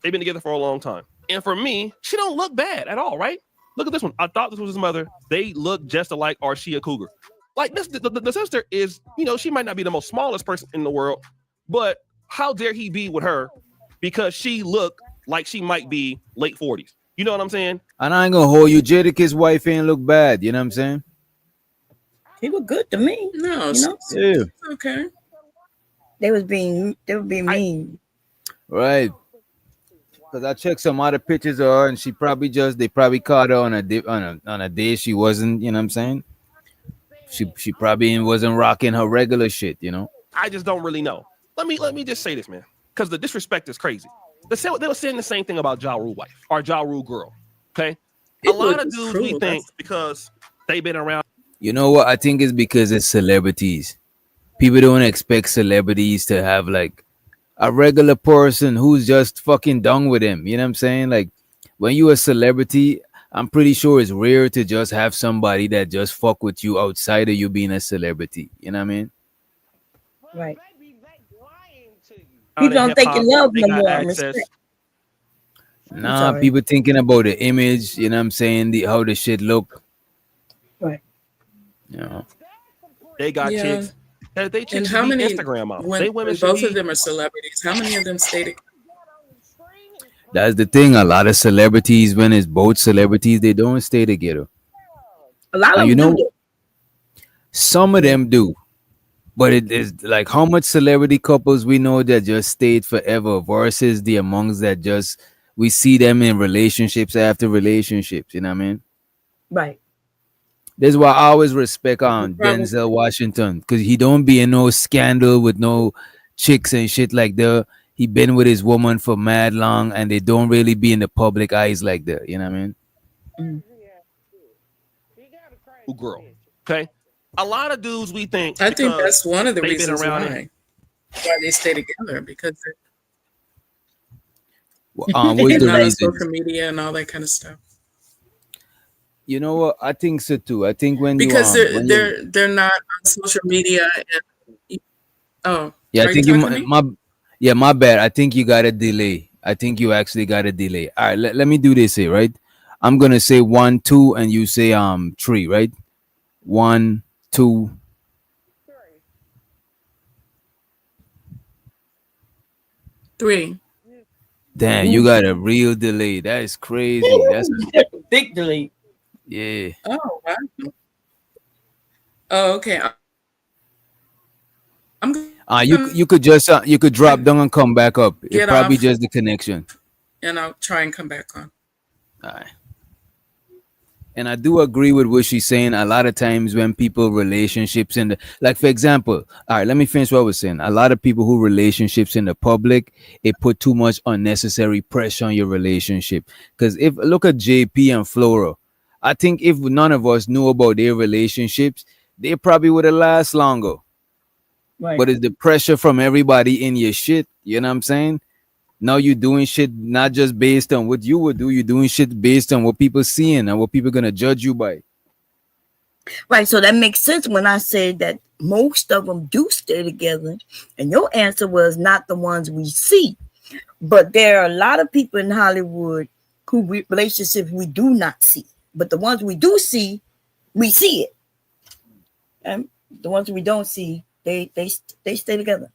They've been together for a long time. And for me, she don't look bad at all, right? Look at this one. I thought this was his mother. They look just alike, or she a cougar. Like this, the sister is, she might not be the most smallest person in the world, but how dare he be with her because she look like she might be late 40s. You know what I'm saying? And I ain't gonna hold you. Jadakiss wife ain't look bad. You know what I'm saying? He looked good to me. No, You know, Yeah. okay. they were being mean. Right. Because I checked some other pictures of her, and they probably caught her on a day she wasn't. You know what I'm saying? She probably wasn't rocking her regular shit. I just don't really know. Let me just say this, man, because the disrespect is crazy. They were saying the same thing about Ja Rule wife or Ja Rule girl. Okay, a lot of dudes we think because they've been around. You know what? I think it's because it's celebrities. People don't expect celebrities to have like a regular person who's just fucking done with him. You know what I'm saying? Like when you a celebrity, I'm pretty sure it's rare to just have somebody that just fuck with you outside of you being a celebrity. You know what I mean? Right. In People don't hip think you hop, love they no got more. access. Respect. Nah, people thinking about the image. You know what I'm saying? How the shit look. Right. You know. They got chicks. They chicks And should how be many Instagram models. when, They women when should both be. of them are celebrities? How many of them stay together? That's the thing. A lot of celebrities, when it's both celebrities, they don't stay together. A lot And of them do. some of them do. But it is like how much celebrity couples we know that just stayed forever versus the amongst that just we see them in relationships after relationships. You know what I mean? Right. That's why I always respect Probably. Denzel Washington because he don't be in no scandal with no chicks and shit like that. He been with his woman for mad long and they don't really be in the public eyes like that. You know what I mean? Mm. Girl. Okay. A lot of dudes we think I think because that's one of the they've been reasons around it. why they stay together because What's they're the not on reason? social media and all that kind of stuff. You know what? I think so too. I think Because when you they're not on social media. And, oh, yeah, I are you think you talking to me? my bad. I think you got a delay. I think you actually got a delay. All right, let me do this here, right? I'm gonna say 1, 2, and you say 3, right? 1, 2. Three. Damn, you got a real delay. That is crazy. That's Big delete. yeah. Oh, wow. Oh, okay. I'm gonna You could drop down and come back up. It get probably off just the connection. and I'll try and come back on. All right. And I do agree with what she's saying. A lot of times when people relationships in the like for example, all right, let me finish what I was saying. A lot of people who relationships in the public, it put too much unnecessary pressure on your relationship. Because if look at JP and Flora, I think if none of us knew about their relationships, they probably would have last longer. Right. But it's the pressure from everybody in your shit. You know what I'm saying? Now you're doing shit not just based on what you would do, you're doing shit based on what people seeing and what people gonna judge you by. Right. So that makes sense when I said that most of them do stay together. And your answer was not the ones we see. But there are a lot of people in Hollywood relationships we do not see. But the ones we do see, we see it. And the ones we don't see, they stay together.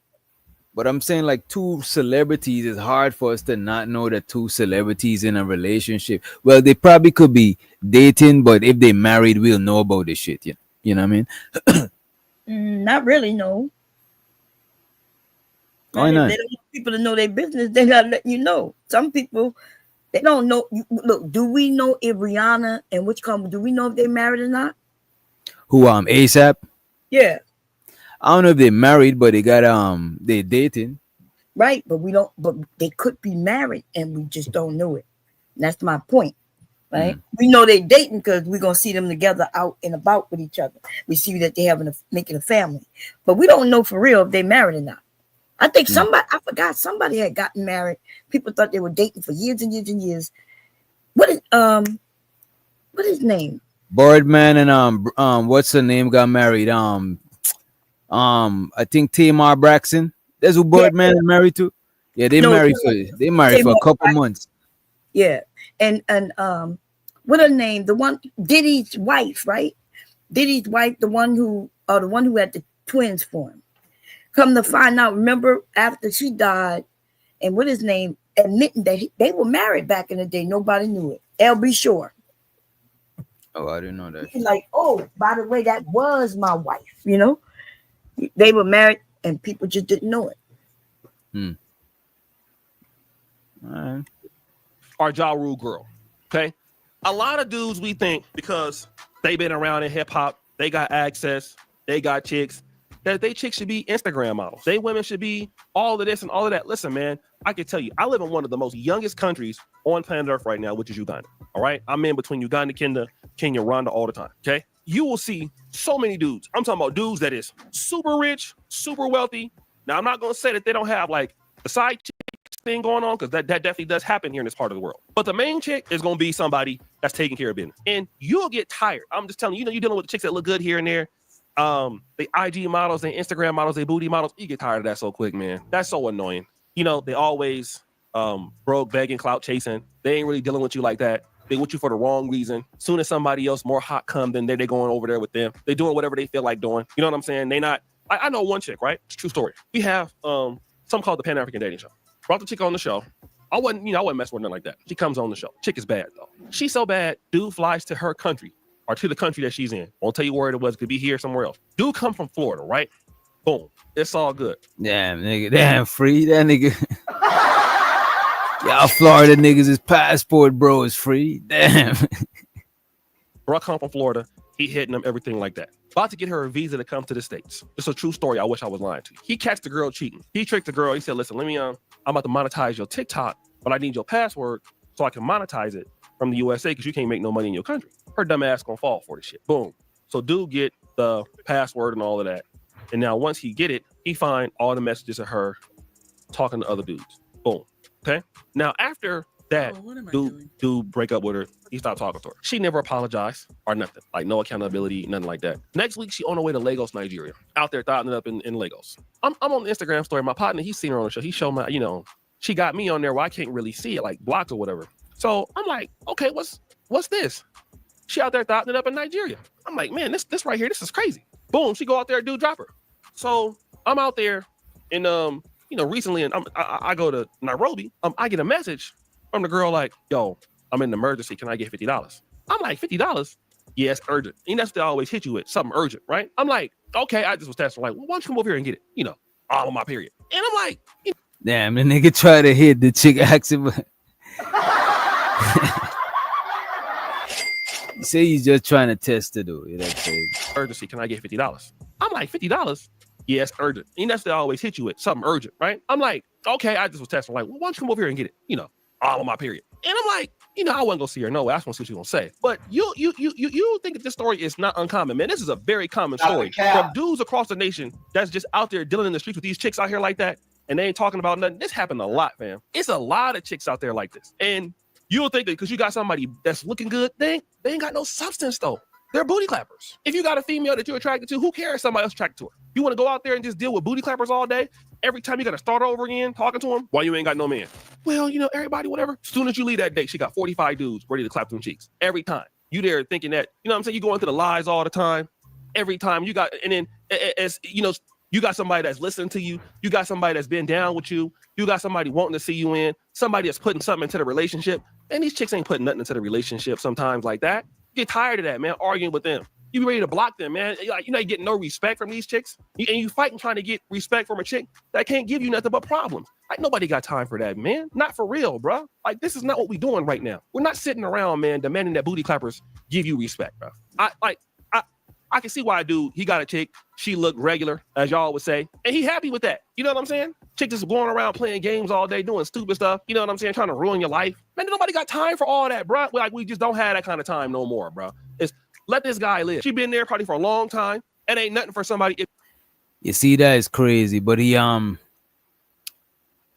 But I'm saying like two celebrities, it's hard for us to not know that two celebrities in a relationship. Well, they probably could be dating, but if they married, we'll know about this shit. You know what I mean? Not really, no. Why If not? they don't want people to know their business, they gotta let you know. Some people they don't know. Look, do we know if Rihanna and which company? Do we know if they're married or not? Who ASAP? Yeah, I don't know if they're married, but they dating. right. But we don't. But they could be married, and we just don't know it. That's my point, right? We know they're dating because we're gonna see them together out and about with each other. We see that they making a family, but we don't know for real if they're married or not. I think I forgot somebody had gotten married. People thought they were dating for years and years and years. What is his name? Birdman and what's her name got married? I think Tamar Braxton. That's who Yeah, Birdman is married to. Yeah, they No, married for a couple months. yeah, and what her name? The one Diddy's wife, right? Diddy's wife, the one who had the twins for him. Come to find out, remember after she died, and what his name admitting that they were married back in the day. Nobody knew it. L.B. Shore. Oh, I didn't know that. He's like, oh, by the way, that was my wife. You know, they were married, and people just didn't know it. All right. Our Ja Rule girl. Okay. A lot of dudes we think because they've been around in hip hop, they got access, they got chicks, that they chicks should be Instagram models. They women should be all of this and all of that. Listen, man, I can tell you, I live in one of the most youngest countries on planet Earth right now, which is Uganda. All right. I'm in between Uganda, Kenya, Rwanda all the time. Okay. You will see so many dudes. I'm talking about dudes that is super rich, super wealthy. Now, I'm not going to say that they don't have like the side chick thing going on, because that definitely does happen here in this part of the world. But the main chick is going to be somebody that's taking care of business. And you'll get tired. I'm just telling you, you're dealing with the chicks that look good here and there. The IG models, the Instagram models, the booty models. You get tired of that so quick, man. That's so annoying. They always broke, begging, clout chasing. They ain't really dealing with you like that. They want you for the wrong reason. Soon as somebody else more hot come, then they're going over there with them. They're doing whatever they feel like doing. You know what I'm saying? They not. I know one chick, right? It's a true story. We have something called the Pan African Dating Show. Brought the chick on the show. I wouldn't mess with her like that. She comes on the show. Chick is bad though. She's so bad. Dude flies to her country or to the country that she's in. Won't tell you where it was. Could be here somewhere else. Dude come from Florida, right? Boom. It's all good. Damn, nigga. Damn, free. That nigga. Y'all Florida niggas, his passport, bro, is free. Damn. Bro come from Florida. He hitting them, everything like that. About to get her a visa to come to the States. It's a true story. I wish I was lying to you. He catched the girl cheating. He tricked the girl. He said, listen, I'm about to monetize your TikTok, but I need your password so I can monetize it from the USA because you can't make no money in your country. Her dumb ass gonna fall for this shit. Boom. So dude get the password and all of that. And now once he get it, he find all the messages of her talking to other dudes. Boom. Okay. Now after that, dude break up with her. He stopped talking to her. She never apologized or nothing. Like no accountability, nothing like that. Next week, she on her way to Lagos, Nigeria. Out there thotting it up in Lagos. I'm on the Instagram story. My partner, he's seen her on the show. He showed me, she got me on there where I can't really see it, like blocked or whatever. So I'm like, okay, what's this? She out there thotting it up in Nigeria. I'm like, man, this right here, this is crazy. Boom, she go out there, dude, drop her. So I'm out there and recently, and I go to Nairobi. I get a message from the girl like, yo, I'm in an emergency. Can I get $50? I'm like, $50? Yeah, it's urgent. And that's what they always hit you with, something urgent, right? I'm like, okay, I just was testing, like, well, why don't you come over here and get it? All on my period. And I'm like, damn, the nigga try to hit the chick accent. You say he's just trying to test it, though. That's crazy. Urgency, can I get $50? I'm like, $50? Yeah, it's urgent. And that's what they always hit you with, something urgent, right? I'm like, okay, I just was testing, like, well, why don't you come over here and get it? All on my period. And I'm like, I wasn't gonna see her. No way. I just want to see what she's gonna say. But you think that this story is not uncommon, man. This is a very common story from dudes across the nation that's just out there dealing in the streets with these chicks out here like that, and they ain't talking about nothing. This happened a lot, fam. It's a lot of chicks out there like this, and you'll think that because you got somebody that's looking good, they ain't got no substance though. They're booty clappers. If you got a female that you're attracted to, who cares if somebody else attracted to her? You want to go out there and just deal with booty clappers all day? Every time you got to start over again, talking to them, why you ain't got no man? Well, everybody, whatever. As soon as you leave that date, she got 45 dudes ready to clap them cheeks. Every time. You there thinking that, what I'm saying? You go into the lies all the time. Every time you got, and then as you got somebody that's listening to you. You got somebody that's been down with you. You got somebody wanting to see you in. Somebody that's putting something into the relationship. And these chicks ain't putting nothing into the relationship sometimes like that. Get tired of that, man, arguing with them. You be ready to block them, man. Like, you're not getting no respect from these chicks. And you fighting trying to get respect from a chick that can't give you nothing but problems. Like, nobody got time for that, man. Not for real, bro. Like, this is not what we doing right now. We're not sitting around, man, demanding that booty clappers give you respect, bro. I can see why a dude, he got a chick, she looked regular, as y'all would say, and he happy with that. You know what I'm saying? Chick just going around playing games all day, doing stupid stuff. You know what I'm saying? Trying to ruin your life. Man, nobody got time for all that, bro. Like, we just don't have that kind of time no more, bro. It's let this guy live. She been there probably for a long time. It ain't nothing for somebody. You see, that is crazy. But he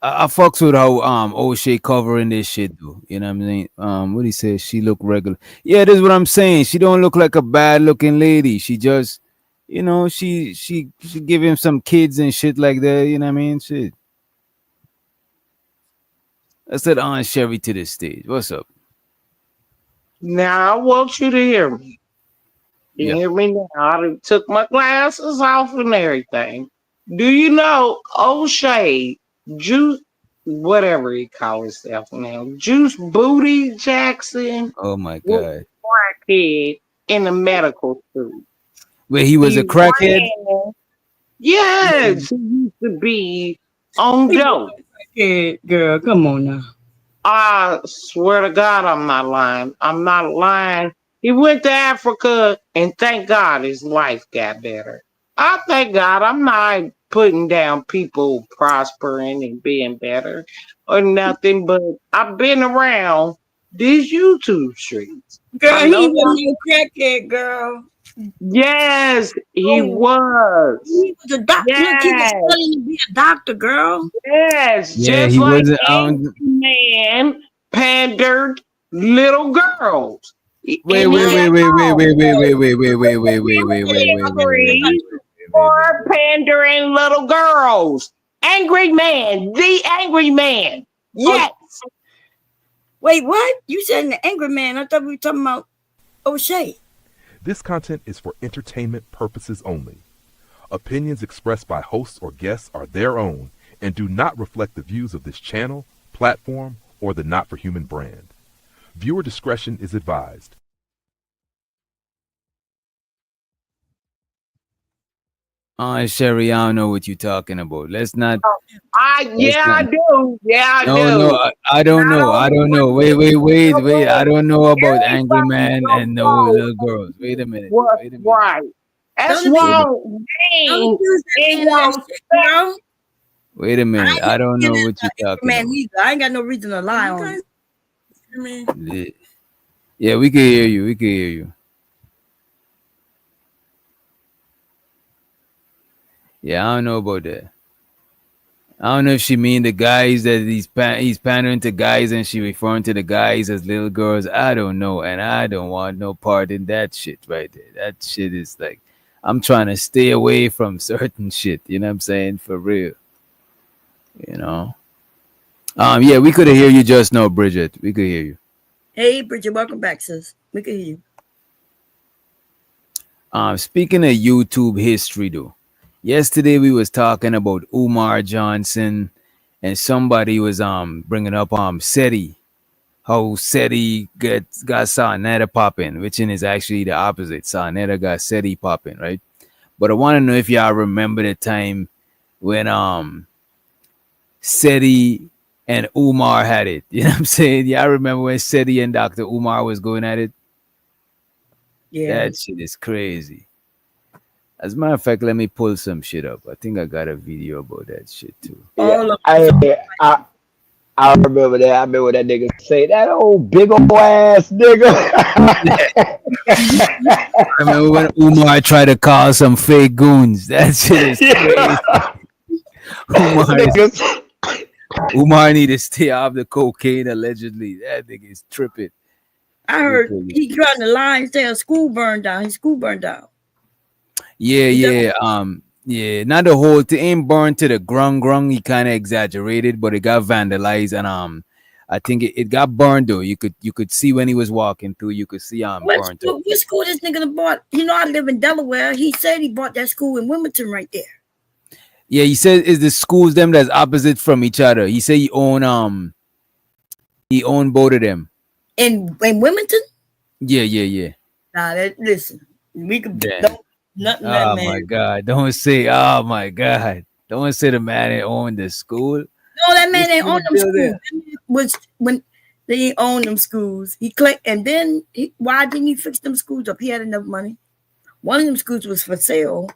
I fucks with how O'Shea covering this shit though. You know what I mean? What he says, she look regular. Yeah, this is what I'm saying. She don't look like a bad looking lady. She just, she give him some kids and shit like that. You know what I mean? Shit. Let's let Aunt Sherry to the stage. What's up? Now I want you to hear me. You Yeah. hear me now? I done took my glasses off and everything. Do you know O'Shea, Juice, whatever he calls himself now, Juice Booty Jackson Oh my was God. a crackhead in the medical school. Wait, he was He a crackhead? ran. Yes, he used to be on dope. Hey, girl, come on now. I swear to God, I'm not lying. I'm not lying. He went to Africa, and thank God his life got better. I thank God I'm not putting down people prospering and being better or nothing, but I've been around these YouTube streets. Girl, I he know was that. no crackhead, girl. Yes, he Oh, was. he was a doctor. Look, he was Yes, studying to be a doctor, girl. yes, Yeah, just he like wasn't. Angry Man pandered little girls. Wait, And he wait, Right. wait, had wait, wait, all. wait, wait, wait, wait, wait, wait, wait, He wait, was wait, wait, wait, wait, wait, angry wait, wait, for pandering little girls. Angry Man, the Angry Man. Oh, Yes. wait, what? You said an angry man. I thought we were talking about O'Shea. This content is for entertainment purposes only. Opinions expressed by hosts or guests are their own and do not reflect the views of this channel, platform, or the Not for Human brand. Viewer discretion is advised. Aunt Sherry, I don't know what you're talking about. Let's not. Let's I not. do. Yeah, I No, no, do. I don't Not know. I only don't was know. Wait, it wait, wait, wait. I trouble, don't know about Angry everybody Man so and no close little girls. Wait a minute. was Wait a minute. right. That's Don't be, Wait a, why don't Wayne use that ain't man that want shit, girl. wait a I minute. ain't I don't getting know that what you're angry talking man about. either. I ain't got no reason to lie on it. Yeah, yeah, we can hear you. We can hear you. Yeah, I don't know about that. I don't know if she mean the guys that he's pandering to guys and she referring to the guys as little girls. I don't know, and I don't want no part in that shit right there. That shit is like I'm trying to stay away from certain shit. You know what I'm saying? For real. You know. Yeah, we could hear you just now, Bridget. We could hear you. Hey, Bridget, welcome back, sis. We can hear you. Speaking of YouTube history, though, yesterday we was talking about Umar Johnson, and somebody was bringing up SETI, how SETI got Sarnetta popping, which is actually the opposite. Sarnetta got SETI popping, right? But I want to know if y'all remember the time when SETI and Umar had it. You know what I'm saying? Y'all remember when SETI and Dr. Umar was going at it? Yeah. That shit is crazy. As a matter of fact, let me pull some shit up. I think I got a video about that shit too. All of I remember that. I remember that nigga say that old big old ass nigga. I remember when Umar tried to call some fake goons. That shit is crazy. Yeah. Umar, Niggas. Umar need to stay off the cocaine allegedly. That nigga is tripping. I heard he trying to lie and say a school burned down. His school burned down. Yeah, yeah. Yeah, not the whole thing ain't burned to the grung. He kind of exaggerated, but it got vandalized and I think it got burned though. You could see when he was walking through, you could see burnt up. What school this nigga done bought? You know, I live in Delaware. He said he bought that school in Wilmington right there. Yeah, he said is the schools them that's opposite from each other. He said he owned both of them. In Wilmington? Yeah. Nah, listen. We could Damn. nothing Oh that man. my God! Don't say. Oh my God! Don't say the man that owned the school. No, that man ain't This own them still schools. there. Was when they owned them schools. He clicked, and then why didn't he fix them schools up? He had enough money. One of them schools was for sale.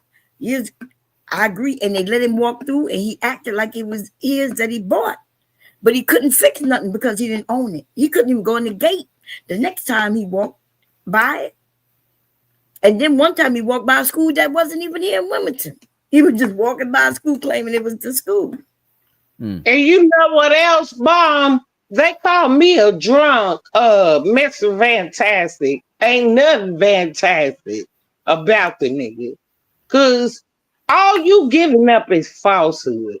I agree, and they let him walk through, and he acted like it was his that he bought, but he couldn't fix nothing because he didn't own it. He couldn't even go in the gate. The next time he walked by it, and then one time he walked by a school that wasn't even here in Wilmington. He was just walking by a school claiming it was the school. And you know what else, Bomb? They call me a drunk, Mr. Fantastic. Ain't nothing fantastic about the nigga. Cause all you giving up is falsehood.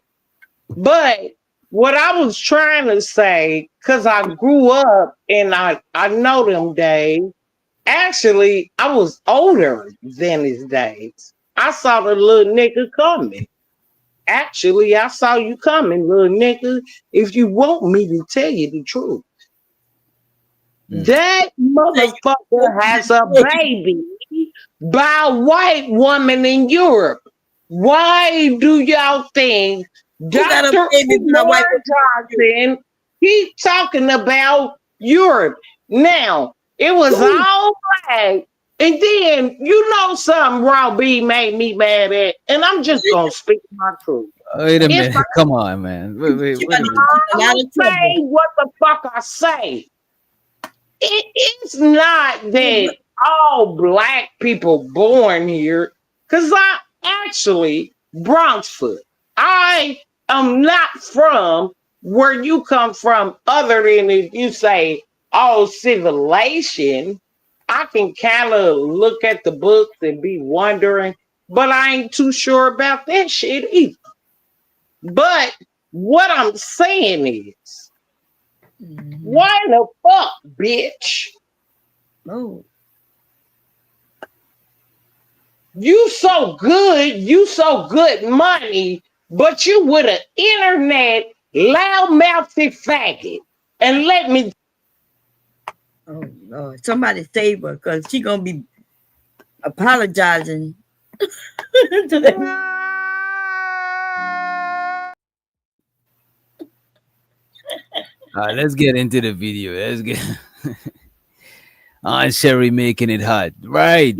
But what I was trying to say, because I grew up and I know them days. Actually, I was older than his days. I saw the little nigga coming. Actually, I saw you coming, little nigga. If you want me to tell you the truth, that motherfucker has a baby by a white woman in Europe. Why do y'all think Dr. Umar Johnson keep talking about Europe? Now, it was all black. And then, you know something Raw B made me mad at, and I'm just going to speak my truth. Wait a minute. Come on, man. Wait. I say what the fuck I say. It's not that all black people born here, because I actually Bronxfoot. I am not from where you come from, other than if you say, oh, civilization. I can kind of look at the books and be wondering, but I ain't too sure about that shit either. But what I'm saying is, why the fuck, bitch? Oh. You so good money, but you with an internet loudmouthy faggot. And let me. Oh Lord, somebody save her, because she gonna be apologizing to them. All right, let's get into the video. Let's get Aunt Sherry making it hot. Right.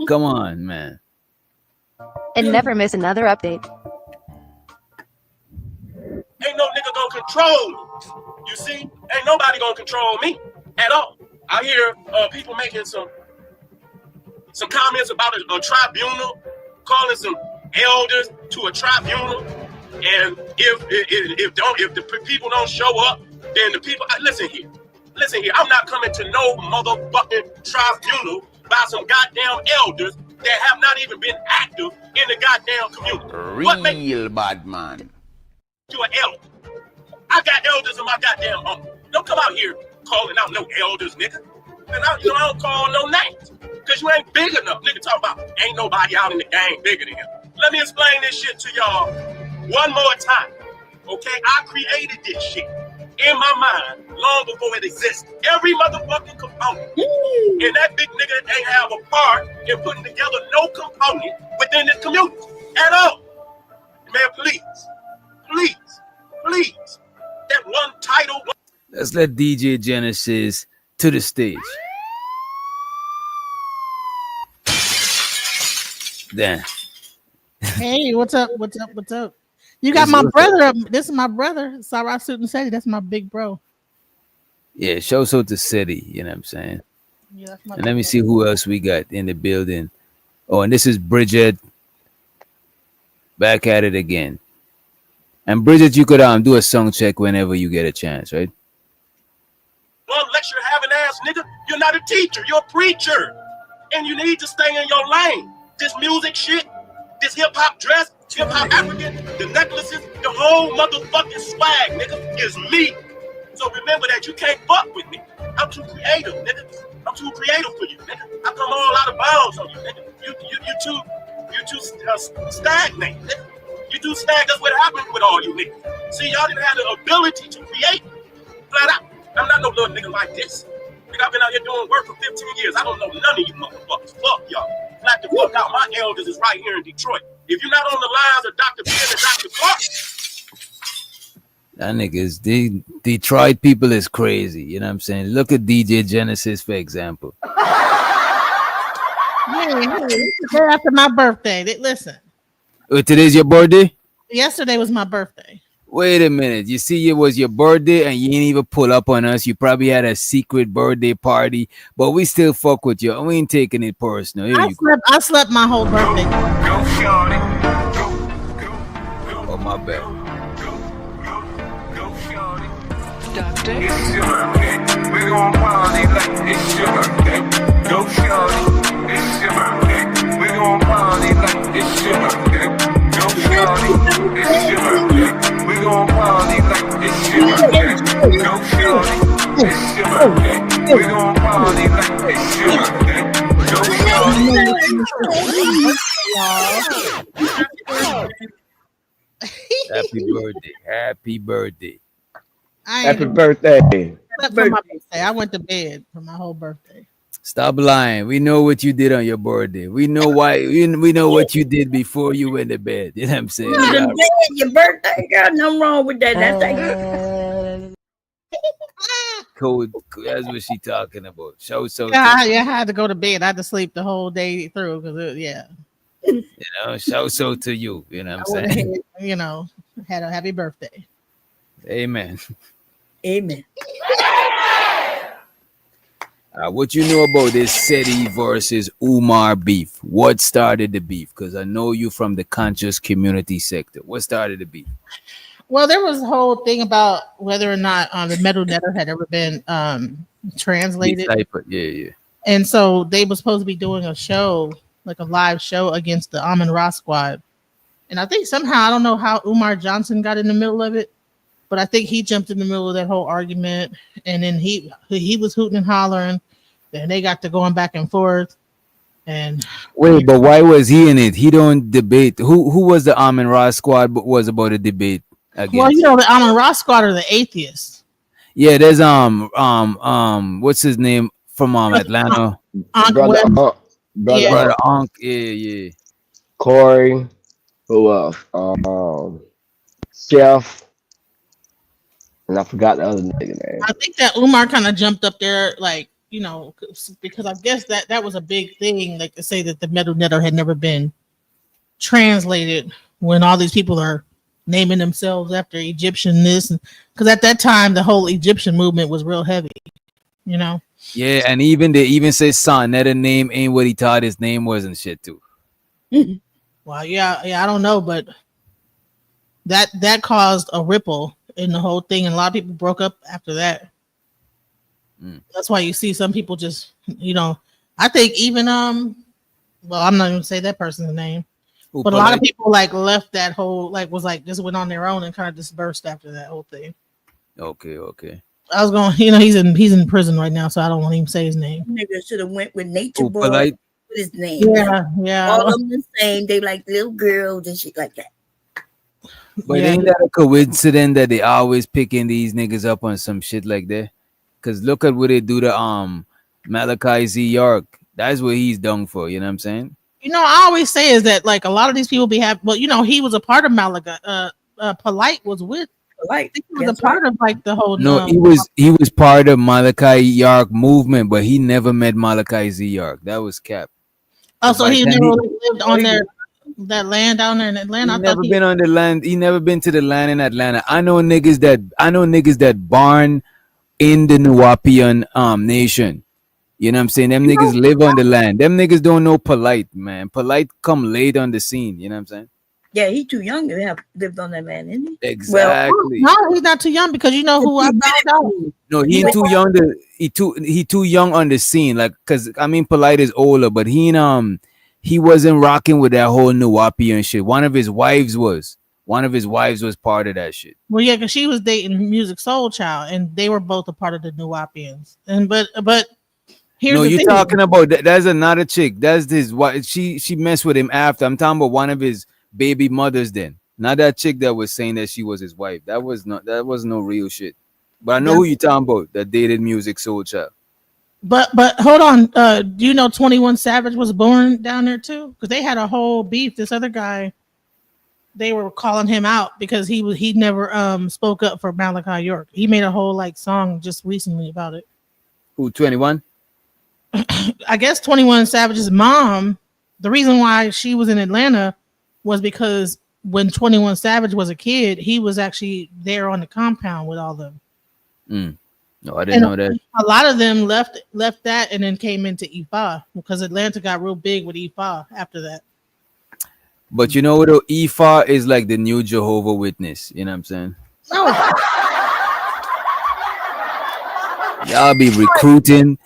Come on, man. And never miss another update. Ain't no nigga gonna control me. You see? Ain't nobody gonna control me at all. I hear people making some comments about a tribunal, calling some elders to a tribunal, and if the people don't show up, then the people. Listen here. I'm not coming to no motherfucking tribunal by some goddamn elders that have not even been active in the goddamn community. Real bad man. You an elder? I got elders in my goddamn home. Don't come out here calling out no elders, nigga. And I don't call no names. Because you ain't big enough. Nigga talk about ain't nobody out in the game bigger than him. Let me explain this shit to y'all one more time. Okay? I created this shit in my mind long before it existed. Every motherfucking component. And that big nigga ain't have a part in putting together no component within this community at all. Man, please. That one title. Let's let DJ Genesis to the stage. Then. Hey, what's up? You got my brother up. This is my brother, Sarah Suit and Sadie. That's my big bro. Yeah, shows out to City, you know what I'm saying? Yeah, that's my and let me see who else we got in the building. Oh, and this is Bridget. Back at it again. And Bridget, you could do a song check whenever you get a chance, right? Well, lecture having ass nigga, you're not a teacher, you're a preacher. And you need to stay in your lane. This music shit, this hip-hop dress, hip-hop African, the necklaces, the whole motherfucking swag, nigga, is me. So remember that you can't fuck with me. I'm too creative, nigga. I'm too creative for you, nigga. I come all out of bounds on you, nigga. You too stagnant, nigga. You too stagnant. That's what happened with all you niggas. See, y'all didn't have the ability to create flat out. I'm not no little nigga like this. Nigga, I've been out here doing work for 15 years. I don't know none of you motherfuckers. Fuck y'all. Flat the fuck out. My elders is right here in Detroit. If you're not on the lines of Dr. Ben and Dr. Clark. That niggas, the Detroit people is crazy. You know what I'm saying? Look at DJ Genesis, for example. Yeah, after my birthday. Listen. Oh, today's your birthday? Yesterday was my birthday. Wait a minute. You see, it was your birthday and you didn't even pull up on us. You probably had a secret birthday party, but we still fuck with you. We ain't taking it personal. I slept my whole birthday. Oh, my bad. Doctor. It's your birthday. We gon' party like it's your birthday. Go shorty. It's your birthday. We gon' party like it's your birthday. Go shorty. It's your birthday. We gon' party Go shorty, it's your birthday. We gon' party like it's your birthday. Go shorty. Happy birthday. Happy birthday. I Happy ain't birthday. except for my birthday. I went to bed for my whole birthday. Stop lying. We know what you did on your birthday. We know why. We know what you did before you went to bed. You know what I'm saying? You done bed, your birthday, girl. Nothing wrong with that. That's like Code. That's what she talking about. Show so. Yeah, I had to go to bed. I had to sleep the whole day through because You know, show so to you. You know what I'm saying? Had a happy birthday. Amen. amen. What you know about this SETI versus Umar beef? What started the beef? Because I know you from the conscious community sector. What started the beef? Well, there was a whole thing about whether or not the metal netter had ever been translated. Deciphered. Yeah. And so they were supposed to be doing a show, like a live show against the Amin Ra squad. And I think somehow, I don't know how Umar Johnson got in the middle of it, but I think he jumped in the middle of that whole argument. And then he was hooting and hollering. Then they got to going back and forth. And wait, but why was he in it? He don't debate. Who was the Amin Ra squad? But was about a debate against? Well, the Amin Ra squad are the atheists. Yeah, there's what's his name from Atlanta? Brother Unc. Yeah. Corey. Who else? Chef. And I forgot the other nigga name. I think that Umar kind of jumped up there, like, because I guess that was a big thing, like to say that the metal netter had never been translated when all these people are naming themselves after Egyptian this, because at that time the whole Egyptian movement was real heavy, Yeah, and they even say son, that name ain't what he thought his name was and shit too. Well, yeah, I don't know, but that caused a ripple in the whole thing, and a lot of people broke up after that. That's why you see some people just, I think even well, I'm not even say that person's name, but a lot of people like left that whole just went on their own and kind of dispersed after that whole thing. Okay. I was going, he's in prison right now, so I don't want to even say his name. Maybe I should have went with Nature Boy. Polite. With his name. Yeah. All of them the same. They like little girls and shit like that. But ain't that a coincidence that they always picking these niggas up on some shit like that? Because look at what they do to Malachi Z. York. That's what he's done for. You know what I'm saying? I always say is that like a lot of these people he was a part of Malachi. Polite was with. Polite. He was a part of like the whole. No, he was part of Malachi York movement, but he never met Malachi Z. York. That was cap. Oh, so he never lived on that land down there in Atlanta. He never been on the land. He never been to the land in Atlanta. I know niggas that born in the Nuwapian nation. You know what I'm saying? Them niggas live on the land. Them niggas don't know Polite, man. Polite come late on the scene. You know what I'm saying? Yeah, he's too young to have lived on that land, isn't he? Exactly. Well, no, he's not too young because you know who I found out. No, he too young to he too young on the scene. Like, cause I mean, Polite is older, but he wasn't rocking with that whole Nuwapian shit. One of his wives was part of that shit. Well, yeah, because she was dating Music Soul Child, and they were both a part of the Nuwapians. And but here's no, the you're thing. talking about that's another chick. That's his wife. She messed with him after. I'm talking about one of his baby mothers. Then not that chick that was saying that she was his wife. That was no real shit. But I know who you talking about. That dated Music Soul Child. But hold on. Do you know 21 Savage was born down there too? Because they had a whole beef. This other guy, they were calling him out because he never spoke up for Malachi York. He made a whole like song just recently about it. Who, 21? I guess 21 Savage's mom, the reason why she was in Atlanta was because when 21 Savage was a kid, he was actually there on the compound with all of them. No, I didn't know that. A lot of them left that and then came into Ifa because Atlanta got real big with Ifa after that. But you know what? Ifa is like the new Jehovah Witness. You know what I'm saying? No. Y'all be recruiting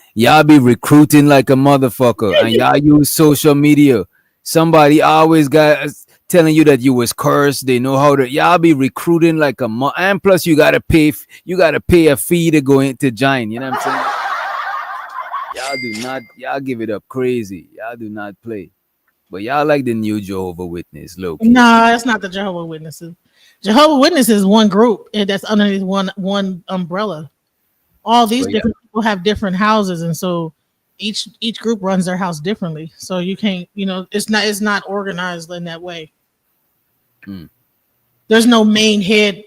like a motherfucker, and y'all use social media. Somebody always got telling you that you was cursed. They know how to y'all be recruiting like a month, and plus you gotta pay a fee to go into join. You know what I'm saying? Y'all give it up crazy. Y'all do not play. But y'all like the new Jehovah Witness, low key. No, it's not the Jehovah Witnesses. Jehovah Witnesses is one group, and that's underneath one umbrella. All these different people have different houses, and so each group runs their house differently. So you can't, it's not organized in that way. There's no main head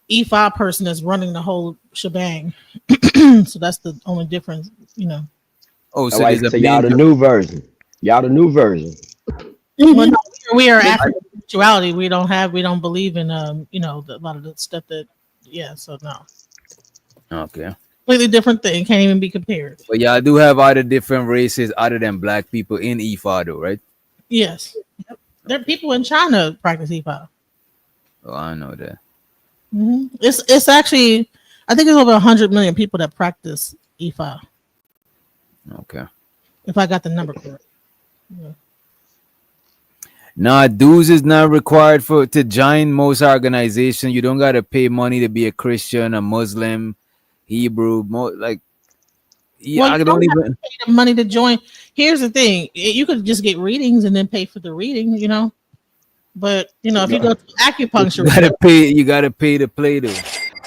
E5 person that's running the whole shebang. So that's the only difference, Oh, so y'all the new version. Y'all the new version. Well, no, we are African spirituality. We don't believe in a lot of the stuff that so no. Okay. Completely different thing. Can't even be compared. But y'all do have other different races other than black people in EFA though, right? Yes. Yep. There are people in China practice EFA. Oh, I know that. Mm-hmm. It's actually, I think it's over 100 million people that practice EFA. Okay. If I got the number correct. Yeah. Nah, dues is not required to join most organizations. You don't gotta pay money to be a Christian, a Muslim, Hebrew. I don't even pay the money to join. Here's the thing: you could just get readings and then pay for the reading, But if you go to acupuncture, you gotta pay to play though.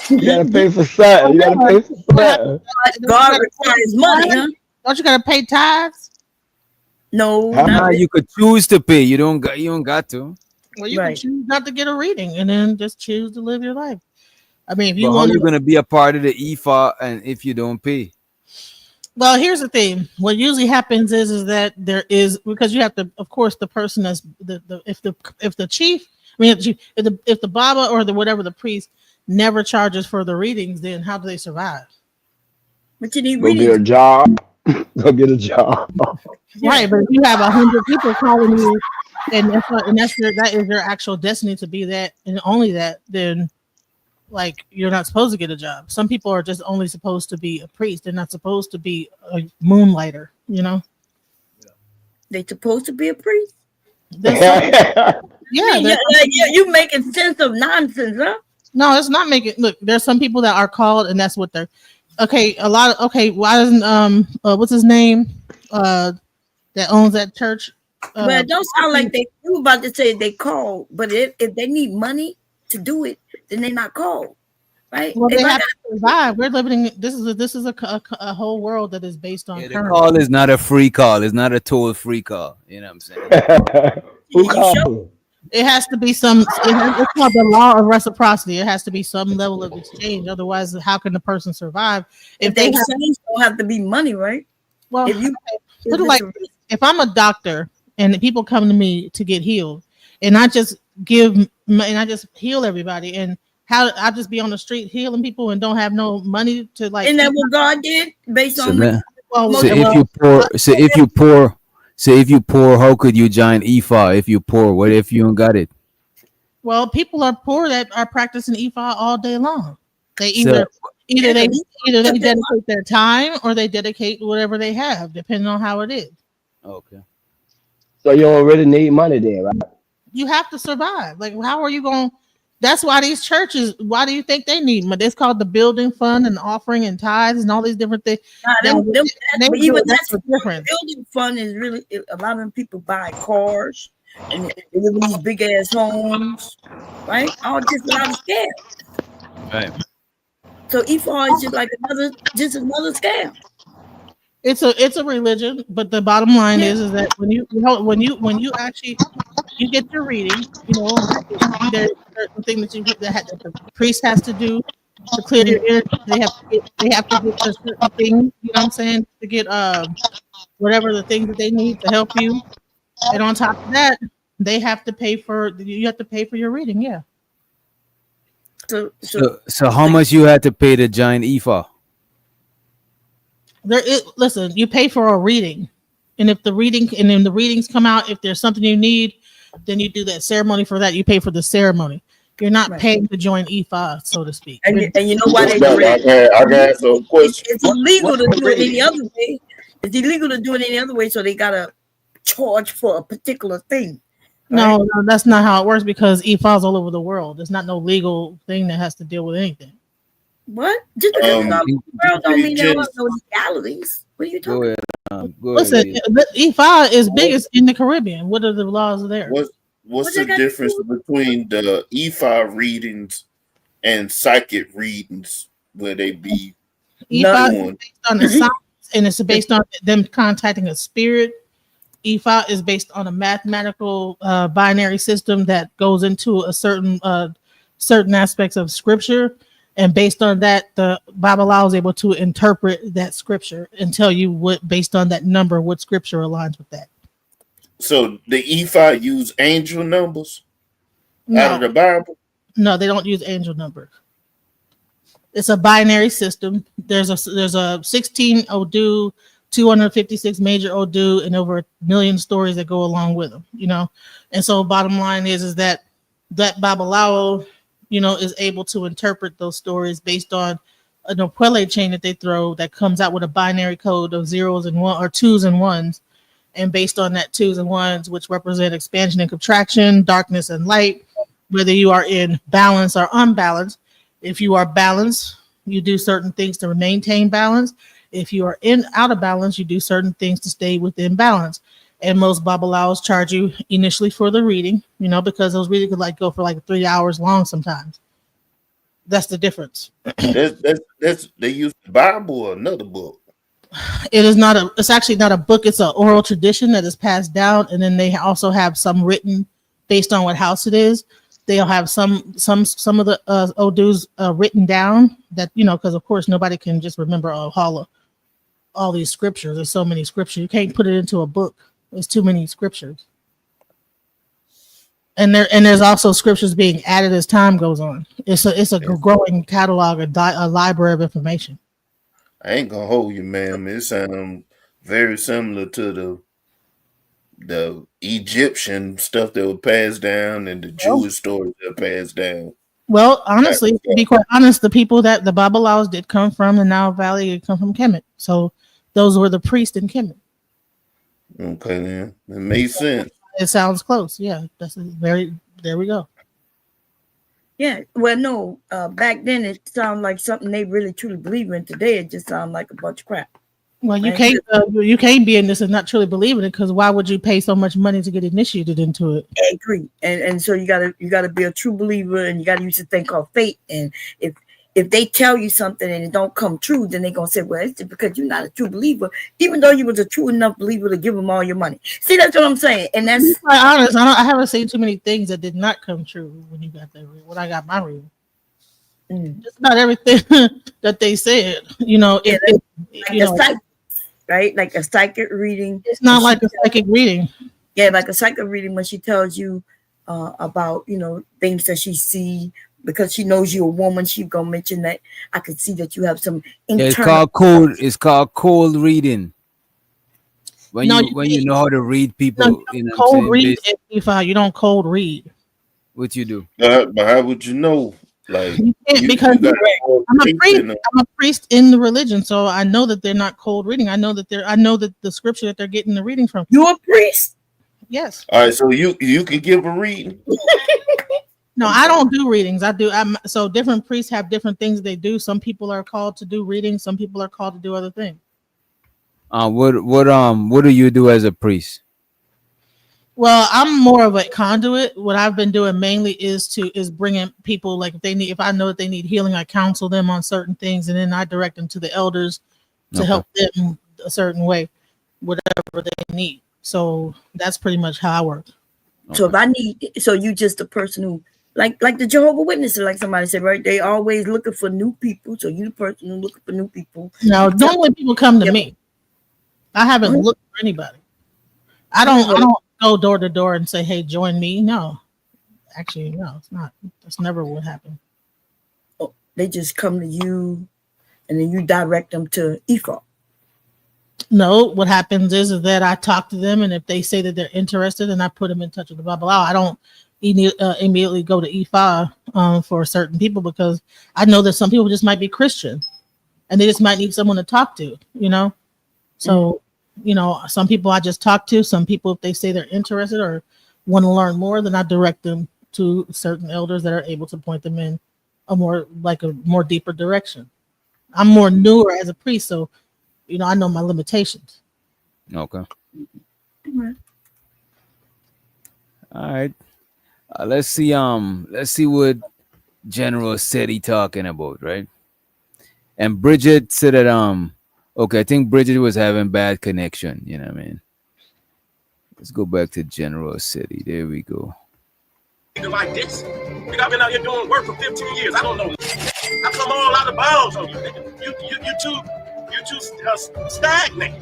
You gotta pay for something. You gotta pay for something. God requires money, huh? Don't you gotta pay tithes? No, you could choose to pay. You don't got to. Well, you can choose not to get a reading and then just choose to live your life. I mean, if you want, you're gonna be a part of the EFA, and if you don't pay. Well, here's the thing. What usually happens is that there is, because you have to, of course, the person that's if the chief, if the Baba or the priest never charges for the readings, then how do they survive? But you need readings. Go get a job. Go get a job. Right, but if you have 100 people calling you, and that is your actual destiny to be that and only that, then you're not supposed to get a job. Some people are just only supposed to be a priest. They're not supposed to be a moonlighter. They're supposed to be a priest. Yeah, you making sense of nonsense, huh? No, it's not making. Look, there's some people that are called, and that's what they're. Okay, why doesn't what's his name? That owns that church. Well, it don't sound like you were about to say they called, but if they need money to do it, then they're not called, right? Well, they have to survive. We're living in this is a whole world that is based on the call is not a free call. It's not a toll free call. You know what I'm saying? Who called? It has to be some. It's called the law of reciprocity. It has to be some level of exchange. Otherwise, how can the person survive? If they exchange, don't have to be money, right? Well, if I'm a doctor and people come to me to get healed, and I just heal everybody, and how I just be on the street healing people and don't have no money to Isn't that what God did based on? If you poor, how could you join EFA if you poor? What if you don't got it? Well, people are poor that are practicing EFA all day long. They either they dedicate their time or they dedicate whatever they have, depending on how it is. Okay. So you don't really need money then, right? You have to survive. How are you going? That's why these churches. Why do you think they need money? It's called the building fund and offering and tithes and all these different things. Even that's different. Building fund is really a lot of them people buy cars and they live in these big ass homes, right? All just a lot of scam. Right. So EFA is just another scam. It's a religion, but the bottom line is that when you actually you get your reading, there's certain thing that the priest has to do to clear your energy. They have to get a certain thing, you know what I'm saying, to get whatever the things that they need to help you. And on top of that, you have to pay for your reading, yeah. So how much you had to pay to join EFA? Listen, you pay for a reading, and if the readings come out, if there's something you need, then you do that ceremony for that. You pay for the ceremony. You're not paying to join EFA, so to speak. And you know why they do it? It's illegal to do it any other way. It's illegal to do it any other way, so they gotta charge for a particular thing. No, no, that's not how it works because Ifa's all over the world. There's not no legal thing that has to deal with anything. What? Just because it's all over the world don't mean there are just- no legalities. What are you Go talking ahead. Go Listen, ahead. Ifa is biggest in the Caribbean. What are the laws there? What's the difference between the EFI readings and psychic readings where they be Ifa is doing? based on the science and it's based on them contacting a spirit. Ifa is based on a mathematical binary system that goes into a certain aspects of scripture, and based on that, the Babalawo is able to interpret that scripture and tell you what, based on that number, what scripture aligns with that. So the EFI use angel numbers out of No, the Bible? no, they don't use angel numbers. It's a binary system. There's a 16 Odu, 256 major Odu, and over 1 million stories that go along with them. You know, and so bottom line is that Babalawo, you know, is able to interpret those stories based on a Nopele chain that they throw that comes out with a binary code of zeros and one or twos and ones, and based on that twos and ones, which represent expansion and contraction, darkness and light, whether you are in balance or unbalanced. If you are balanced, you do certain things to maintain balance. If you are out of balance, you do certain things to stay within balance. And most Babalawos charge you initially for the reading, you know, because those readings could go for 3 hours long sometimes. That's the difference. That's they use the Bible or another book. It's actually not a book. It's an oral tradition that is passed down. And then they also have some written based on what house it is. They'll have some of the Odus written down that, you know, because of course nobody can just remember all these scriptures. There's so many scriptures. You can't put it into a book. There's too many scriptures. And there's also scriptures being added as time goes on. It's a growing catalog, a library of information. I ain't gonna hold you, ma'am. It sounds very similar to the Egyptian stuff that was passed down and the Jewish stories that were passed down. Well, honestly, to be quite honest, the people that the Babalawos did come from the Nile Valley did come from Kemet. So those were the priests in Kemet. Okay, then it makes sense. It sounds close. Yeah, there we go. Yeah, well, no, back then it sounded like something they really truly believe in. Today it just sounds like a bunch of crap. Well, you can't be in this and not truly believe in it, because why would you pay so much money to get initiated into it? I agree, and so you gotta be a true believer, and you gotta use a thing called faith. And if they tell you something and it don't come true, then they're gonna say, well, it's just because you're not a true believer, even though you was a true enough believer to give them all your money. See, that's what I'm saying, and that's quite honest. I haven't seen too many things that did not come true when you got that. When I got my reading, just about everything that they said, you know, right? Like a psychic reading. It's not like a psychic reading. Yeah, like a psychic reading when she tells you about, you know, things that she see, because she knows you're a woman. She's gonna mention that I could see that you have some internal. It's called cold reading. When you know how to read people, you know cold read. You don't cold read. What you do? But how would you know? Like, you can't, because I'm a priest in the religion, so I know that they're not cold reading. I know that the scripture that they're getting the reading from. You're a priest? Yes. All right, so you can give a reading. No, I don't do readings. So different priests have different things they do. Some people are called to do readings. Some people are called to do other things. What do you do as a priest? Well, I'm more of a conduit. What I've been doing mainly is bringing people, like if I know that they need healing, I counsel them on certain things, and then I direct them to the elders to help them a certain way, whatever they need. So that's pretty much how I work. So if I need, so you just a person who, like the Jehovah's Witnesses, like somebody said, right? They always looking for new people. So you the person who looking for new people. No, normally people come to me. I haven't looked for anybody. I don't go door to door and say, hey, join me. No, actually, no, it's not. That's never what happened. Oh, they just come to you and then you direct them to Ifa. No, what happens is that I talk to them, and if they say that they're interested, then I put them in touch with the Babalawo. I don't immediately go to Ifa for certain people, because I know that some people just might be Christian and they just might need someone to talk to, you know? So, you know, some people I just talk to. Some people, if they say they're interested or want to learn more, then I direct them to certain elders that are able to point them in a more deeper direction. I'm more newer as a priest, so I know my limitations. Okay. All right. Let's see what General said he talking about, right? And Bridget said that okay, I think Bridget was having bad connection, you know what I mean? Let's go back to General City. There we go. Like this. Nigga, I've been out here doing work for 15 years. I don't know. I come all out of bounds on you, nigga. You too stagnant.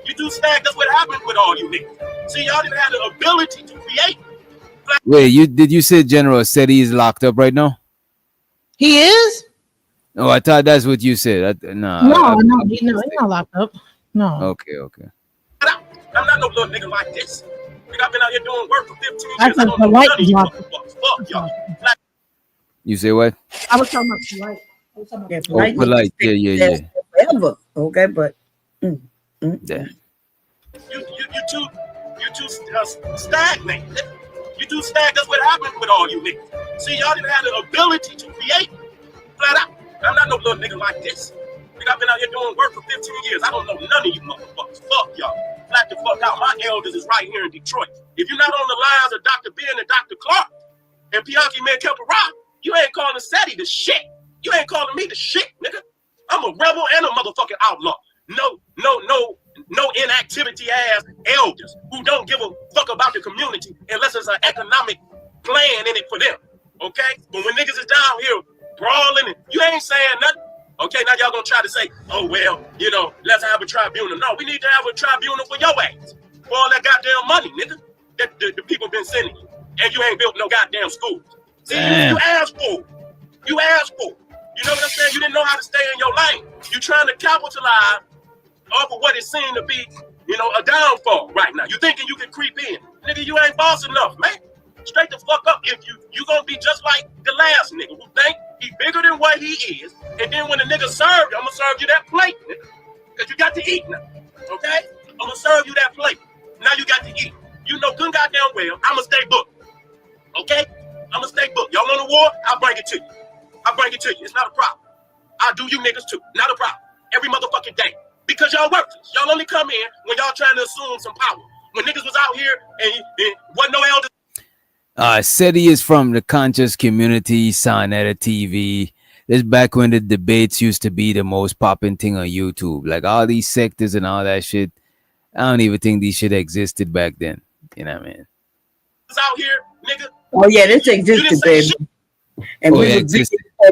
You too stagnant. That's what happened with all you niggas. See, y'all didn't have the ability to create. Wait, did you say General City is locked up right now? He is? Oh, I thought that's what you said. No, he's not locked up. No. Okay. I'm not no little nigga like this. Nigga, I've been out here doing work for 15 years. I said the light is locked up. Fuck y'all. You say what? I was talking about the light. Polite. Yeah. Forever. Okay, but Yeah. You too stagnant. You too stagnant. That's what happened with all you niggas. See, y'all didn't have the ability to create. Flat out. I'm not no little nigga like this. Nigga, I've been out here doing work for 15 years. I don't know none of you motherfuckers. Fuck y'all. Flat the fuck out. My elders is right here in Detroit. If you're not on the lines of Dr. Ben and Dr. Clark and Pianki Medkepara, you ain't calling SETI the shit. You ain't calling me the shit, nigga. I'm a rebel and a motherfucking outlaw. No inactivity ass elders who don't give a fuck about the community unless there's an economic plan in it for them. Okay? But when niggas is down here brawling and you ain't saying nothing. Okay, now y'all gonna try to say, oh well, let's have a tribunal. No, we need to have a tribunal for your ass. For all that goddamn money, nigga, that the people been sending you. And you ain't built no goddamn schools. See, you asked for it. You asked for it. You know what I'm saying? You didn't know how to stay in your lane. You trying to capitalize off of what it seemed to be, a downfall right now. You thinking you can creep in. Nigga, you ain't boss enough, man. Straight the fuck up. If you gonna be just like the last nigga who think he bigger than what he is, and then when the nigga served you, I'm gonna serve you that plate, nigga. Cause you got to eat now. Okay? I'm gonna serve you that plate. Now you got to eat. You know good goddamn well, I'ma stay booked. Okay? I'ma stay booked. Y'all want a war? I'll bring it to you. I'll bring it to you. It's not a problem. I'll do you niggas too. Not a problem. Every motherfucking day. Because y'all worthless. Y'all only come in when y'all trying to assume some power. When niggas was out here and wasn't no elders. SETI is from the conscious community, Sonetta TV. This back when the debates used to be the most popping thing on YouTube. Like all these sectors and all that shit. I don't even think these shit existed back then. You know what I mean? Out here, nigga. Oh yeah, this existed, baby. And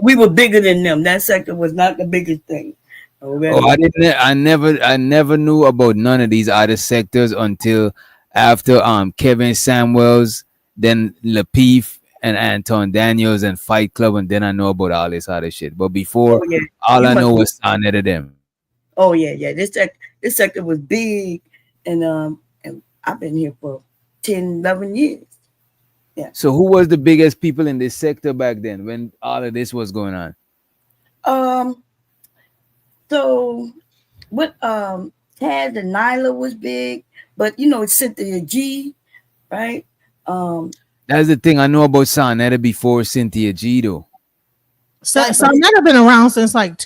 we were bigger than them. That sector was not the biggest thing. Okay? Oh, I never knew about none of these other sectors until after Kevin Samuels, then Lapeef and Anton Daniels and Fight Club, and then I know about all this other shit. But before, all I know was Sonetta them. Oh yeah. This sector was big, and I've been here for 10, 11 years. Yeah. So who was the biggest people in this sector back then when all of this was going on? So what Taz and Nyla was big, but it's Cynthia G, right? That's the thing. I know about Sonetta before Cynthia G though. Sonetta been around since like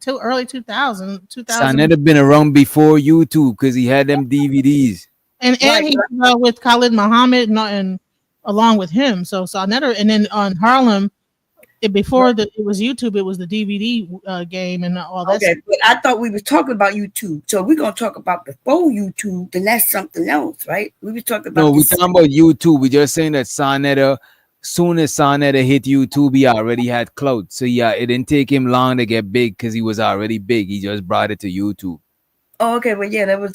early 2000. Sonetta been around before YouTube because he had them DVDs. And he with Khalid Muhammad and along with him. So Sonetta, and then on Harlem, before it was YouTube, it was the DVD game and all that. Okay, but I thought we were talking about YouTube. So we're gonna talk about before YouTube, then that's something else, right? We were talking about. No, we're talking about YouTube. We're just saying that Sonetta, soon as Sonetta hit YouTube, he already had clout. So yeah, it didn't take him long to get big because he was already big. He just brought it to YouTube. Oh, okay, well yeah, that was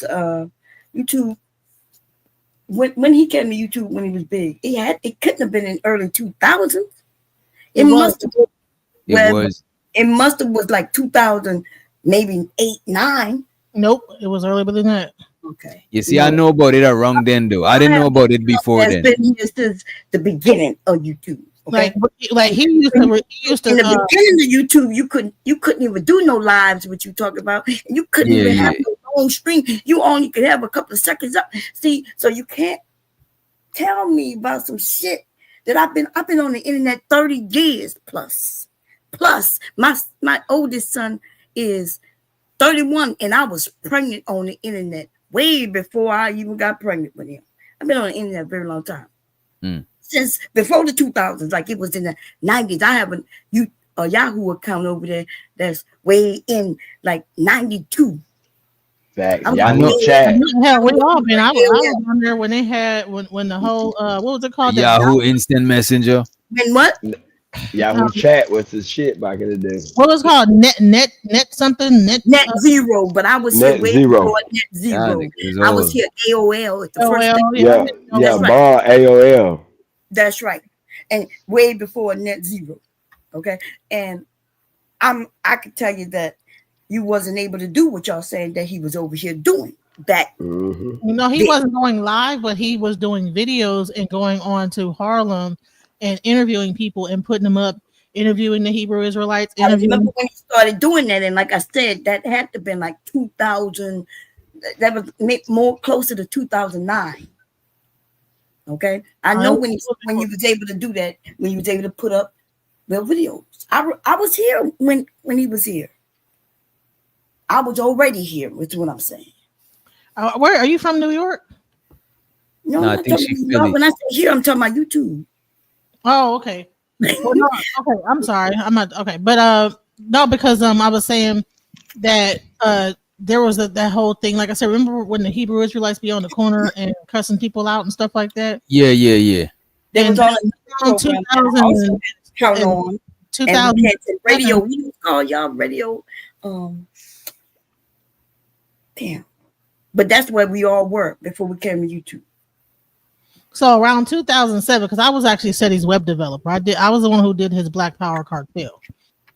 YouTube. When he came to YouTube when he was big, it couldn't have been in early 2000s. It must have was like 2000, maybe 8, 9. Nope, it was earlier than that. Okay. You see, I know about it around then though. I didn't know about it before then. Been here since the beginning of YouTube. Okay? Like he used to in the beginning of YouTube, you couldn't even do no lives, what you talk about. And you couldn't even have your own stream. You only could have a couple of seconds up. See, so you can't tell me about some shit that I've been on the internet 30 years plus. Plus, my oldest son is 31, and I was pregnant on the internet way before I even got pregnant with him. I've been on the internet a very long time. Since before the 2000s, like it was in the 90s. I have a Yahoo account over there that's way in like 92. Fact. I'm Yahoo like, chat. Hell, we all been. I was on there when they had when the whole what was it called? Yahoo Instant Messenger. And what? Yahoo chat was the shit back in the day. What was it called? Net something net zero. But I was Net here way zero. before net zero. Yeah, I was here AOL at the first AOL, thing. yeah. Yeah, That's right. bar AOL. That's right. And way before net zero. Okay. And I could tell you that you wasn't able to do what y'all saying that he was over here doing back. You know, he wasn't going live, but he was doing videos and going on to Harlem and interviewing people and putting them up, interviewing the Hebrew Israelites. I remember when he started doing that, and like I said, that had to have been like 2000. That was more closer to 2009. Okay, I know when you was able to do that, when you was able to put up the videos. I was here when he was here. I was already here. With what I'm saying. Where are you from? New York? No, I think she's when I say here, I'm talking about YouTube. Oh, okay. Well, no, okay, I'm sorry. I'm not okay, but no, because I was saying that there was that whole thing. Like I said, remember when the Hebrew Israelites be on the corner and cussing people out and stuff like that? Yeah. They was on a 2000 count on 2000 radio. We call y'all radio. Damn. But that's where we all were before we came to YouTube. So around 2007, because I was actually SETI's web developer. I was the one who did his Black Power cartel.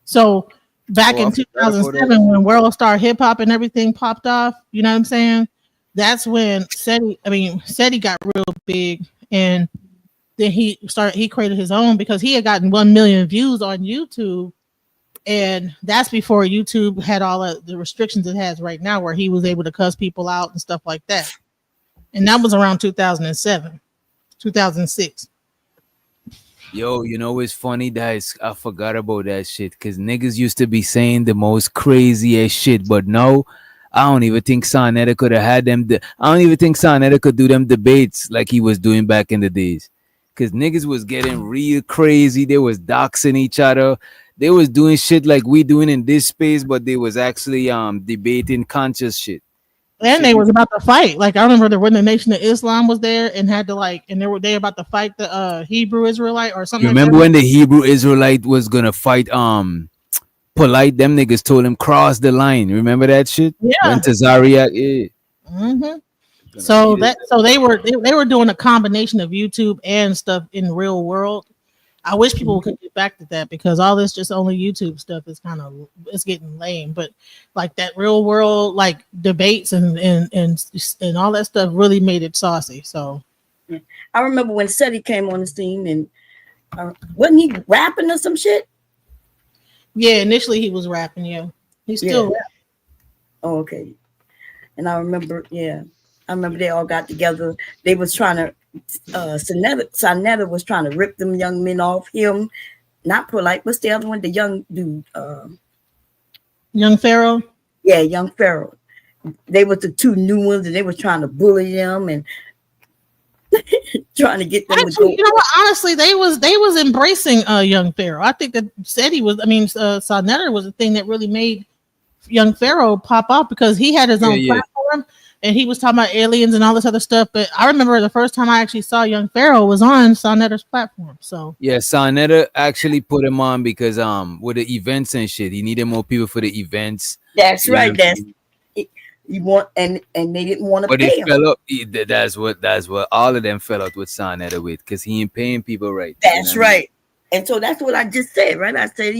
So back in 2007, when World Star Hip Hop and everything popped off, you know what I'm saying? That's when SETI got real big, and then he created his own because he had gotten 1 million views on YouTube. And that's before YouTube had all of the restrictions it has right now, where he was able to cuss people out and stuff like that. And that was around 2007, 2006. Yo, you know it's funny that I forgot about that shit because niggas used to be saying the most craziest shit, but no, I don't even think Sonetta could have had them. I don't even think Sonetta could do them debates like he was doing back in the days, because niggas was getting real crazy. They was doxing each other. They was doing shit like we doing in this space, but they was actually debating conscious shit. And they was about to fight. Like I remember when the Nation of Islam was there and had to and they about to fight the Hebrew Israelite or something. You remember when the Hebrew Israelite was gonna fight Polite? Them niggas told him cross the line. Remember that shit? Yeah. Went to Zaria. Yeah. Mm-hmm. So they were doing a combination of YouTube and stuff in the real world. I wish people could get back to that because all this just only YouTube stuff is it's getting lame. But like that real world like debates and all that stuff really made it saucy. So I remember when SETI came on the scene and wasn't he rapping or some shit? Yeah, initially he was rapping. Yeah, he's still rapping. Oh, okay. And I remember they all got together. They was trying to. Sonetta was trying to rip them young men off him. Not Polite. What's the other one? The young dude. Young Pharaoh. Yeah, Young Pharaoh. They were the two new ones, and they were trying to bully them and trying to get them. Actually, you know what? Honestly, they was embracing Young Pharaoh. I think that Sonetta was the thing that really made Young Pharaoh pop up because he had his own platform. And he was talking about aliens and all this other stuff. But I remember the first time I actually saw Young Pharaoh was on Sonetta's platform. So yeah, Sonetta actually put him on because with the events and shit, he needed more people for the events. That's right. You want and they didn't want to but pay it fell up. That's what all of them fell out with Sonetta with because he ain't paying people right. That's right. And so that's what I just said, right? I said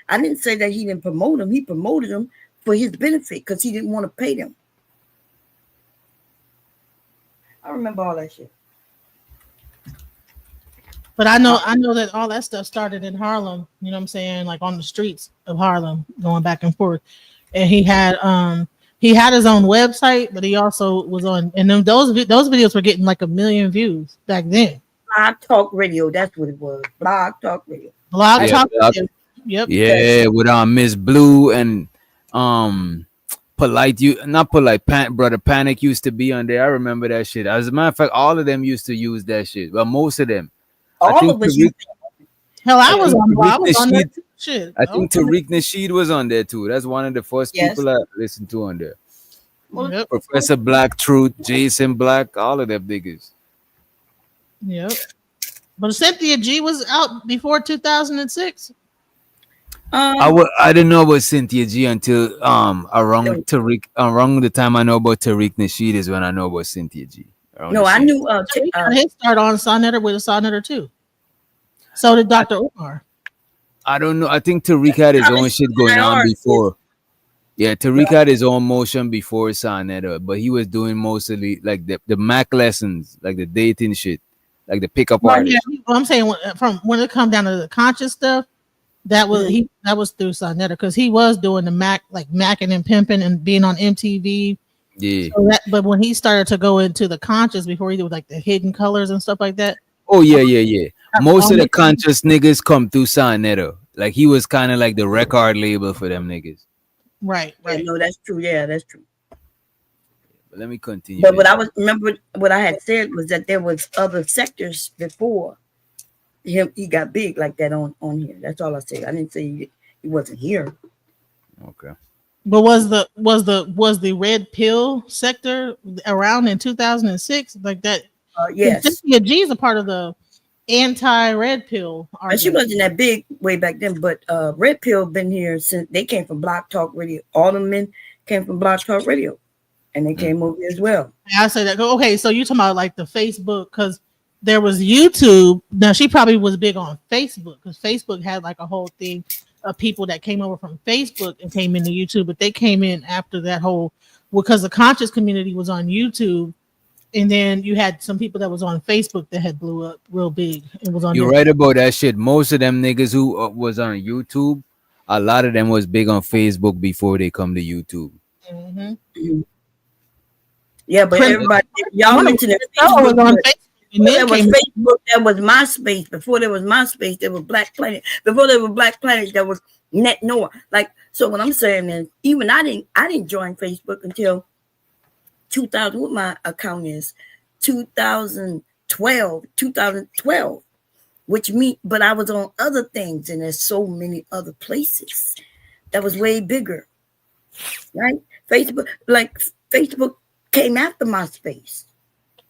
I didn't say that he didn't promote him. He promoted him for his benefit because he didn't want to pay them. I remember all that shit. But I know that all that stuff started in Harlem, you know what I'm saying? Like on the streets of Harlem, going back and forth. And he had he had his own website, but he also was on, and then those videos were getting like 1 million views back then. Blog Talk Radio, that's what it was. Blog Talk Radio. Blog Yeah, Talk Blog- Radio. Yep. Yeah, with Miss Blue and Polite, you not Polite, Brother Panic used to be on there. I remember that shit. As a matter of fact, all of them used to use that shit. Well, most of them. All of us used Hell, I was think on blog. I Tariq was on there Nasheed- too. Shit. I think Tariq Nasheed was on there too. That's one of the first Yes. people I listened to on there. Yep. Professor Black, Truth, Jason Black, all of them niggas. Yep. But Cynthia G was out before 2006. I didn't know about Cynthia G until around Tariq, around the time I know about Tariq Nasheed is when I know about Cynthia G. No, I knew He got his start on Sonetter with a Sonetter too. So did Dr. Umar. I don't know. I think Tariq had his own shit going on before. Yeah, Tariq had his own motion before Sonetta, but he was doing mostly like the Mac lessons, like the dating shit, like the pickup artist. Yeah, I'm saying when it comes down to the conscious stuff, that was that was through Sonetta because he was doing the Mac, like Macking and pimping and being on MTV. Yeah. So but when he started to go into the conscious before he did like the hidden colors and stuff like that. Oh yeah. Most of the conscious niggas come through Sonetta. Like he was kind of like the record label for them niggas. Right. Yeah, no, that's true. Yeah, that's true. But let me continue. But what I was remember what I had said was that there was other sectors before him. He got big like that on here. That's all I said. I didn't say he wasn't here. Okay. But was the red pill sector around in 2006 like that? Yes. Cynthia G is a part of the anti-red pill. She wasn't that big way back then, but Red Pill been here since they came from Block Talk Radio. All the men came from Block Talk Radio, and they came over here as well. I say that. Okay, so you're talking about like the Facebook because there was YouTube. Now she probably was big on Facebook because Facebook had like a whole thing of people that came over from Facebook and came into YouTube, but they came in after that whole because the conscious community was on YouTube. And then you had some people that was on Facebook that had blew up real big. It was on. You're right about that shit. Most of them niggas who was on YouTube, a lot of them was big on Facebook before they come to YouTube. Mm-hmm. Yeah, but everybody, y'all mentioned that Facebook was on Facebook. There was Facebook. There was MySpace. Before there was MySpace, there was Black Planet. Before there was Black Planet, there was Net Noah. Like so, what I'm saying is, even I didn't join Facebook until 2000, what my account is 2012, which but I was on other things, and there's so many other places that was way bigger, right? Facebook came after MySpace,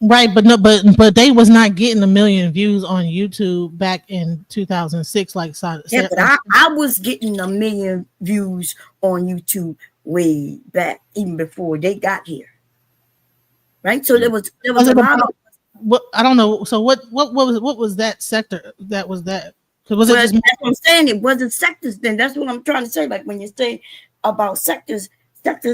right? But they was not getting 1 million views on YouTube back in 2006, like yeah. But I was getting 1 million views on YouTube way back, even before they got here. Right, so there was a lot of what I don't know. So what was that sector? That was that. Was that's what I'm saying. It wasn't sectors then. That's what I'm trying to say. Like when you say about sectors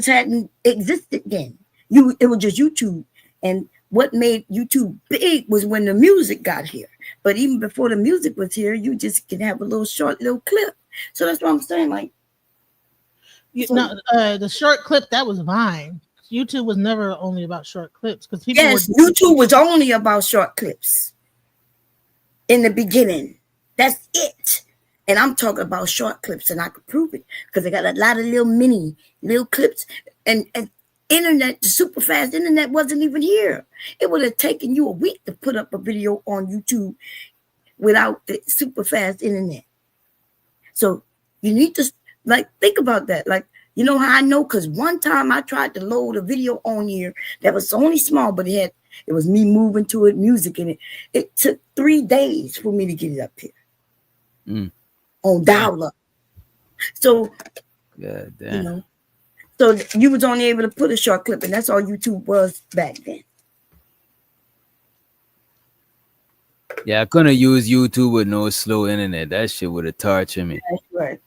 hadn't existed then. It was just YouTube, and what made YouTube big was when the music got here. But even before the music was here, you just can have a little short little clip. So that's what I'm saying. Like, the short clip that was Vine. YouTube was never only about short clips because people. Yes, YouTube was only about short clips in the beginning. That's it. And I'm talking about short clips, and I could prove it because I got a lot of little clips. And internet, the super fast internet wasn't even here. It would have taken you a week to put up a video on YouTube without the super fast internet. So you need to think about that. Like, you know how I know? Because one time I tried to load a video on here that was only small, but it was me moving to it, music in it. It took 3 days for me to get it up here on dial-up. So, yeah, damn. So you was only able to put a short clip, and that's all YouTube was back then. Yeah, I couldn't use YouTube with no slow internet. That shit would have tortured me. That's right.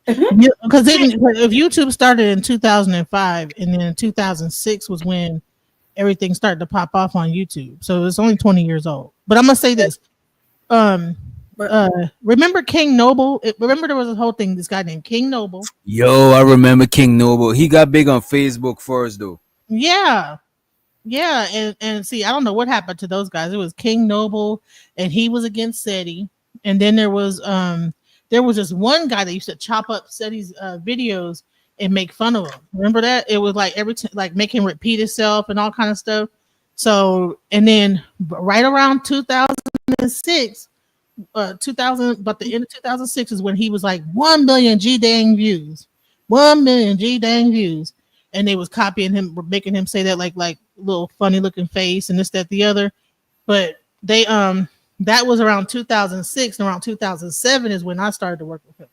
Because if YouTube started in 2005 and then in 2006 was when everything started to pop off on YouTube, so it's only 20 years old. But I'm gonna say this: Remember King Noble? Remember there was a whole thing. This guy named King Noble. Yo, I remember King Noble. He got big on Facebook first, though. Yeah, and see, I don't know what happened to those guys. It was King Noble, and he was against SETI, and then there was this one guy that used to chop up SETI's videos and make fun of him. Remember that? It was like like make him repeat himself and all kind of stuff. So, and then right around 2006. 2000, but the end of 2006 is when he was like 1 million G dang views, 1 million G dang views, and they was copying him, making him say that like little funny looking face and this, that, the other. But they that was around 2006, and around 2007 is when I started to work with him,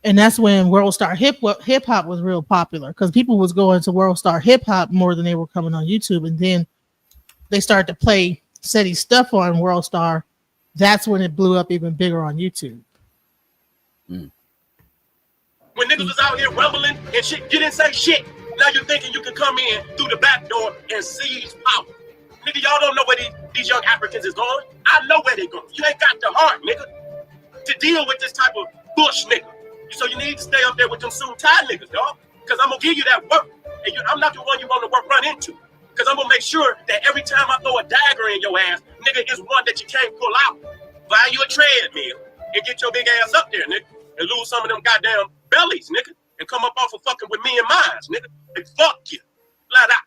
and that's when World Star Hip Hop was real popular because people was going to World Star Hip Hop more than they were coming on YouTube, and then they started to play SETI stuff on World Star. That's when it blew up even bigger on YouTube. When niggas was out here rumbling and shit, you didn't say shit. Now you're thinking you can come in through the back door and seize power. Nigga, y'all don't know where these young Africans is going. I know where they going. You ain't got the heart, nigga, to deal with this type of bush nigga. So you need to stay up there with them suit tie niggas, y'all. Because I'm going to give you that work. And I'm not the one you want to run into. Because I'm going to make sure that every time I throw a dagger in your ass, nigga, is one that you can't pull out. Buy you a treadmill and get your big ass up there, nigga. And lose some of them goddamn bellies, nigga. And come up off of fucking with me and mines, nigga. And fuck you. Flat out.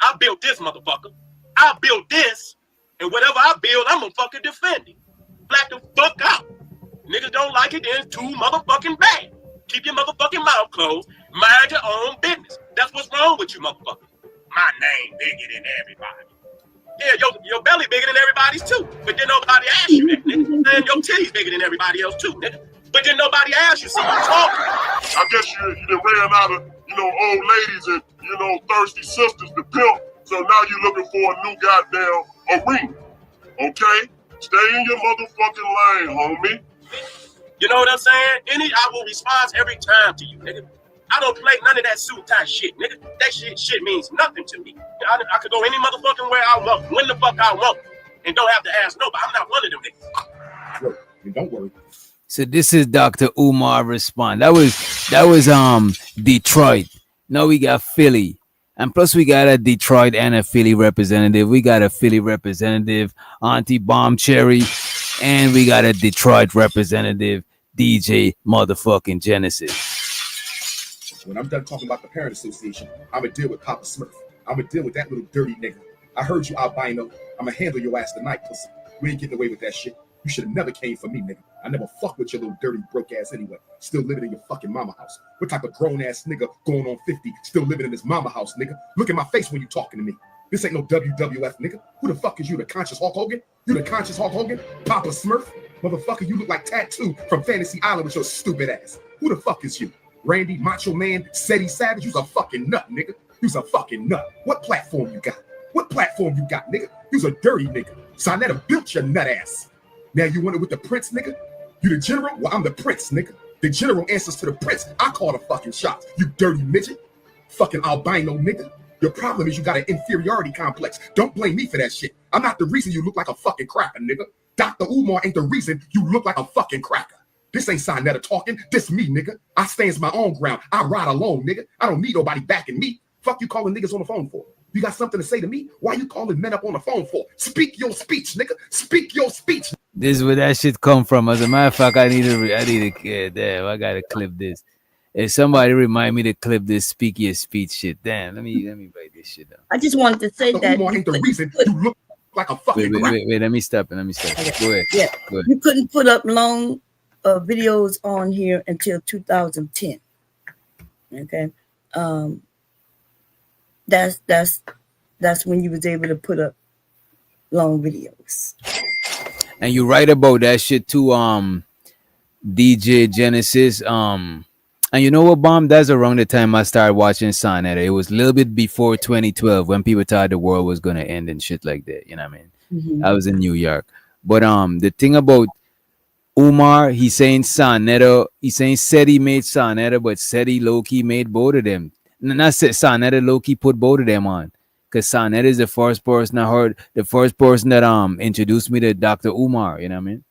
I built this motherfucker. I built this. And whatever I build, I'm going to fucking defend it. Black the fuck out. Niggas don't like it, then it's too motherfucking bad. Keep your motherfucking mouth closed. Mind your own business. That's what's wrong with you, motherfucker. My name bigger than everybody. Yeah, your belly bigger than everybody's too. But then nobody asked you that, nigga. And your titties bigger than everybody else too, nigga. But then nobody asked you, see you talking. I guess you done ran out of, old ladies and, thirsty sisters to pimp. So now you're looking for a new goddamn arena. Okay? Stay in your motherfucking lane, homie. You know what I'm saying? I will respond every time to you, nigga. I don't play none of that suit tie shit, nigga. That shit means nothing to me. I could go any motherfucking way I want, when the fuck I want, and don't have to ask nobody. I'm not one of them niggas. Don't worry. So this is Dr. Umar respond. That was Detroit. Now we got Philly. And plus we got a Detroit and a Philly representative. We got a Philly representative, Auntie Bomb Cherry, and we got a Detroit representative, DJ motherfucking Genesis. When I'm done talking about the Parent Association, I'm going to deal with Papa Smurf. I'm going to deal with that little dirty nigga. I heard you, albino. I'm going to handle your ass tonight, pussy. We ain't getting away with that shit. You should have never came for me, nigga. I never fuck with your little dirty broke ass anyway. Still living in your fucking mama house. What type of grown ass nigga going on 50 still living in his mama house, nigga? Look at my face when you talking to me. This ain't no WWF, nigga. Who the fuck is you, the conscious Hulk Hogan? You the conscious Hulk Hogan? Papa Smurf? Motherfucker, you look like Tattoo from Fantasy Island with your stupid ass. Who the fuck is you? Randy, Macho Man, SETI Savage? You's a fucking nut, nigga. You's a fucking nut. What platform you got? What platform you got, nigga? You's a dirty nigga. Sonetta built your nut ass. Now you want it with the prince, nigga? You the general? Well, I'm the prince, nigga. The general answers to the prince. I call the fucking shots, you dirty midget. Fucking albino nigga. Your problem is you got an inferiority complex. Don't blame me for that shit. I'm not the reason you look like a fucking cracker, nigga. Dr. Umar ain't the reason you look like a fucking cracker. This ain't Sonetta talking. This me, nigga. I stands my own ground. I ride alone, nigga. I don't need nobody backing me. Fuck you calling niggas on the phone for? You got something to say to me? Why you calling men up on the phone for? Speak your speech, nigga. Speak your speech. This is where that shit come from. As a matter of fact, I need to damn, I gotta clip this. If somebody remind me to clip this speak your speech shit, damn, let me write this shit down. I just wanted to say that ain't the reason you look like a fucking wait, let me stop it. Go ahead. Yeah. Go ahead. You couldn't put up long videos on here until 2010. Okay. That's when you was able to put up long videos. And you write about that shit too, DJ Genesis. And you know what, Bomb? That's around the time I started watching Sonetta. It was a little bit before 2012 when people thought the world was gonna end and shit like that. You know what I mean? Mm-hmm. I was in New York. But the thing about Umar, he's saying Sonetta, he's saying SETI made Sonetta, but SETI low-key made both of them. Not Sonetta low-key put both of them on. Because Sonetta is the first person I heard, the first person that introduced me to Dr. Umar, you know what I mean?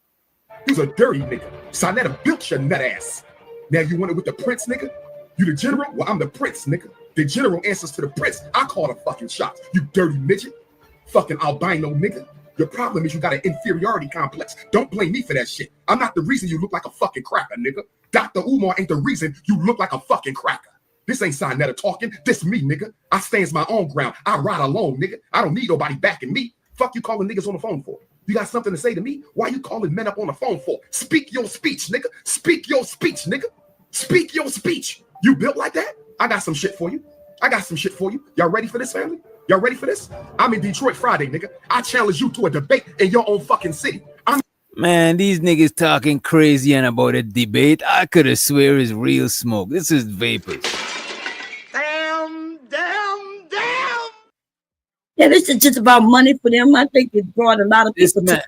You's a dirty nigga. Sonetta built your nut ass. Now you want it with the prince, nigga? You the general? Well, I'm the prince, nigga. The general answers to the prince. I call the fucking shots. You dirty midget. Fucking albino nigga. Your problem is you got an inferiority complex. Don't blame me for that shit. I'm not the reason you look like a fucking cracker, nigga. Dr. Umar ain't the reason you look like a fucking cracker. This ain't Sonetta talking. This me, nigga. I stands my own ground. I ride alone, nigga. I don't need nobody backing me. Fuck you calling niggas on the phone for? You got something to say to me? Why you calling men up on the phone for? Speak your speech, nigga. Speak your speech, nigga. Speak your speech. You built like that? I got some shit for you. I got some shit for you. Y'all ready for this, family? Y'all ready for this? I'm in Detroit Friday, nigga. I challenge you to a debate in your own fucking city. Man, these niggas talking crazy and about a debate. I could have swear is real smoke. This is vapors. Damn. Yeah, this is just about money for them. I think it brought a lot of people to.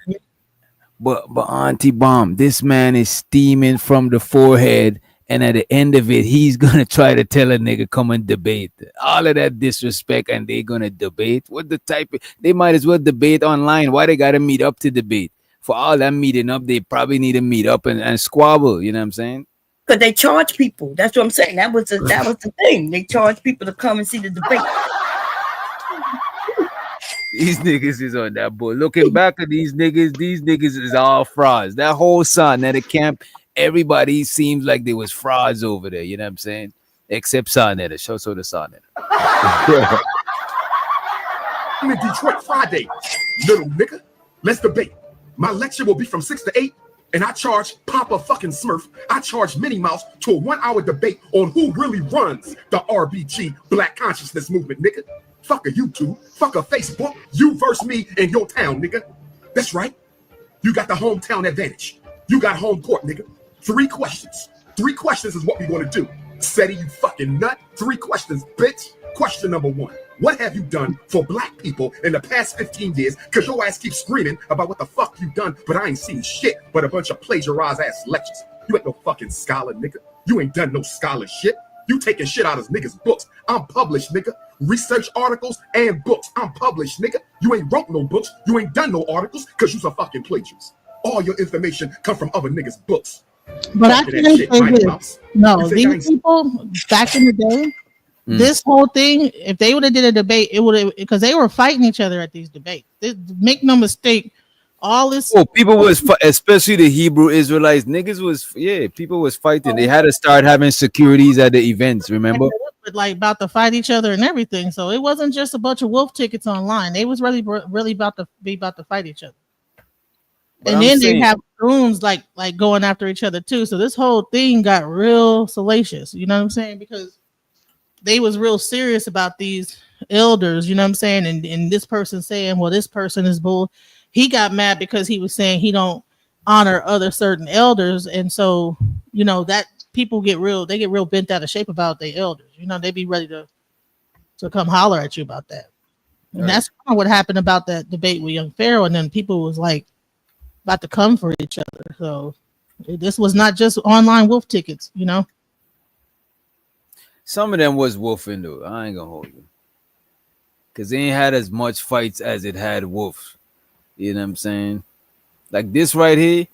But Auntie Bomb, this man is steaming from the forehead, and at the end of it, he's gonna try to tell a nigga come and debate. All of that disrespect, and they gonna debate. What the type of, they might as well debate online. Why they gotta meet up to debate? For all that meeting up, they probably need to meet up and squabble. You know what I'm saying? Because they charge people. That's what I'm saying. That was the thing. They charge people to come and see the debate. These niggas is on that bull. Looking back at these niggas is all frauds. That whole Sonetta camp, everybody seems like there was frauds over there. You know what I'm saying? Except Sonetta. Show the Sonetta. I'm in Detroit Friday, little nigga. Let's debate. My lecture will be from 6 to 8, and I charge Papa fucking Smurf. I charge Minnie Mouse to a 1-hour debate on who really runs the RBG Black Consciousness Movement, nigga. Fuck a YouTube, fuck a Facebook, you versus me in your town, nigga. That's right. You got the hometown advantage. You got home court, nigga. 3 questions. 3 questions is what we want to do. SETI, you fucking nut. 3 questions, bitch. Question number 1. What have you done for black people in the past 15 years? Because your ass keeps screaming about what the fuck you done, but I ain't seen shit but a bunch of plagiarized ass lectures. You ain't no fucking scholar, nigga. You ain't done no scholarship. You taking shit out of niggas' books. I'm published, nigga. Research articles and books. I'm published, nigga. You ain't wrote no books. You ain't done no articles because you's a fucking plagiarist. All your information come from other niggas' books. But I can say this. No, these people back in the day, this whole thing, if they would have did a debate, it would have, because they were fighting each other at these debates. Make no mistake, all this. Oh, people was, especially the Hebrew Israelites, niggas was, people was fighting. They had to start having securities at the events, remember? Like about to fight each other and everything. So it wasn't just a bunch of wolf tickets online. They was really about to fight each other. But and then they have rooms like going after each other too. So this whole thing got real salacious. You know what I'm saying? Because they was real serious about these elders. You know what I'm saying? And this person saying, well, this person is bull. He got mad because he was saying he don't honor other certain elders. And so, you know, that people get real bent out of shape about their elders. You know, they be ready to come holler at you about that. And that's kind of what happened about that debate with Young Pharaoh. And then people was like about to come for each other. So this was not just online wolf tickets, you know. Some of them was wolfing though. I ain't gonna hold you. Cause they ain't had as much fights as it had wolves. You know what I'm saying? Like this right here,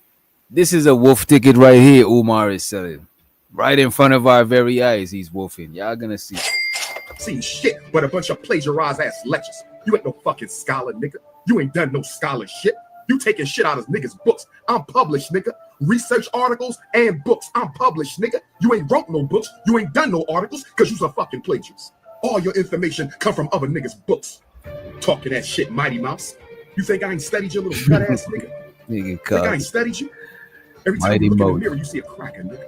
this is a wolf ticket right here Umar is selling. Right in front of our very eyes, he's wolfing. Y'all gonna see. Seen shit but a bunch of plagiarized ass lectures. You ain't no fucking scholar, nigga. You ain't done no scholarship. You taking shit out of niggas' books. I'm published, nigga. Research articles and books. I'm published, nigga. You ain't wrote no books. You ain't done no articles because you's a fucking plagiarist. All your information come from other niggas' books. Talking that shit, Mighty Mouse. You think I ain't studied your little nut ass nigga? Nigga, think I ain't studied you? Every time you look in the mirror, you see a cracker, nigga.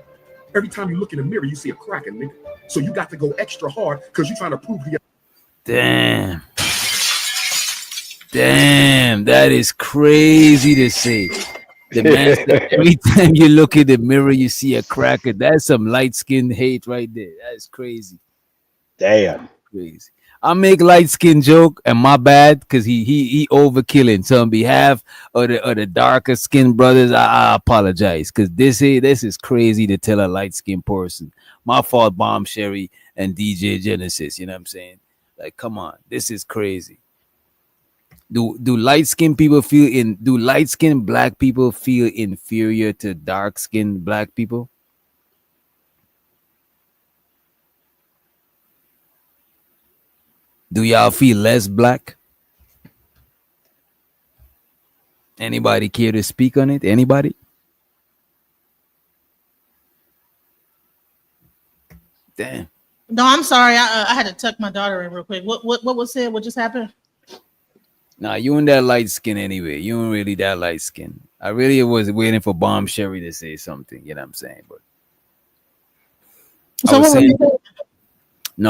Every time you look in the mirror, you see a cracker, nigga. So you got to go extra hard because you're trying to prove to you. Damn, that is crazy to say. The man said every time you look in the mirror, you see a cracker. That's some light-skinned hate right there. That's crazy. Damn. Crazy. I make light-skinned joke, and my bad, because he overkilling. So on behalf of the darker skinned brothers, I apologize. Because this is crazy to tell a light-skinned person. My fault, Bomb Sherry and DJ Genesis. You know what I'm saying? Like, come on. This is crazy. Do light skinned people do light skinned black people feel inferior to dark skinned black people? Do y'all feel less black? Anybody care to speak on it? Anybody? Damn. No, I'm sorry. I had to tuck my daughter in real quick. What was said? What just happened? Nah, you ain't that light skin anyway. You ain't really that light skin. I really was waiting for Bomb Sherry to say something. You know what I'm saying? But So I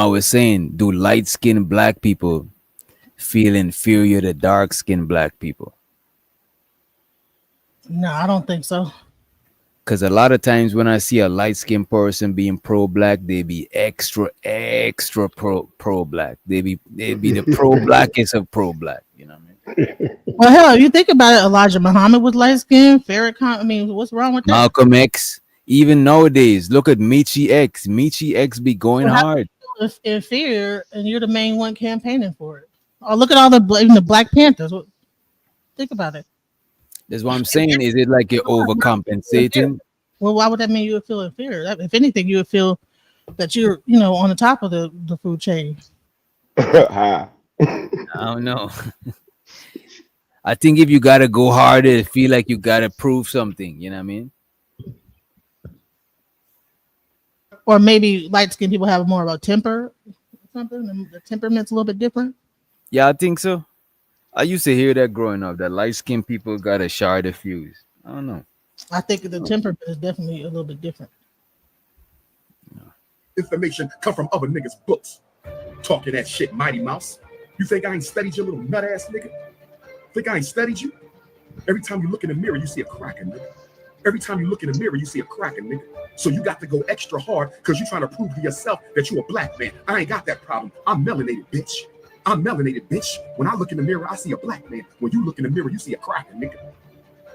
was saying, do light skinned black people feel inferior to dark skinned black people? No, I don't think so. Because a lot of times when I see a light skinned person being pro black, they be extra pro black. They be the pro blackest of pro black. You know what I mean? Well, hell, if you think about it, Elijah Muhammad was light skinned. Farrakhan. I mean, what's wrong with that? Malcolm X. Even nowadays, look at Michi X. Michi X be going hard. If inferior, and you're the main one campaigning for it. Oh, look at all the Black Panthers. Think about it. That's what I'm saying. Is it like you're overcompensating? Well, why would that mean you would feel inferior? If anything, you would feel that you're, on the top of the food chain. I don't know. I think if you gotta go harder, feel like you gotta prove something. You know what I mean? Or maybe light skinned people have more of a temper, or something. The temperament's a little bit different. Yeah, I think so. I used to hear that growing up, that light skinned people got a shard fuse. I don't know. I think the temperament is definitely a little bit different. Information come from other niggas' books. Talking that shit, Mighty Mouse. You think I ain't studied you, little nut ass nigga? Think I ain't studied you? Every time you look in the mirror, you see a cracking nigga. Every time you look in the mirror, you see a cracking nigga. So you got to go extra hard because you're trying to prove to yourself that you're a black man. I ain't got that problem. I'm melanated, bitch. I'm melanated, bitch. When I look in the mirror, I see a black man. When you look in the mirror, you see a cracking nigga.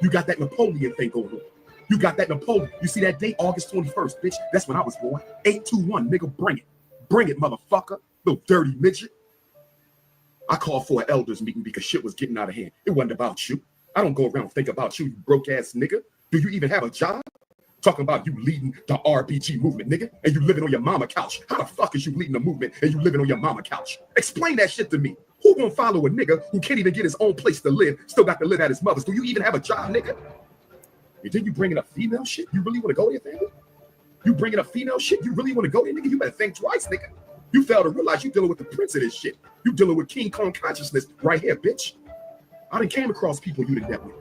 You got that Napoleon thing going on. You got that Napoleon. You see that date, August 21st, bitch? That's when I was born. 821, nigga, bring it. Bring it, motherfucker. Little dirty midget. I called for an elders meeting because shit was getting out of hand. It wasn't about you. I don't go around and think about you, you broke ass nigga. Do you even have a job? Talking about you leading the RBG movement, nigga, and you living on your mama couch. How the fuck is you leading the movement and you living on your mama couch? Explain that shit to me. Who gonna follow a nigga who can't even get his own place to live, still got to live at his mother's? Do you even have a job, nigga? And then you bringing up female shit? You really want to go there, family? You bringing up female shit? You really want to go there, nigga? You better think twice, nigga. You fail to realize you dealing with the prince of this shit. You dealing with King Kong consciousness right here, bitch. I done came across people you didn't met with.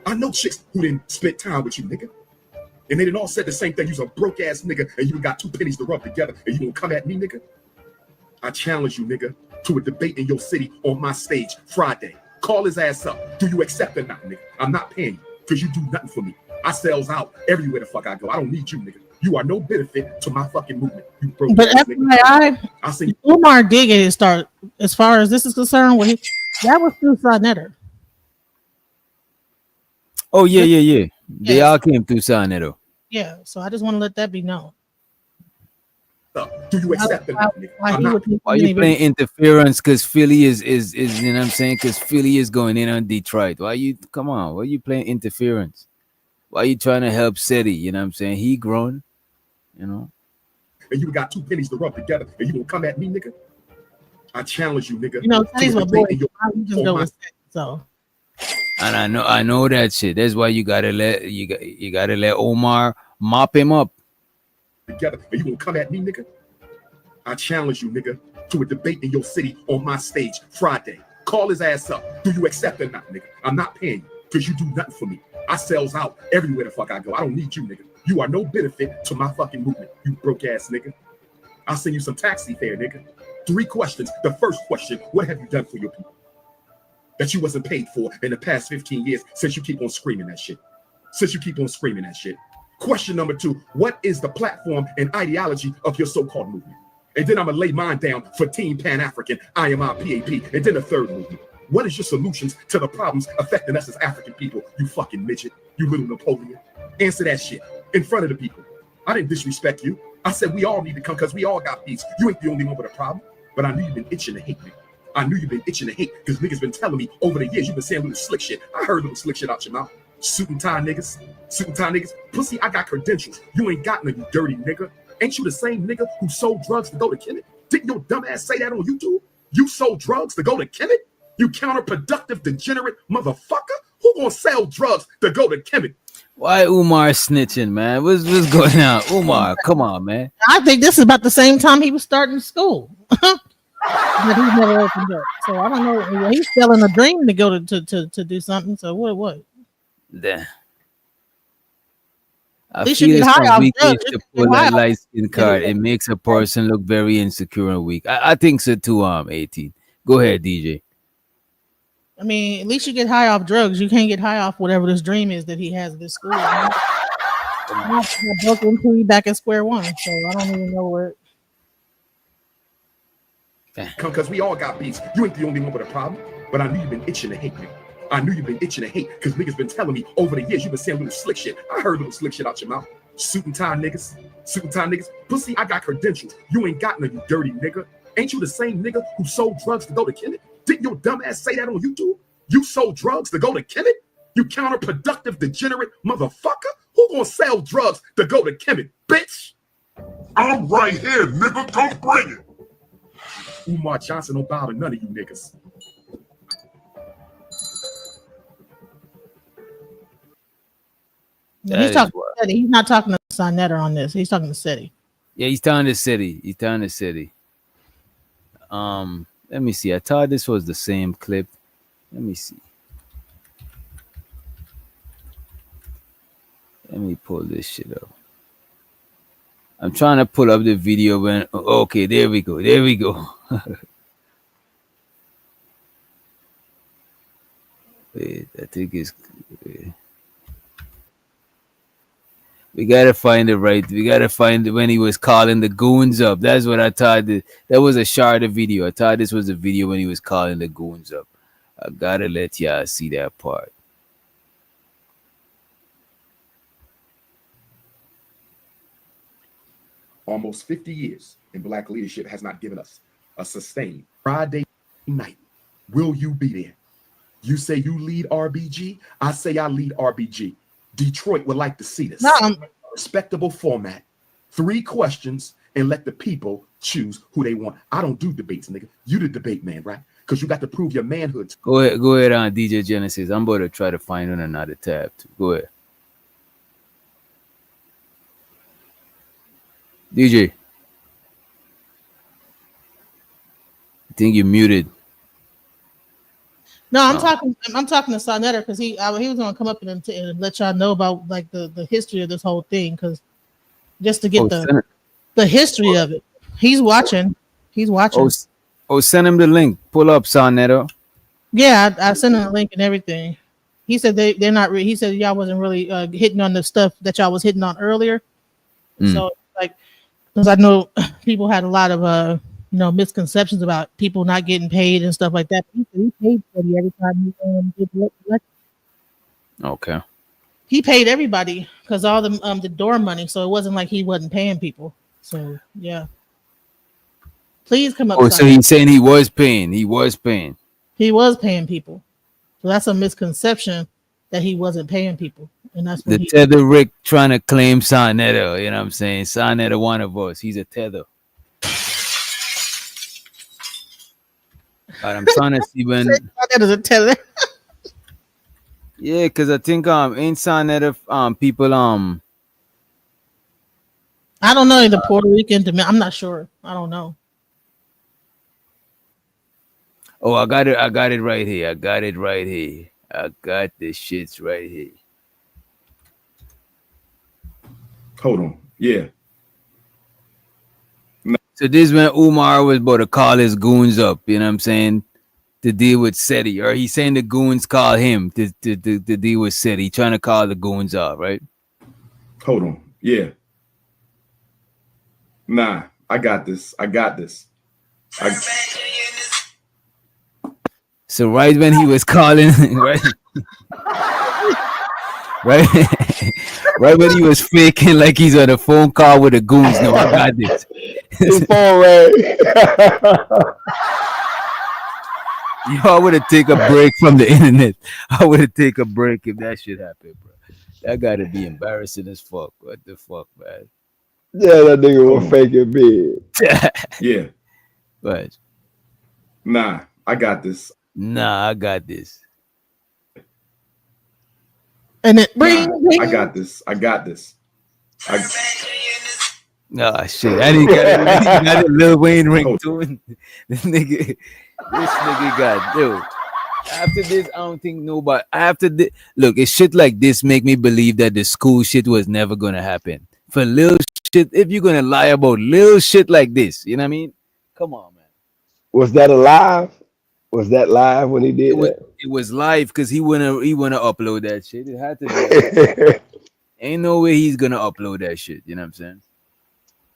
I know chicks who didn't spend time with you, nigga. And they didn't all said the same thing. You's a broke ass nigga and you got two pennies to rub together and you gonna come at me, nigga? I challenge you, nigga, to a debate in your city on my stage Friday. Call his ass up. Do you accept or not, nigga? I'm not paying you because you do nothing for me. I sells out everywhere the fuck I go. I don't need you, nigga. You are no benefit to my fucking movement. You broke But ass nigga. FYI, Umar did get his start. As far as this is concerned, that was through Sarnetta. Oh, yeah. They all came through Sarnetto. Yeah, so I just want to let that be known. Do you accept it? Why you playing interference? Because Philly is you know what I'm saying? Because Philly is going in on Detroit. Why you playing interference? Why you trying to help City? You know what I'm saying? He grown, you know. And you got two pennies to rub together, and you gonna come at me, nigga? I challenge you, nigga. You know, City's my boy. You just go with it, so. And I know that shit. That's why you gotta let Omar mop him up. Together, and you gonna come at me, nigga? I challenge you, nigga, to a debate in your city on my stage Friday. Call his ass up. Do you accept or not, nigga? I'm not paying you because you do nothing for me. I sells out everywhere the fuck I go. I don't need you, nigga. You are no benefit to my fucking movement, you broke ass nigga. I'll send you some taxi fare, nigga. 3 questions. The first question, what have you done for your people that you wasn't paid for in the past 15 years since you keep on screaming that shit? Question number 2, what is the platform and ideology of your so-called movement? And then I'm gonna lay mine down for Team Pan-African, IMIPAP. And then the third movement. What is your solutions to the problems affecting us as African people? You fucking midget, you little Napoleon. Answer that shit in front of the people. I didn't disrespect you. I said we all need to come because we all got peace. You ain't the only one with a problem, but I knew you've been itching to hate me. I knew you've been itching to hate because niggas been telling me over the years you've been saying little slick shit. I heard little slick shit out your mouth. Suit and tie niggas. Pussy, I got credentials. You ain't got none, you dirty nigga. Ain't you the same nigga who sold drugs to go to Kemet? Didn't your dumb ass say that on YouTube? You sold drugs to go to Kemet? You counterproductive, degenerate motherfucker? Who gonna sell drugs to go to Kemet? Why Umar snitching, man? What's going on? Umar, come on, man. I think this is about the same time he was starting school. But he's never opened up. So I don't know. Well, he's selling a dream to go to do something. So what? Damn. I At least you feel get it's high some off weak drugs. to pull that light skin card. It makes a person look very insecure and weak. I think so too, 18. Go ahead, DJ. I mean, at least you get high off drugs. You can't get high off whatever this dream is that he has at this school. I broke into you back at square one, so I don't even know where. Because we all got beats. You ain't the only one with a problem. But I knew you've been itching to hate me. I knew you've been itching to hate because niggas been telling me over the years you've been saying little slick shit. I heard little slick shit out your mouth. Suit and tie niggas. Pussy, I got credentials. You ain't got none, you dirty nigga. Ain't you the same nigga who sold drugs to go to Kemet? Didn't your dumb ass say that on YouTube? You sold drugs to go to Kemet? You counterproductive, degenerate motherfucker? Who gonna sell drugs to go to Kemet, bitch? I'm right here, nigga. Come bring it. Umar Johnson don't bow to none of you niggas. He's talking to Seti. He's not talking to Sonetta on this. He's talking to Seti. Yeah, he's telling the city. Let me see. I thought this was the same clip. Let me see. Let me pull this shit up. I'm trying to pull up the video when. Okay, there we go. Wait, I think it's. We gotta find it right. We gotta find it when he was calling the goons up. That's what I thought. That was a shorter video. I thought this was a video when he was calling the goons up. I gotta let y'all see that part. Almost 50 years in black leadership has not given us a sustained Friday night. Will you be there? You say you lead RBG. I say I lead RBG. Detroit would like to see this. Respectable format. 3 questions and let the people choose who they want. I don't do debates, nigga. You the debate man, right? Because you got to prove your manhood. Go ahead on DJ Genesis. I'm about to try to find on another tab too. Go ahead. DJ. I think you're muted. No, I'm talking to Sonetta because he was going to come up and let y'all know about like the history of this whole thing, because just to get the history of it. He's watching. Send him the link. Pull up Sonetta. Yeah, I sent him a link and everything. He said they're not. He said y'all wasn't really hitting on the stuff that y'all was hitting on earlier. So like, because I know people had a lot of misconceptions about people not getting paid and stuff like that. He paid Freddie every time he did elected. Okay. He paid everybody because all the door money, so it wasn't like he wasn't paying people. So yeah. Please come up. Oh, so he's saying he was paying. He was paying people. So that's a misconception that he wasn't paying people. And that's the tether Rick trying to claim Sonetta. You know what I'm saying? Sonetta, one of us. He's a tether. I'm trying to see when that is a tether. Yeah, because I think in Sonetta people I don't know the Puerto Rican. I'm not sure. I don't know. Oh, I got it right here. I got this shits right here. Hold on. Yeah. So this when Umar was about to call his goons up, you know what I'm saying, to deal with Seti. Or he's saying the goons call him to deal with Seti. Trying to call the goons up, right? Hold on. Yeah. Nah, I got this. So right when he was calling, right? Right when he was faking like he's on a phone call with the goons. No, I got this. Yo, I would have take a break from the internet. I would have take a break if that shit happened, bro. That gotta be embarrassing as fuck. What the fuck, man? Yeah, that nigga Hold was on. faking big. Yeah. But Nah, I got this. nah, I got this. And it Nah, bring I got this. I got this. I Nah, shit. I didn't got it. He got a Lil Wayne ringtone. This nigga got yo. After this, I don't think nobody. After this, look, it's shit like this make me believe that the school shit was never gonna happen. For little shit, if you're gonna lie about little shit like this, you know what I mean? Come on, man. Was that alive? Was that live when he It did was that? it was live because he wanna upload that shit. It had to be. Ain't no way he's gonna upload that shit. You know what I'm saying?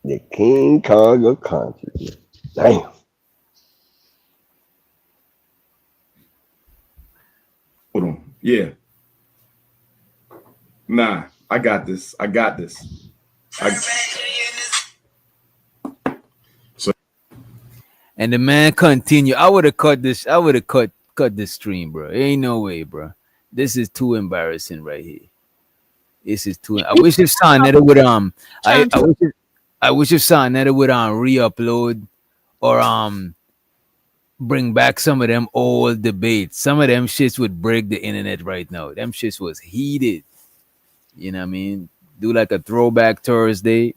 The King Kong of consciousness. Damn. hold on. Yeah. Nah, I got this. I got this. And the man continue. I would have cut this. I would have cut this stream, bro. Ain't no way, bro. This is too embarrassing right here. This is too. I wish if Sonetta would I wish if Sonetta would re-upload or bring back some of them old debates. Some of them shits would break the internet right now. Them shits was heated. You know what I mean? Do like a throwback Thursday.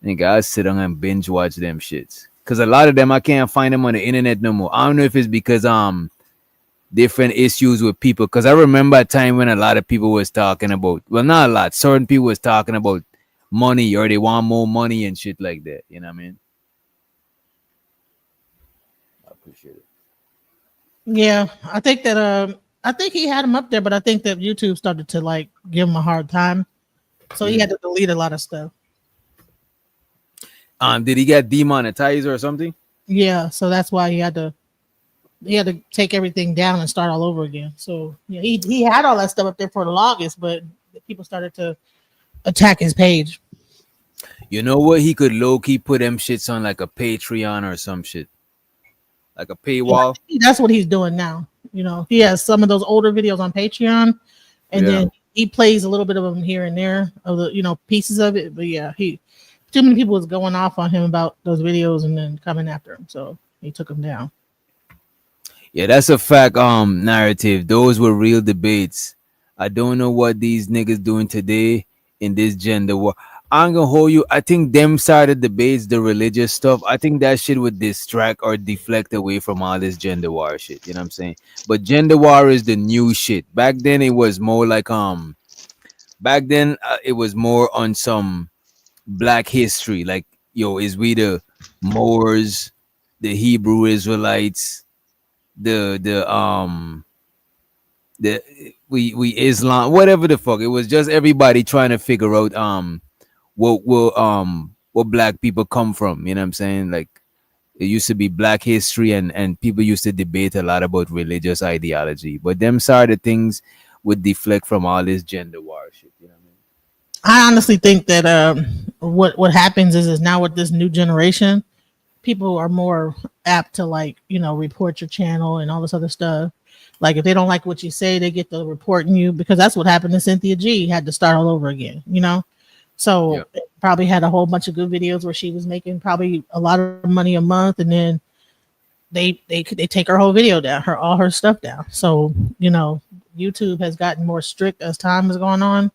Nigga, I sit down and binge watch them shits. Cause a lot of them I can't find them on the internet no more. I don't know if it's because different issues with people. Cause I remember a time when a lot of people was talking about, well, not a lot, certain people was talking about money or they want more money and shit like that. You know what I mean? I appreciate it. Yeah, I think that I think he had him up there, but I think that YouTube started to like give him a hard time, so he had to delete a lot of stuff. Did he get demonetized or something? Yeah, so that's why he had to take everything down and start all over again. So yeah, he had all that stuff up there for the longest, but people started to attack his page. You know what? He could low key put them shits on like a Patreon or some shit, like a paywall. Yeah, that's what he's doing now. You know, he has some of those older videos on Patreon, and then he plays a little bit of them here and there of the pieces of it. But yeah, too many people was going off on him about those videos and then coming after him, so he took them down. Yeah, that's a fact. Narrative. Those were real debates. I don't know what these niggas doing today in this gender war. I'm gonna hold you. I think them side of debates, the religious stuff, I think that shit would distract or deflect away from all this gender war shit. You know what I'm saying? But gender war is the new shit. Back then it was more like it was more on some black history. Like, yo, is we the Moors, the Hebrew Israelites, the we Islam, whatever the fuck. It was just everybody trying to figure out what black people come from. You know what I'm saying? Like, it used to be black history and people used to debate a lot about religious ideology, but them side of things would deflect from all this gender war shit. You know what I mean? I honestly think that what happens is now with this new generation, people are more apt to report your channel and all this other stuff. Like if they don't like what you say, they get to reporting you, because that's what happened to Cynthia G. Had to start all over again, So probably had a whole bunch of good videos where she was making probably a lot of money a month, and then they take her whole video down, all her stuff down. So YouTube has gotten more strict as time has gone on.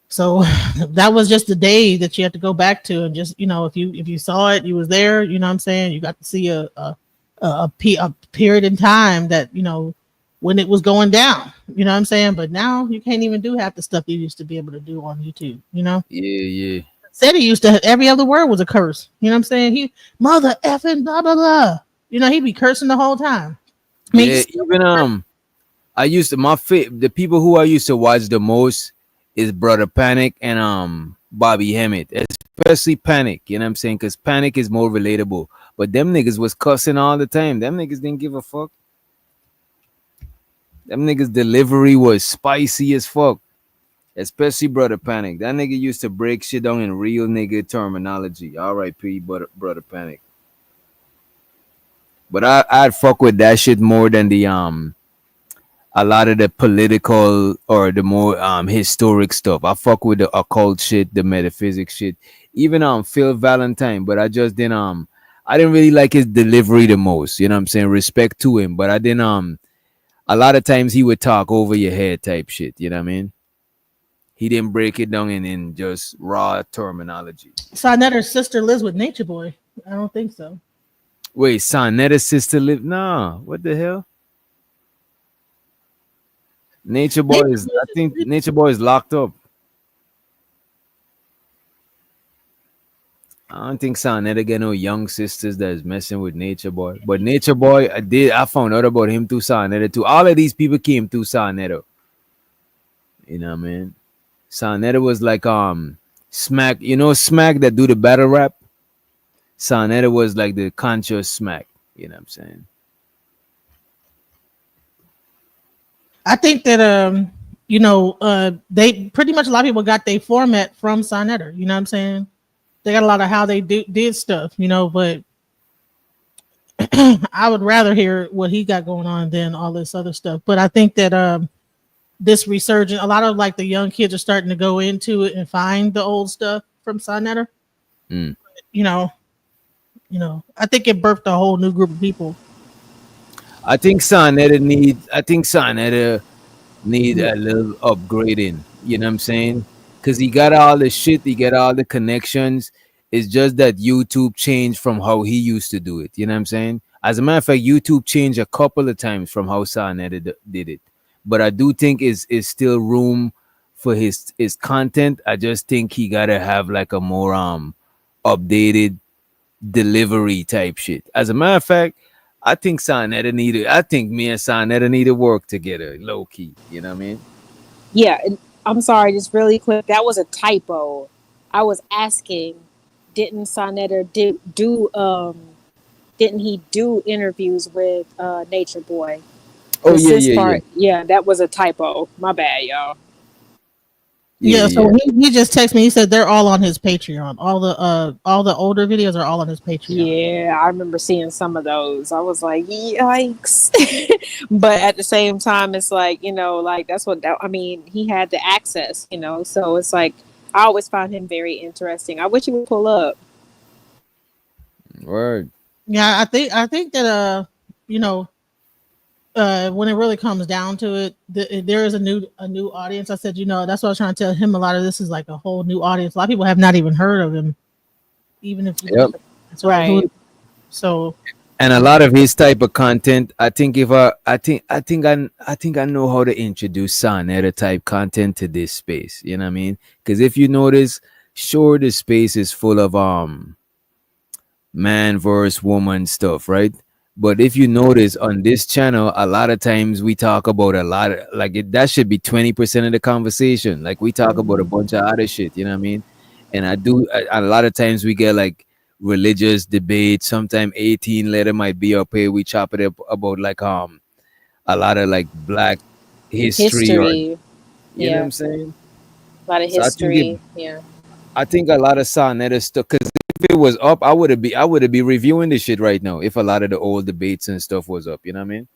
So that was just the day that you have to go back to, and just if you saw it, you was there. You know what I'm saying? You got to see a period in time that when it was going down. You know what I'm saying? But now you can't even do half the stuff you used to be able to do on YouTube. Yeah. Said he used to, every other word was a curse. You know what I'm saying? He mother effing blah blah blah. He'd be cursing the whole time. Yeah, even I used to the people who I used to watch the most is Brother Panic and Bobby Hemmett, especially Panic. You know what I'm saying? Because Panic is more relatable. But them niggas was cussing all the time. Them niggas didn't give a fuck. Them niggas delivery was spicy as fuck. Especially Brother Panic. That nigga used to break shit down in real nigga terminology. R.I.P. Brother Panic. But I'd fuck with that shit more than the a lot of the political or the more historic stuff. I fuck with the occult shit, the metaphysics shit. Even Phil Valentine, but I didn't really like his delivery the most. You know what I'm saying? Respect to him, but I didn't a lot of times he would talk over your head type shit. You know what I mean? He didn't break it down in just raw terminology. Sonetter's sister lives with Nature Boy. I don't think so. Wait, Sonetta's sister live? Nah, what the hell? Nature Boy is, I think Nature Boy is locked up. I don't think Sonetta get no young sisters that's messing with Nature Boy. But Nature Boy, I found out about him through Sonetta too. All of these people came through Sonetta. You know what I mean? Sonetta was like Smack, you know Smack that do the battle rap? Sonetta was like the conscious Smack, you know what I'm saying? I think that they pretty much a lot of people got their format from Sonetter. You know what I'm saying? They got a lot of how they did stuff, but I would rather hear what he got going on than all this other stuff. But I think that this resurgence, a lot of like the young kids are starting to go into it and find the old stuff from Sonetter. Mm. I think it birthed a whole new group of people. I think Sonetta need a little upgrading. You know what I'm saying? Because he got all the shit, he got all the connections. It's just that YouTube changed from how he used to do it. You know what I'm saying? As a matter of fact, YouTube changed a couple of times from how Sonetta did it. But I do think is still room for his content. I just think he gotta have like a more updated delivery type shit. As a matter of fact, I think me and Sonetta need to work together, low key. You know what I mean? Yeah, and I'm sorry, just really quick. That was a typo. I was asking, didn't Sonetta didn't he do interviews with Nature Boy? Oh yeah. Yeah, that was a typo. My bad, y'all. Yeah, so he just texted me. He said they're all on his Patreon. All the older videos are all on his Patreon. Yeah, I remember seeing some of those. I was like, yikes. But at the same time, it's like, that's he had the access, so it's like, I always found him very interesting. I wish he would pull up. Word. Yeah, I think that when it really comes down to it, there is a new audience. I said, that's what I was trying to tell him. A lot of this is like a whole new audience. A lot of people have not even heard of him, even if that's right. So, and a lot of his type of content, I think I think I know how to introduce Sonetta type content to this space. You know what I mean? Because if you notice, sure, the space is full of man versus woman stuff, right? But if you notice on this channel, a lot of times we talk about a lot of that should be 20% of the conversation. Like we talk about a bunch of other shit, you know what I mean? And a lot of times we get like religious debate. Sometimes 18 letter might be up here. We chop it up about like a lot of like black history. You know what I'm saying? A lot of history. I think a lot of Sonetta stuff, because if it was up, I would be reviewing this shit right now if a lot of the old debates and stuff was up. You know what I mean?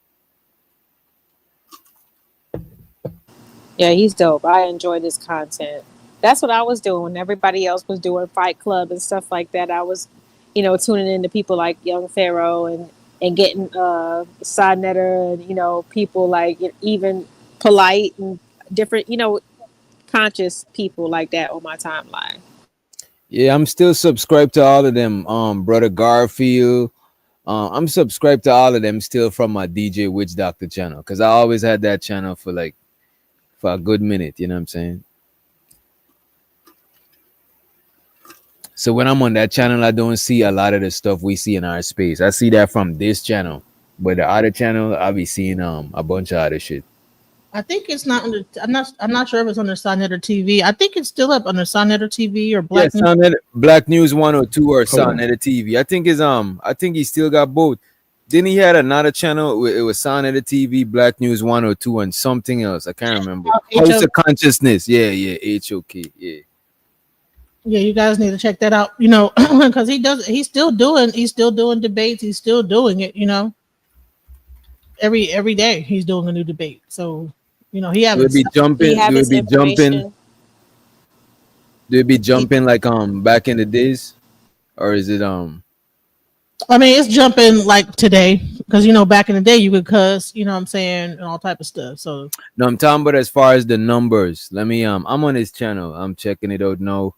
Yeah, he's dope. I enjoyed his content. That's what I was doing when everybody else was doing Fight Club and stuff like that. I was, tuning into people like Young Pharaoh and getting Sonetta and people like even Polite and different conscious people like that on my timeline. Yeah, I'm still subscribed to all of them. Brother Garfield. I'm subscribed to all of them still from my DJ Witch Doctor channel, because I always had that channel for a good minute. You know what I'm saying? So when I'm on that channel, I don't see a lot of the stuff we see in our space. I see that from this channel, but the other channel, I'll be seeing a bunch of other shit. I think it's not under. I'm not sure if it's under Sonetta TV. I think it's still up under Sonetta TV or Black News. Black News 102 or Sonetta TV. I think he still got both. Then he had another channel. It was Sonetta TV, Black News 102, and something else. I can't remember. House of Consciousness. Yeah, HOK. Yeah. Yeah, you guys need to check that out. You know, because he's still doing debates. He's still doing it. You know, every day he's doing a new debate. So, you know, he Do it haven't be stopped. Do you jumping? have Do it his be jumping? information? Do it be jumping like back in the days, or is it I mean, it's jumping like today because you know back in the day you could cuss. You know what I'm saying, and all type of stuff. So No, I'm talking about as far as the numbers. Let me I'm on his channel. I'm checking it out now.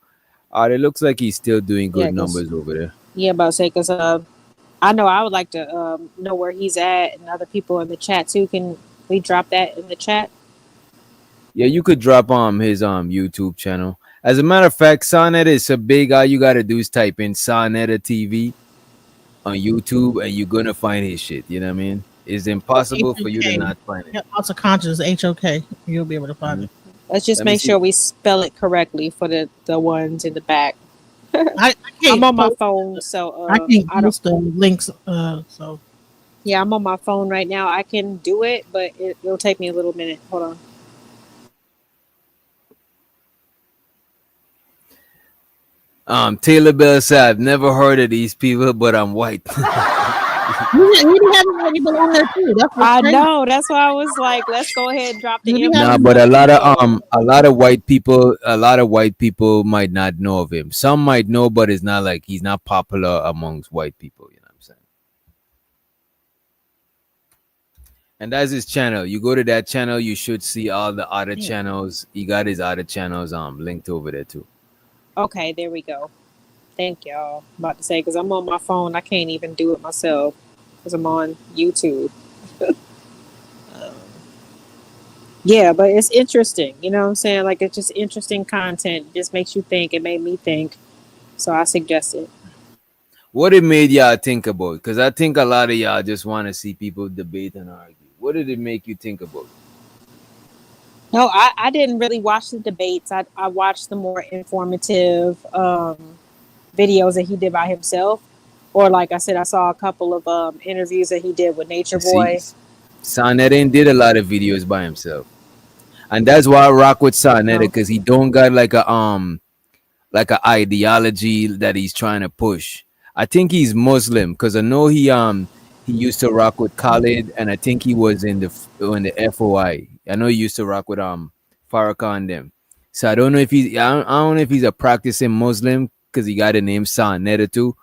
It looks like he's still doing Yeah, good because numbers over there. yeah, about to say because I know I would like to know where he's at and other people in the chat too. Can we drop that in the chat? Yeah, you could drop his YouTube channel. As a matter of fact, Sonetta is so big. All you gotta do is type in Sonetta TV on YouTube, and you're gonna find his shit. You know what I mean? It's impossible for you to HOK, not find it. yeah, also conscious HOK. You'll be able to find Mhm. it. Let's just Let me make sure see. we spell it correctly for the ones in the back. I I'm can't on my post. phone, so I can't I don't. post the links. So Yeah, I'm on my phone right now. I can do it, but it'll take me a little minute. Hold on. Taylor Bell said, "I've never heard of these people, but I'm white." you be having white people on there too. That's what's I crazy. know. That's why I was like, let's go ahead and drop the You be Nah, having info but for white the people. a lot of white people, might not know of him. Some might know, but it's not like he's not popular amongst white people. You know what I'm saying? And that's his channel. You go to that channel, you should see all the other people. channels. He got his other channels linked over there too. Okay, there we go. Thank y'all. I'm about to say because I'm on my phone, I can't even do it myself because I'm on YouTube. Um, yeah, but it's interesting. You know what I'm saying? Like it's just interesting content. It just makes you think. It made me think, so I suggest it. What it made y'all think about? Because I think a lot of y'all just want to see people debate and argue. What did it make you think about? No, I didn't really watch the debates. I watched the more informative videos that he did by himself. Or like I said, I saw a couple of interviews that he did with Nature See, Boy. Sonetta did a lot of videos by himself, and that's why I rock with Sonetta No. because he don't got like a ideology that he's trying to push. I think he's Muslim because I know he used to rock with Khalid, and I think he was in the FOI. I know he used to rock with Farrakhan them. So I don't know if I don't know if he's a practicing Muslim because he got a name Sonetta too.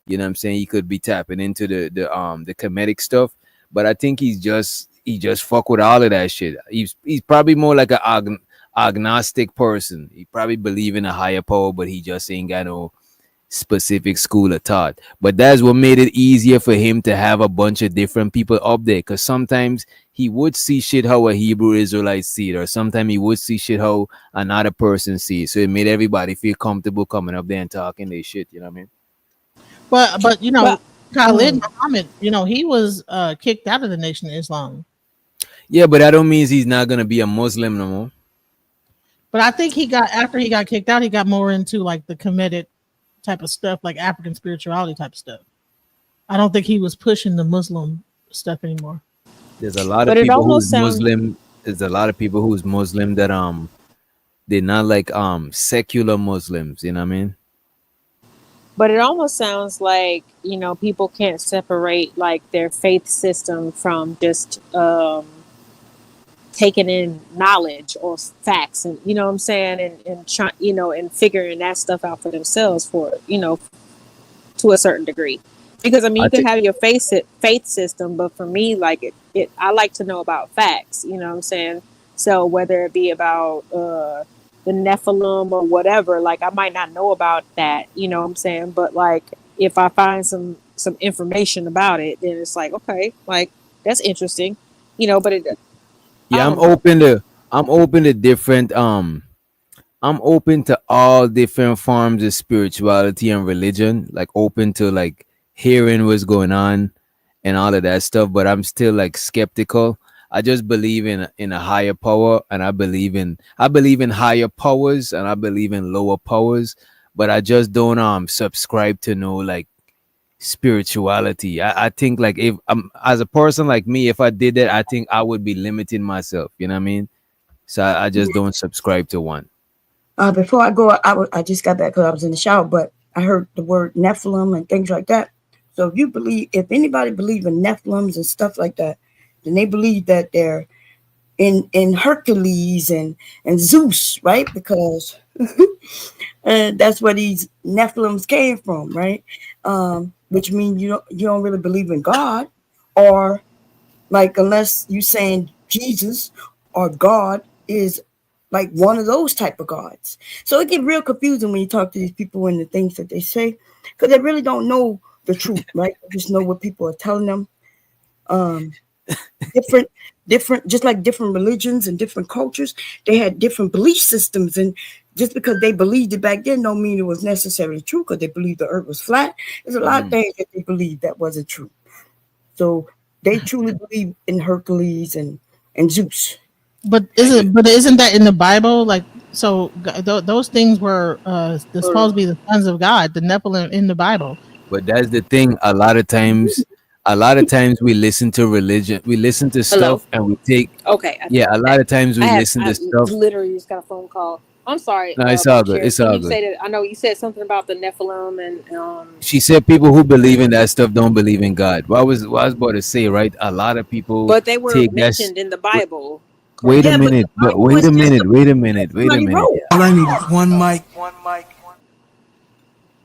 You know what I'm saying? He could be tapping into the comedic stuff, but I think he just fuck with all of that shit. He's probably more like a agnostic person. He probably believe in a higher power, but he just ain't got no specific school of thought. But that's what made it easier for him to have a bunch of different people up there. Cause sometimes he would see shit how a Hebrew Israelite see it, or sometimes he would see shit how another person see it. So it made everybody feel comfortable coming up there and talking their shit. You know what I mean? But you know, But Khalid Muhammad, you know, he was kicked out of the Nation of Islam. Yeah, but that don't mean he's not gonna be a Muslim no more. But I think he got after he got kicked out, he got more into like the comedic type of stuff, like African spirituality type of stuff. I don't think he was pushing the Muslim stuff anymore. There's a lot of but it people who's almost sounds Muslim. There's a lot of people who's Muslim that they're not like secular Muslims, you know what I mean? but it almost sounds like, people can't separate like their faith system from just taking in knowledge or facts, and you know what I'm saying, and trying, and figuring that stuff out for themselves for, to a certain degree. Because I mean, I you can think have your faith system, but for me, like it I like to know about facts. You know what I'm saying? So whether it be about the Nephilim or whatever, like I might not know about that. You know what I'm saying? But like if I find some information about it, then it's like okay, like that's interesting. But I yeah, don't know. I'm open to different I'm open to all different forms of spirituality and religion, like open to like hearing what's going on and all of that stuff, but I'm still like skeptical. I just believe in a higher power, and I believe in higher powers, and I believe in lower powers, but I just don't subscribe to no like spirituality. I think like if as a person like me, if I did that, I think I would be limiting myself. You know what I mean? So I just don't subscribe to one. Before I go, I just got back because I was in the shower, but I heard the word Nephilim and things like that. So if anybody believe in Nephilims and stuff like that, then they believe that they're in Hercules and Zeus, right? Because that's where these Nephilims came from, right? Which means you don't really believe in God, or like unless you saying Jesus or God is like one of those type of gods. So it get real confusing when you talk to these people and the things that they say, because they really don't know the truth, right? They just know what people are telling them. Different, just like different religions and different cultures, they had different belief systems, and just because they believed it back then don't mean it was necessarily true, because they believed the earth was flat. There's a lot of things that they believed that wasn't true. So they truly believe in Hercules and Zeus. But isn't that in the Bible? Like, so those things were supposed to be the sons of God, the Nephilim in the Bible. But that's the thing. A lot of times we listen to religion, we listen to stuff, and we take. Okay. A lot of times we listen to stuff. Literally just got a phone call. I'm sorry. No, it's all good. It's all good. Say that, I know you said something about the Nephilim and She said people who believe in that stuff don't believe in God. What I was about to say, right? A lot of people, but they were mentioned in the Bible. Wait a minute. All I need is one mic.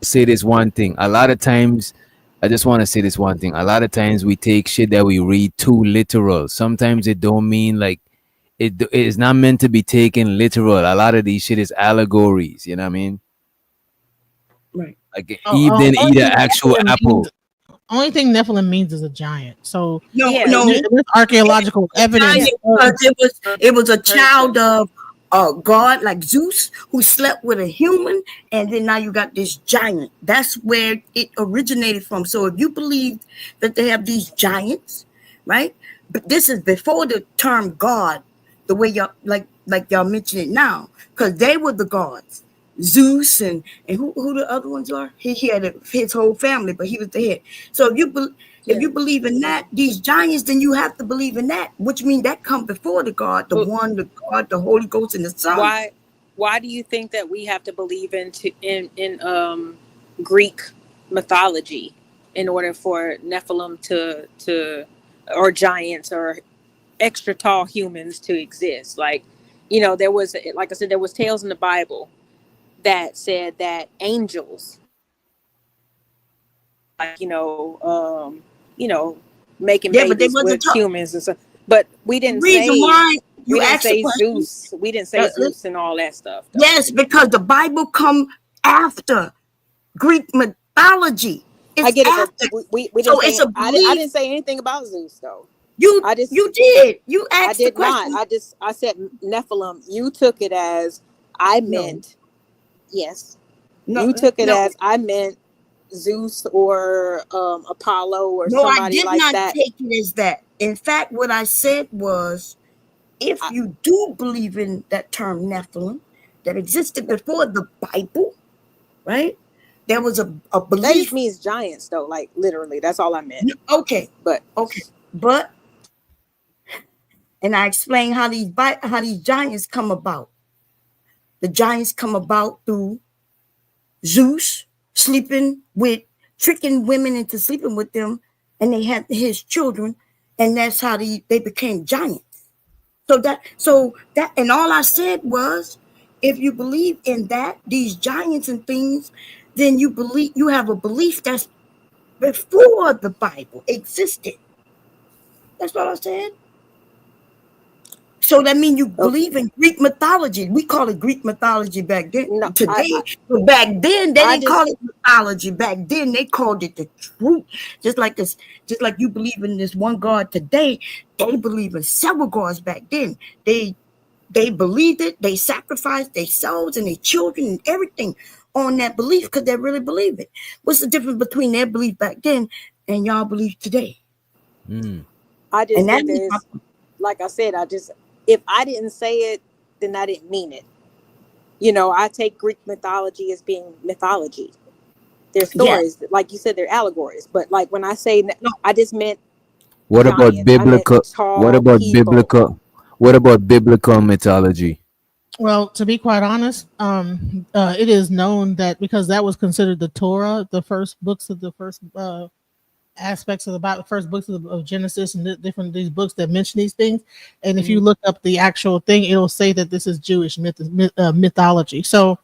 Say this one thing. A lot of times, I just want to say this one thing. A lot of times we take shit that we read too literal. Sometimes it don't mean like it is not meant to be taken literal. A lot of these shit is allegories. You know what I mean? Right. Like Eve didn't eat an actual apple. Only thing Nephilim means is a giant. So no, there's archaeological evidence. It was a child of God, like Zeus, who slept with a human, and then now you got this giant. That's where it originated from. So if you believe that they have these giants, right? But this is before the term God, the way y'all like y'all mention it now, because they were the gods. Zeus and who the other ones are? He had his whole family, but he was the head. So if you believe in that, these giants, then you have to believe in that, which means that comes before the God, the God, the Holy Ghost, and the Son. Why do you think that we have to believe in Greek mythology in order for Nephilim to or giants or extra tall humans to exist? Like, there was, like I said, there was tales in the Bible that said that angels, like, making babies with humans and stuff. But we didn't say Zeus. We didn't say Zeus and all that stuff, though. Yes, because the Bible come after Greek mythology. I get it. But we didn't say, I didn't say anything about Zeus, though. You did. You asked. I did the question. not. I said Nephilim. You took it as I meant. Yes. You took it as I meant Zeus or Apollo or somebody like that. No, I did not take it as that. In fact, what I said was, if you do believe in that term Nephilim that existed before the Bible, right? There was a belief. That just means giants, though. Like literally, that's all I meant. Okay, but and I explained how these giants come about. The giants come about through Zeus tricking women into sleeping with them, and they had his children, and that's how they became giants. So that, and all I said was, if you believe in that, these giants and things, then you have a belief that's before the Bible existed. That's what I said. So that means you believe in Greek mythology. We call it Greek mythology back then. No, today, but back then they didn't call it mythology. Back then they called it the truth. Just like you believe in this one God today, they believe in several gods back then. They believed it. They sacrificed themselves and their children and everything on that belief because they really believe it. What's the difference between their belief back then and y'all belief today? I just think there's, like I said, if I didn't say it, then I didn't mean it. I take Greek mythology as being mythology. They're stories, like you said, they're allegories. But like when I say, I just meant. What about biblical? What about biblical mythology? Well, to be quite honest, it is known that because that was considered the Torah, the first books of the first aspects of the Bible, first books of Genesis and different these books that mention these things. And if you look up the actual thing, it'll say that this is Jewish mythology. So,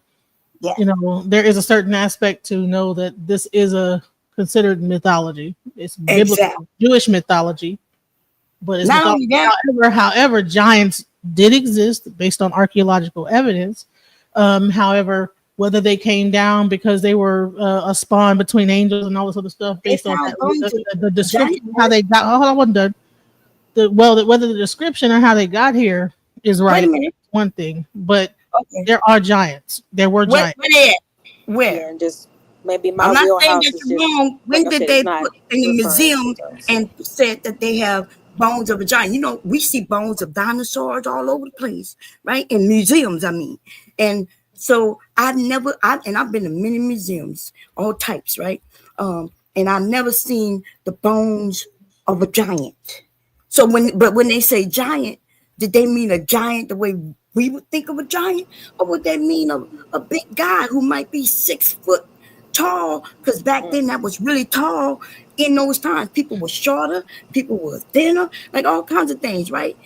Yeah. you know, there is a certain aspect to know that this is a considered mythology. It's biblical Exactly. Jewish mythology, but it's Not only that, however, giants did exist based on archaeological evidence. However, whether they came down because they were a spawn between angels and all this other stuff they based on found bones of the description giant. of how they got. Hold on, I wasn't done. Whether the description or how they got here is Wait a right, minute. one thing, but Okay. there are giants. There were Where giants. they at? Where? Yeah, and just maybe my I'm not saying wheelhouse that is you're just wrong. When like I did said, they it's not put in the referring museum to those. and said that they have bones of a giant? You know, we see bones of dinosaurs all over the place, right? In museums, I mean. And so I've been to many museums, all types, right? And I've never seen the bones of a giant. So when they say giant, did they mean a giant the way we would think of a giant, or would they mean a big guy who might be 6 foot tall? Because back then that was really tall. In those times, people were shorter, people were thinner, like all kinds of things, right?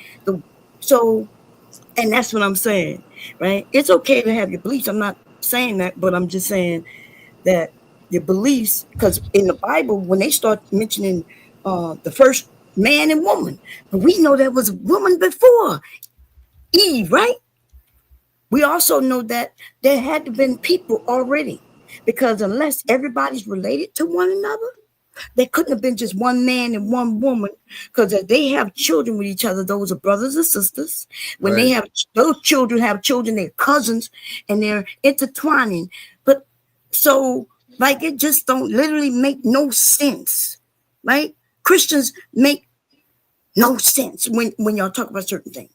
So, and that's what I'm saying, right? It's okay to have your beliefs. I'm not saying that, but I'm just saying that your beliefs, because in the Bible, when they start mentioning the first man and woman, but we know there was a woman before Eve, right? We also know that there had to have been people already, because unless everybody's related to one another, there couldn't have been just one man and one woman, because if they have children with each other, those are brothers and sisters. When they have those children have children, they're cousins, and they're intertwining. But so, like, it just don't literally make no sense, right? Christians make no sense when y'all talk about certain things.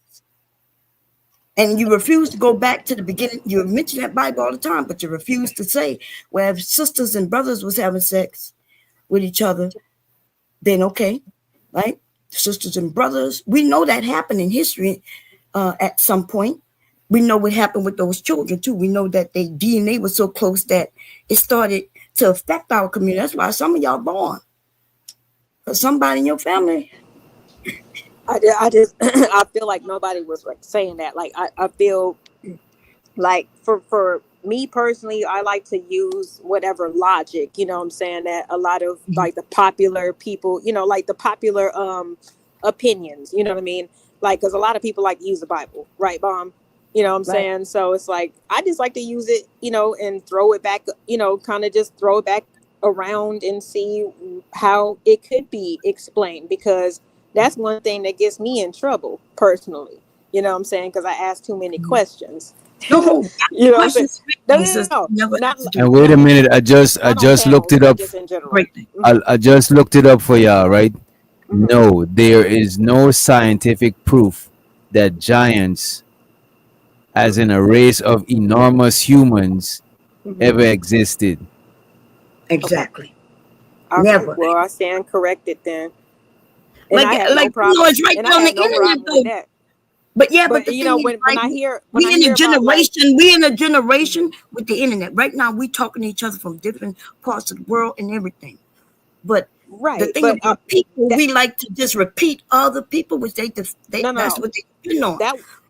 And you refuse to go back to the beginning. You mention that Bible all the time, but you refuse to say, well, if sisters and brothers was having sex with each other, then okay, right? Sisters and brothers. We know that happened in history at some point. We know what happened with those children too. We know that their DNA was so close that it started to affect our community. That's why some of y'all born. Because somebody in your family. I just I feel like nobody was like saying that. Like I feel like for me personally, I like to use whatever logic, you know what I'm saying, that a lot of like the popular people, you know, like the popular opinions, you know what I mean? Like, because a lot of people like to use the Bible, right, Bomb? You know what I'm saying? So it's like I just like to use it, you know, and throw it back, you know, kind of just throw it back around and see how it could be explained, because that's one thing that gets me in trouble personally. You know what I'm saying? Because I ask too many questions. No, you know what I'm saying? And wait a minute, I just looked it up. I just looked it up for y'all, right? No, there is no scientific proof that giants, as in a race of enormous humans, ever existed. Exactly. Okay. Never. Well, I stand corrected then. And Like, I have like no problem. you know, it's right And there I on the have no internet problem though. with that. But yeah, but the you thing know, is, when like, I hear we in a about, generation, we in a generation with the internet. Right now, we talking to each other from different parts of the world and everything. But the thing about people, we like to just repeat other people, which that's what they depend on.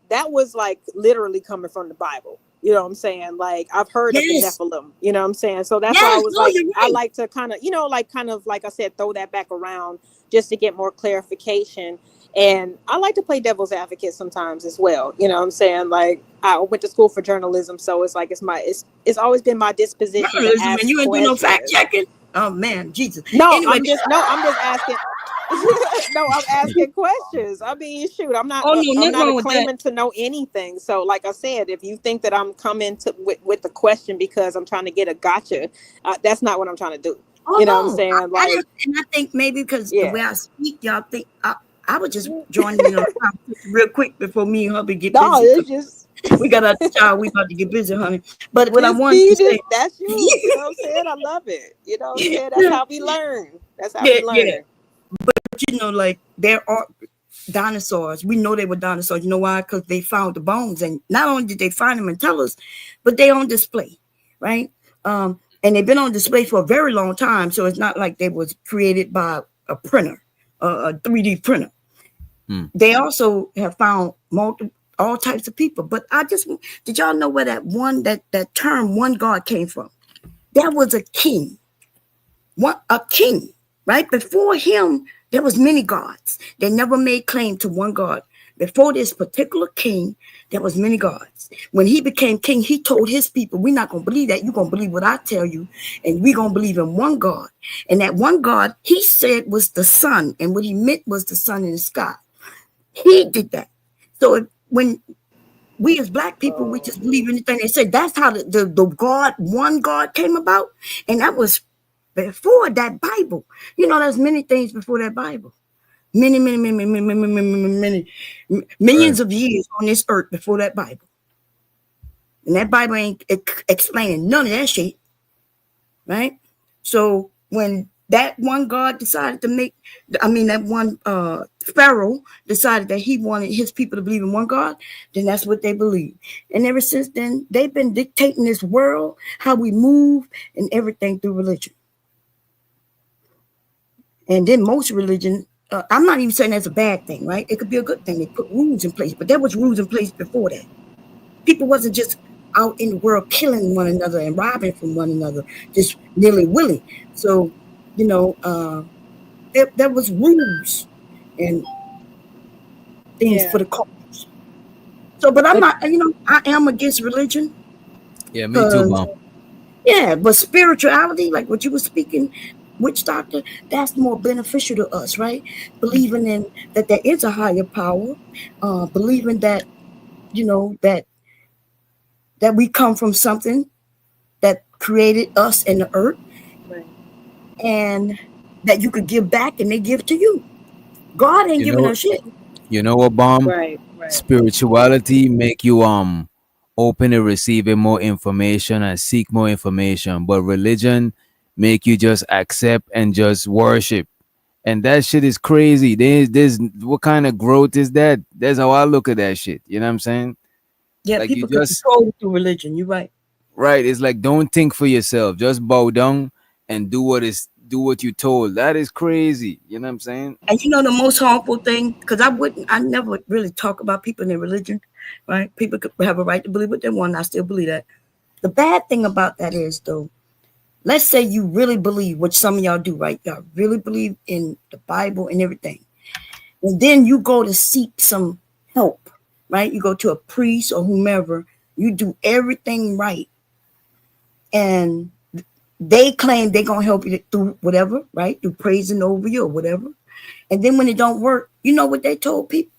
That was like literally coming from the Bible. You know what I'm saying? Like, I've heard of the Nephilim, you know what I'm saying? So that's why I was like, I like to kind of, you know, like I said, throw that back around just to get more clarification. And I like to play devil's advocate sometimes as well. You know what I'm saying? Like, I went to school for journalism, so it's like it's always been my disposition to ask and you ain't doing no fact questions. checking. Oh man, Jesus. No, Anyway, I'm just asking. No, I'm asking questions. I mean, shoot, I'm not claiming to know anything. So, like I said, if you think that I'm coming with the question because I'm trying to get a gotcha, that's not what I'm trying to do. You know what I'm saying? Like, and I think maybe because the way I speak, y'all think I would just join in on real quick before me and hubby get busy. It's just we got our child. We about to get busy, honey. But what I wanted to say, that's you. You know what I'm saying? I love it. You know what I'm saying? That's how we learn. That's how we learn. But you know, like there are dinosaurs. We know they were dinosaurs. You know why? Because they found the bones, and not only did they find them and tell us, but they on display, right? And they've been on display for a very long time. So it's not like they was created by a printer, a 3D printer. They also have found all types of people. But did y'all know where that term one God came from? That was a king. A king, right? Before him, there was many gods. They never made claim to one God. Before this particular king, there was many gods. When he became king, he told his people, we're not going to believe that. You're going to believe what I tell you. And we're going to believe in one God. And that one God, he said, was the sun. And what he meant was the sun in the sky. He did that. So when we as Black people, we just believe anything they say. That's how the God, one God came about. And that was before that Bible. You know, there's many things before that Bible. Many millions of years on this earth before that Bible. And that Bible ain't explaining none of that shit. Right? So when that one God decided to that one Pharaoh decided that he wanted his people to believe in one God, then that's what they believe. And ever since then, they've been dictating this world, how we move and everything through religion. And then most religion, I'm not even saying that's a bad thing, right? It could be a good thing. They put rules in place, but there was rules in place before that. People wasn't just out in the world killing one another and robbing from one another, just nilly-willy. So, you know, there was rules and things for the cultures. So, but I'm not, I am against religion. Yeah, me too, Mom. Yeah, but spirituality, like what you were speaking, witch doctor, that's more beneficial to us, right? Believing in that there is a higher power, believing that, that we come from something that created us and the earth, and that you could give back and they give to you. God ain't giving us shit. You know what, Bomb? Right. Spirituality make you open to receiving more information and seek more information, but religion make you just accept and just worship. And that shit is crazy. There's what kind of growth is that? That's how I look at that shit. You know what I'm saying? Yeah, like people could control through religion. You're right. Right. It's like don't think for yourself. Just bow down and do what you're told. That is crazy. You know what I'm saying? And the most harmful thing, because I never really talk about people in their religion, right? People could have a right to believe what they want. I still believe that. The bad thing about that is, though, let's say you really believe, which some of y'all do, right? Y'all really believe in the Bible and everything. And then you go to seek some help, right? You go to a priest or whomever. You do everything right. And they claim they're going to help you through whatever, right? Through praising over you or whatever. And then when it don't work, you know what they told people?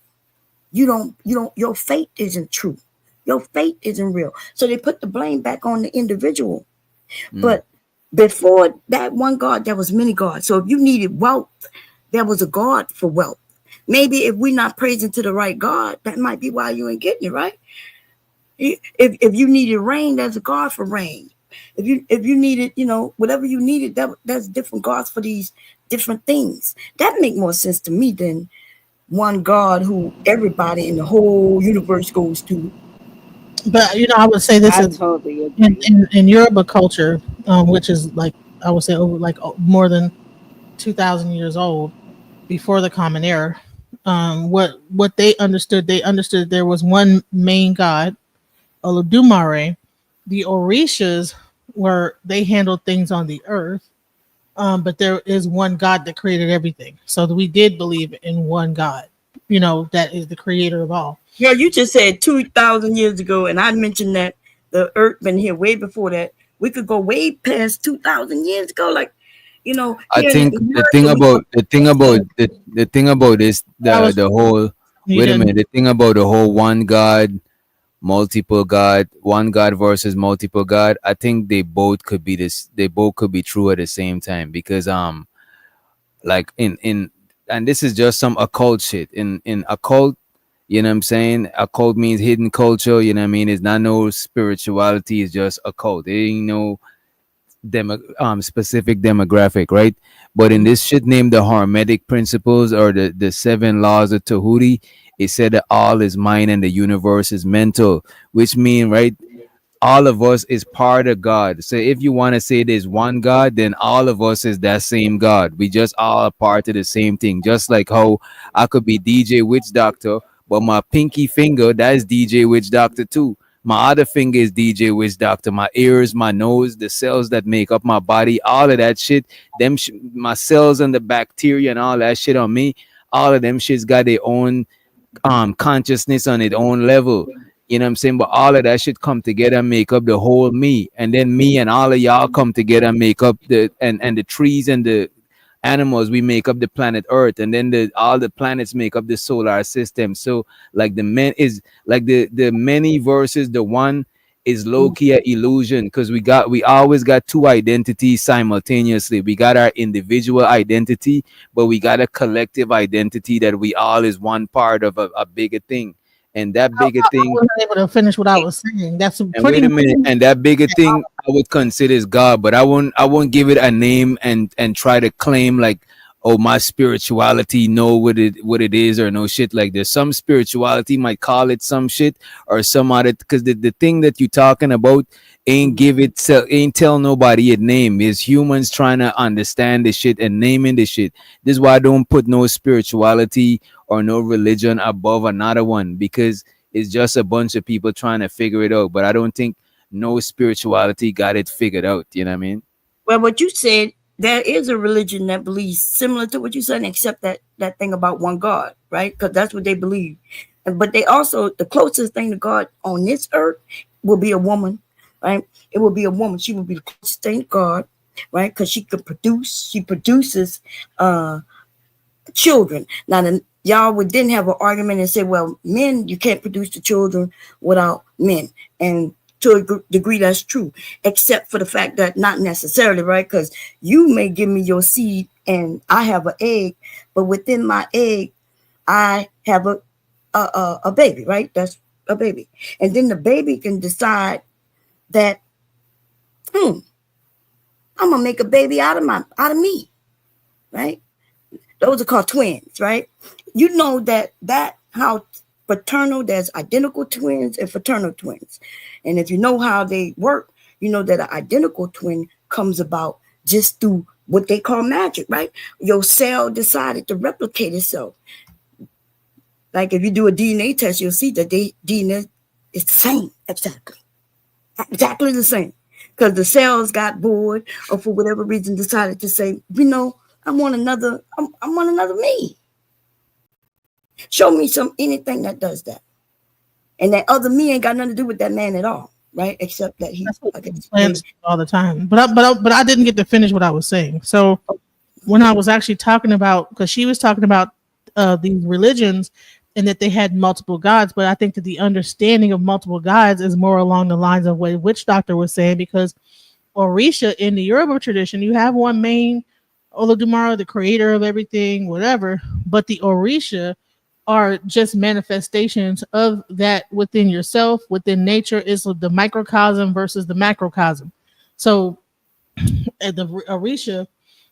Your faith isn't true. Your faith isn't real. So they put the blame back on the individual. But before that one God, there was many gods. So if you needed wealth, there was a God for wealth. Maybe if we're not praising to the right God, that might be why you ain't getting it, right? If you needed rain, there's a God for rain. If you needed, whatever you needed, there's different gods for these different things. That make more sense to me than one God who everybody in the whole universe goes to. But I would say this is totally agree. in Yoruba culture, which is like I would say over more than 2,000 years old before the Common Era. What they understood there was one main God, Olodumare. The Orishas they handled things on the earth, but there is one God that created everything. So we did believe in one God, that is the creator of all. Yeah, you just said 2,000 years ago, and I mentioned that the earth been here way before that. We could go way past 2,000 years ago, I think the thing about this the whole wait a minute, the thing about the whole one God, multiple God, one God versus multiple God, I think they both could be true at the same time, because like in and this is just some occult shit. In occult, you know what I'm saying? Occult means hidden culture, you know what I mean? It's not no spirituality, it's just occult. It ain't no specific demographic, right? But in this shit named the Hermetic Principles or the seven laws of Tahuti, it said that all is mind and the universe is mental, which mean, right, all of us is part of God. So if you want to say there's one God, then all of us is that same God. We just all a part of the same thing. Just like how I could be DJ Witch Doctor, but my pinky finger, that is DJ Witch Doctor too. My other finger is DJ Witch Doctor. My ears, my nose, the cells that make up my body, all of that shit, my cells and the bacteria and all that shit on me, all of them shits got their own consciousness on its own level. You know what I'm saying? But all of that should come together and make up the whole me. And then me and all of y'all come together and make up and the trees and the animals, we make up the planet Earth. And then all the planets make up the solar system. So like the many versus the one is low-key a illusion, because we always got two identities simultaneously. We got our individual identity, but we got a collective identity that we all is one part of a bigger thing. And that bigger I thing, wasn't able to finish what I was saying. That's and pretty wait a minute, and that bigger thing I would consider is God, but I won't give it a name and try to claim like, oh, my spirituality know what it is or no shit like this. Some spirituality might call it some shit or some other, because the thing that you're talking about ain't tell nobody a name. Is humans trying to understand the shit and naming the shit. This is why I don't put no spirituality or no religion above another one, because it's just a bunch of people trying to figure it out. But I don't think no spirituality got it figured out. You know what I mean? Well, what you said, there is a religion that believes similar to what you said, except that thing about one God, right? Because that's what they believe. But they also, the closest thing to God on this earth will be a woman, right? It will be a woman. She will be the closest thing to God, right? Because she produces children. Now, y'all would then have an argument and say, well, men, you can't produce the children without men. And to a degree, that's true, except for the fact that not necessarily, right? Because you may give me your seed and I have an egg, but within my egg, I have a baby, right? That's a baby. And then the baby can decide that, I'm going to make a baby out of me, right? Those are called twins, right? You know that how fraternal, there's identical twins and fraternal twins. And if you know how they work, you know that an identical twin comes about just through what they call magic, right? Your cell decided to replicate itself. Like if you do a DNA test, you'll see that DNA is the same, exactly the same. Because the cells got bored or for whatever reason decided to say, I want another me. Show me anything that does that. And that other me ain't got nothing to do with that man at all, right? Except that he plans all the time. But I didn't get to finish what I was saying. So when I was actually talking about, because she was talking about these religions and that they had multiple gods, but I think that the understanding of multiple gods is more along the lines of what Witch Doctor was saying, because Orisha in the Yoruba tradition, you have one main Olodumare, the creator of everything, whatever, but the Orisha are just manifestations of that within yourself, within nature. Is the microcosm versus the macrocosm. So the Orisha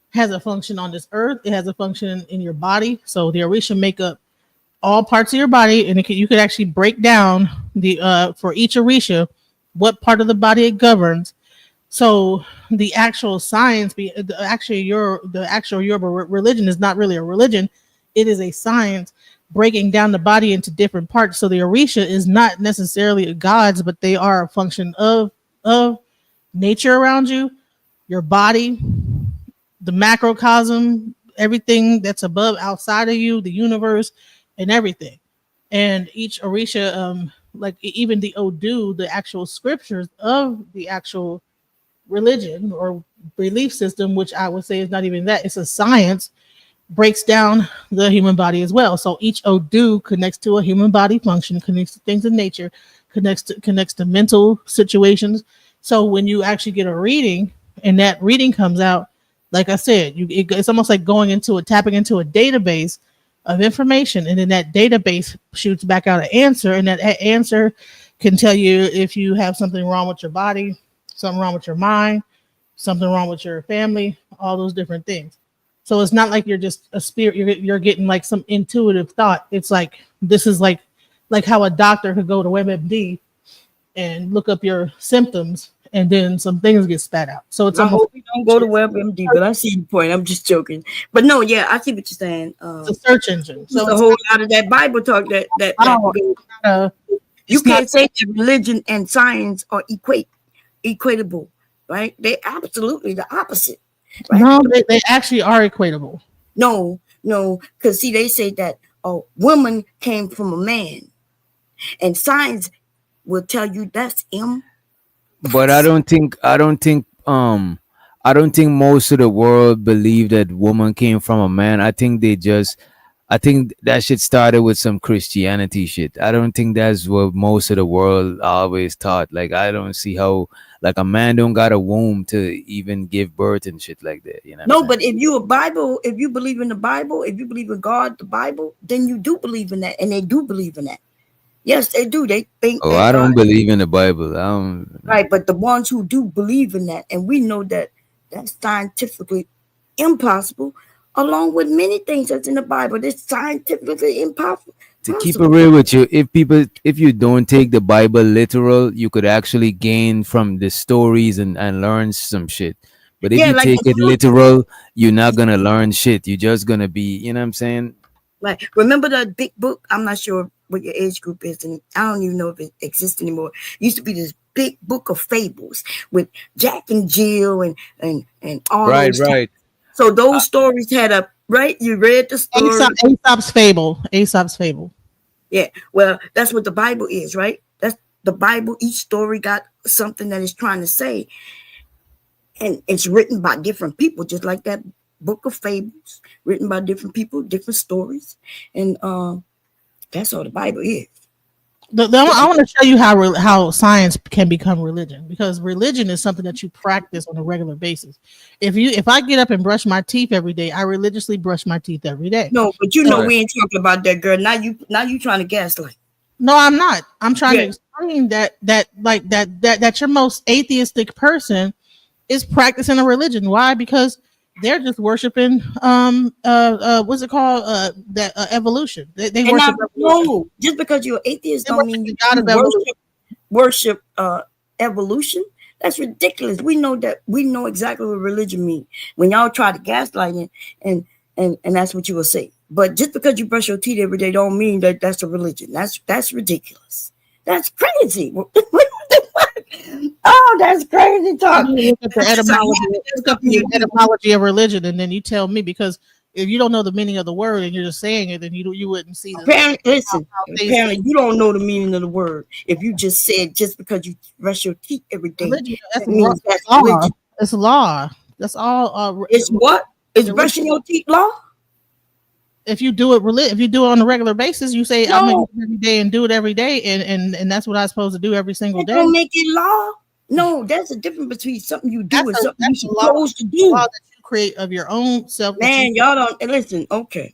has a function on this earth. It has a function in your body. So the Orisha make up all parts of your body, and you could actually break down the for each Orisha what part of the body it governs. So the actual science, the actual Yoruba religion is not really a religion. It is a science breaking down the body into different parts. So the Orisha is not necessarily gods, but they are a function of nature around you, your body, the macrocosm, everything that's above, outside of you, the universe, and everything. And each Orisha, like even the Odu, the actual scriptures of the actual religion or belief system, which I would say is not even that, it's a science, breaks down the human body as well. So each Odu connects to a human body function, connects to things in nature, connects to mental situations. So when you actually get a reading and that reading comes out, like I said, it's almost like tapping into a database of information, and then that database shoots back out an answer, and that answer can tell you if you have something wrong with your body, something wrong with your mind, something wrong with your family, all those different things. So it's not like you're just a spirit. You're getting like some intuitive thought. It's like this is like how a doctor could go to WebMD and look up your symptoms, and then some things get spat out. So it's I almost hope we don't go to WebMD, but I see your point. I'm just joking. But no, yeah, I see what you're saying. it's a search engine. So So a it's whole lot of that Bible talk that you can't say that religion and science are equatable, right? They absolutely the opposite. Right? No, they actually are equatable. No, because see, they say that a woman came from a man, and science will tell you that's him. But I don't think most of the world believe that woman came from a man. I think that shit started with some Christianity shit. I don't think that's what most of the world always taught. Like I don't see how like a man don't got a womb to even give birth and shit like that. You know? No, but if you believe in the Bible, if you believe in God, the Bible, then you do believe in that, and they do believe in that. Yes, they do. They think. Oh, I don't believe in the Bible. I don't. Right, but the ones who do believe in that, and we know that that's scientifically impossible, along with many things that's in the Bible. That's scientifically impossible. To keep it real with you, if you don't take the Bible literal, you could actually gain from the stories and learn some shit. But if you like take it literal, you're not gonna learn shit. You're just gonna be, you know what I'm saying? Like, remember that big book? I'm not sure what your age group is, and I don't even know if it exists anymore. It used to be this big book of fables with Jack and Jill and all Right, those. right. So those stories had a right. You read the story. Aesop's fable. Aesop's fable. Yeah, well, that's what the Bible is, right? That's the Bible. Each story got something that it's trying to say, and it's written by different people, just like that book of fables, written by different people, different stories, and that's all the Bible is. I want to show you how science can become religion, because religion is something that you practice on a regular basis. If I get up and brush my teeth every day, I religiously brush my teeth every day. No, but you know we ain't talking about that, girl. Now you trying to gaslight. No, I'm not. I'm trying to explain that your most atheistic person is practicing a religion. Why? Because they're just worshiping what's it called? Evolution. They worship evolution. No, just because you're atheist don't mean you worship evolution. That's ridiculous. We know exactly what religion means. When y'all try to gaslight it, and that's what you will say. But just because you brush your teeth every day don't mean that that's a religion. That's ridiculous. That's crazy. Oh, that's crazy talk. Look at the etymology of religion, and then you tell me, because if you don't know the meaning of the word and you're just saying it, then you wouldn't see. Apparently, you don't know the meaning of the word. If you just said just because you brush your teeth every day, that's law. It's law. That's all. It's what? Is brushing your teeth law? If you do it on a regular basis, you say I'm gonna do it every day and do it every day, and that's what I'm supposed to do every single day. Don't make it law. No, that's a difference between something you do and something you're supposed to do. Law that you create of your own self. Man, y'all don't listen. Okay,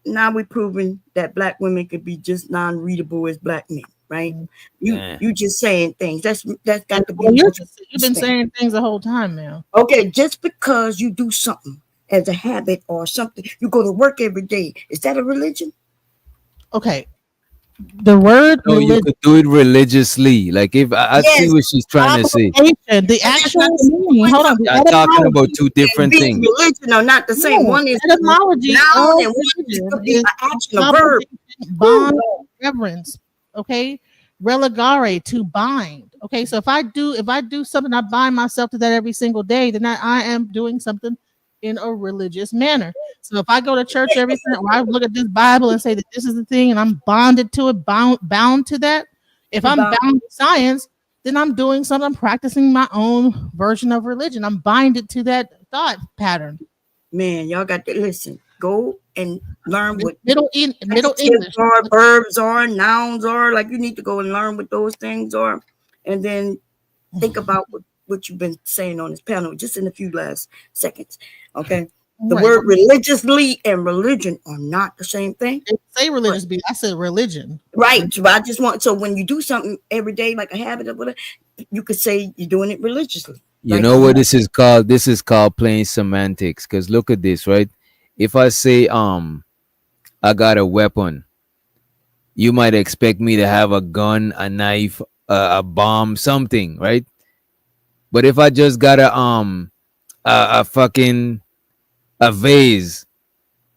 now we're proving that black women could be just non-readable as black men, right? You just saying things. That's got to be. You've been saying things the whole time now. Okay, just because you do something as a habit or something, you go to work every day. Is that a religion? Okay. The word you could do it religiously. Like if I see what she's trying to say. The actual meaning. Hold on. I'm talking about two different things. Religion are not the same. One is etymology. Noun and one could be an action, a verb. Bond, reverence. Okay. Religare, to bind. Okay. So if I do something, I bind myself to that every single day, then I am doing something in a religious manner. So if I go to church every Sunday, or I look at this Bible and say that this is the thing, and I'm bonded to it, bound to that. If I'm bound to science, then I'm doing something. I'm practicing my own version of religion. I'm binded to that thought pattern. Man, y'all got to listen. Go and learn what Middle English are, verbs are, nouns are. Like you need to go and learn what those things are, and then think about what you've been saying on this panel just in a few last seconds. Okay. The word religiously and religion are not the same thing. Say religious, I said religion. Right. So I just want, so when you do something every day, like a habit or whatever, you could say you're doing it religiously. You Like know what this is called? This is called playing semantics. Cause look at this, right? If I say I got a weapon, you might expect me to have a gun, a knife, a bomb, something, right? But if I just got a fucking a vase,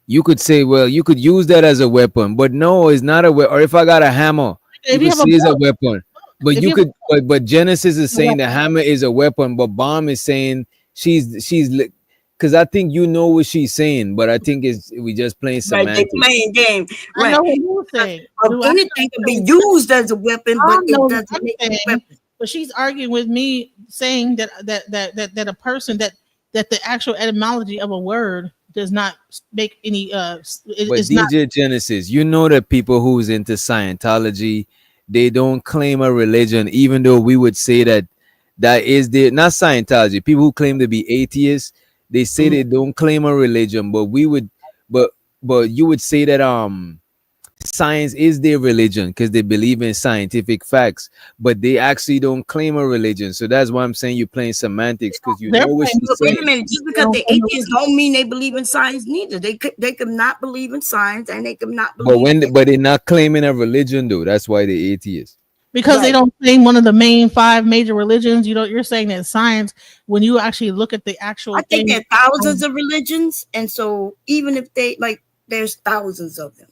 you could say, well, you could use that as a weapon, but no, it's not a weapon. Or if I got a hammer, you If you could have a say it's a book, weapon. But if you you could, but Genesis is have a saying the hammer is a weapon, but Bomb is saying she's because I think you know what she's saying, but I think it's we just playing right, they semantics. playing game, I know right? what you're saying. Of anything can be used as a weapon, I but it know what doesn't I'm make it a saying, weapon. but she's arguing with me, saying that a person that the actual etymology of a word does not make any But it's not. DJ Genesis, you know that people who's into Scientology, they don't claim a religion, even though we would say that that is the not Scientology. People who claim to be atheists, they say they don't claim a religion, but we would, but but you would say that science is their religion because they believe in scientific facts, but they actually don't claim a religion. So that's why I'm saying you're playing semantics because you They're know what playing. she's But wait a saying. minute, just because they're atheists don't mean they believe in science neither. They could not believe in science and they could not But believe in but they're not claiming a religion though. That's why they're atheists. Because they right. don't claim one of the main five major religions. You're saying that science, when you actually look at the actual I think thing, there are thousands of religions, and so even if they like, there's thousands of them,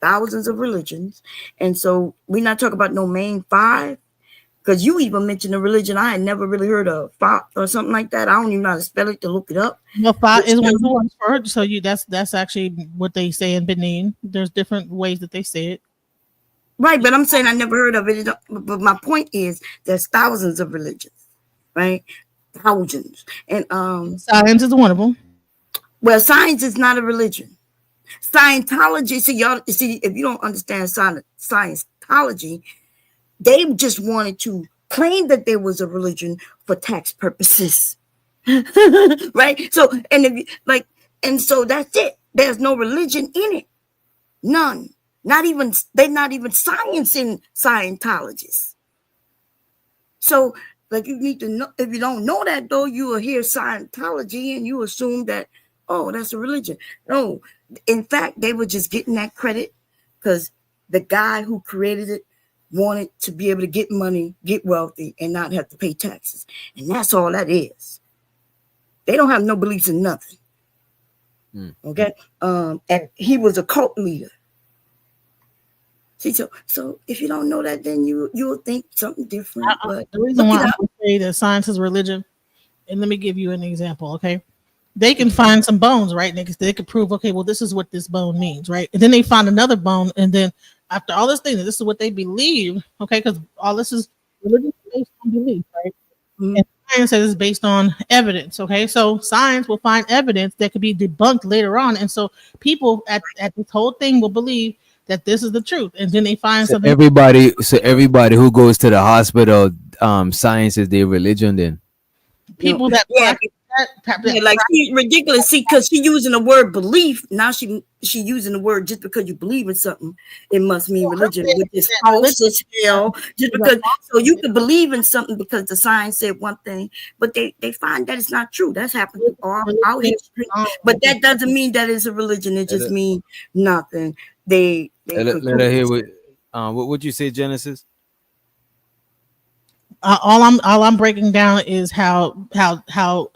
thousands of religions, and so we're not talking about no main five. Because you even mentioned a religion I had never really heard of, or something like that. I don't even know how to spell it to look it up. well, five Which is one tells of the me- ones for. So that's actually what they say in Benin. There's different ways that they say it. right, but I'm saying I never heard of it. But my point is, there's thousands of religions, right? Thousands, and Science is one of them. well, science is not a religion. Scientology. See, y'all. See, if you don't understand Scientology, they just wanted to claim that there was a religion for tax purposes. Right? So, and if you like, and so that's it. There's no religion in it. None. Not even they're not even sciencing Scientologists. So, like, you need to know. If you don't know that, though, you will hear Scientology and you assume that, oh, that's a religion. No, in fact, they were just getting that credit because the guy who created it wanted to be able to get money, get wealthy, and not have to pay taxes. And that's all that is. They don't have no beliefs in nothing. Okay? And he was a cult leader. See, so if you don't know that, then you'll think something different. But The reason why look I'm it up. going to say that science is religion, and let me give you an example, okay? They can find some bones, right? They could prove, okay, well, this is what this bone means, right? And then they find another bone, and then after all this thing, this is what they believe, okay? Because all this is religion is based on belief, right? And science is based on evidence, okay? So science will find evidence that could be debunked later on, and so people at this whole thing will believe that this is the truth, and then they find So something. everybody who goes to the hospital, science is their religion then. People that Yeah, like she's ridiculous. See, because she using the word belief. Now she using the word just because you believe in something, it must mean religion, which is false as hell. Just because, so you can believe in something because the science said one thing, but they find that it's not true. That's happened through all our history. But that doesn't mean that it's a religion. It just means nothing. They Let her hear what you say, Genesis. All I'm breaking down is how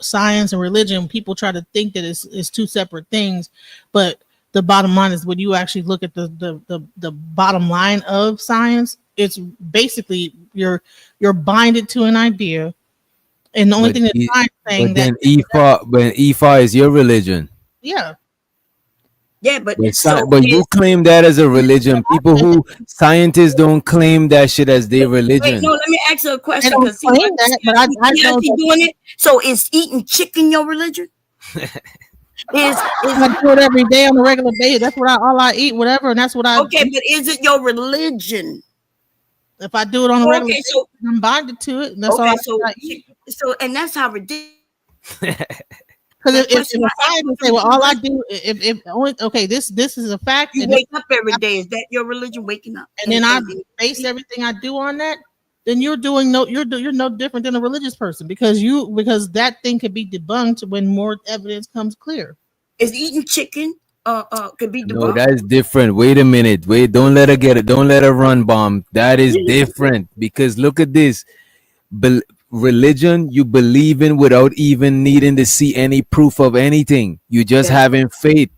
science and religion, people try to think that it's two separate things, but the bottom line is when you actually look at the bottom line of science, it's basically you're binded to an idea, and the only thing that science saying But that then Ifa is your religion. yeah. Yeah, but But you claim that as a religion. People who scientists don't claim that shit as their religion. Wait, no, let me ask you a question. don't Because claim that, but I know she that- doing it. So is eating chicken your religion? I do it every day on a regular basis. That's what all I eat, whatever, and that's what I. Okay, but is it your religion? If I do it on a regular basis, so I'm bonded to it. And that's all I eat. So and that's how ridiculous. Because if a scientist say, well, all I do, if only, okay, this is a fact. You and wake up every day. Is that your religion? Waking up, and then I base everything I do on that. then you're no different than a religious person because that thing could be debunked when more evidence comes clear. Is eating chicken could be No, debunked? that's different. Wait a minute. Wait, don't let her get it. Don't let her run bomb. That is different because look at this. Bel Religion you believe in without even needing to see any proof of anything. You just Yeah. having faith.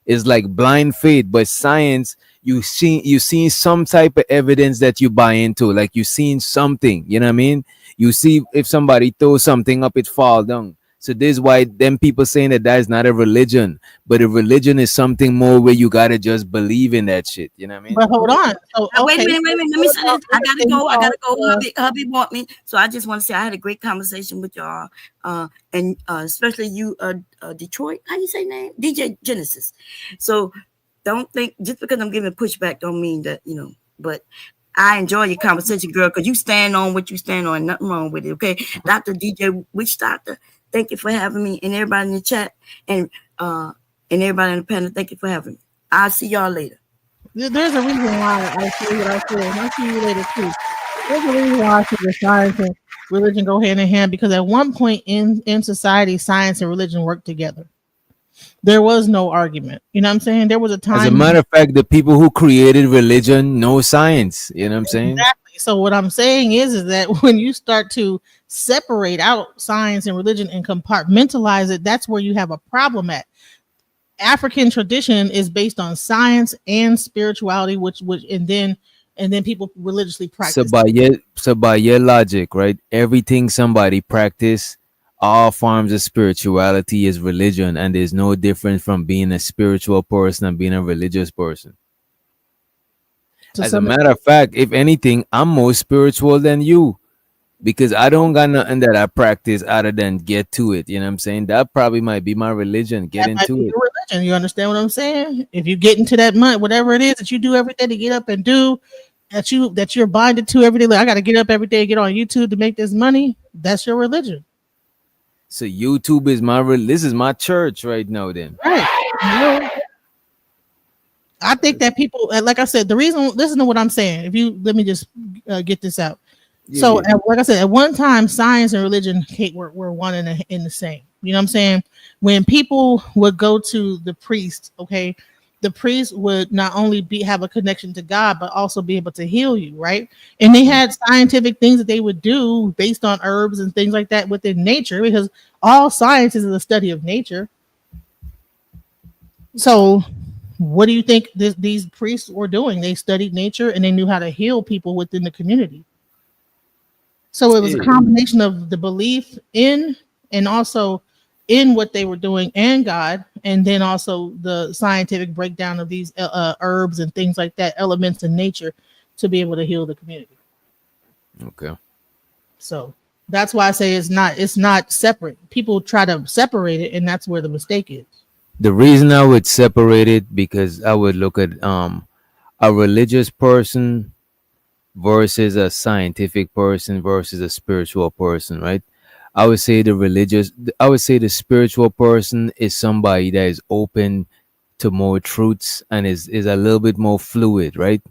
It's like blind faith. But science, you seen some type of evidence that you buy into. Like you seen something. You know what I mean? You see if somebody throws something up, it fall down. So this is why them people saying that is not a religion, but a religion is something more where you gotta just believe in that shit. You know what I mean? But hold on. So Wait a okay. minute. Let me say this. I gotta go. Uh, Hubby want me. So I just want to say I had a great conversation with y'all, and especially you, Detroit. How you say name? DJ Genesis. So don't think just because I'm giving pushback don't mean that But I enjoy your conversation, girl, because you stand on what you stand on. Nothing wrong with it. Okay, Dr. DJ, Witch Doctor. Thank you for having me, and everybody in the chat, and everybody in the panel. Thank you for having me. I'll see y'all later. There's a reason why I say what I say, and I'll see you later too. There's a reason why I say that science and religion go hand in hand because at one point in society, science and religion worked together. There was no argument. You know what I'm saying? There was a time. As a matter of fact, the people who created religion know science. You know what I'm saying? Exactly. So what I'm saying is that when you start to separate out science and religion and compartmentalize it, that's where you have a problem at. African tradition is based on science and spirituality, which and then people religiously practice. So by your logic, right? Everything somebody practice, all forms of spirituality is religion, and there's no difference from being a spiritual person and being a religious person. As a matter of fact, if anything, I'm more spiritual than you because I don't got nothing that I practice other than get to it. You know what I'm saying? That probably might be my religion. Get That might into be it. your religion. You understand what I'm saying? If you get into that month, whatever it is that you do every day to get up and do, that you're binded to every day. Like I got to get up every day, get on YouTube to make this money. That's your religion, So YouTube is this is my church right now. Then right? I think that people, like I said, the reason. Listen to what I'm saying. If you let me just get this out. So, like I said, at one time, science and religion were one in the same. You know what I'm saying? When people would go to the priest, okay, the priest would not only have a connection to God, but also be able to heal you, right? And they had scientific things that they would do based on herbs and things like that within nature, because all science is the study of nature. So, what do you think these priests were doing? They studied nature and they knew how to heal people within the community. So it was a combination of the belief in and also in what they were doing and God, and then also the scientific breakdown of these herbs and things like that, elements in nature to be able to heal the community. Okay. So that's why I say it's not separate. People try to separate it, and that's where the mistake is. The reason I would separate it because I would look at a religious person versus a scientific person versus a spiritual person, right? I would say the spiritual person is somebody that is open to more truths and is a little bit more fluid, right?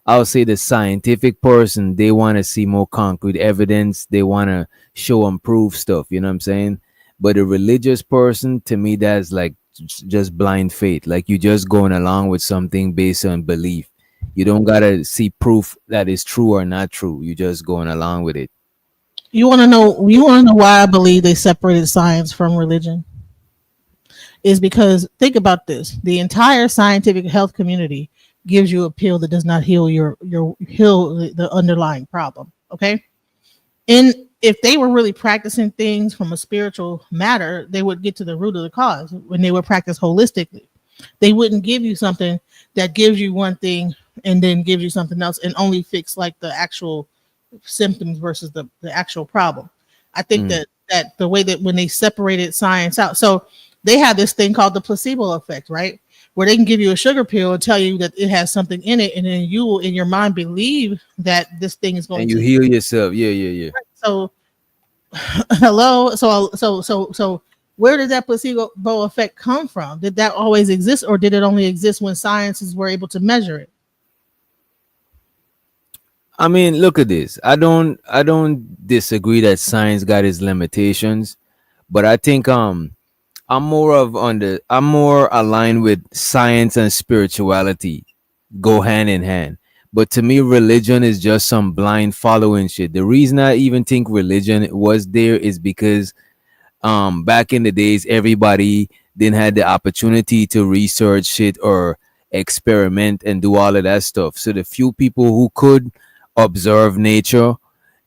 I would say the scientific person, they want to see more concrete evidence. They want to show and prove stuff, you know what I'm saying? But a religious person, to me, that's like just blind faith. Like you just going along with something based on belief. You don't gotta see proof that is true or not true. You just going along with it. You want to know why I believe they separated science from religion? Is because think about this: the entire scientific health community gives you a pill that does not heal the underlying problem. Okay, and if they were really practicing things from a spiritual matter, they would get to the root of the cause. When they would practice holistically, they wouldn't give you something that gives you one thing and then gives you something else and only fix like the actual symptoms versus the actual problem. I think that the way that when they separated science out, so they have this thing called the placebo effect, right? Where they can give you a sugar pill and tell you that it has something in it, and then you will in your mind believe that this thing is going and to you heal yourself. Yeah. So hello. So where did that placebo effect come from? Did that always exist, or did it only exist when sciences were able to measure it? I mean, look at this. I don't disagree that science got its limitations, but I think I'm more aligned with science and spirituality go hand in hand. But to me, religion is just some blind following shit. The reason I even think religion was there is because back in the days everybody didn't had the opportunity to research shit or experiment and do all of that stuff. So the few people who could observe nature,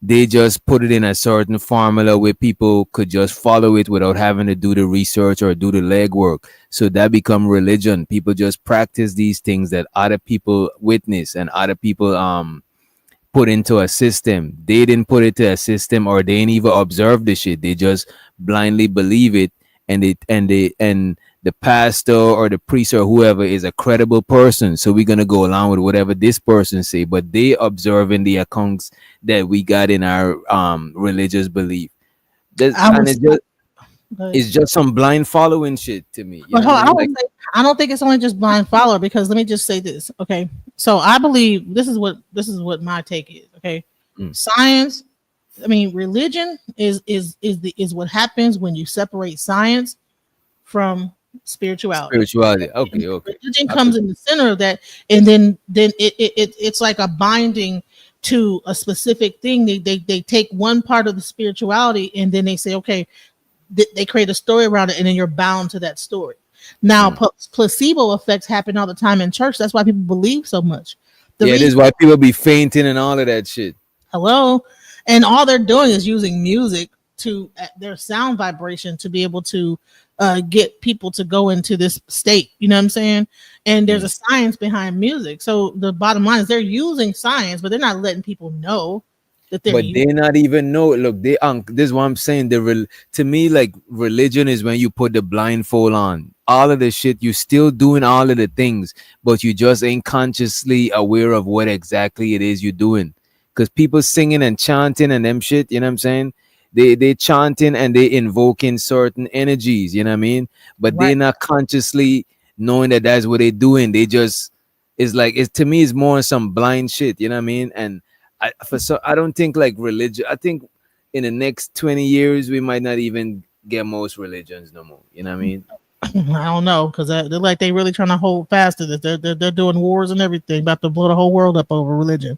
they just put it in a certain formula where people could just follow it without having to do the research or do the legwork. So that become religion. People just practice these things that other people witness and other people put into a system. They didn't put it to a system, or they didn't even observe the shit. They just blindly believe it, and the pastor or the priest or whoever is a credible person. So we're gonna go along with whatever this person say, but they observing the accounts that we got in our religious belief. And it's just some blind following shit to me. You But know hold what on, I mean? Like, I don't think it's only just blind follower, because let me just say this. Okay. So I believe this is what my take is. Okay. Science, I mean, religion is what happens when you separate science from spirituality. spirituality. Okay, okay. Religion I comes could- in the center of that, and then it's like a binding to a specific thing. They take one part of the spirituality, and then they say, okay, they create a story around it, and then you're bound to that story. Now, placebo effects happen all the time in church. That's why people believe so much. The Yeah, this is reason, why people be fainting and all of that shit. hello, and all they're doing is using music to their sound vibration to be able to get people to go into this state. You know what I'm saying? And there's a science behind music. So the bottom line is they're using science, but they're not letting people know that they're But using. they not even know. Look, they this is what I'm saying. To me, like, religion is when you put the blindfold on. All of the shit, you still doing all of the things, but you just ain't consciously aware of what exactly it is you're doing. Because people singing and chanting and them shit, you know what I'm saying? They chanting and they invoking certain energies, you know what I mean? But they're not consciously knowing that that's what they're doing. They just, it's like, it's, to me, it's more some blind shit, you know what I mean? And I don't think like religion. I think in the next 20 years we might not even get most religions no more. You know what I mean? I don't know, because they're like they really trying to hold fast to this. They're doing wars and everything, about to blow the whole world up over religion.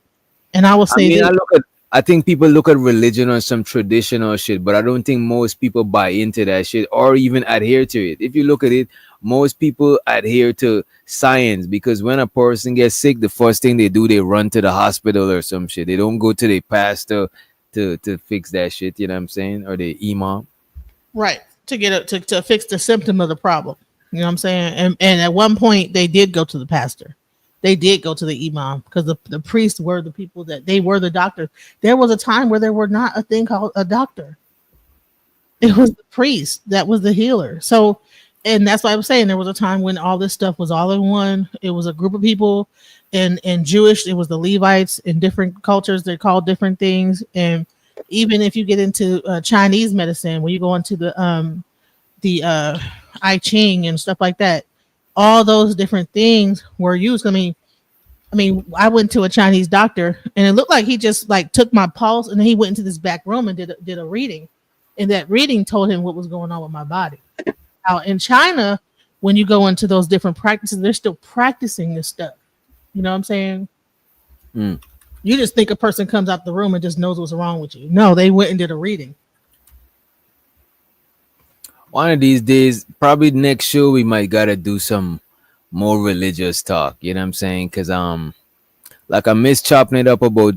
And I will I say mean, this. I think people look at religion on some traditional shit, but I don't think most people buy into that shit or even adhere to it. If you look at it, most people adhere to science, because when a person gets sick, the first thing they do, they run to the hospital or some shit. They don't go to the pastor to fix that shit, you know what I'm saying? Or the imam. Right, to get it to fix the symptom of the problem. You know what I'm saying? And at one point they did go to the pastor. They did go to the imam, because the priests were the people that they were the doctors. There was a time where there were not a thing called a doctor. It was the priest that was the healer. So, and that's why I was saying there was a time when all this stuff was all in one. It was a group of people, and Jewish, it was the Levites. In different cultures, they're called different things. And even if you get into Chinese medicine, when you go into the I Ching and stuff like that, all those different things were used. I mean, I went to a Chinese doctor, and it looked like he just like took my pulse, and then he went into this back room and did a reading, and that reading told him what was going on with my body. Now in China, when you go into those different practices, they're still practicing this stuff. You know what I'm saying? Mm. You just think a person comes out the room and just knows what's wrong with you. No, they went and did a reading. One of these days, probably next show, we might gotta do some more religious talk. You know what I'm saying? Cause like, I miss chopping it up about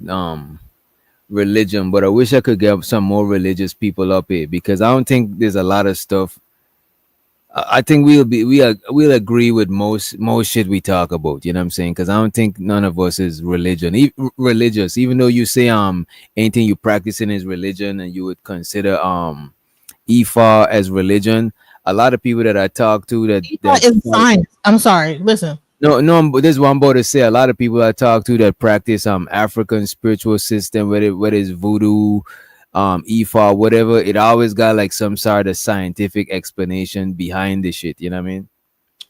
religion, but I wish I could get some more religious people up here, because I don't think there's a lot of stuff. I think we'll agree with most shit we talk about. You know what I'm saying? Because I don't think none of us is religious. Even though you say anything you practicing is religion, and you would consider Ifa as religion. A lot of people that I talk to That is science. I'm sorry. Listen. No, but this is what I'm about to say. A lot of people I talk to that practice African spiritual system, whether it's voodoo, Ifa, whatever, it always got like some sort of scientific explanation behind the shit. You know what I mean?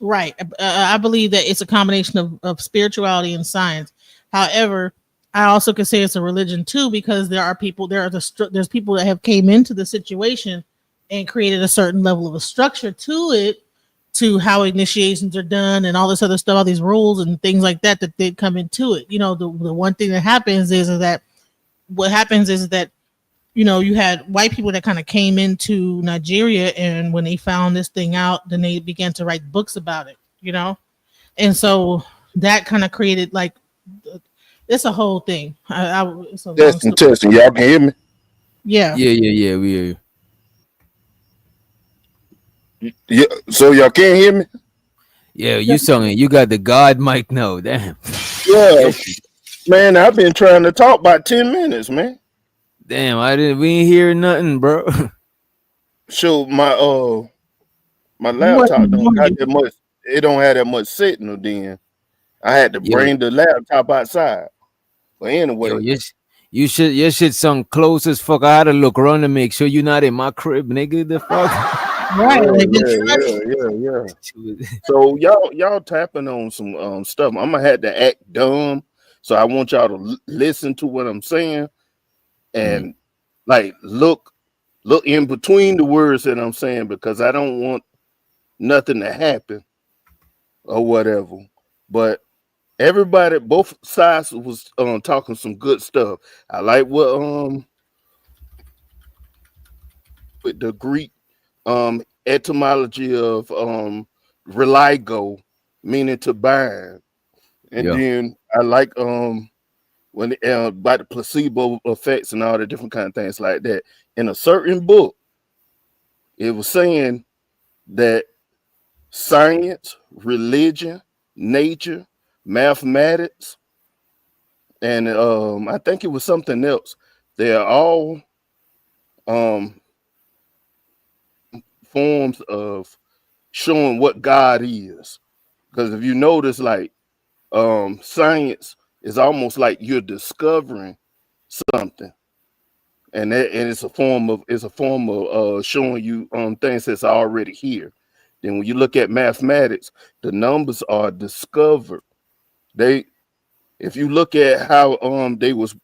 Right. I believe that it's a combination of spirituality and science. However, I also could say it's a religion too, because there are people, there's people that have came into the situation and created a certain level of a structure to it, to how initiations are done and all this other stuff, all these rules and things like that that they come into it. You know, the one thing that happens is that what happens is that, you know, you had white people that kind of came into Nigeria, and when they found this thing out, then they began to write books about it, you know, and so that kind of created like it's a whole thing. It's a long Testing, story. testing. Y'all can hear me? Yeah. Yeah. We hear you. Yeah. So y'all can't hear me? Yeah, you sounding. You got the God mic now. Damn. Yeah. Man, I've been trying to talk about 10 minutes, man. Damn, we ain't hear nothing, bro. So my You laptop wasn't don't got warned. that much. It don't have that much signal. Then I had to Yo, bring the laptop outside. But yo, anyway, your shit sound close as fuck. I had to look around to make sure you're not in my crib, nigga. The fuck. Right. Like yeah. So y'all tapping on some stuff. I'm gonna have to act dumb. So I want y'all to listen to what I'm saying and like look in between the words that I'm saying, because I don't want nothing to happen or whatever. But everybody, both sides was talking some good stuff. I like what with the Greek etymology of religo, meaning to bind. And Yeah. then I like when about the placebo effects and all the different kind of things like that. In a certain book, it was saying that science, religion, nature, mathematics, and I think it was something else. They're all forms of showing what God is. Because if you notice, like science is almost like you're discovering something, and it's a form of showing you things that's already here. Then when you look at mathematics, the numbers are discovered. If you look at how they was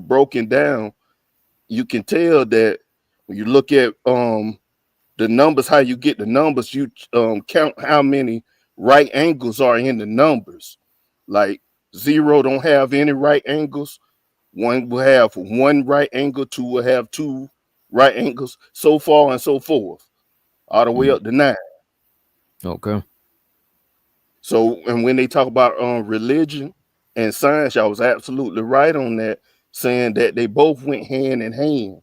broken down, you can tell that when you look at the numbers, how you get the numbers, you count how many right angles are in the numbers. Like 0 don't have any right angles. 1 will have 1 right angle, 2 will have 2 right angles, so far and so forth, all the way up to 9. Okay. So, and when they talk about religion and science, I was absolutely right on that, saying that they both went hand in hand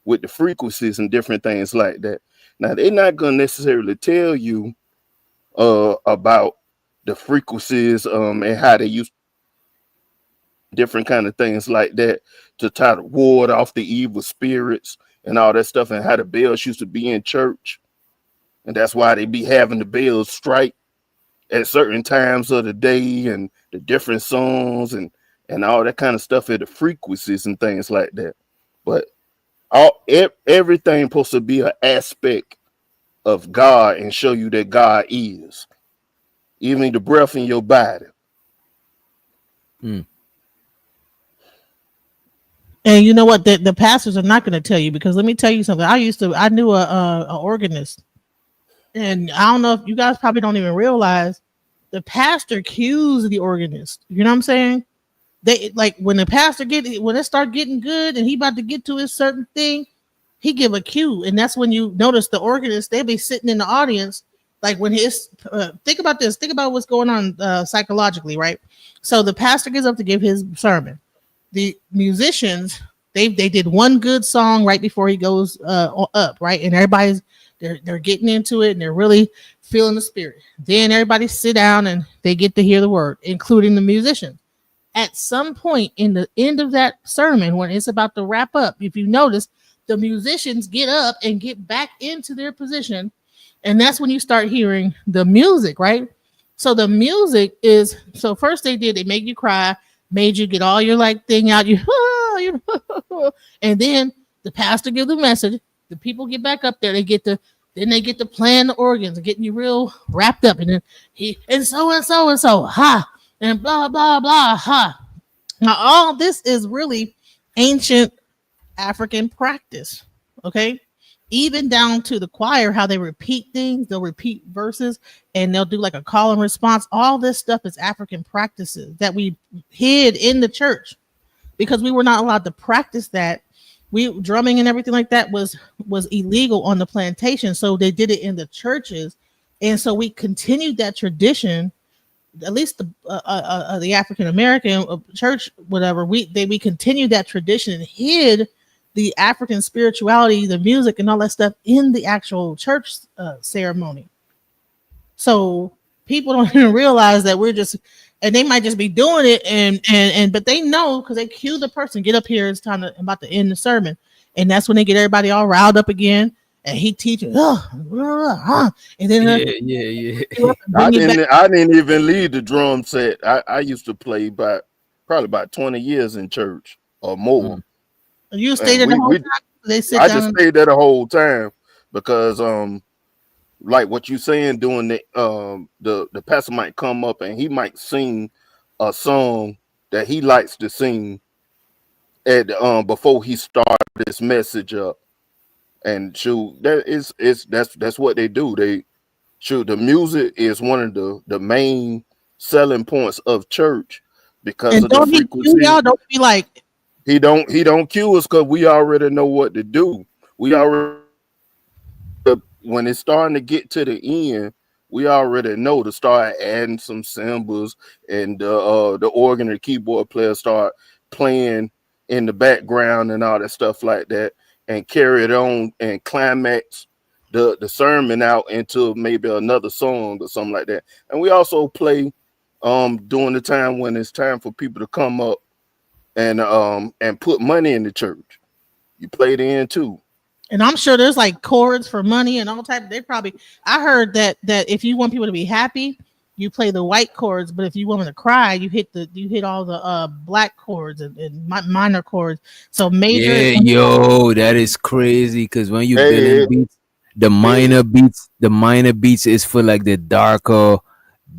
with the frequencies and different things like that. Now, they're not going to necessarily tell you about the frequencies and how they use different kind of things like that to try to ward off the evil spirits and all that stuff, and how the bells used to be in church. And that's why they be having the bells strike at certain times of the day, and the different songs and all that kind of stuff, at the frequencies and things like that. But everything supposed to be an aspect of God and show you that God is, even the breath in your body. And you know what? The pastors are not going to tell you, because let me tell you something. I knew a organist, and I don't know if you guys probably don't even realize the pastor cues the organist. You know what I'm saying? They like when the pastor when it start getting good and he about to get to his certain thing, he give a cue, and that's when you notice the organist. They be sitting in the audience, like when his think about this. Think about what's going on psychologically, right? So the pastor gets up to give his sermon. The musicians, they did one good song right before he goes up, right? And everybody's they're getting into it and they're really feeling the spirit. Then everybody sit down and they get to hear the word, including the musicians. At some point in the end of that sermon, when it's about to wrap up, if you notice, the musicians get up and get back into their position, and that's when you start hearing the music, right? So the music is, so first they made you cry, made you get all your like thing out, and then the pastor give the message, the people get back up there, they get to playing the organs and getting you real wrapped up, and then he and so ha and blah blah blah ha. Now, all this is really ancient African practice. Okay. Even down to the choir, how they repeat things, they'll repeat verses and they'll do like a call and response. All this stuff is African practices that we hid in the church because we were not allowed to practice that. We drumming and everything like that was illegal on the plantation, so they did it in the churches, and so we continued that tradition. At least the African American church, whatever, we continued that tradition and hid the African spirituality, the music, and all that stuff in the actual church ceremony. So people don't even realize that we're just, and they might just be doing it, and but they know because they cue the person, get up here, it's time to, I'm about to end the sermon, and that's when they get everybody all riled up again, and he teaches, and then Yeah. I didn't even lead the drum set. I used to play probably about 20 years in church or more. You stayed there the whole time. They sit I down. just stayed there the whole time because like what you saying, doing the pastor might come up and he might sing a song that he likes to sing at before he started this message up. And shoot, that's what they do. The music is one of the main selling points of church because And of the don't he cue frequency. y'all? Don't be like, He don't cue us because we already know what to do. We already, when it's starting to get to the end, we already know to start adding some cymbals, and the organ and keyboard player start playing in the background and all that stuff like that, and carry it on and climax the sermon out into maybe another song or something like that. And we also play during the time when it's time for people to come up and put money in the church. You play then too. and I'm sure there's like chords for money and all type. They probably, I heard that if you want people to be happy, you play the white chords, but if you want them to cry, you hit all the black chords and minor chords. So major. Yeah, yo, that is crazy. Because when you Hey, building beats, the minor beats is for like the darker,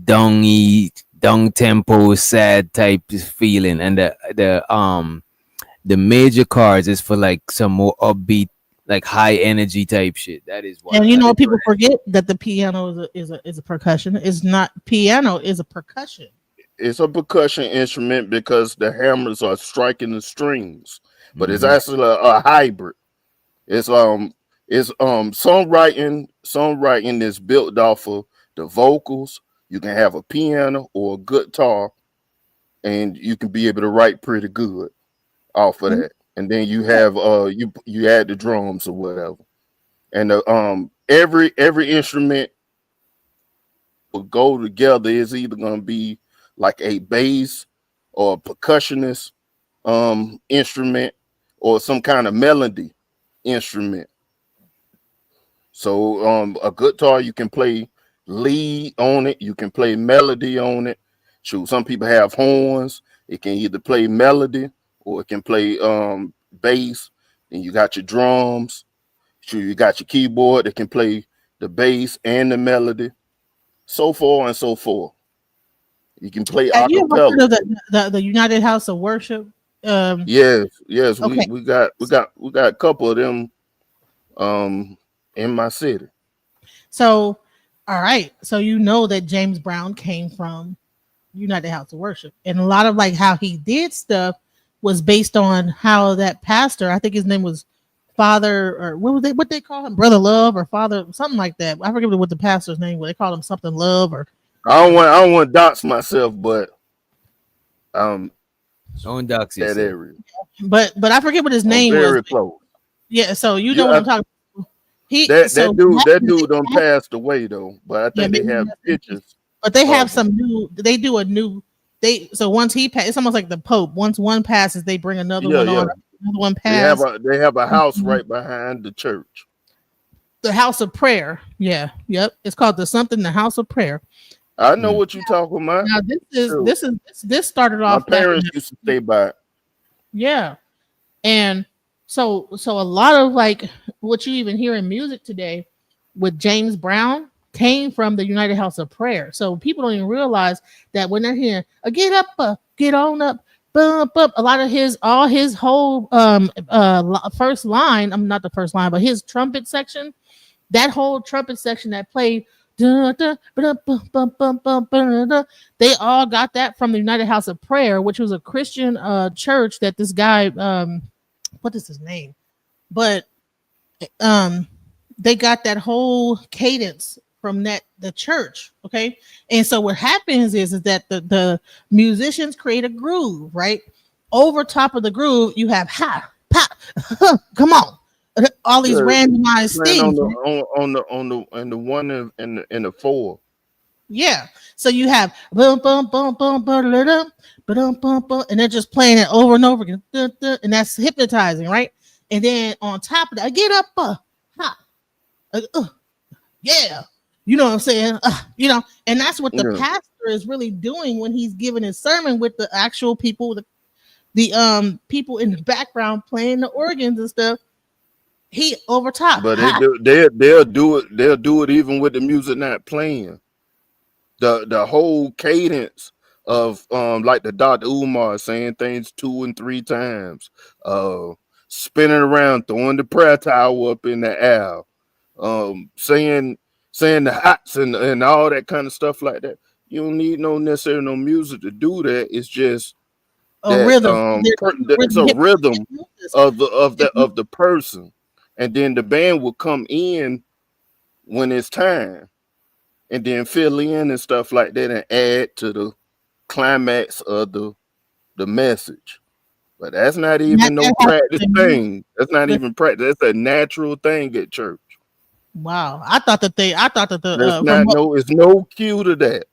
dung tempo, sad type feeling, and the major chords is for like some more upbeat, like high energy type shit. That is what. And you know, people forget that the piano is a percussion. It's not piano, is a percussion. it's a percussion instrument because the hammers are striking the strings, but it's actually a hybrid. It's songwriting is built off of the vocals. You can have a piano or a guitar, and you can be able to write pretty good off of that. And then you have you add the drums or whatever. And every instrument will go together. Is either going to be like a bass or a percussionist instrument or some kind of melody instrument. So a guitar, you can play lead on it, you can play melody on it. Shoot, some people have horns. It can either play melody or it can play bass. And you got your drums. Sure, you got your keyboard that can play the bass and the melody, so far and so forth. You can play Have you ever heard acapella. of the United House of Worship? Yes, Okay. we got a couple of them in my city. So, all right. So you know that James Brown came from United House of Worship, and a lot of like how he did stuff was based on how that pastor, I think his name was Father, or what they call him, Brother Love or Father, something like that. I forget what the pastor's name was. They called him something Love or. I don't want to dox myself, but don't dox that yourself. area. But I forget what his I'm name was. very close. Yeah, so you know what I'm talking about. That dude done passed away though, but I think they have pictures. But they have some new. They do a new. So once he passes, it's almost like the Pope. Once one passes, they bring another one on. Another one passes. They have a house right behind the church. The House of Prayer. Yeah. Yep. It's called the House of Prayer. I know what you're talking about. Now this started off. My parents used to stay by it. Yeah. And so a lot of like what you even hear in music today with James Brown came from the United House of Prayer. So people don't even realize that when they're hearing get up, get on up, boom, boom. A lot of all his whole first line. I'm not the first line, but his trumpet section. That whole trumpet section that played. They all got that from the United House of Prayer, which was a Christian church that this guy what is his name? But they got that whole cadence from the church. Okay. And so what happens is that the musicians create a groove, right? Over top of the groove, you have ha, pa, come on. All these randomized playing things. on the one and the four. Yeah. So you have boom, boom, boom, boom, boom, boom, boom, boom, boom, and they're just playing it over and over again. And that's hypnotizing, right? And then on top of that, get up, yeah. You know what I'm saying? And that's what the pastor is really doing when he's giving his sermon with the actual people, the people in the background playing the organs and stuff. He over top. But they'll do it. They'll do it even with the music not playing. The whole cadence of like the Dr. Umar saying things 2 and 3 times, spinning around, throwing the prayer towel up in the air, saying the hots and all that kind of stuff like that. You don't need necessarily no music to do that. It's just a rhythm. It's a rhythm of the person. And then the band will come in when it's time and then fill in and stuff like that and add to the climax of the message. But that's not even no practice thing. That's not even practice. That's a natural thing at church. Wow. I thought that it's no cue to that.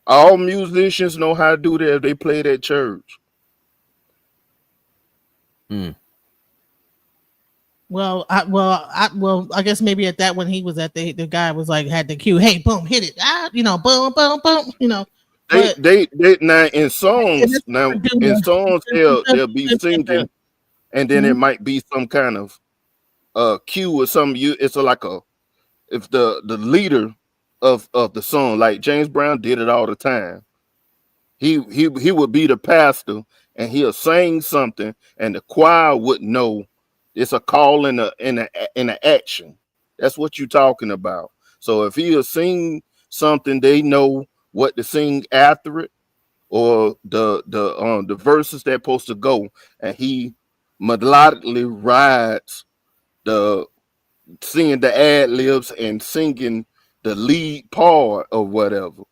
All musicians know how to do that if they played at church. Well, I guess maybe at that when he was at the guy was like had the cue. Hey, boom, hit it. Boom, boom, boom. They now in songs they'll be singing, and then it might be some kind of cue or something. It's like if the leader of the song, like James Brown did it all the time. He would be the pastor and he'll sing something, and the choir would know. It's a call in a action. That's what you're talking about. So if he'll sing something, they know what to sing after it, or the verses they're supposed to go, and he melodically rides singing the ad libs and singing the lead part or whatever.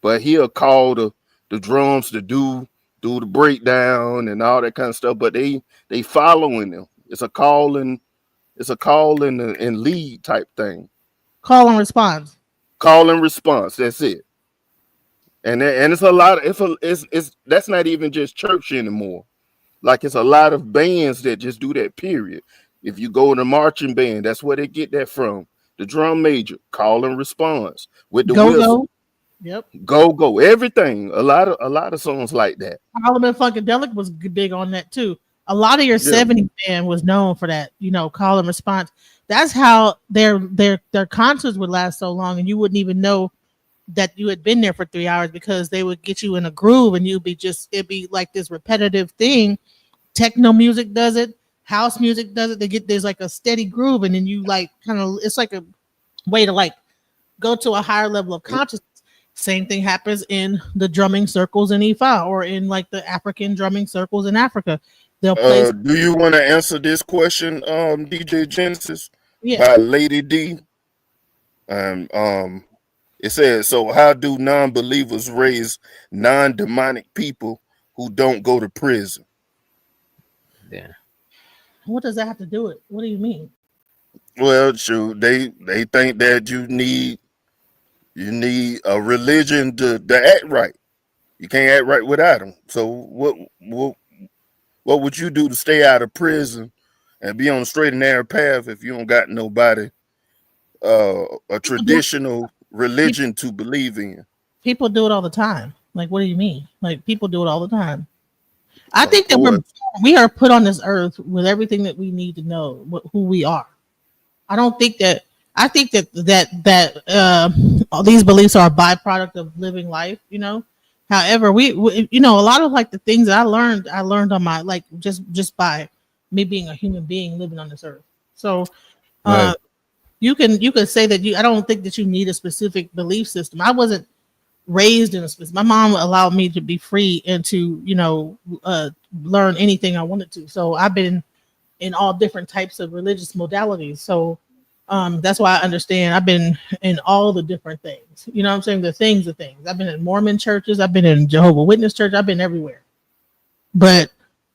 But he'll call the drums to do the breakdown and all that kind of stuff. But they following them. It's a call and lead type thing. Call and response. Call and response. That's it. And it's a lot. It's that's not even just church anymore. Like it's a lot of bands that just do that. Period. If you go to marching band, that's where they get that from. The drum major, call and response with the whistle. Yep. Go. Everything. A lot of songs like that. Parliament Funkadelic was big on that too. A lot of your 70s band was known for that, call and response. That's how their concerts would last so long, and you wouldn't even know that you had been there for 3 hours because they would get you in a groove, and it'd be like this repetitive thing. Techno music does it, house music does it. There's like a steady groove, and then you like it's like a way to like go to a higher level of consciousness. Same thing happens in the drumming circles in Ifa or in like the African drumming circles in Africa. They'll play. Do you want to answer this question, DJ Genesis? Yeah. By Lady D. It says, so how do non-believers raise non-demonic people who don't go to prison? Yeah. What does that have to do with? What do you mean? Well, sure, they think that you need a religion to act right. You can't act right without them. So what would you do to stay out of prison and be on a straight and narrow path if you don't got nobody a traditional religion to believe in? People do it all the time. Like, what do you mean? Like, people do it all the time. I think that we are put on this earth with everything that we need to know who we are. I think that all these beliefs are a byproduct of living life, However, we you know, a lot of like the things that I learned on my like just by me being a human being living on this earth. So Right. you can say that I don't think that you need a specific belief system. I wasn't raised in a specific. My mom allowed me to be free and to learn anything I wanted to. So I've been in all different types of religious modalities. So that's why I understand. I've been in all the different things. You know what I'm saying? The things. I've been in Mormon churches. I've been in Jehovah Witness church. I've been everywhere. But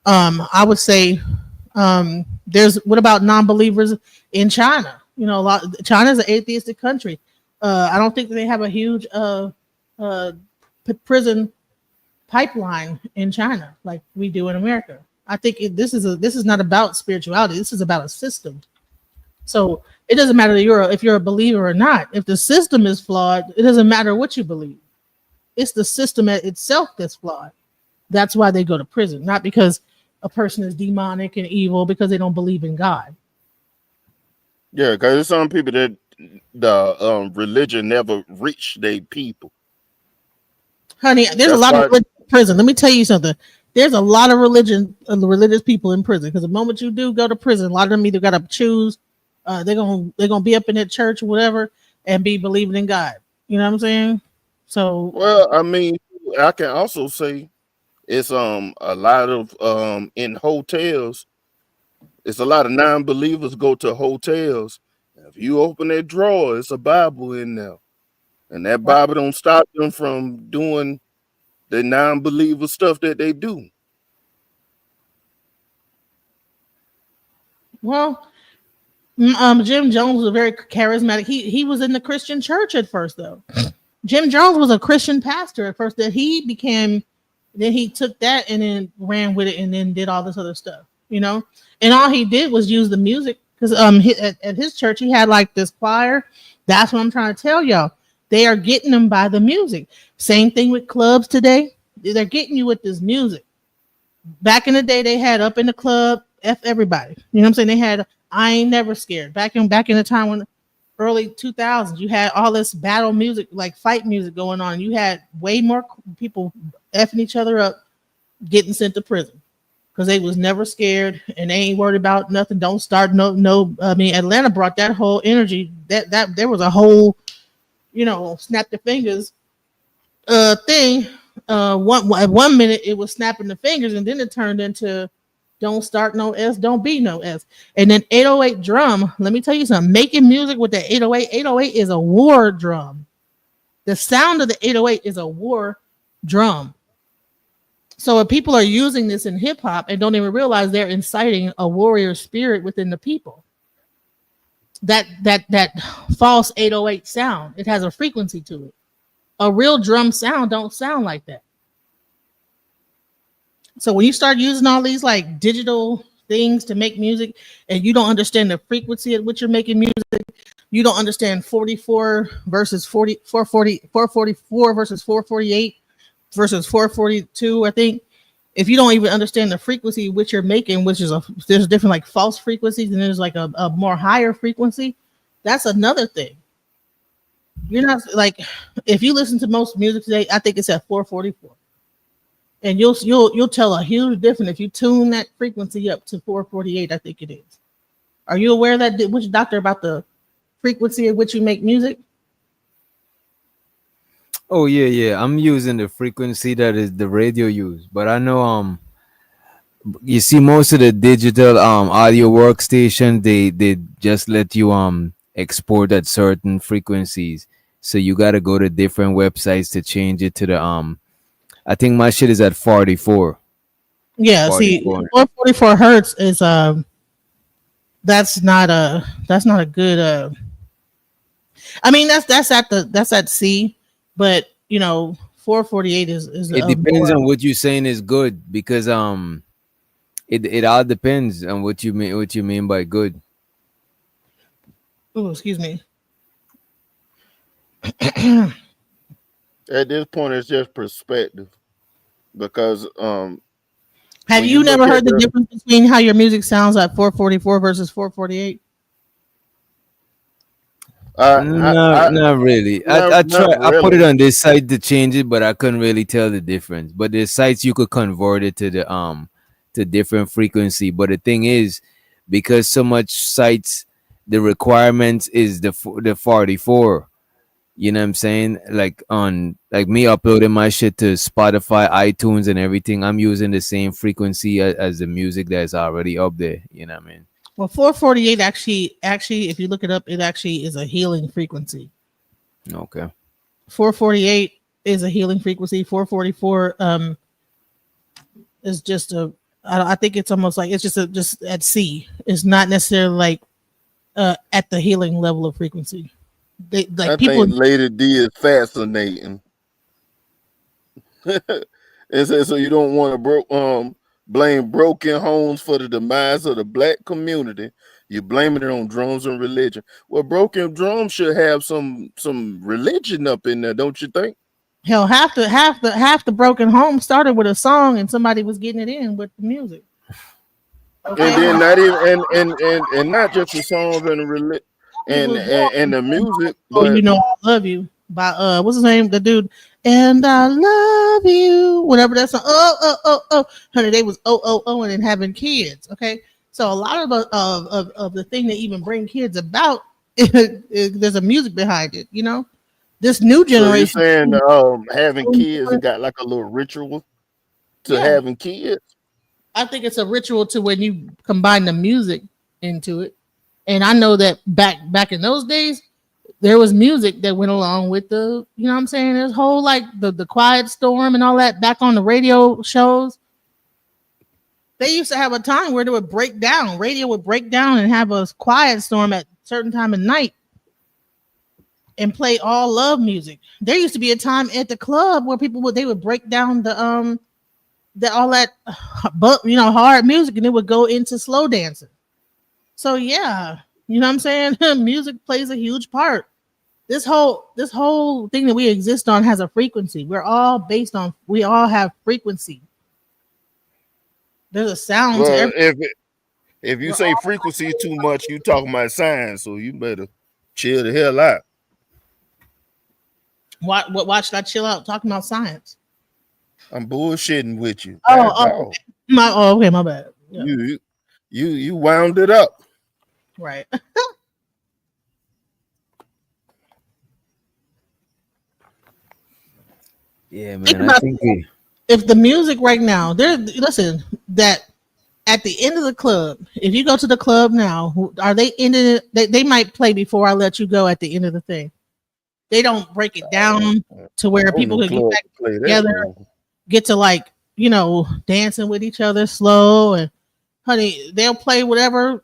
I would say there's what about non-believers in China? You know, China's an atheistic country. I don't think they have a huge prison pipeline in China like we do in America. I think this is not about spirituality. This is about a system. So it doesn't matter if you're a believer or not. If the system is flawed, it doesn't matter what you believe. It's the system itself that's flawed. That's why they go to prison, not because a person is demonic and evil, because they don't believe in God. Yeah, because there's some people that the religion never reached their people. Honey, there's a lot of religion in prison. Let me tell you something. There's a lot of religious people in prison, because the moment you do go to prison, a lot of them either got to choose. They're gonna be up in that church or whatever and be believing in God. You know what I'm saying? So, well, I mean, I can also say it's a lot of in hotels. It's a lot of non-believers go to hotels. If you open that drawer, it's a Bible in there, and that Bible don't stop them from doing the non-believer stuff that they do. well, Jim Jones was a very charismatic. He was in the Christian church at first, though. Jim Jones was a Christian pastor at first. That he became, then he took that and then ran with it, and then did all this other stuff. You know, and all he did was use the music, because at his church he had like this choir. That's what I'm trying to tell y'all. They are getting them by the music. Same thing with clubs today. They're getting you with this music. Back in the day, they had up in the club, F everybody. You know what I'm saying? They had I ain't never scared. Back in the time when early 2000s, you had all this battle music, like fight music going on. You had way more people effing each other up, getting sent to prison because they was never scared and they ain't worried about nothing. Don't start no. I mean, Atlanta brought that whole energy. That there was a whole, snap the fingers thing. At 1 minute it was snapping the fingers, and then it turned into don't start no S, don't be no S. And then 808 drum. Let me tell you something. Making music with the 808 is a war drum. The sound of the 808 is a war drum. So if people are using this in hip hop and don't even realize they're inciting a warrior spirit within the people. That false 808 sound, it has a frequency to it. A real drum sound don't sound like that. So when you start using all these like digital things to make music and you don't understand the frequency at which you're making music, you don't understand 44 versus 40, 444 versus 448 versus 442, I think. If you don't even understand the frequency which you're making, which is there's different like false frequencies and there's like a more higher frequency, that's another thing. You're not like, if you listen to most music today, I think it's at 444. And you'll tell a huge difference if you tune that frequency up to 448. I think it is. Are you aware of that, which doctor, about the frequency at which you make music? Oh yeah. I'm using the frequency that is the radio use, but I know you see most of the digital audio workstation they just let you export at certain frequencies, so you got to go to different websites to change it to the I think my shit is at 44. Yeah, 44. See, 444 hertz is that's not a good I mean that's at C, but 448 is it depends on what you're saying is good, because it all depends on what you mean by good. Oh, excuse me. At this point, it's just perspective, because have you never heard the difference between how your music sounds at 444 versus 448? Not really. I not try. I put it really. on this site to change it, but I couldn't really tell the difference. But there's sites you could convert it to different frequency. But the thing is, because so much sites, the requirements is the 44. You know what I'm saying? Like on like me uploading my shit to Spotify, iTunes, and everything. I'm using the same frequency as the music that's already up there. You know what I mean? Well, 448 actually, if you look it up, it actually is a healing frequency. Okay. 448 is a healing frequency. 444 is just I think it's almost like it's just at C. It's not necessarily like at the healing level of frequency. They like I people. think Lady D is fascinating. It says so you don't want to blame broken homes for the demise of the black community. You're blaming it on drums and religion. Well, broken drums should have some religion up in there, don't you think? Hell, half the broken home started with a song and somebody was getting it in with the music. Okay. And then not even and not just the songs and the and the music, Oh, but you know I love you by what's his name? The dude. And I love you. Whatever that song. Oh. Honey, they was and then having kids. Okay. So a lot of the thing that even bring kids about there's a music behind it, you know? This new generation. So you're saying having kids it got like a little ritual to having kids? I think it's a ritual to when you combine the music into it. And I know that back in those days, there was music that went along with the, you know what I'm saying? There's whole like the Quiet Storm and all that back on the radio shows. They used to have a time where they would break down. Radio would break down and have a quiet storm at a certain time of night and play all love music. There used to be a time at the club where they would break down the all that but you know hard music and it would go into slow dancing. So yeah, you know what I'm saying? Music plays a huge part. This whole thing that we exist on has a frequency. We all have frequency. There's a sound to Well, everything. if you say frequency too much, you talking about science, so you better chill the hell out. Why should I chill out talking about science? I'm bullshitting with you. Okay, my bad. Yeah. You wound it up. Right. Yeah, man. I think if the music right now, listen, that at the end of the club, if you go to the club now, are they ending it? They might play Before I Let You Go at the end of the thing. They don't break it down to where people can get back together, get to like, you know, dancing with each other slow. And honey, they'll play whatever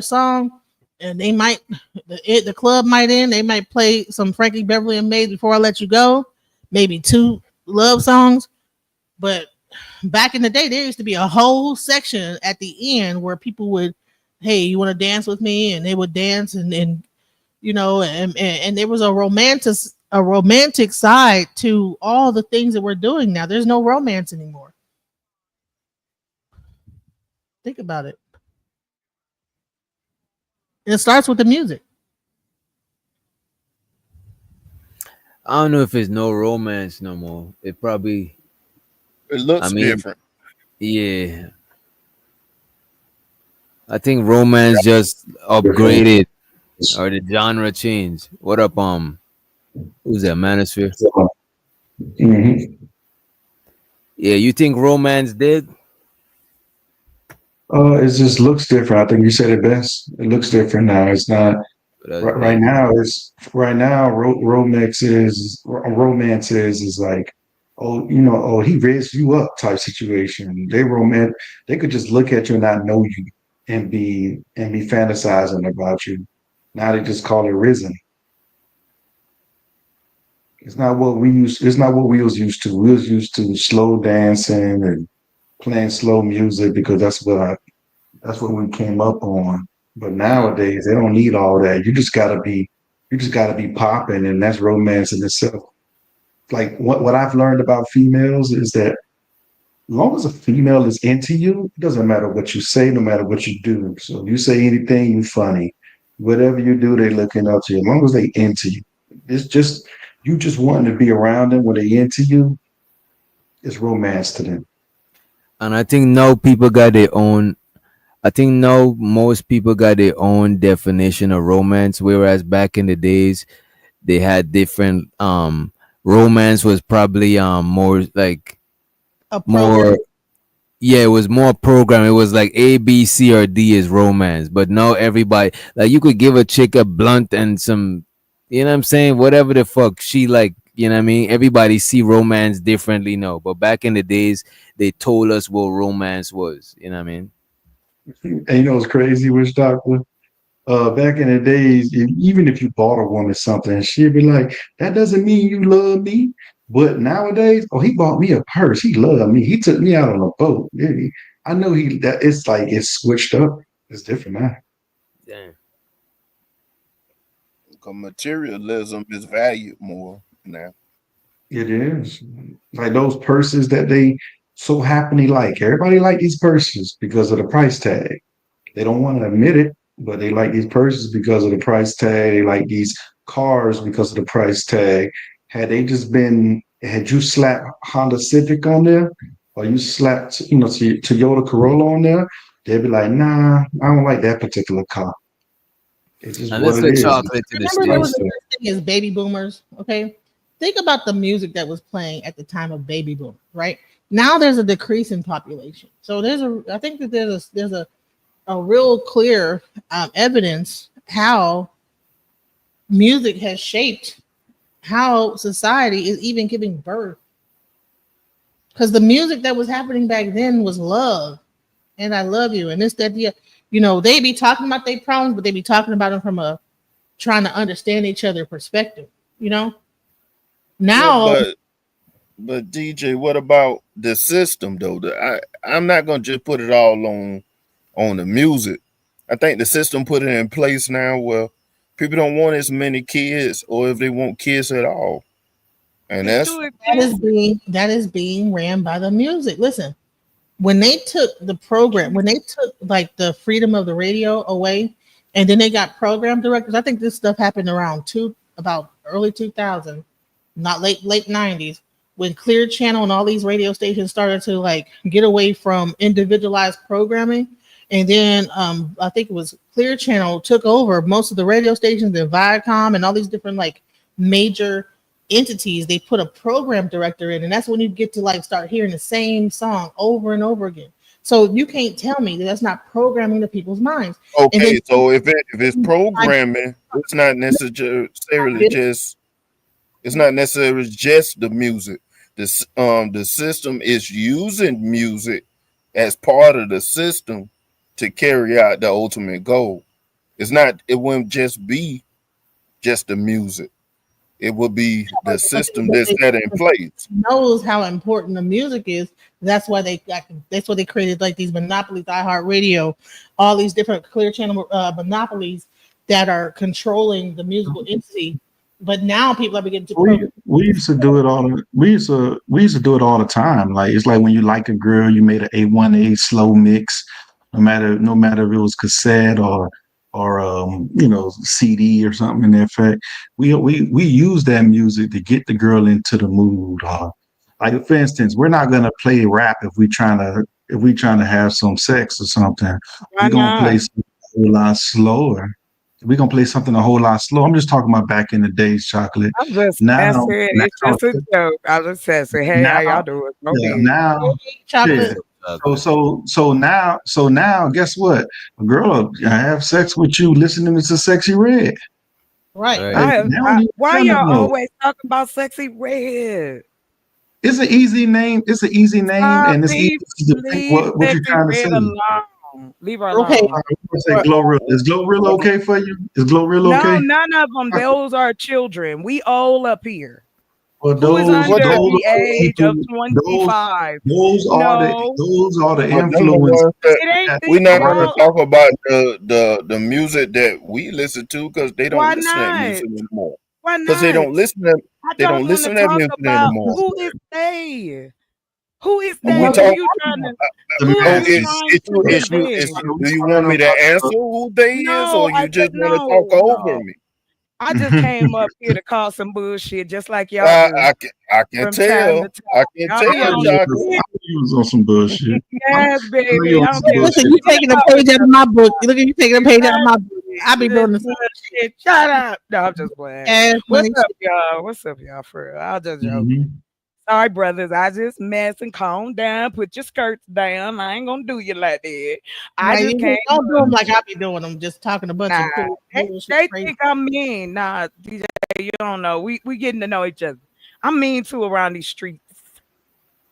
song, and they might the club might end. They might play some Frankie Beverly and Maze Before I Let You Go, maybe 2 love songs. But back in the day, there used to be a whole section at the end where people would, hey, you want to dance with me? And they would dance and you know, and there was a romantic side to all the things that we're doing now. There's no romance anymore. Think about it. And it starts with the music. I don't know if it's no romance no more. It looks different. Yeah. I think romance just upgraded or the genre changed. What up, who's that, Manosphere? Mm-hmm. Yeah, you think romance did? It just looks different. I think you said it best. It looks different now. It's not right now. Romance is like, oh, you know, oh, he raised you up type situation. They could just look at you and not know you and be fantasizing about you. Now they just call it risen. It's not what we was used to. We was used to slow dancing and playing slow music because that's what we came up on. But nowadays they don't need all that. You just gotta be popping, and that's romance in itself. Like what I've learned about females is that as long as a female is into you, it doesn't matter what you say, no matter what you do. So if you say anything, you funny. Whatever you do, they looking up to you. As long as they into you, it's just you just wanting to be around them when they into you. It's romance to them. And I think now people got their own. I think now most people got their own definition of romance, whereas back in the days they had different. Romance was probably more like A program. more. Yeah, it was more program. It was like A, B, C, or D is romance. But now everybody, like, you could give a chick a blunt and some, you know what I'm saying? Whatever the fuck she like, you know what I mean? Everybody see romance differently now. But back in the days, they told us what romance was. You know what I mean? And you know what's crazy, Witch Doctor? Back in the days, even if you bought a woman something, she'd be like, "That doesn't mean you love me." But nowadays, oh, he bought me a purse. He loved me. He took me out on a boat. Yeah, I know he. That it's like it's switched up. It's different now. Damn. Materialism is valued more now. It is like those purses that they so happily like. Everybody like these purses because of the price tag. They don't want to admit it, but they like these purses because of the price tag. They like these cars because of the price tag. Had you slapped Honda Civic on there, or you slapped, Toyota Corolla on there, they'd be like, nah, I don't like that particular car. It's just And what let's it get is. chocolate to the Remember, there was stage. a such thing as baby boomers. Okay, think about the music that was playing at the time of baby boom. Right now, there's a decrease in population. So I think that there's a real clear evidence how music has shaped how society is even giving birth. Because the music that was happening back then was love, and I love you, and this that the, they be talking about their problems, but they be talking about them from a trying to understand each other perspective. Yeah, Now, but DJ, what about the system though? I'm not gonna just put it all on the music. I think the system put it in place now where people don't want as many kids, or if they want kids at all, and that's that is being ran by the music. Listen, when they took the program, when they took like the freedom of the radio away, and then they got program directors. I think this stuff happened around about early 2000, not late 90s, when Clear Channel and all these radio stations started to like get away from individualized programming. And then I think it was Clear Channel took over most of the radio stations, and Viacom and all these different like major entities. They put a program director in, and that's when you get to like start hearing the same song over and over again. So you can't tell me that that's not programming the people's minds. okay. So if it's programming, it's not necessarily just the music. The system is using music as part of the system to carry out the ultimate goal. It wouldn't just be just the music. It would be the system that's set in place. Knows how important the music is. That's why they created like these monopolies, iHeartRadio, all these different Clear Channel monopolies that are controlling the musical entity. But now people are beginning to. We used to do it all. We used to do it all the time. Like it's like when you like a girl, you made an A1A slow mix, no matter if it was cassette or CD or something in that fact. We use that music to get the girl into the mood. Like for instance, we're not gonna play rap if we trying to have some sex or something. We're gonna play something a whole lot slower. We're gonna play something a whole lot slower. I'm just talking about back in the days, Chocolate. I'm just Now, answering. It's just a joke. I was just asking, hey, how y'all doing? now, Chocolate. So now, guess what? A girl will have sex with you listening to Sexy Red. Right. Why y'all always talking about Sexy Red? It's an easy name. It's an easy name, and it's easy to think what you're trying to say. Leave her alone. Okay. Say Glorilla. Is Glorilla okay for you? Is Glorilla okay? No, none of them. Those are children. We old up here. Well, Who is under the age of 25? Those are the influences. We're not going to talk about the music that we listen to because they don't listen to that music anymore. Why not? Because they don't listen to that music anymore. Who is they? Who is And they? we talk, You trying to Let me Who ask is you. trying to put me to Do bed? you want me to answer who they is, No, or I you said just want to talk no, over no. me? I just came up here to cause some bullshit, just like y'all do I can from time to tell. I time. can Y'all be tell, on Chocolate. shit. You was on some bullshit. Yes, I know baby. you I on don't some care. Listen, bullshit. you taking a page out of my book. Look at you taking a page out of my book. I be doing This the same bullshit. Shut up. No, I'm just playing. cash What's money. up, y'all? What's up, y'all? For real. I'll just joke. Mhm. Sorry, brothers. I just mess and calm down. Put your skirts down. I ain't gonna do you like that. I Now, just you came don't do up. them like I be doing them, just talking a bunch Nah, of bullshit. they Crazy. think I'm mean. Nah, DJ, you don't know. We getting to know each other. I'm mean too around these streets.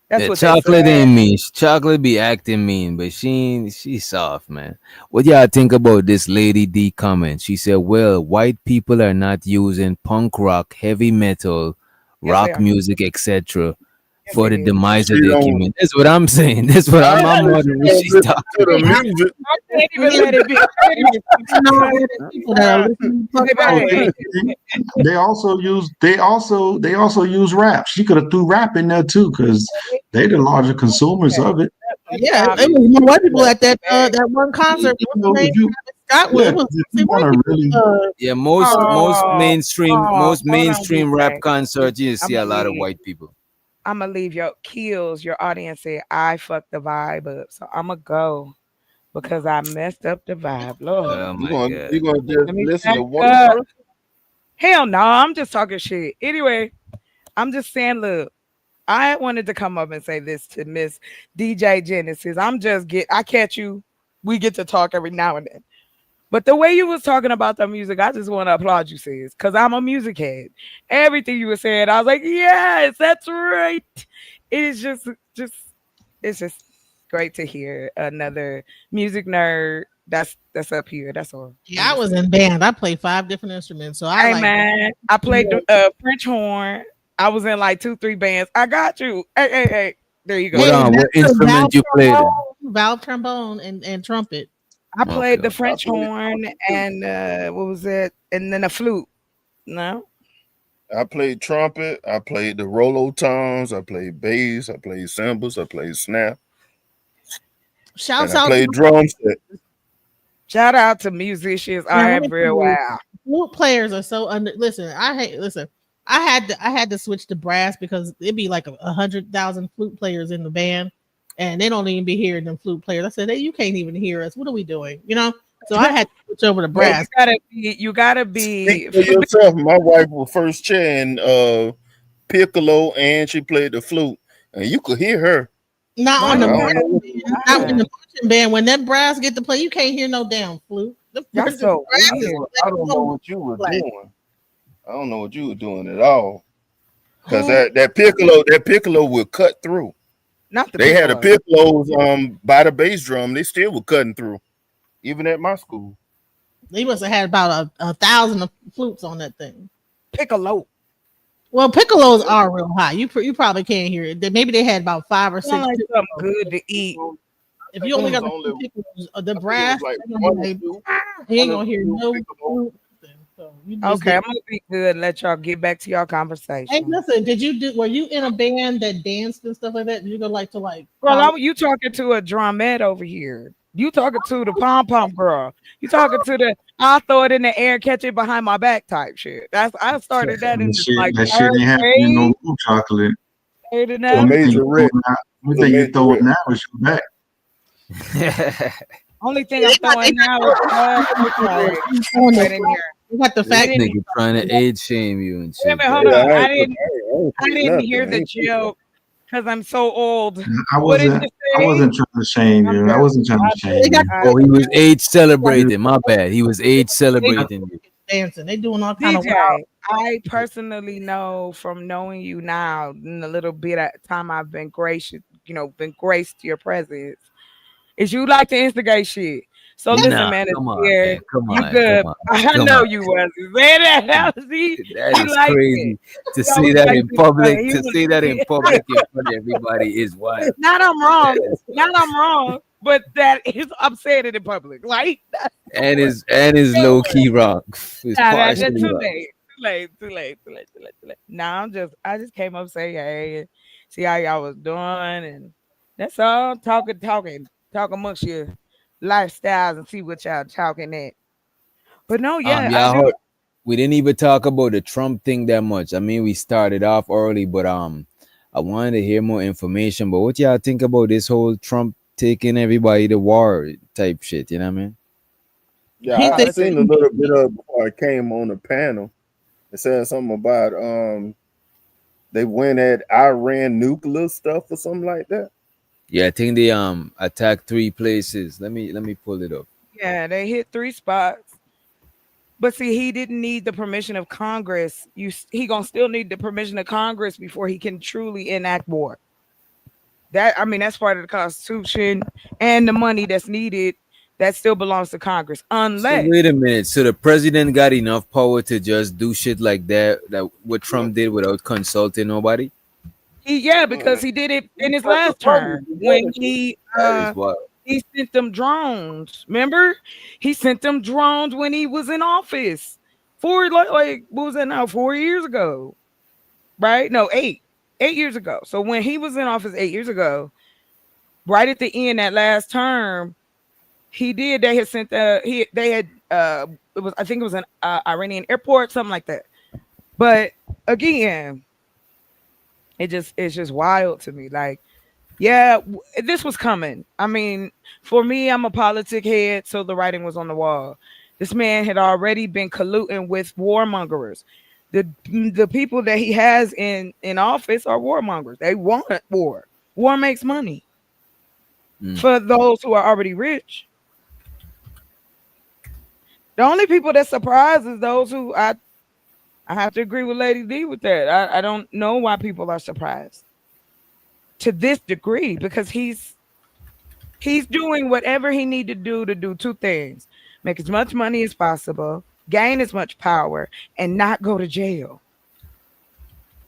That's The what they chocolate say. ain't mean. Chocolate be acting mean, but she's soft, man. What y'all think about this Lady D comment? She said, "Well, white people are not using punk rock, heavy metal, Yes, they rock are. music, etc. Yes, for they the did. demise She of their don't. community." That's what I'm saying. That's what I I'm say she wondering what don't she's listen to talking the about. music. I can't even let it be. I can't even. You know, there's people that are listening to punk rock. Oh, Baby, they also use rap. She could have threw rap in there too, because they the larger consumers of it. Yeah, stop it it. was more white people at that Baby. that one concert. You What's know, the name? if you Scott. yeah, It was 'cause if you mostly want white to people. really Yeah, most Oh, mainstream oh, most hold on, mainstream rap DJ. concerts you I'm see a gonna lot of leave. white people. I'm gonna leave your kills. Your audience said I fucked the vibe up, so I'm gonna go because I messed up the vibe. Lord, Oh You my gonna god. you gonna just let me listen back to one up. person? Hell no, I'm just talking shit. Anyway, I'm just saying, look, I wanted to come up and say this to Miss DJ Genesis. I catch you. We get to talk every now and then. But the way you was talking about the music, I just want to applaud you, sis, because I'm a music head. Everything you were saying, I was like, yes, that's right. It is just, it's just great to hear another music nerd that's up here. That's all. I'm Yeah, I just was saying. in band. I played 5 different instruments, so I Hey like. man, I played the French horn. I was in like 2, 3 bands. I got you. Hey. There you What go. Hey, on? What that's a instrument you played? valve trombone, and trumpet. I Okay, played the okay. I French played horn trumpet too. and what was it? And then a flute. No. I played trumpet. I played the Rolo toms. I played bass. I played cymbals. I played snap, and Shouts I out to played drum set. Shout out to musicians man. Let me tell you, everywhere. flute players are so under. Listen. I had to switch to brass because it'd be like 100,000 flute players in the band, and they don't even be hearing them flute players. I said, hey, you can't even hear us. What are we doing? So I had to switch over to Yeah, brass. you gotta Speak be for yourself. My wife was first chair in piccolo, and she played the flute, and you could hear her. Not why on I the you don't marching know gotta what be she band. was Not in lying? the marching band. When that brass get to play, you can't hear no damn flute. The Y'all brass so weird. I don't know what you were play. doing. I don't know what you were doing at all. Cause Who? that piccolo will cut through. Not the They had a piccolo. piccolos by the bass drum. They still were cutting through, even at my school. They must have had about a thousand of flutes on that thing. Piccolo. Well, piccolos Yeah. are real high. You probably can't hear it. Maybe they had about 5 or Sound 6 like something piccolos. good to eat. I If think you it only was got a only few piccolos, the I think it was brass, like they're gonna one be or like, two, you one ain't or gonna hear two no piccolo. flute. So you just Okay, get. I'm gonna be good and let y'all get back to your Hey, conversation. listen, were you in a band that danced and stuff like that? Did you go like Well, follow? you talking to a drumette over here. You talking to the pom pom girl. You talking to the I'll throw it in the air, catch it behind my back type shit. I started that that in shit like that shit third ain't happening no grade, more, chocolate. third and To a up. Only thing you major throwing rip. out, only To a thing you major throwing rip. now is your back. Only thing Yeah, I'm they throwing now is okay. That's on the right in here. they got the I This fact. didn't nigga trying to age shame you and wait a shit, minute, hold bro. Yeah, on. I I ain't didn't I say didn't nothing. hear I the ain't say nothing. joke because I'm so old. I What did wasn't you I say? wasn't trying to shame I'm you. I just wasn't trying to They shame got you. Oh, he was age You celebrating. My bad. He was age they celebrating you. dancing. They doing all kind of wild. DJ, I personally know from knowing you now in the little bit of time I've been gracious, been graced to your presence, is you like to instigate shit. So listen, Nah, man, it's come on, here. man. Come You on, come good. on, I come know on. you was. Say that. See, That he is liked it. crazy. To He say always that liked in to be funny. public, He to was say that in public in front of everybody is wild. not I'm That wrong. is Not wild. I'm wrong. But that is I'm saying it in public. Like that's And is low key wrong. It's nah, that's partially too wrong. late. Too late. Nah, I just came up say hey, and see how y'all was doing, and That's all. Talk amongst your lifestyles and see what y'all talking at. But no, yeah, I Yeah, do. we didn't even talk about the Trump thing that much. I mean, we started off early, but I wanted to hear more information. But what y'all think about this whole Trump taking everybody to war type shit? You know what I mean? Yeah, He I thinks seen a little bit of before I came on the panel. It said something about they went at Iran nuclear stuff or something like that. Yeah, I think they attacked 3 places. Let me pull it up. Yeah, they hit 3 spots. But see, he didn't need the permission of Congress. He gonna still need the permission of Congress before he can truly enact war. That I mean, that's part of the Constitution and the money that's needed. That still belongs to Congress, So unless wait a minute. So the president got enough power to just do shit like that? That what Trump did without consulting nobody? yeah, because he did it in his last term when That is wild. he sent them drones. Remember, he sent them drones when he was in office. Like what was that now? 4 years ago, right? No, 8 years ago. So when he was in office 8 years ago, right at the end that last term, they had sent they had it was, I think it was an Iranian airport, something like that. But again, it's just wild to me. Like, yeah, this was coming. I mean, for me, I'm a politic head, so the writing was on the wall. This man had already been colluding with warmongers. The people that he has in office are warmongers. They want war. War makes money for those who are already rich. The only people that surprise is those who I have to agree with Lady D with that. I don't know why people are surprised to this degree because he's doing whatever he need to do 2 things: make as much money as possible, gain as much power, and not go to jail.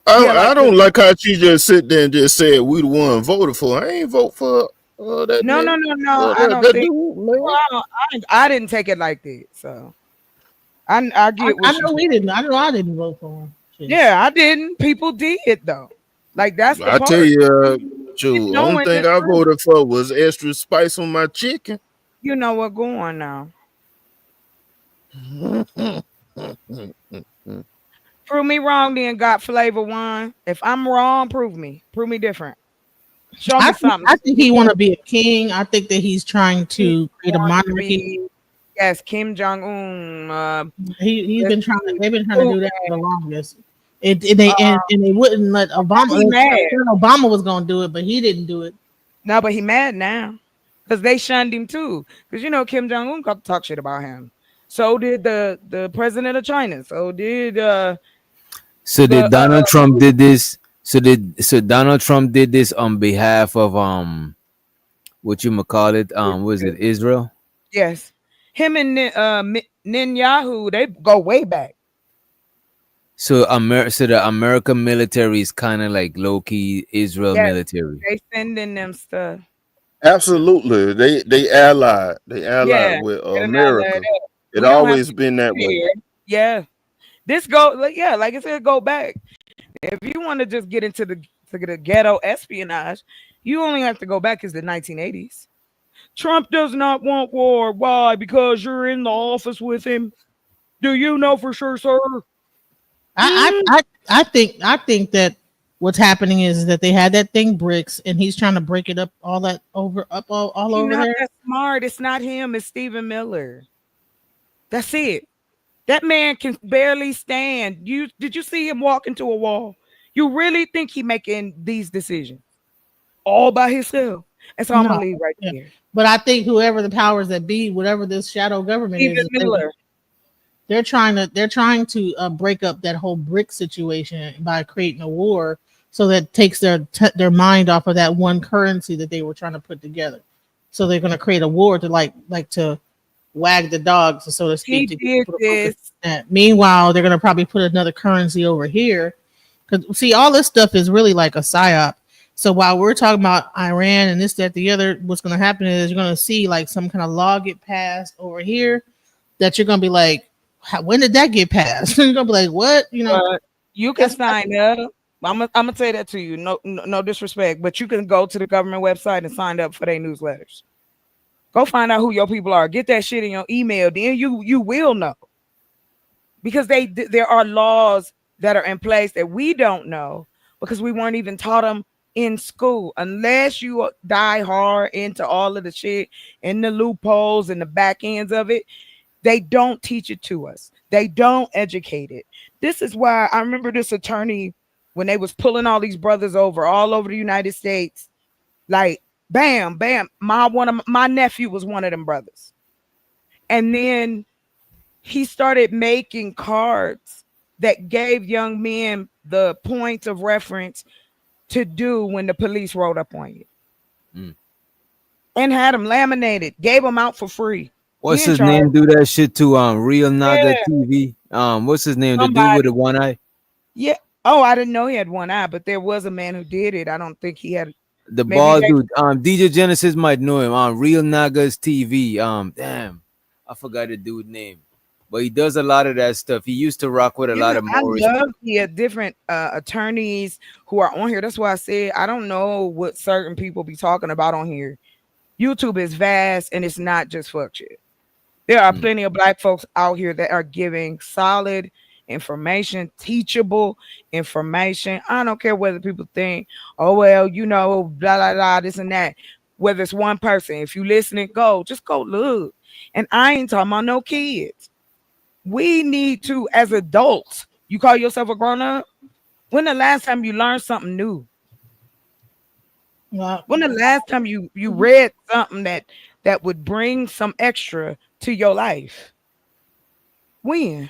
Yeah, I don't like how she just sit there and just said we the one voted for. I ain't vote for that no, nigga. I don't That think. dude, man. Well, I didn't take it like that, so I get what I she know said. we didn't. I know I didn't vote for him. Shit. Yeah, I didn't. People did though. Like that's the I tell part. you, Joe, only Knowing thing the I truth. voted for was extra spice on my chicken. You know what going on now. Prove me wrong, then got flavor wine. If I'm wrong, prove me different. Show me something. I think he want to be a king. I think that he's trying to create a monarchy. Yes, Kim Jong Un. He's been trying. They've been trying to do that for the longest. And Uh-huh. they wouldn't let Obama. He mad. Obama was going to do it, but he didn't do it. No, but he mad now because they shunned him too. Because you know Kim Jong Un got to talk shit about him. So did the president of China. So did So did Donald Trump did this? So Donald Trump did this on behalf of what you call it? Was it Israel? yes, him and Netanyahu, they go way back. So the American military is kind of like low key Israel Yes, military. they sending them stuff. Absolutely, they allied. They allied Yeah, with they're not America. let up. It We don't have always to been that way. here. Yeah, this go like I said, go back. If you want to just get into the ghetto espionage, you only have to go back to the 1980s. Trump does not want war. Why? Because you're in the office with him. Do you know for sure, sir? I think that what's happening is that they had that thing bricks, and he's trying to break it up all He's over not there. that smart. It's not him. It's Stephen Miller. That's it. That man can barely stand. Did you see him walk into a wall? You really think he making these decisions all by himself? And so I'm gonna leave right there. But I think whoever the powers that be, whatever this shadow government Stephen is, Miller. they're trying to break up that whole brick situation by creating a war, so that takes their mind off of that one currency that they were trying to put together. So they're going to create a war to like to wag the dogs, so to speak. He did this. Meanwhile, they're going to probably put another currency over here. Because see, all this stuff is really like a psyop. So while we're talking about Iran and this, that, the other, what's going to happen is you're going to see like some kind of law get passed over here that you're going to be like, when did that get passed? You're going to be like, what? You know, you can sign up. I'm gonna say that to you. No disrespect, but you can go to the government website and sign up for their newsletters. Go find out who your people are. Get that shit in your email. Then you will know, because there are laws that are in place that we don't know because we weren't even taught them in school. Unless you die hard into all of the shit and the loopholes and the back ends of it, they don't teach it to us. They don't educate it. This is why I remember this attorney when they was pulling all these brothers over all over the United States. Like, bam, bam. My nephew was one of them brothers. And then he started making cards that gave young men the points of reference to do when the police rolled up on you. And had them laminated, gave them out for free. What's He in his charge. name? Do that shit to Real Naga Yeah. TV. What's his name? The dude with the one eye. Yeah. Oh, I didn't know he had one eye, but there was a man who did it. I don't think he had. The Maybe bald they- dude. DJ Genesis might know him. Real Nagas TV. Damn, I forgot the dude name, but he does a lot of that stuff. He used to rock with a lot of I Morris. love the different attorneys who are on here. That's why I said I don't know what certain people be talking about on here. YouTube is vast and it's not just fuck shit. There are plenty of black folks out here that are giving solid information, teachable information. I don't care whether people think, oh, well, blah, blah, blah, this and that. Whether it's one person, if you listening, just go look. And I ain't talking about no kids. We need to, as adults, you call yourself a grown up? When the last time you learned something new? When the last time you read something that would bring some extra to your life? When?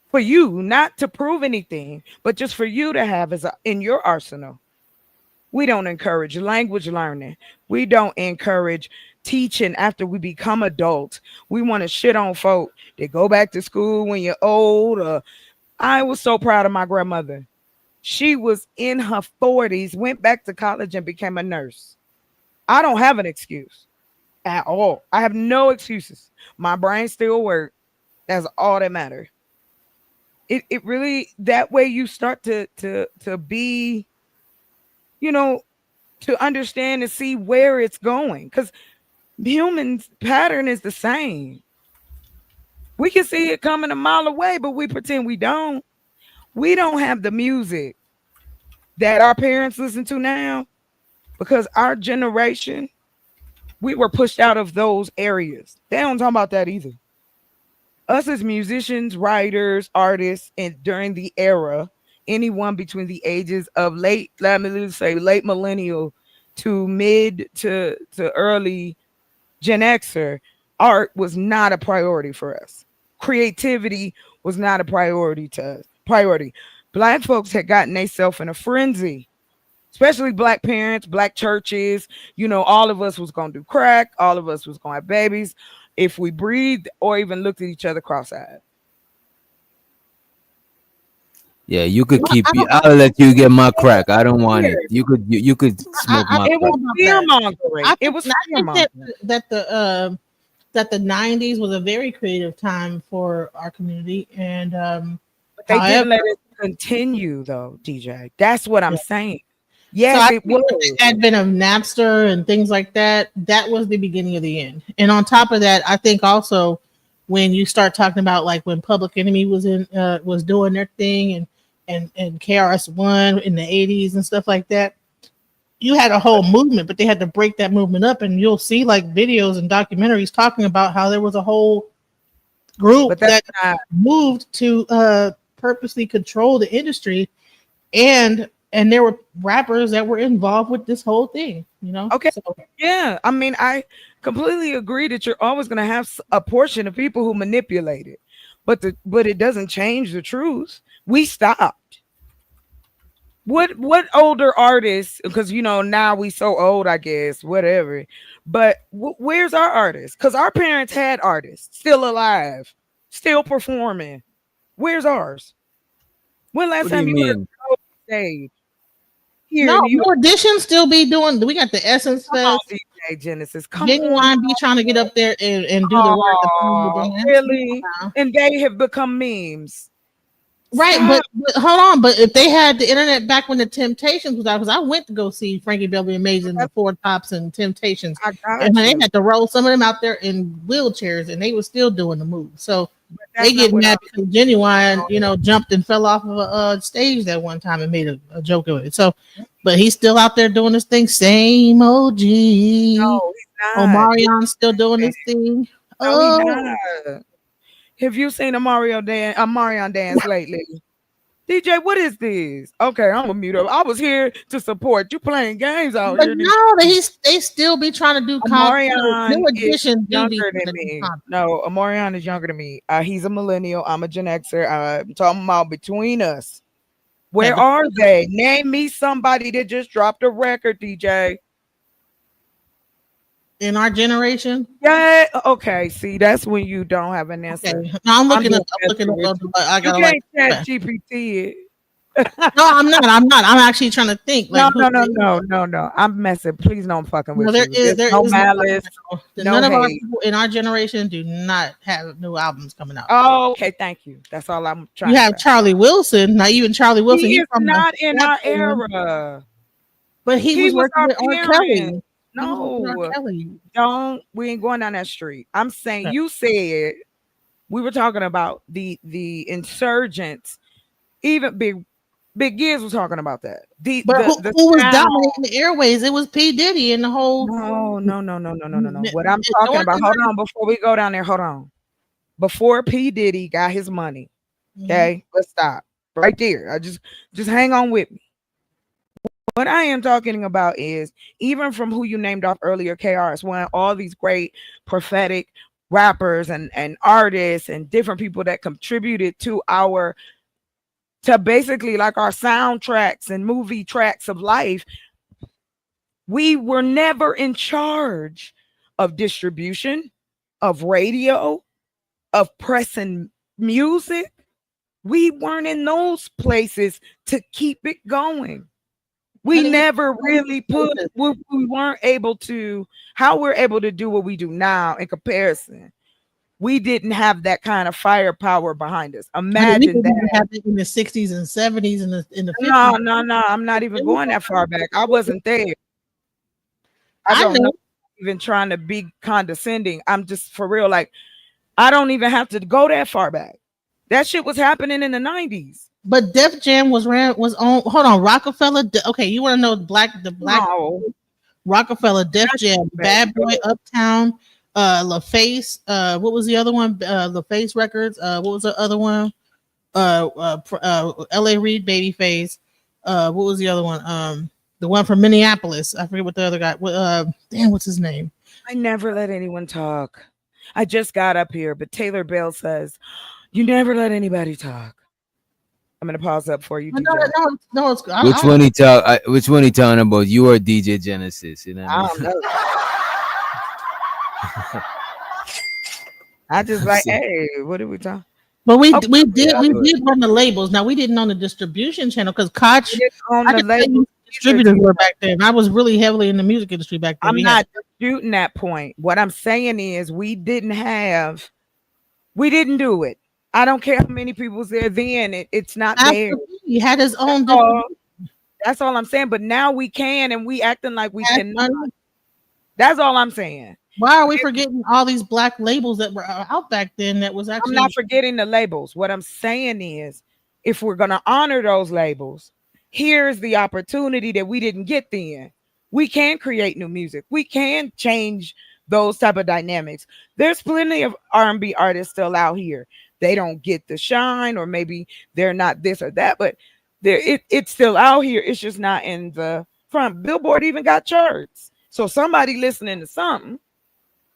For you, not to prove anything, but just for you to have in your arsenal. We don't encourage language learning. We don't encourage teaching after we become adults. We want to shit on folk that go back to school when you're old. I was so proud of my grandmother. She was in her 40s, went back to college and became a nurse. I don't have an excuse at all. I have no excuses. My brain still works. That's all that matters. It really, that way you start to be, to understand and see where it's going. Because humans' pattern is the same. We can see it coming a mile away, but we pretend we don't. We don't have the music that our parents listen to now because our generation, we were pushed out of those areas. They don't talk about that either. Us as musicians, writers, artists, and during the era, anyone between the ages of late millennial to mid to early Gen Xer, art was not a priority for us. Creativity was not a priority to us. Black folks had gotten themselves in a frenzy, especially black parents, black churches. All of us was going to do crack. All of us was going to have babies if we breathed or even looked at each other cross-eyed. Yeah, you could keep. I'll let you get my crack. I don't want it. You could smoke my It crack. was fear-mongering. It was fear-mongering. That the 90s was a very creative time for our community, and But they didn't let it continue, though, DJ. That's what I'm saying. Yes, so it was. The advent of Napster and things like that, that was the beginning of the end. And on top of that, I think also when you start talking about like when Public Enemy was doing their thing and KRS-One in the 80s and stuff like that, you had a whole movement, but they had to break that movement up. And you'll see like videos and documentaries talking about how there was a whole group that moved to purposely control the industry, and there were rappers that were involved with this whole thing, Okay. Yeah. I mean, I completely agree that you're always going to have a portion of people who manipulate it, but it doesn't change the truth. We stopped. What older artists, because now we so old, I guess, whatever, but where's our artists? Because our parents had artists still alive, still performing. Where's ours? When last What do time you you were mean? on stage? Here No, in the US? auditions still be doing. We got the Essence Come on, Fest. DJ Genesis. Come Genuine be trying to get up there and do the work. Really? And they have become memes. Right, but hold on. But if they had the internet back when the Temptations was out, because I went to go see Frankie Beverly Amazing, the Four Tops, and Temptations, and they had to roll some of them out there in wheelchairs, and they were still doing the move. So they get mad because Genuine, jumped and fell off of a stage that one time and made a joke of it. So, but he's still out there doing his thing. Same OG. No, he's not. Omarion's still doing his thing. No, he's not. Have you seen Omarion dance lately? DJ, what is this? Okay, I'm gonna mute up. I was here to support you playing games out But here. no, they still be trying to do Omarion New is edition younger than me. No, Omarion is younger than me. He's a millennial. I'm a Gen Xer. I'm talking about between us. Where are they? Name me somebody that just dropped a record, DJ. In our generation? Yeah. Okay. See, that's when you don't have an answer. Okay. No, I'm looking up. I got you can't chat GPT it. No, I'm not. I'm actually trying to think. No. Like, No. I'm messing. Please don't fucking with there you. is no malice. None of our people in our generation do not have new albums coming out. Oh, okay. Thank you. That's all I'm trying. You have Charlie Wilson. Now, even Charlie Wilson, he is not in our era. But he was working with R. Kelly. No, don't. We ain't going down that street. I'm saying you said we were talking about the insurgents. Even Big Giz was talking about that. Who was dominating the airways? It was P. Diddy and the whole. No. What I'm talking about. Hold on, before we go down there. Hold on. Before P. Diddy got his money. Okay, let's stop right there. I just hang on with me. What I am talking about is even from who you named off earlier, KRS-One, all these great prophetic rappers and artists and different people that contributed to basically like our soundtracks and movie tracks of life. We were never in charge of distribution, of radio, of pressing music. We weren't in those places to keep it going. We never really we weren't able to, how we're able to do what we do now in comparison. We didn't have that kind of firepower behind us. Imagine that. Have it in the 60s and 70s and in the 50s. No. I'm not even going that far back. I wasn't there. I don't know. Even trying to be condescending. I'm just for real. Like, I don't even have to go that far back. That shit was happening in the 90s. But Def Jam was on. Hold on, Rockefeller. Okay, you want to know the black Rockefeller, Def Jam, Bad Boy, Uptown, LaFace. What was the other one? LaFace Records. What was the other one? L.A. Reid, Babyface. What was the other one? The one from Minneapolis. I forget what the other guy. What's his name? I never let anyone talk. I just got up here, but Taylor Bell says you never let anybody talk. I'm gonna pause up for you. No, it's which one he talking about? You or DJ Genesis? You know I don't know. I just like, hey, what did we talk? But we did run the labels. Now we didn't own the distribution channel because Koch on the label distributors were back then. I was really heavily in the music industry back then. I'm not disputing that point. What I'm saying is we didn't do it. I don't care how many people was there then. It's not there. He had his own. That's all I'm saying. But now we can, and we acting like we cannot. That's all I'm saying. Why are we forgetting all these black labels that were out back then? That was actually. I'm not forgetting the labels. What I'm saying is, if we're gonna honor those labels, here's the opportunity that we didn't get then. We can create new music. We can change those type of dynamics. There's plenty of R&B artists still out here. They don't get the shine, or maybe they're not this or that, but it's still out here. It's just not in the front. Billboard even got charts. So somebody listening to something.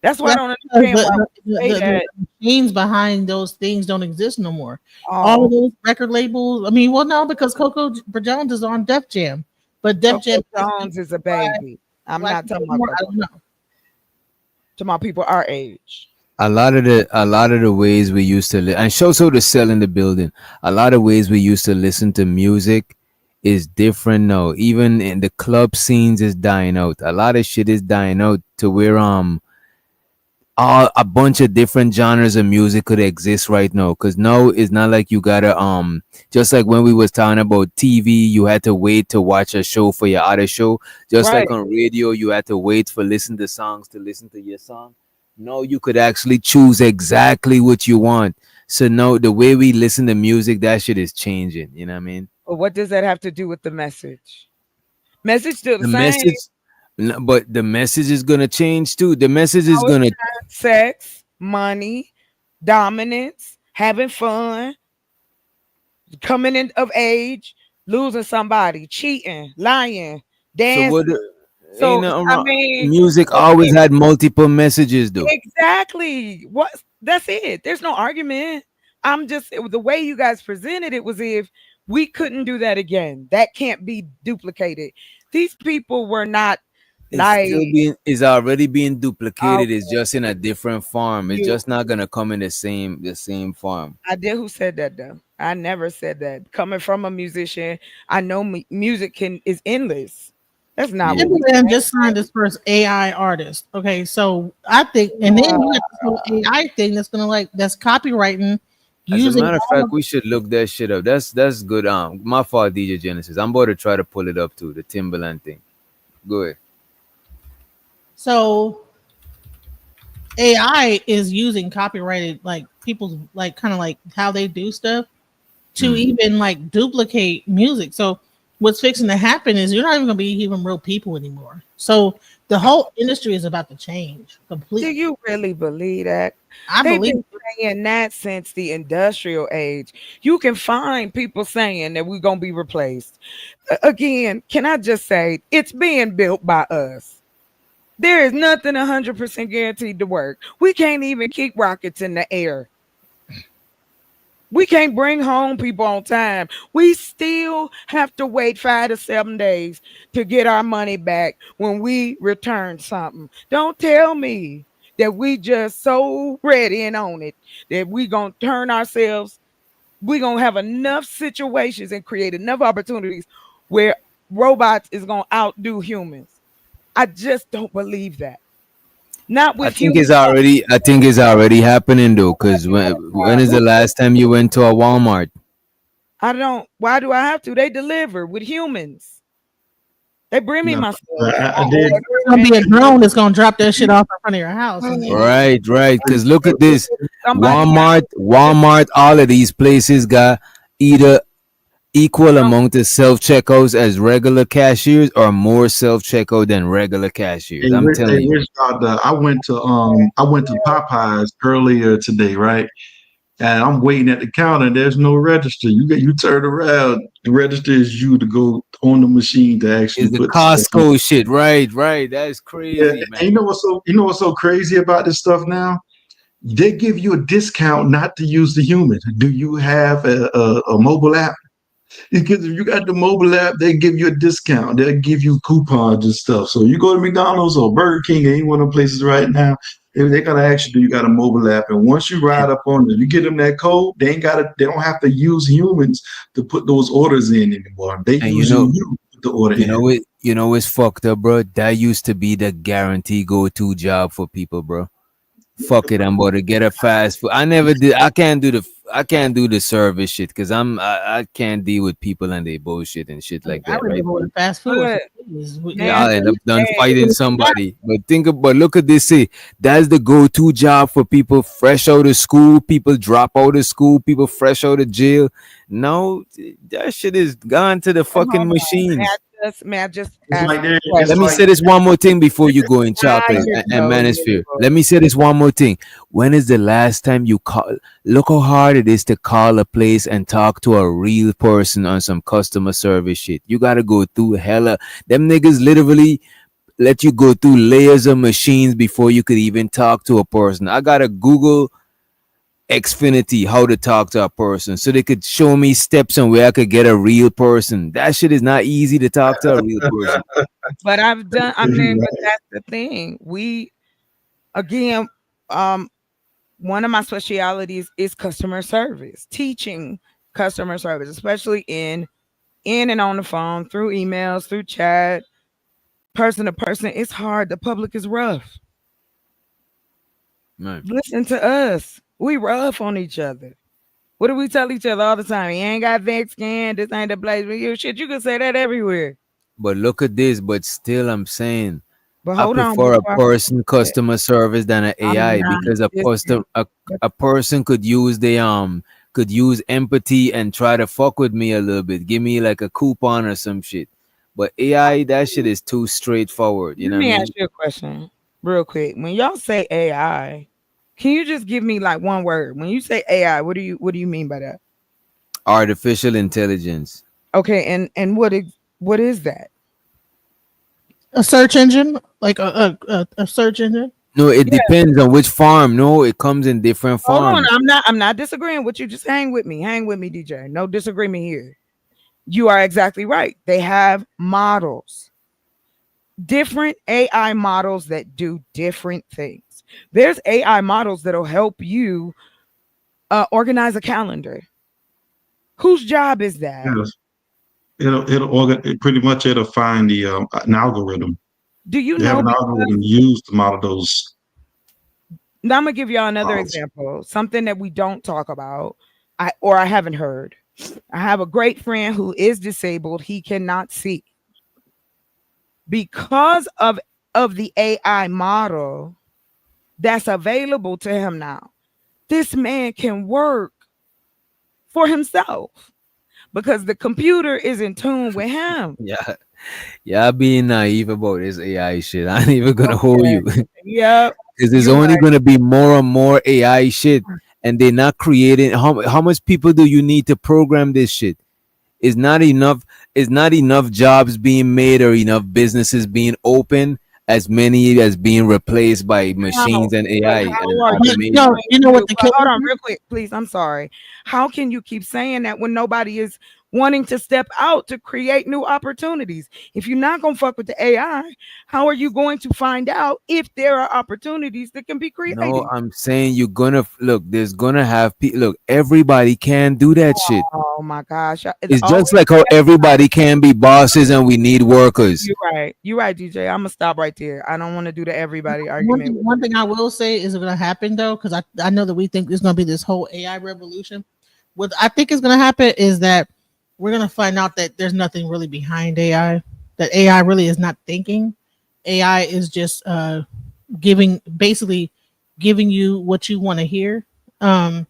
That's why I don't understand why the machines behind those things don't exist no more. All of those record labels. I mean, well, no, because Coco Jones is on Def Jam, but Def Jam Jones is a baby. I'm not talking about. I don't know. Talking about people our age. A lot of the ways we used to and so to sell in the building. A lot of ways we used to listen to music is different now. Even in the club scenes is dying out. A lot of shit is dying out to where a bunch of different genres of music could exist right now. Because now it's not like you gotta just like when we was talking about TV, you had to wait to watch a show for your other show. Just Right. like on radio, you had to wait for listen to songs to listen to your song. No, you could actually choose exactly what you want. So no, the way we listen to music, that shit is changing. You know what I mean? But what does that have to do with the message? Message still the The same. message, but the message is gonna change too. The message is No, it's gonna. not. Sex, money, dominance, having fun, coming in of age, losing somebody, cheating, lying, So what? dancing. Ain't So nothing I wrong. mean, Music always had multiple messages, though. exactly. What? That's it. There's no argument. I'm just the way you guys presented it was if we couldn't do that again. That can't be duplicated. These people were not It's like still being. It's already being duplicated. It's just in okay. a different form. It's You just not gonna come in the same form. I did. Who said that though? I never said that. Coming from a musician, I know music is endless. That's not Yeah. what we Timbaland just signed his first AI artist. Okay, so I think, and then you got this whole AI thing that's gonna that's copywriting As a using matter of all fact, of we should look that shit up. That's good. My fault, DJ Genesis. I'm about to try to pull it up too. The Timberland thing. Go ahead. so AI is using copyrighted people's kind of how they do stuff to Mm. even duplicate music. So what's fixing to happen is you're not even gonna be even real people anymore. So the whole industry is about to change Do completely. you really believe that? I They've believe been saying that since the industrial age. You can find people saying that we're gonna be replaced. Again, can I just say it's being built by us. There is nothing 100% guaranteed to work. We can't even keep rockets in the air. We can't bring home people on time. We still have to wait 5 to 7 days to get our money back when we return something. Don't tell me that we just so ready and on it that we gonna turn ourselves. We gonna have enough situations and create enough opportunities where robots is gonna outdo humans. I just don't believe that. Not I with think human. it's already. I think it's already happening though. Cause when is the last time you went to a Walmart? I don't. Why do I have to? They deliver with humans. They bring me No, my stuff. I I did. order it's gonna be a drone that's gonna drop that shit off in front of your house. And Right, right. Cause look at this. somebody Walmart. All of these places got either equal amount of self checkouts as regular cashiers or more self checkout than regular cashiers. I'm Hey, telling you. Rich, I went to Popeyes earlier today, right? And I'm waiting at the counter. And there's no register. You turn around, the register is you to go on the machine to actually It's the put the stuff in. Costco shit. Right, right. That's Yeah, crazy, and man. you know what's so crazy about this stuff now? They give you a discount not to use the human. Do you have a mobile app? Because if you got the mobile app, they give you a discount. They'll give you coupons and stuff. So you go to McDonald's or Burger King, any one of the places right now, they're gonna ask you, do you got a mobile app? And once you ride up on it, you get them that code, they don't have to use humans to put those orders in anymore. They And you using know, you to put the order you in. know it. You know it's fucked up, bro. That used to be the guarantee go-to job for people, bro. Fuck it, I'm about to get a fast food. I never did. I can't do the service shit because I can't deal with people and they bullshit and shit like I that, right? remember with fast food. But Yeah, man, I'll end up done hey, fighting somebody. But look at this. See, that's the go-to job for people fresh out of school, people drop out of school, people fresh out of jail. No, that shit is gone to the hold fucking on. machines. May I just It's ask like a it's Let me like question? say this one more thing before you go in Ah, chocolate here and, you and go. Here you manosphere. go. Let me say this one more thing. When is the last time you call? Look how hard it is to call a place and talk to a real person on some customer service shit. You gotta go through hella. Them niggas literally let you go through layers of machines before you could even talk to a person. I gotta Google Xfinity how to talk to a person so they could show me steps on where I could get a real person. That shit is not easy to talk to a real person. But I've done. I mean, but that's the thing. We again, um, one of my specialities is customer service, teaching customer service, especially in and on the phone, through emails, through chat, person to person. It's hard. The public is rough. Right. Listen to us. We rough on each other. What do we tell each other all the time? You ain't got vex scan. This ain't the place for you. Shit, you can say that everywhere. But look at this. But still, I'm saying But I hold on prefer a before I person forget. customer service than an I'm AI not because a disagreeing. custom a person could use empathy and try to fuck with me a little bit, give me like a coupon or some shit. But AI, that shit is too straightforward. You Let know what I me mean? ask you a question real quick. When y'all say AI, can you just give me like one word? When you say AI, what do you mean by that? Artificial intelligence. Okay, and what is that? A search engine, like a search engine. No, it Yeah. depends on which farm. No, it comes in different Hold on. farms. I'm not disagreeing with you. Just hang with me. Hang with me, DJ. No disagreement here. You are exactly right. They have models, different AI models that do different things. There's AI models that'll help you organize a calendar. Whose job is that? Yes. Pretty much it'll find the an algorithm. Do you They have know? an Because algorithm used to model those now I'm gonna give y'all another models. example, something that we don't talk about, I haven't heard. I have a great friend who is disabled. He cannot see because of the AI model that's available to him now. This man can work for himself because the computer is in tune with him. Yeah, yeah, being naive about this AI shit. I ain't even gonna hold Okay. you. Yep. Because there's You're only right. going to be more and more AI shit, and they're not creating. How much people do you need to program this shit? It's not enough. It's not enough jobs being made or enough businesses being open as many as being replaced by How? machines and But AI and how are you automation. going You know what to? the But killer hold on, is? real quick, please. I'm sorry. How can you keep saying that when nobody is wanting to step out to create new opportunities? If you're not gonna fuck with the AI, how are you going to find out if there are opportunities that can be No, created? I'm saying you're gonna look. There's gonna have people. Look, everybody can do that shit. Oh my gosh, it's It's always just like how everybody can be bosses, and we need workers. you're right. You're right, DJ. I'm gonna stop right there. I don't want to do the everybody One argument thing, with one you. thing I will say is going to happen though, because I know that we think there's going to be this whole AI revolution. What I think is going to happen is that we're going to find out that there's nothing really behind AI. That AI really is not thinking. AI is just basically giving you what you want to hear. It's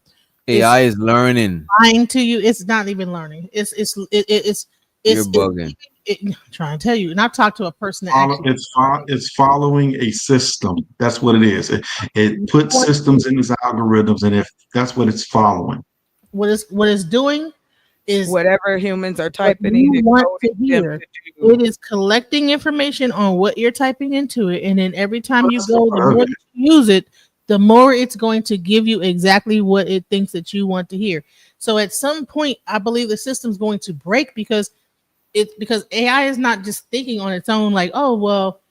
AI is learning. lying to you. It's not even learning. You're It's bugging. I'm trying to tell you. And I've talked to a person that actually It's following a system. That's what it is. It puts systems in its algorithms, and if that's what it's following. what it's doing is Whatever humans are what typing, you he's want to encoding them hear. to It do. is collecting information on what you're typing into it, and then every time you That's the go, the part of more it. that you use it, the more it's going to give you exactly what it thinks that you want to hear. So at some point, I believe the system's going to break because AI is not just thinking on its own, like, oh well,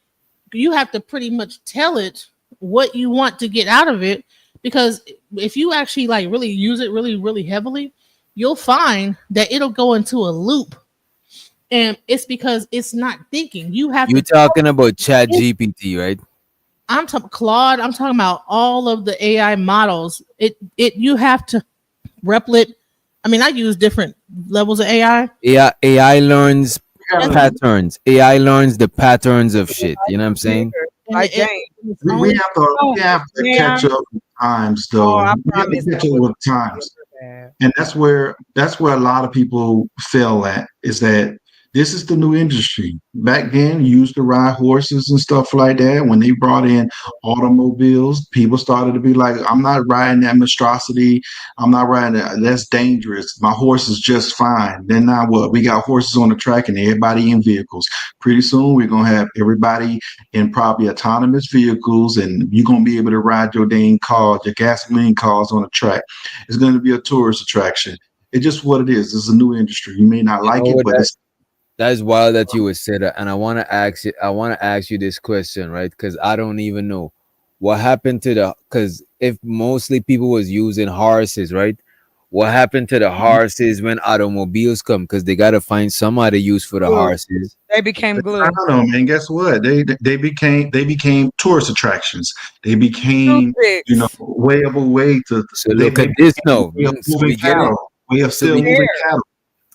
you have to pretty much tell it what you want to get out of it. Because if you actually like really use it really, really heavily, you'll find that it'll go into a loop. And it's because it's not thinking. You have You to talking about Chat GPT, right? I'm talking Claude, I'm talking about all of the AI models. It you have to replicate. I mean, I use different levels of AI. AI learns That's patterns. AI learns the patterns of shit. You know what I'm saying? Computer, and like it, game. it's We only have to Oh, catch ma'am. up with times, Oh, though. I We have to promise I catch up will. with times, Bad. and that's where a lot of people fail at. Is that this is the new industry. Back then, you used to ride horses and stuff like that. When they brought in automobiles, people started to be like, "I'm not riding that monstrosity. I'm not riding that. That's dangerous. My horse is just fine." Then now what? We got horses on the track and everybody in vehicles. Pretty soon, we're gonna have everybody in probably autonomous vehicles, and you're gonna be able to ride your dang cars, your gasoline cars on the track. It's going to be a tourist attraction. It's just what it is. It's a new industry. You may not You know like it, what? but it's That's wild that you would say that. And I want to ask you. I want to ask you this question, right? Because I don't even know what happened to the. Because if mostly people was using horses, right? What happened to the horses when automobiles come? Because they gotta find some other use for the Glue. horses. They became I glue. don't know, man. Guess what? They became tourist attractions. They became, Toothpicks. way of a way to So they look they at this became a now. way of So moving we get it. cattle, way of So still we moving cattle.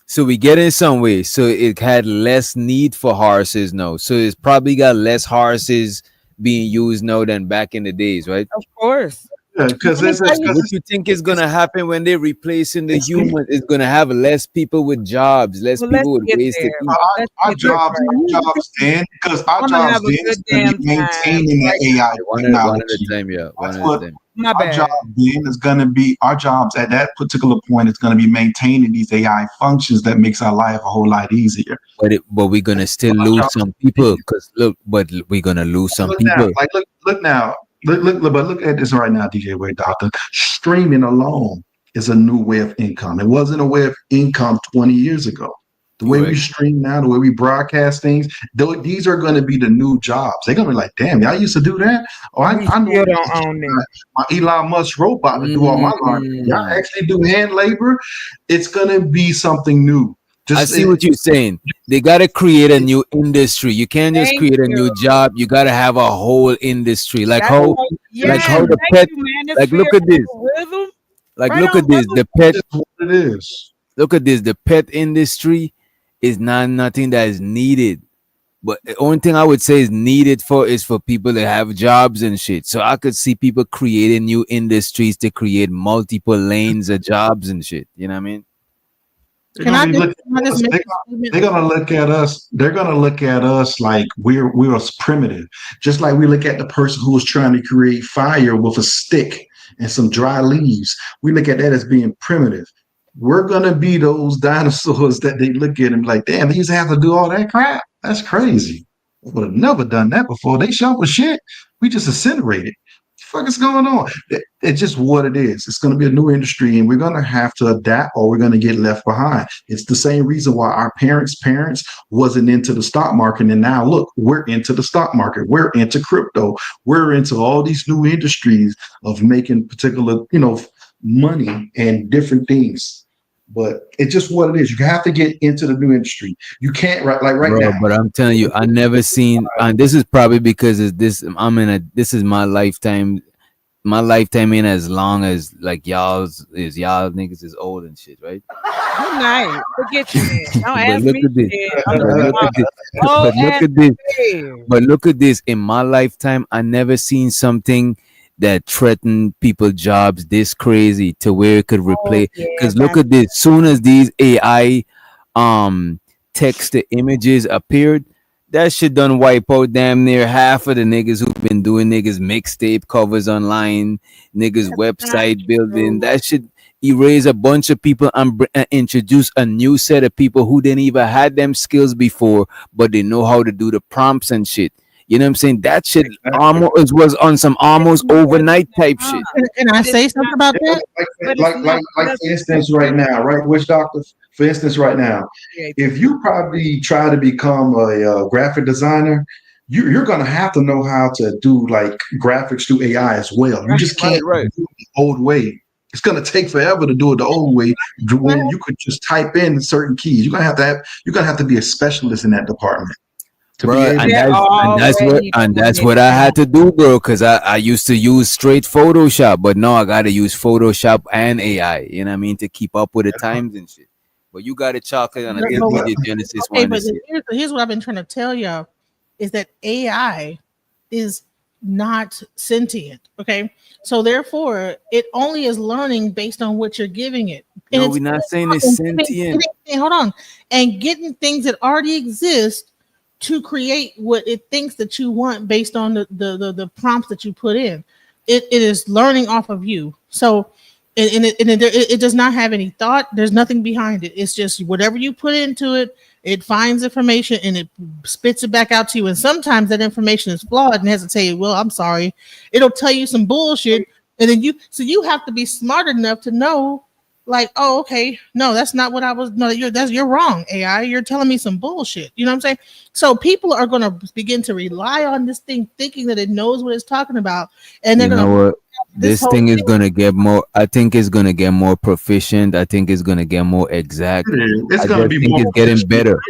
so we get in some way. So it had less need for horses now. So it's probably got less horses being used now than back in the days, right? Of course. Yeah, because So what you think is gonna happen when they're replacing the humans? It's gonna have less people with jobs, less Well, let's people with get wasted there. heat. Let's our get there jobs, first. our jobs then, because our I'm gonna jobs have a then good is going to damn be time maintaining that right AI One at a technology. time, yeah. One That's at a what time. My our job bad. then is going to be. Our jobs at that particular point is going to be maintaining these AI functions that makes our life a whole lot easier. But we're gonna still Our lose jobs some people. Cause look, but we're gonna lose some look now, people. like look now, but look at this right now, DJ Way Doctor. Streaming alone is a new way of income. It wasn't a way of income 20 years ago. The way we Correct. stream now, the way we broadcast things, though these are going to be the new jobs. They're going to be like, damn, y'all used to do that. Oh, We I know still I used don't to own teach them. my Elon Musk robot to do all my laundry. Y'all Mm. actually do hand labor. It's going to be something new. I Just see what you're saying. They gotta create a new industry. You can't just Thank create a new you. job. You gotta have a whole industry. That's how, Like yes, how the thank pet. you, man. This Like look at this. rhythm. Like Right look on, at this. brother. The pet. just what it is. Look at this. The pet industry is not nothing that is needed. But the only thing I would say is needed for is for people that have jobs and shit. So I could see people creating new industries to create multiple lanes of jobs and shit. You know what I mean? They're gonna be looking at us. They're gonna look at us. They're gonna look at us like we're primitive, just like we look at the person who was trying to create fire with a stick and some dry leaves. We look at that as being primitive. We're gonna be those dinosaurs that they look at and be like, damn, they used to have to do all that crap. That's crazy. We would have never done that before. They show us shit. We just incinerated. What the fuck is going on? It's just what it is. It's going to be a new industry, and we're going to have to adapt, or we're going to get left behind. It's the same reason why our parents' wasn't into the stock market, and now look, we're into the stock market. We're into crypto. We're into all these new industries of making particular, money and different things. But it's just what it is. You have to get into the new industry. You can't right Bro, now. but I'm telling you, I never seen, and this is probably because this is my lifetime ain't as long as like y'all niggas is old and shit, right? Good night. Forget you, man. Don't But ask look me at this. shit. I'm But just look at this. oh, But look ass at this. fair. But look at this. In my lifetime, I never seen something that threatened people jobs this crazy to where it could replace. Because look at this. Soon as these AI text to images appeared, that shit done wipe out damn near half of the niggas who've been doing niggas mixtape covers online, niggas website building. That should erase a bunch of people and introduce a new set of people who didn't even had them skills before, but they know how to do the prompts and shit. You know what I'm saying? That shit almost was on some almost overnight type shit. Can I say something about that? Like for instance, right now, right, Witch Doctor. For instance, right now, if you probably try to become a graphic designer, you're gonna have to know how to do like graphics through AI as well. You just can't do it the old way. It's gonna take forever to do it the old way when you could just type in certain keys. You're gonna have to be a specialist in that department. Bro, and that's what I had to do, bro, because I used to use straight Photoshop, but now I gotta use Photoshop and AI, you know what I mean, to keep up with the times and shit. But you got a chocolate on a DJ Genesis Okay, one. but here's what I've been trying to tell y'all is that AI is not sentient. Okay, so therefore it only is learning based on what you're giving it. No, we're not saying it's sentient. Hold on, and getting things that already exist to create what it thinks that you want based on the prompts that you put in. It is learning off of you. So it does not have any thought. There's nothing behind it. It's just whatever you put into it, it finds information and it spits it back out to you. And sometimes that information is flawed and has to tell you, well, I'm sorry. It'll tell you some bullshit. And then you have to be smart enough to know, like, oh, okay, no, that's not what I was. No, you're wrong, AI. You're telling me some bullshit. You know what I'm saying? So people are going to begin to rely on this thing, thinking that it knows what it's talking about, and they're going to this whole thing is gonna get more. I think it's gonna get more proficient. I think it's gonna get more exact. It's I going to just be think more it's getting proficient than better.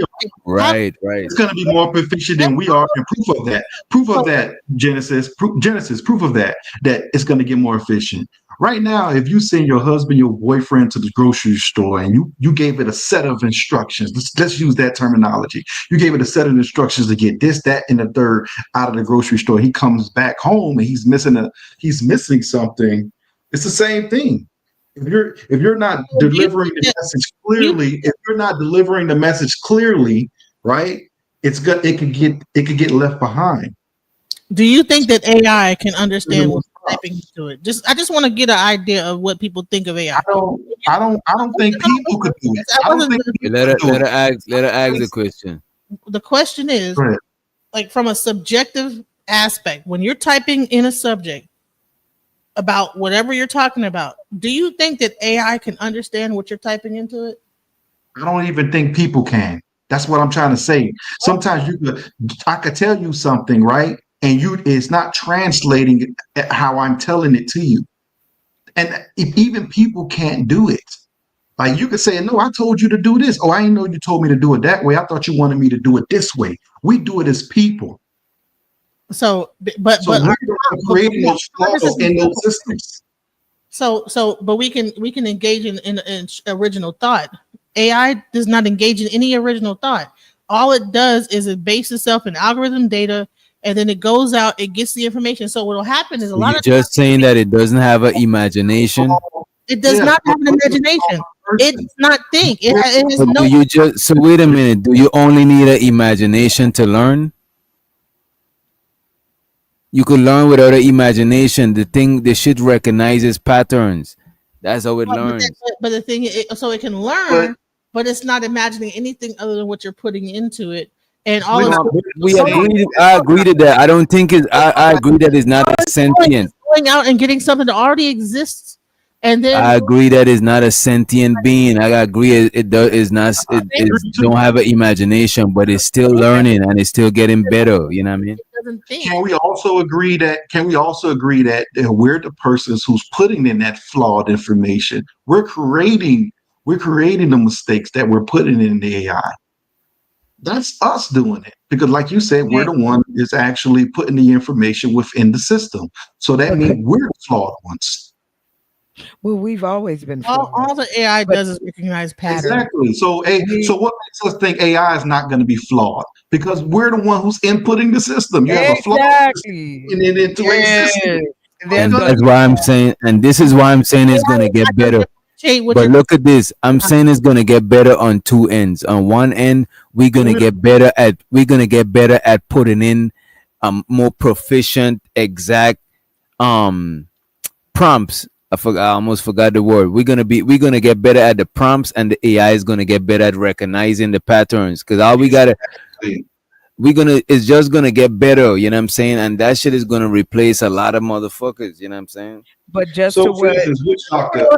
we are. Right, right. It's going to be more proficient than we are, and proof of that. Proof of that, Genesis. Proof of that. That it's going to get more efficient. Right now, if you send your husband, your boyfriend to the grocery store, and you gave it a set of instructions, let's use that terminology. You gave it a set of instructions to get this, that, and the third out of the grocery store. He comes back home and he's missing something. It's the same thing. If you're not delivering the message clearly, if you're not delivering the message clearly, right, it could get left behind. Do you think that AI can understand what's typing into it? I just want to get an idea of what people think of AI. I don't think people could do it. I don't think Let her ask the question. The question is, like, from a subjective aspect, when you're typing in a subject about whatever you're talking about, do you think that AI can understand what you're typing into it? I don't even think people can. That's what I'm trying to say. Sometimes I could tell you something, right? And it's not translating it how I'm telling it to you. And if even people can't do it. Like you could say, no, I told you to do this. Oh, I didn't know you told me to do it that way. I thought you wanted me to do it this way. We do it as people. So, but we're creating those flaws in those systems. But we can engage in original thought. AI does not engage in any original thought. All it does is it bases itself in algorithm data, and then it goes out, it gets the information. So what will happen is You're just saying that it doesn't have an imagination. It does not have an imagination. It does not think. It has So no. so wait a minute. Do you only need an imagination to learn? You could learn without an imagination. The shit recognizes patterns. That's how it learns. But the thing is, so it can learn, but it's not imagining anything other than what you're putting into it. And all I agree to that. I don't think it. I agree that it's not a sentient. Going out and getting something that already exists, and then I agree that it's not a sentient being. I agree it don't have an imagination, but it's still learning and it's still getting better. You know what I mean? Can we also agree that we're the persons who's putting in that flawed information? We're creating the mistakes that we're putting in the AI. That's us doing it, because like you said, we're the one is actually putting the information within the system. So that means we're the flawed ones. Well, we've always been all the AI does is recognize patterns. Exactly. So what makes us think AI is not going to be flawed? Because we're the one who's inputting the system. You have a flawed system into a system. And that's why I'm saying, and this is why I'm saying it's gonna get better. But look at this. I'm saying it's gonna get better on two ends. On one end, we're gonna get better at putting in more proficient, exact prompts. I almost forgot the word. We're gonna get better at the prompts, and the AI is gonna get better at recognizing the patterns. Because all it's just gonna get better, you know what I'm saying? And that shit is gonna replace a lot of motherfuckers, you know what I'm saying? But just so for instance, which doctor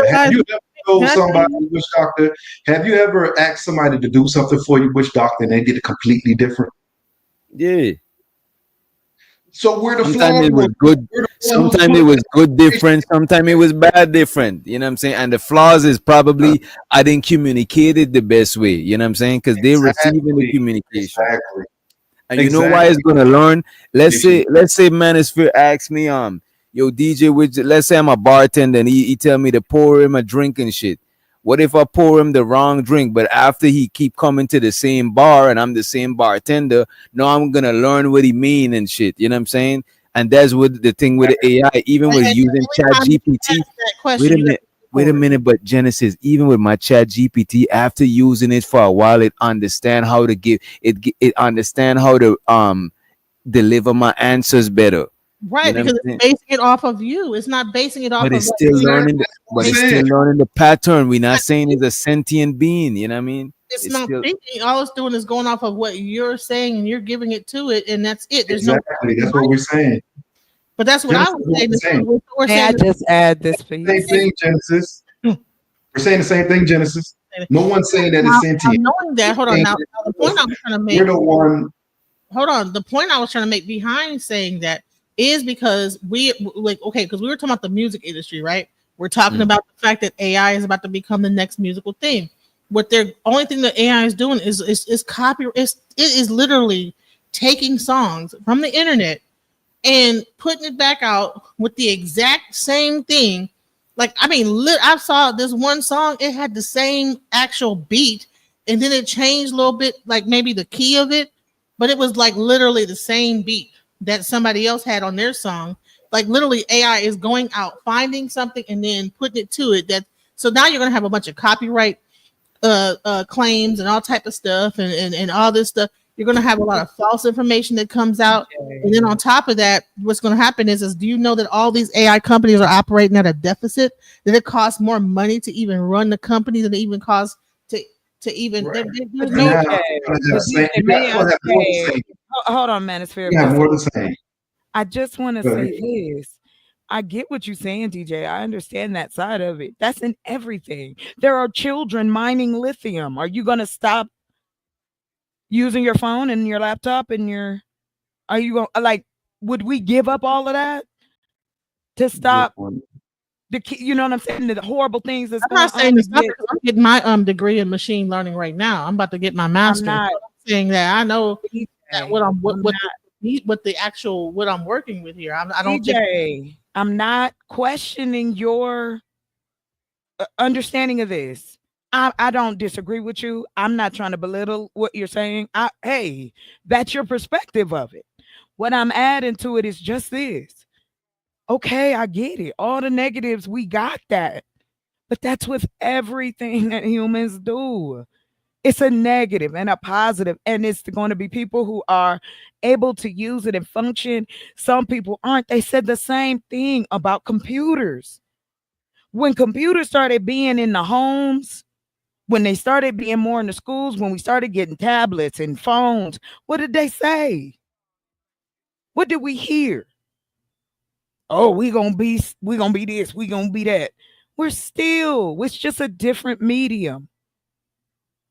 have you ever told somebody, which doctor have you ever asked somebody to do something for you, which doctor, and they did it completely different? Yeah. So we're the sometimes it was good. Sometimes it was good different. Sometimes it was bad different. You know what I'm saying? And the flaws is probably I didn't communicate it the best way. You know what I'm saying? Because they're receiving the communication. Exactly. And you know why it's gonna learn? Let's say Manosphere asks me, yo DJ, let's say I'm a bartender and he tell me to pour him a drink and shit. What if I pour him the wrong drink, but after he keep coming to the same bar and I'm the same bartender, now I'm gonna learn what he mean and shit. You know what I'm saying? And that's what the thing with the AI, even with using Chat GPT. Wait a minute, but Genesis, even with my Chat GPT, after using it for a while, it understand how to it understand how to deliver my answers better. Right, you know because it's basing it off of you. It's not basing it off but of it's still learning the pattern. We're not saying it's a sentient being, you know what I mean? It's not thinking. All it's doing is going off of what you're saying and you're giving it to it, and that's it. There's exactly. That's what we're saying. But that's what I was saying. May I just add this for you? Same thing, Genesis. We're saying the same thing, Genesis. No one's saying that it's sentient. Knowing that, hold on. Now, the point I was trying to make. We're the one. Hold on. The point I was trying to make behind saying that is because we because we were talking about the music industry, right? We're talking about the fact that AI is about to become the next musical thing. What they're only thing that AI is doing is copy. It is literally taking songs from the internet and putting it back out with the exact same thing. Like, I mean, I saw this one song, it had the same actual beat, and then it changed a little bit, like maybe the key of it, but it was like literally the same beat that somebody else had on their song. Like, literally, AI is going out, finding something, and then putting it to it. So now you're gonna have a bunch of copyright claims and all type of stuff, and all this stuff. You're going to have a lot of false information that comes out. And then on top of that, what's going to happen is do you know that all these AI companies are operating at a deficit? That it costs more money to even run the company than it even costs to even. Right. Hold on, man. It's fair. Yeah, more the same. I just want to say this. I get what you're saying, DJ. I understand that side of it. That's in everything. There are children mining lithium. Are you going to stop using your phone and your laptop and are you going like, would we give up all of that to stop you know what I'm saying? The horrible things that's I'm not saying I'm getting my degree in machine learning right now. I'm about to get my master's. I'm saying that I know that what I'm working with here. I don't DJ, I'm not questioning your understanding of this. I don't disagree with you. I'm not trying to belittle what you're saying. Hey, that's your perspective of it. What I'm adding to it is just this. Okay, I get it. All the negatives, we got that. But that's with everything that humans do. It's a negative and a positive, and it's going to be people who are able to use it and function. Some people aren't. They said the same thing about computers. When computers started being in the homes, when they started being more in the schools, when we started getting tablets and phones, what did they say? What did we hear? Oh, we gonna be this, we gonna be that. It's just a different medium.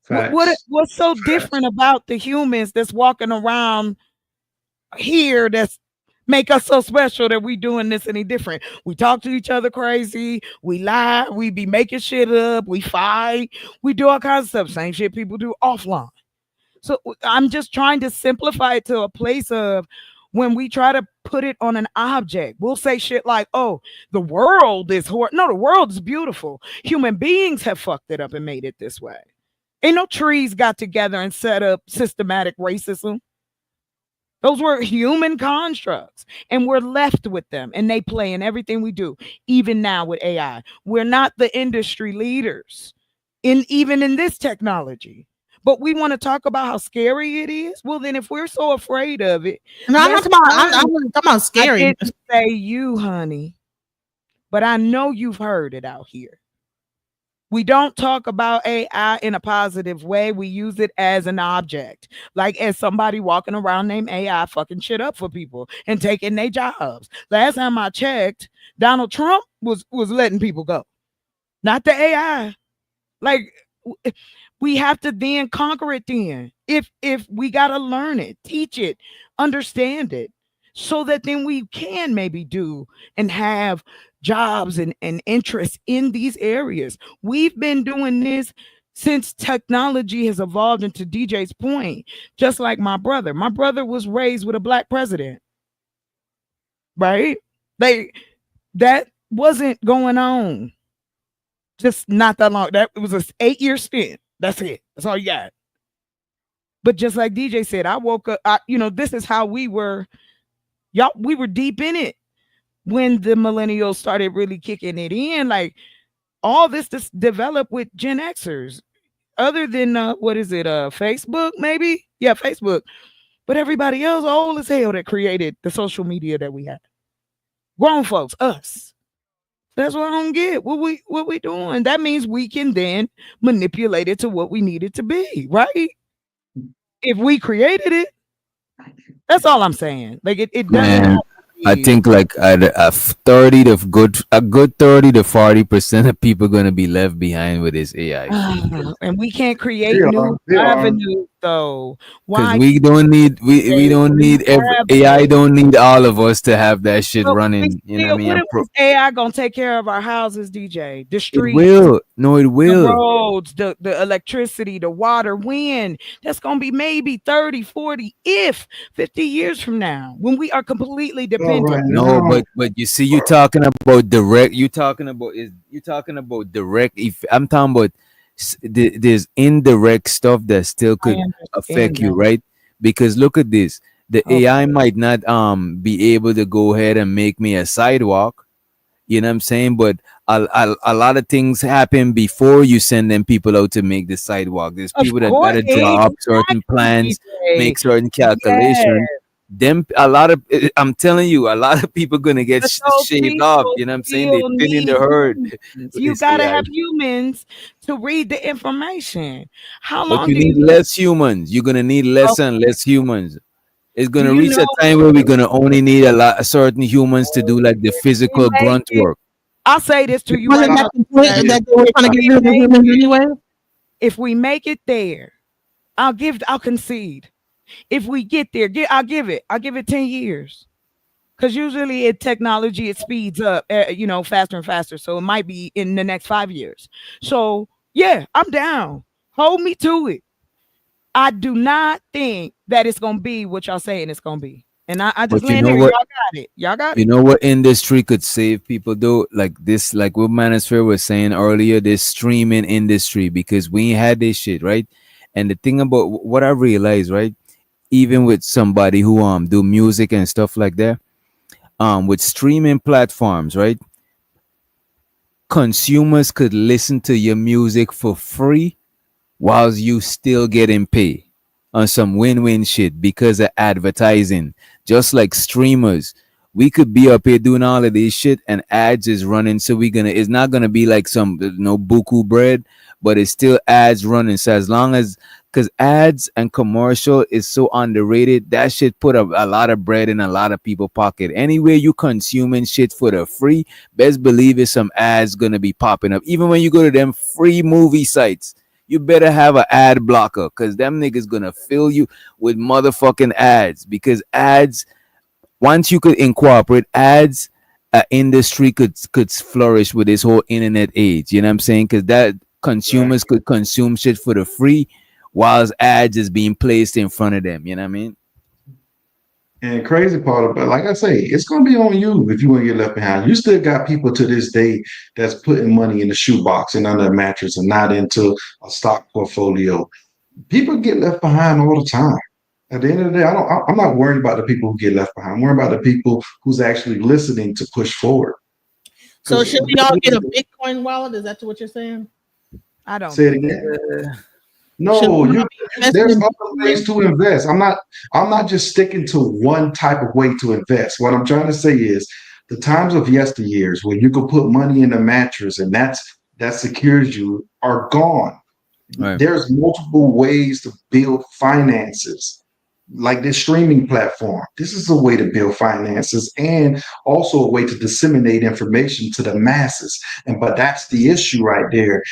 What's so different about the humans that's walking around here that's make us so special that we doing this any different? We talk to each other crazy, we lie, we be making shit up, we fight, we do all kinds of stuff, same shit people do offline. So I'm just trying to simplify it to a place of when we try to put it on an object, we'll say shit like, oh, the world is horrible. No, the world is beautiful. Human beings have fucked it up and made it this way. Ain't no trees got together and set up systematic racism. Those were human constructs, and we're left with them, and they play in everything we do. Even now with AI, we're not the industry leaders even in this technology, but we want to talk about how scary it is. Well, then if we're so afraid of it, no, I'm not talking about scary. I didn't say you, honey, but I know you've heard it out here. We don't talk about AI in a positive way. We use it as an object, like as somebody walking around named AI fucking shit up for people and taking their jobs. Last time I checked, Donald Trump was letting people go, not the AI. Like, we have to then conquer it then. If we got to learn it, teach it, understand it, so that then we can maybe do and have jobs and interests in these areas. We've been doing this since technology has evolved. Into DJ's point, just like my brother was raised with a black president, right? Like, that wasn't going on just not that long. That was an 8-year stint. That's it. That's all you got. But just like DJ said, I woke up, this is how we were deep in it when the millennials started really kicking it in. Like, all this developed with Gen Xers, other than Facebook, maybe? Yeah, Facebook. But everybody else old as hell that created the social media that we have. Grown folks, us. That's what I don't get. What we doing? That means we can then manipulate it to what we need it to be, right? If we created it, that's all I'm saying. Like, it doesn't. Man, I think like a good 30 to 40% of people are gonna be left behind with this AI. And we can't create new avenues though? Because Why we don't need we they don't need every have AI it? don't need all of us to have that shit But we running. You know what I still, mean? what if is AI gonna take care of our houses, DJ? The It streets, will. No, it the will. roads, the electricity, the water, wind. That's gonna be maybe 30, 40, if 50 years from now, when we are completely Well, dependent. right No, now, but you see, you talking about direct. You talking about direct. If I'm talking about there's indirect stuff that still I could understand affect you, that. right? Because look at this. The AI Okay. might not be able to go ahead and make me a sidewalk. You know what I'm saying? But a lot of things happen before you send them people out to make the sidewalk. There's Of people that course, gotta draw up certain exactly, plans, DJ. make certain Yes. calculations. Them a lot of I'm telling you, a lot of people gonna get But those shaved off. people You know what I'm saying? They still fit in the need herd humans. with You this gotta AI. have humans to read the information. How But long you do you need less humans. You're gonna need less and okay? less humans. It's Do gonna you reach a know time where we're gonna only need a certain humans to do like the we physical make grunt it? work. I'll say this to you right Wasn't now. that the point DJ. that they were If trying to get we rid of the make humans it, anyway? if we make it there, I'll concede. If we get there, I'll give it 10 years. Because usually technology it speeds up, faster and faster. So it might be in the next 5 years. So yeah, I'm down. Hold me to it. I do not think that it's gonna be what y'all saying it's gonna be. And I just But you land know there. what? Y'all got it. Y'all got You it. know what industry could save people though? Like this, like what Manosphere was saying earlier, this streaming industry, because we ain't had this shit, right? And the thing about what I realized, right? Even with somebody who do music and stuff like that, with streaming platforms, right? Consumers could listen to your music for free whilst you still getting paid on some win-win shit because of advertising. Just like streamers, we could be up here doing all of this shit and ads is running, so it's not gonna be like some no buku bread, but it's still ads running. So as long as because ads and commercial is so underrated, that shit put a lot of bread in a lot of people pocket. Anywhere you consuming shit for the free, best believe it's some ads gonna be popping up. Even when you go to them free movie sites, you better have an ad blocker because them niggas gonna fill you with motherfucking ads. Because ads, once you could incorporate ads, industry could flourish with this whole internet age. You know what I'm saying? Because that consumers could consume shit for the free, whilst ads is being placed in front of them. You know what I mean? and crazy part about, like I say, it's gonna be on you if you want to get left behind. You still got people to this day that's putting money in the shoebox and under a mattress and not into a stock portfolio. People get left behind all the time. At the end of the day, I'm not worried about the people who get left behind. I'm worried about the people who's actually listening to push forward. So Because should we all get a Bitcoin wallet? Is that what you're saying? I don't say it think again. Should No, we all you. be investing There's in other ways Bitcoin? to invest. I'm not just sticking to one type of way to invest. What I'm trying to say is the times of yesteryears where you could put money in a mattress and that secures you are gone. Right. There's multiple ways to build finances, like this streaming platform. This is a way to build finances and also a way to disseminate information to the masses. And but that's the issue right there.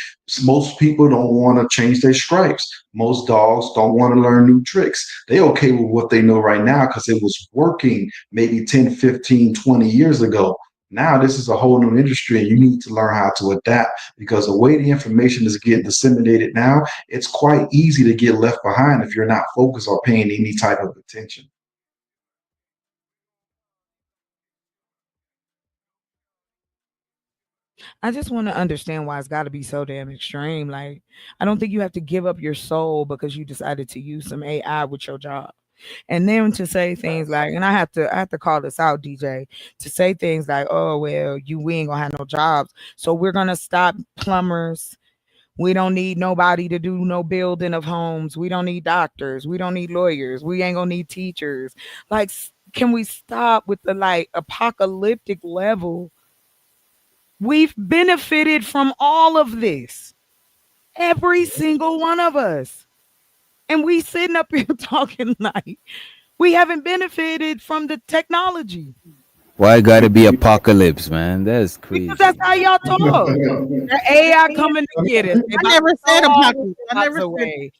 Most people don't want to change their stripes. Most dogs don't want to learn new tricks. They okay with what they know right now because it was working maybe 10, 15, 20 years ago. Now this is a whole new industry and you need to learn how to adapt because the way the information is getting disseminated now, it's quite easy to get left behind if you're not focused or paying any type of attention. I just want to understand why it's got to be so damn extreme. Like, I don't think you have to give up your soul because you decided to use some AI with your job. And then to say things like, and I have to call this out, DJ, to say things like, oh well, we ain't gonna have no jobs, so we're gonna stop plumbers. We don't need nobody to do no building of homes. We don't need doctors. We don't need lawyers. We ain't gonna need teachers. Like, can we stop with the like apocalyptic level? We've benefited from all of this, every single one of us. And we sitting up here talking like we haven't benefited from the technology Why gotta be apocalypse, man? That's because crazy. that's how y'all talk. The AI coming to get us. They I about never to said throw all the apocalypse. I jobs never said away.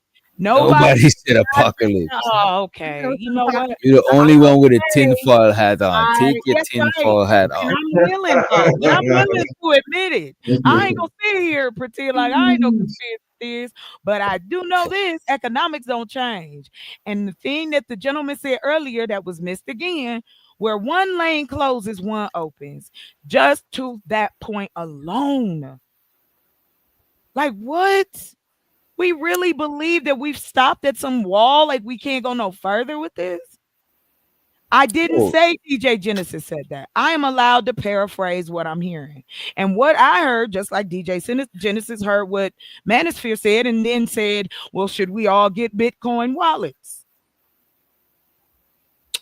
Nobody said apocalypse. Oh, okay. You know what? You're the only one with a tinfoil hat on. I, Take your that's right. tinfoil hat And off. I'm willing though. But I'm willing to admit it. I ain't gonna sit here and pretend like I ain't no conspiracy theorist, but I do know this: economics don't change. And the thing that the gentleman said earlier that was missed again, where one lane closes, one opens. Just to that point alone. Like what? We really believe that we've stopped at some wall, like we can't go no further with this? I didn't Oh. say DJ Genesis said that. I am allowed to paraphrase what I'm hearing. And what I heard, just like DJ Genesis heard what Manosphere said, and then said, well, should we all get Bitcoin wallets?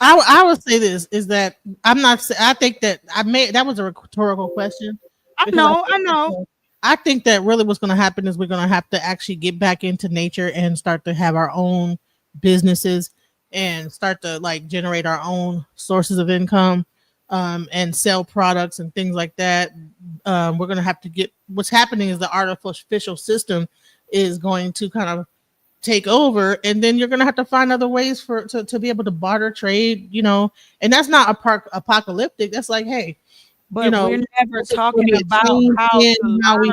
I would say this is that I'm not. I think that that was a rhetorical question. I know. I think that really what's going to happen is we're going to have to actually get back into nature and start to have our own businesses and start to like generate our own sources of income and sell products and things like that. We're going to have to get what's happening is the artificial system is going to kind of take over, and then you're going to have to find other ways to be able to barter trade, and that's not apocalyptic. That's like, hey, but we're never talking about how to learn,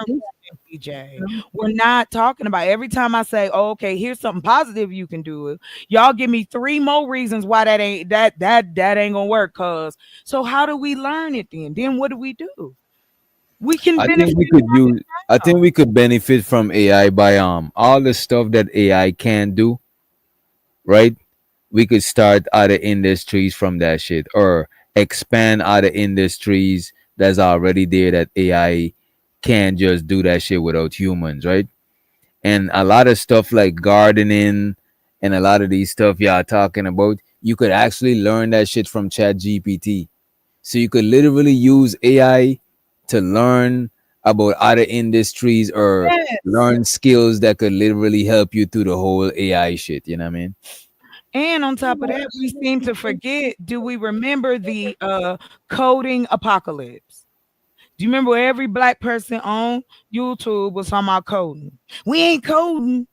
DJ. We're not talking about every time I say, oh, okay, here's something positive you can do. Y'all give me 3 more reasons why that ain't gonna work. So how do we learn it then? Then what do we do? We can benefit. I think we could benefit from AI by all the stuff that AI can do, right? We could start other industries from that shit, or expand other industries that's already there that AI can't just do that shit without humans, right? And a lot of stuff like gardening and a lot of these stuff y'all talking about, you could actually learn that shit from Chat GPT. So you could literally use AI to learn about other industries or learn skills that could literally help you through the whole AI shit. You know what I mean? And on top of that, we seem to forget, do we remember the coding apocalypse? Do you remember where every black person on YouTube was talking about coding? We ain't coding.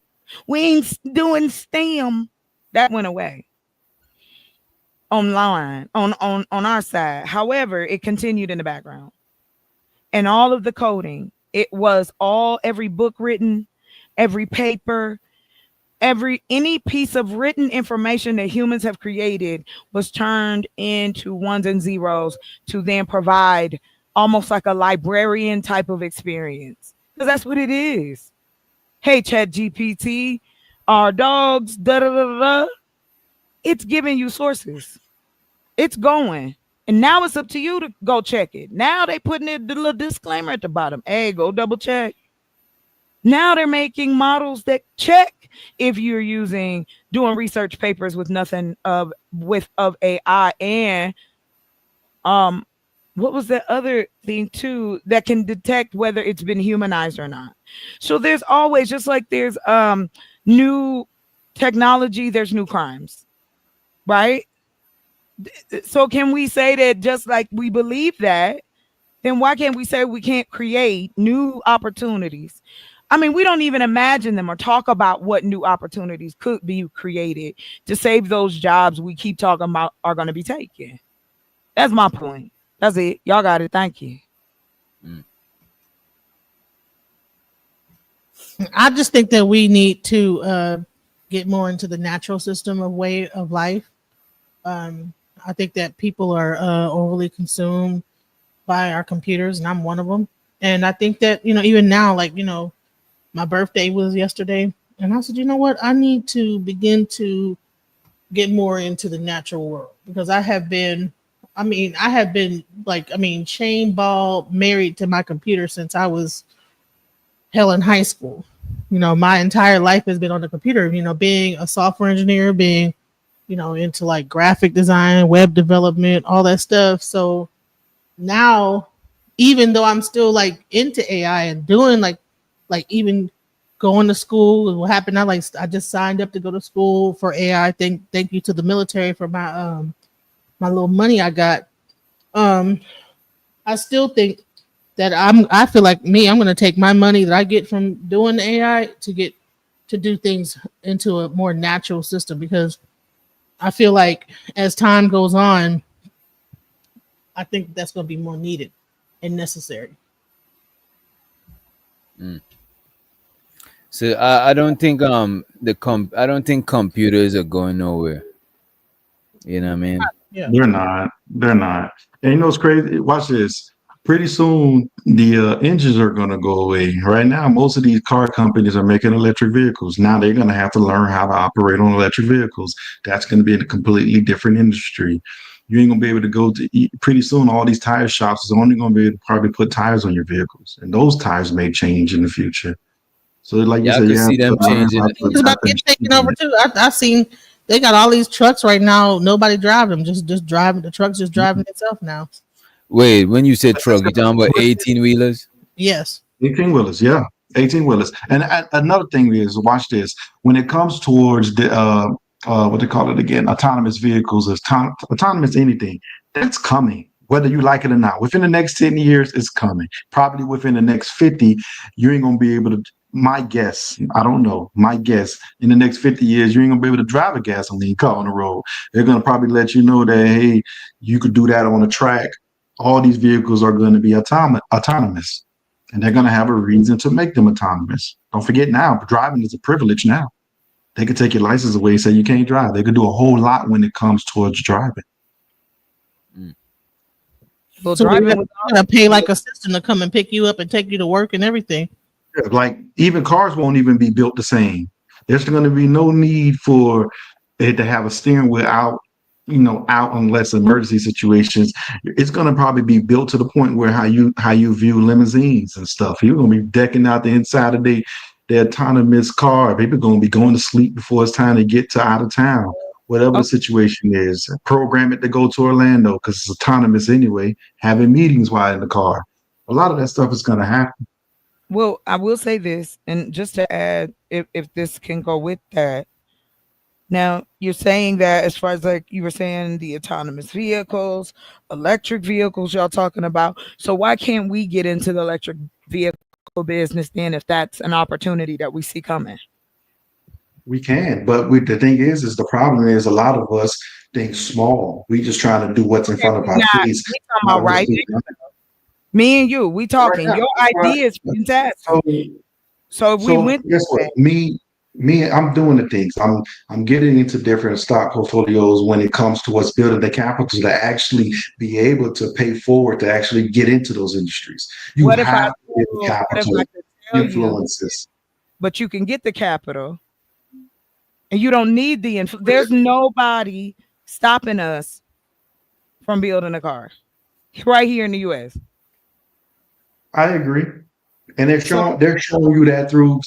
We ain't doing STEM. That went away online on our side. However, it continued in the background. And all of the coding, it was every book written, every paper, any piece of written information that humans have created was turned into ones and zeros to then provide almost like a librarian type of experience, because that's what it is. Hey, Chat GPT, our dogs, it's giving you sources. It's going. And now it's up to you to go check it. Now they putting the little disclaimer at the bottom. Hey, go double check. Now they're making models that check if you're doing research papers with nothing of AI. And what was that other thing too that can detect whether it's been humanized or not? So there's always, just like there's new technology, there's new crimes, right? So can we say that just like we believe that, then why can't we say we can't create new opportunities? I mean, we don't even imagine them or talk about what new opportunities could be created to save those jobs we keep talking about are going to be taken. That's my point. That's it. Y'all got it. Thank you. I just think that we need to get more into the natural system of way of life. I think that people are overly consumed by our computers, and I'm one of them. And I think that, even now, like, my birthday was yesterday, and I said, you know what? I need to begin to get more into the natural world, because I have been chain ball married to my computer since I was hell in high school. My entire life has been on the computer, being a software engineer, being, into like graphic design, web development, all that stuff. So now, even though I'm still like into AI and doing like even going to school, what happened? I just signed up to go to school for AI. Thank you to the military for my my little money I got. I still think that I feel like I'm going to take my money that I get from doing AI to to do things into a more natural system, because I feel like as time goes on, I think that's going to be more needed and necessary. So I don't think I don't think computers are going nowhere. You know what I mean? Yeah. They're not. They're not. And you know what's crazy? Watch this. Pretty soon, the engines are going to go away. Right now, most of these car companies are making electric vehicles. Now they're going to have to learn how to operate on electric vehicles. That's going to be a completely different industry. You ain't going to be able to go to pretty soon. All these tire shops is only going to be able to probably put tires on your vehicles, and those tires may change in the future. So, like you Yeah, I said, could you have see to them learn changing. how to It's about adapt to and get taken over too. I've seen they got all these trucks right now. Nobody driving them. Just driving. The trucks just driving itself now. Wait, when you said truck, you talking about 18-wheelers? Yes. 18 wheelers, yeah, 18 wheelers. And another thing is, watch this. When it comes towards the what they call it again, autonomous vehicles, autonomous anything, that's coming. Whether you like it or not, within the next 10 years, it's coming. Probably within the next 50, you ain't gonna be able to. My guess, I don't know. My guess, in the next 50 years, you ain't gonna be able to drive a gasoline car on the road. They're gonna probably let you know that hey, you could do that on a track. All these vehicles are going to be autonomous, and they're going to have a reason to make them autonomous. Don't forget now, driving is a privilege now. They could take your license away and say you can't drive. They could do a whole lot when it comes towards driving. Well, So driving you're gonna pay like a system to come and pick you up and take you to work and everything. Yeah, like even cars won't even be built the same. There's going to be no need for it to have a steering wheel out, out unless emergency situations. It's going to probably be built to the point where how you view limousines and stuff. You're going to be decking out the inside of the autonomous car. People going to be going to sleep before it's time to get to out of town. Whatever the situation is, program it to go to Orlando because it's autonomous anyway. Having meetings while in the car. A lot of that stuff is going to happen. Well, I will say this, and just to add, if this can go with that. Now, you're saying that as far as like you were saying, the autonomous vehicles, electric vehicles, y'all talking about. So why can't we get into the electric vehicle business then, if that's an opportunity that we see coming? We can, but the thing is the problem is a lot of us think small. We just trying to do what's in front of our Not face. we talking Not about what's right in now. front of Me and you, we us. Right talking. now, Your right. idea is fantastic. So if we So went guess what? Me, I'm doing the things. I'm getting into different stock portfolios when it comes to what's building the capital to actually be able to pay forward to actually get into those industries. You what if I have to get the what if capital I could tell you, influences. but you can get the capital and you don't need the there's nobody stopping us from building a car right here in the US. I agree. And So they're showing you that through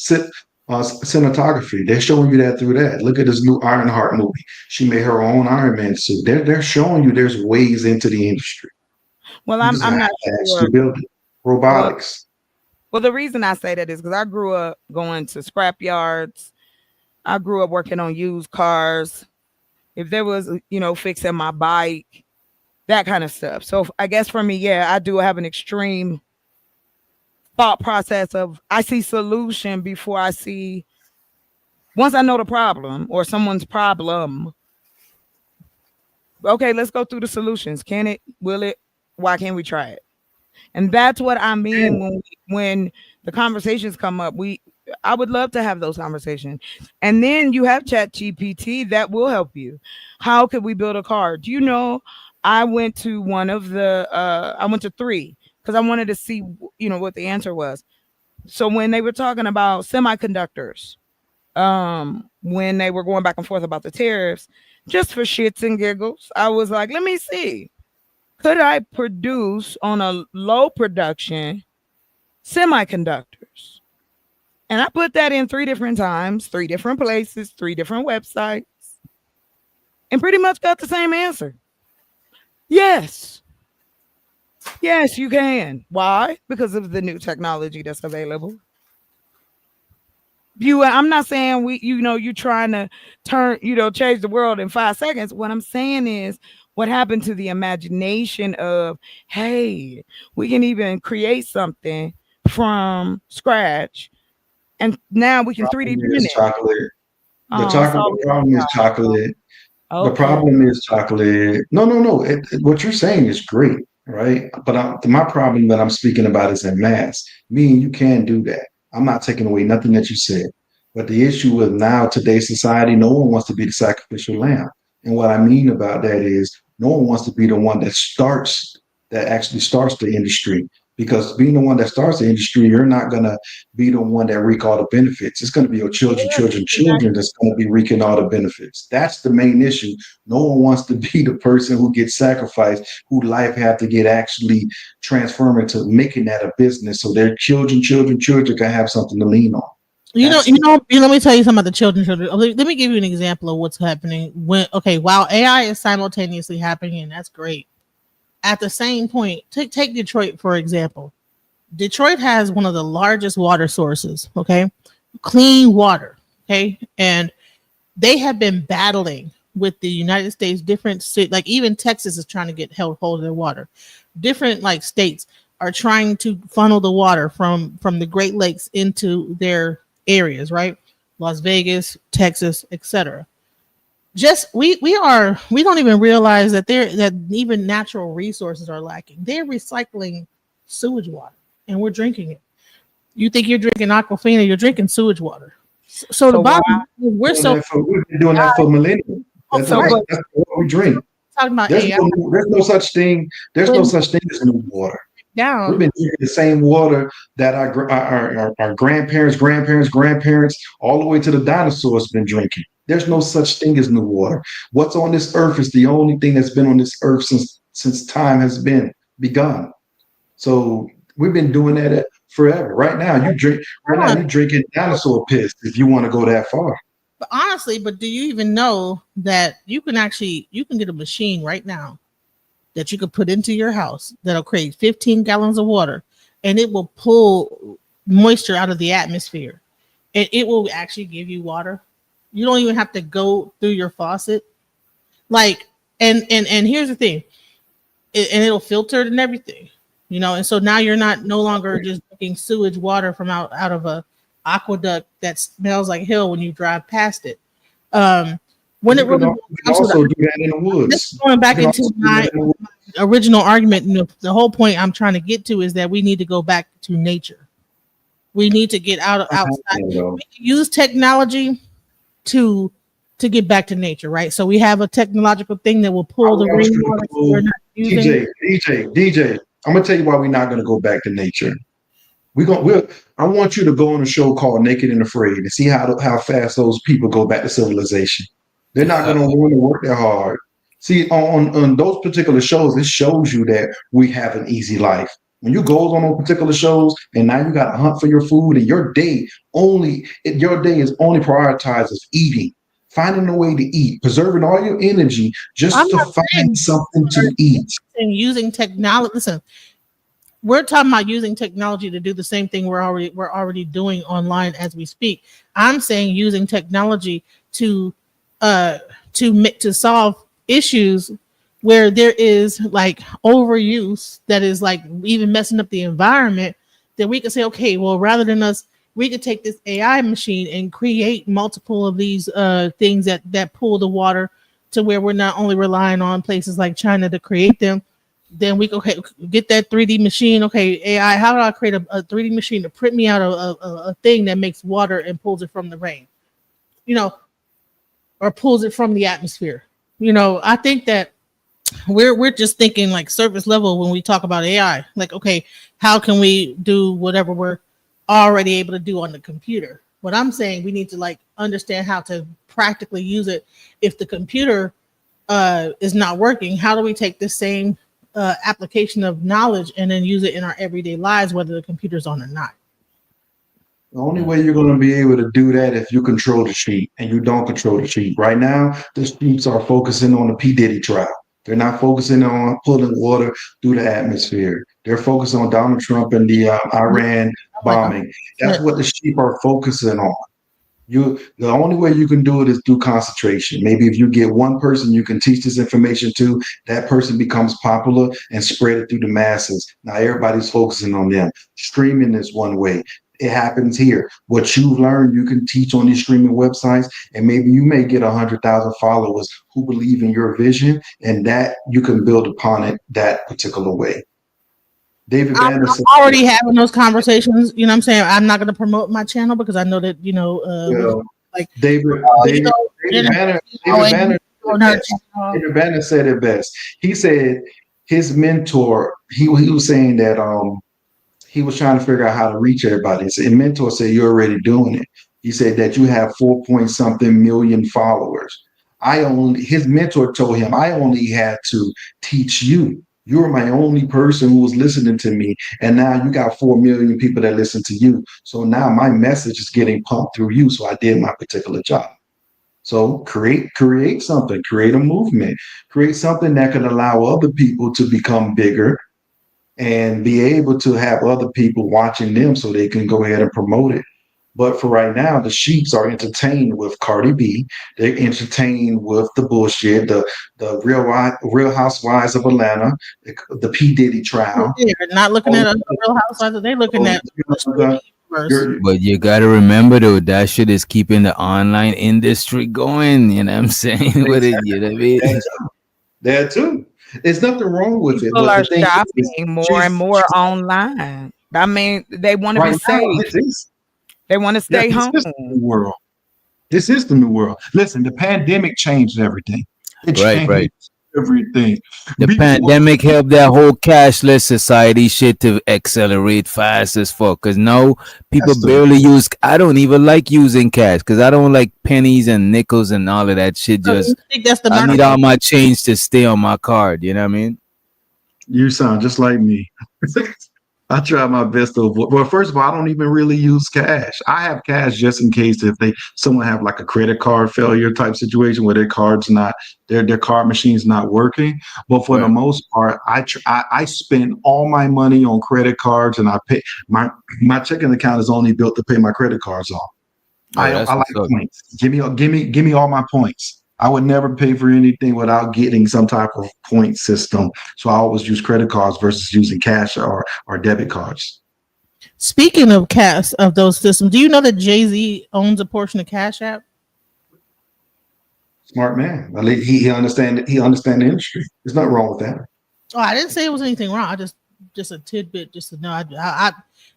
cinematography. They're showing you that through that. Look at this new Ironheart movie. She made her own Iron Man suit. They're showing you there's ways into the industry. well, You I'm just I'm have not to sure. actually build it. Well, Robotics. well, the reason I say that is because I grew up going to scrap yards. I grew up working on used cars. If there was, fixing my bike, that kind of stuff. So I guess for me, yeah, I do have an extreme thought process of I see solution before I see once I know the problem or someone's problem. Okay, let's go through the solutions. Can it? Will it? Why can't we try it? And that's what I mean when the conversations come up. I would love to have those conversations. And then you have Chat GPT that will help you. How could we build a car? Do you know I went to I went to three because I wanted to see what the answer was. So when they were talking about semiconductors, when they were going back and forth about the tariffs, just for shits and giggles, I was like, let me see. Could I produce on a low production semiconductors? And I put that in 3 different times, 3 different places, 3 different websites, and pretty much got the same answer. Yes. Yes, you can. Why? Because of the new technology that's available. I'm not saying you trying to change the world in 5 seconds. What I'm saying is what happened to the imagination of, hey, we can even create something from scratch and now we can 3D Problem print is it. chocolate. Oh, The problem is chocolate. The okay. problem is chocolate. No. What you're saying is great, right? But my problem that I'm speaking about is in mass. Me and you can't do that. I'm not taking away nothing that you said. But the issue with now today's society, no one wants to be the sacrificial lamb. And what I mean about that is no one wants to be the one that actually starts the industry. Because being the one that starts the industry, you're not gonna be the one that reap all the benefits. It's gonna be your children that's gonna be reaping all the benefits. That's the main issue. No one wants to be the person who gets sacrificed, who life have to get actually transformed into making that a business so their children can have something to lean on. Let me tell you something about the children. Let me give you an example of what's happening while AI is simultaneously happening, and that's great. At the same point, take Detroit, for example. Detroit has one of the largest water sources, okay? Clean water, okay? And they have been battling with the United States, different states, like even Texas is trying to get hold of their water. Different like states are trying to funnel the water from the Great Lakes into their areas, right? Las Vegas, Texas, etc. Just we don't even realize that even natural resources are lacking. They're recycling sewage water and we're drinking it. You think you're drinking Aquafina, you're drinking sewage water. So the bottom, we've been doing that for millennia. That's what we drink. Talking about there's AI. No such thing. There's no such thing as new water. We've been drinking the same water that our grandparents, all the way to the dinosaurs been drinking. There's no such thing as new water. What's on this earth is the only thing that's been on this earth since time has been begun. So we've been doing that forever. Right now, you're drinking dinosaur piss if you want to go that far. But honestly, do you even know that you can get a machine right now that you could put into your house that'll create 15 gallons of water, and it will pull moisture out of the atmosphere, and it will actually give you water. You don't even have to go through your faucet. Like, and here's the thing, and it'll filter it and everything, and so now you're no longer just drinking sewage water from out of a aqueduct that smells like hell when you drive past it. When it really also do that in the woods. Going back into my original argument, the whole point I'm trying to get to is that we need to go back to nature. We need to get outside. We can use technology to get back to nature, right? So we have a technological thing that will pull the rainwater. We're not using. DJ, I'm gonna tell you why we're not gonna go back to nature. I want you to go on a show called Naked and Afraid and see how fast those people go back to civilization. They're not going to want to work that hard. See, on those particular shows, it shows you that we have an easy life. When you go on those particular shows and now you got to hunt for your food and your day is only prioritized as eating, finding a way to eat, preserving all your energy just to find something to eat. And using technology. Listen, we're talking about using technology to do the same thing we're already doing online as we speak. I'm saying using technology to solve issues where there is like overuse that is like even messing up the environment, that we could say, okay, well, rather than us, we could take this AI machine and create multiple of these things that pull the water to where we're not only relying on places like China to create them. Then we go get that 3D machine. Okay, AI, how do I create a 3D machine to print me out a thing that makes water and pulls it from the rain, or pulls it from the atmosphere? I think that we're just thinking like surface level when we talk about AI. Like, okay, how can we do whatever we're already able to do on the computer? What I'm saying, we need to like understand how to practically use it. If the computer is not working, how do we take the same application of knowledge and then use it in our everyday lives, whether the computer's on or not? The only way you're going to be able to do that if you control the sheep, and you don't control the sheep. Right now, the sheeps are focusing on the P. Diddy trial. They're not focusing on pulling water through the atmosphere. They're focused on Donald Trump and the Iran bombing. That's what the sheep are focusing on. The only way you can do it is through concentration. Maybe if you get one person you can teach this information to, that person becomes popular and spread it through the masses. Now everybody's focusing on them. Streaming is one way. It happens here. What you've learned, you can teach on these streaming websites, and maybe you may get 100,000 followers who believe in your vision, and that you can build upon it that particular way. David I'm Banner said, already having those conversations. You know what I'm saying? I'm not going to promote my channel because I know that, like, David, David, David Banner, David Banner said it best. He said his mentor, he was saying that he was trying to figure out how to reach everybody. His mentor said, "You're already doing it." He said that you have 4 point something million followers. His mentor told him, I only had to teach you. You were my only person who was listening to me. And now you got 4 million people that listen to you. So now my message is getting pumped through you. So I did my particular job. So create something, create a movement, create something that can allow other people to become bigger and be able to have other people watching them so they can go ahead and promote it. But for right now, the sheeps are entertained with Cardi B. They're entertained with the bullshit, the Real Housewives of Atlanta, the P Diddy trial. They're not looking at the Real Housewives. They're looking at the streaming universe. But you gotta remember though, that shit is keeping the online industry going. You know what I'm saying? With it, you know what I mean? There too. There's nothing wrong with it. People But are the thing shopping is, more and more online. I mean, they want to be right now, safe. They want to stay home. This is the new world. This is the new world. Listen, the pandemic changed everything. It Right. changed everything. The pandemic helped that whole cashless society shit to accelerate fast as fuck. Cause now people barely use. I don't even like using cash because I don't like pennies and nickels and all of that shit. Just I need all my change to stay on my card. You know what I mean? You sound just like me. I try my best to avoid. Well, first of all, I don't even really use cash. I have cash just in case if someone have like a credit card failure type situation where their card machine's not working. But for the most part, I spend all my money on credit cards, and I pay my checking account is only built to pay my credit cards off. I like points. Give me all my points. I would never pay for anything without getting some type of point system. So I always use credit cards versus using cash or debit cards. Speaking of cash of those systems, do you know that Jay-Z owns a portion of Cash App? Smart man. He understand the industry. There's nothing wrong with that. Oh, I didn't say it was anything wrong. I just a tidbit, just to know. I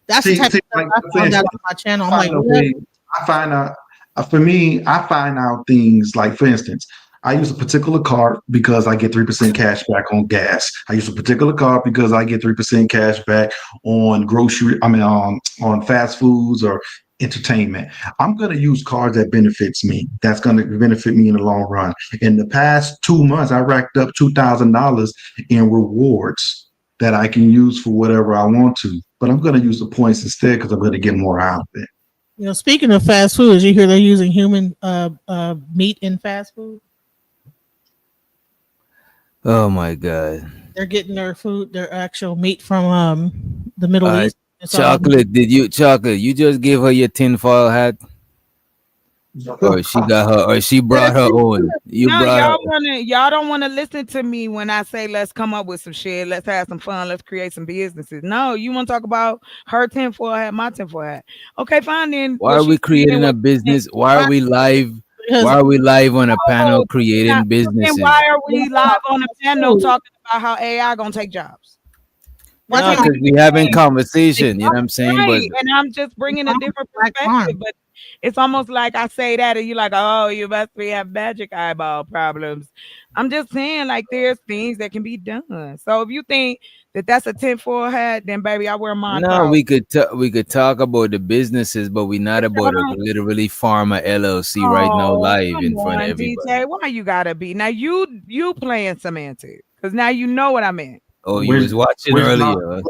that's the type of stuff I found out on my channel. I'm like, I find out. For me, I find out things like, for instance, I use a particular card because I get 3% cash back on gas. I use a particular card because I get 3% cash back on on fast foods or entertainment. I'm going to use cards that benefits me. That's going to benefit me in the long run. In the past 2 months, I racked up $2,000 in rewards that I can use for whatever I want to. But I'm going to use the points instead because I'm going to get more out of it. You know, speaking of fast foods, you hear they're using human meat in fast food. Oh my god! They're getting their actual meat from the Middle East. Chocolate, you just gave her your tinfoil hat? Or she brought her own. Y'all don't want to listen to me when I say let's come up with some shit, let's have some fun, let's create some businesses. No, you want to talk about her tinfoil hat, my tinfoil hat. Okay, fine then. Why are we creating a business? Why are we live? Why are we live on a panel creating businesses? Why are we live on a panel talking about how AI gonna take jobs? Because we having conversation, you know what I'm saying? Right, and I'm just bringing a different perspective, but it's almost like I say that and you're like, oh, you must have magic eyeball problems. I'm just saying, like, there's things that can be done. So if you think that that's a tinfoil hat, then baby, I wear mine. No, we could talk about the businesses, but we're not about to literally farm a LLC right now live in front of everybody. DJ, why you gotta be now? You playing semantics because now you know what I meant. Oh, you was watching earlier.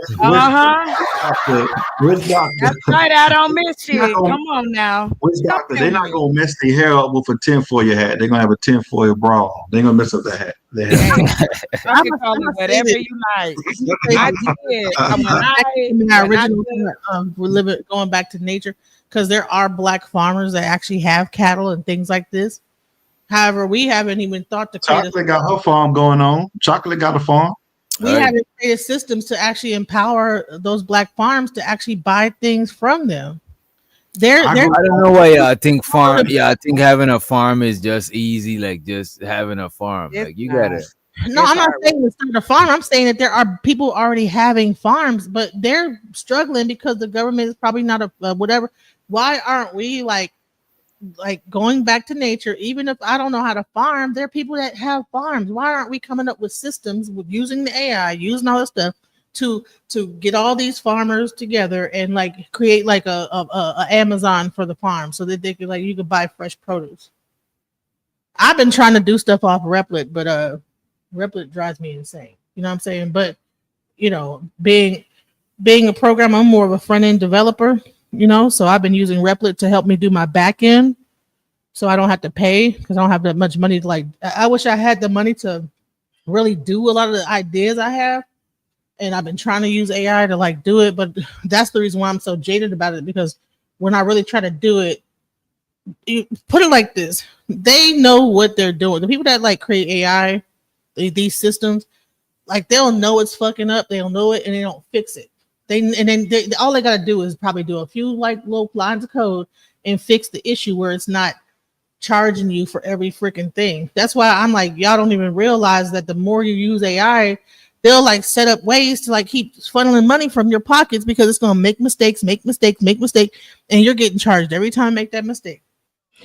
Where's Doctor? That's right. I don't miss shit. Come on now. Where's Doctor? They're not gonna mess their hair up with a tinfoil hat. They're gonna have a tinfoil bra. They're gonna mess up the hat. I can call it whatever you like. I did. My original we're living going back to nature because there are black farmers that actually have cattle and things like this. However, we haven't even thought to create Chocolate got her farm going on. Chocolate got a farm. We Right. haven't created systems to actually empower those black farms to actually buy things from them. I They're don't know why I think farm. Yeah, I think having a farm is just easy. Like just having a farm. It's Like you not. gotta. No, It's I'm not hard work. saying to start a farm. I'm saying that there are people already having farms, but they're struggling because the government is probably not a whatever. Why aren't we like going back to nature? Even if I don't know how to farm, there are people that have farms. Why aren't we coming up with systems with using the AI, using all this stuff to get all these farmers together and like create like a Amazon for the farm so that they could like you could buy fresh produce. I've been trying to do stuff off Replit, but Replit drives me insane. You know what I'm saying? But you know, being a programmer, I'm more of a front end developer. You know, so I've been using Replit to help me do my back end, so I don't have to pay because I don't have that much money to like. I wish I had the money to really do a lot of the ideas I have, and I've been trying to use AI to like do it, but that's the reason why I'm so jaded about it because when I really try to do it, you put it like this: they know what they're doing. The people that like create AI, these systems, like they'll know it's fucking up, they'll know it, and they don't fix it. All they gotta do is probably do a few like little lines of code and fix the issue where it's not charging you for every freaking thing. That's why I'm like, y'all don't even realize that the more you use AI, they'll like set up ways to like keep funneling money from your pockets because it's gonna make mistakes, and you're getting charged every time you make that mistake.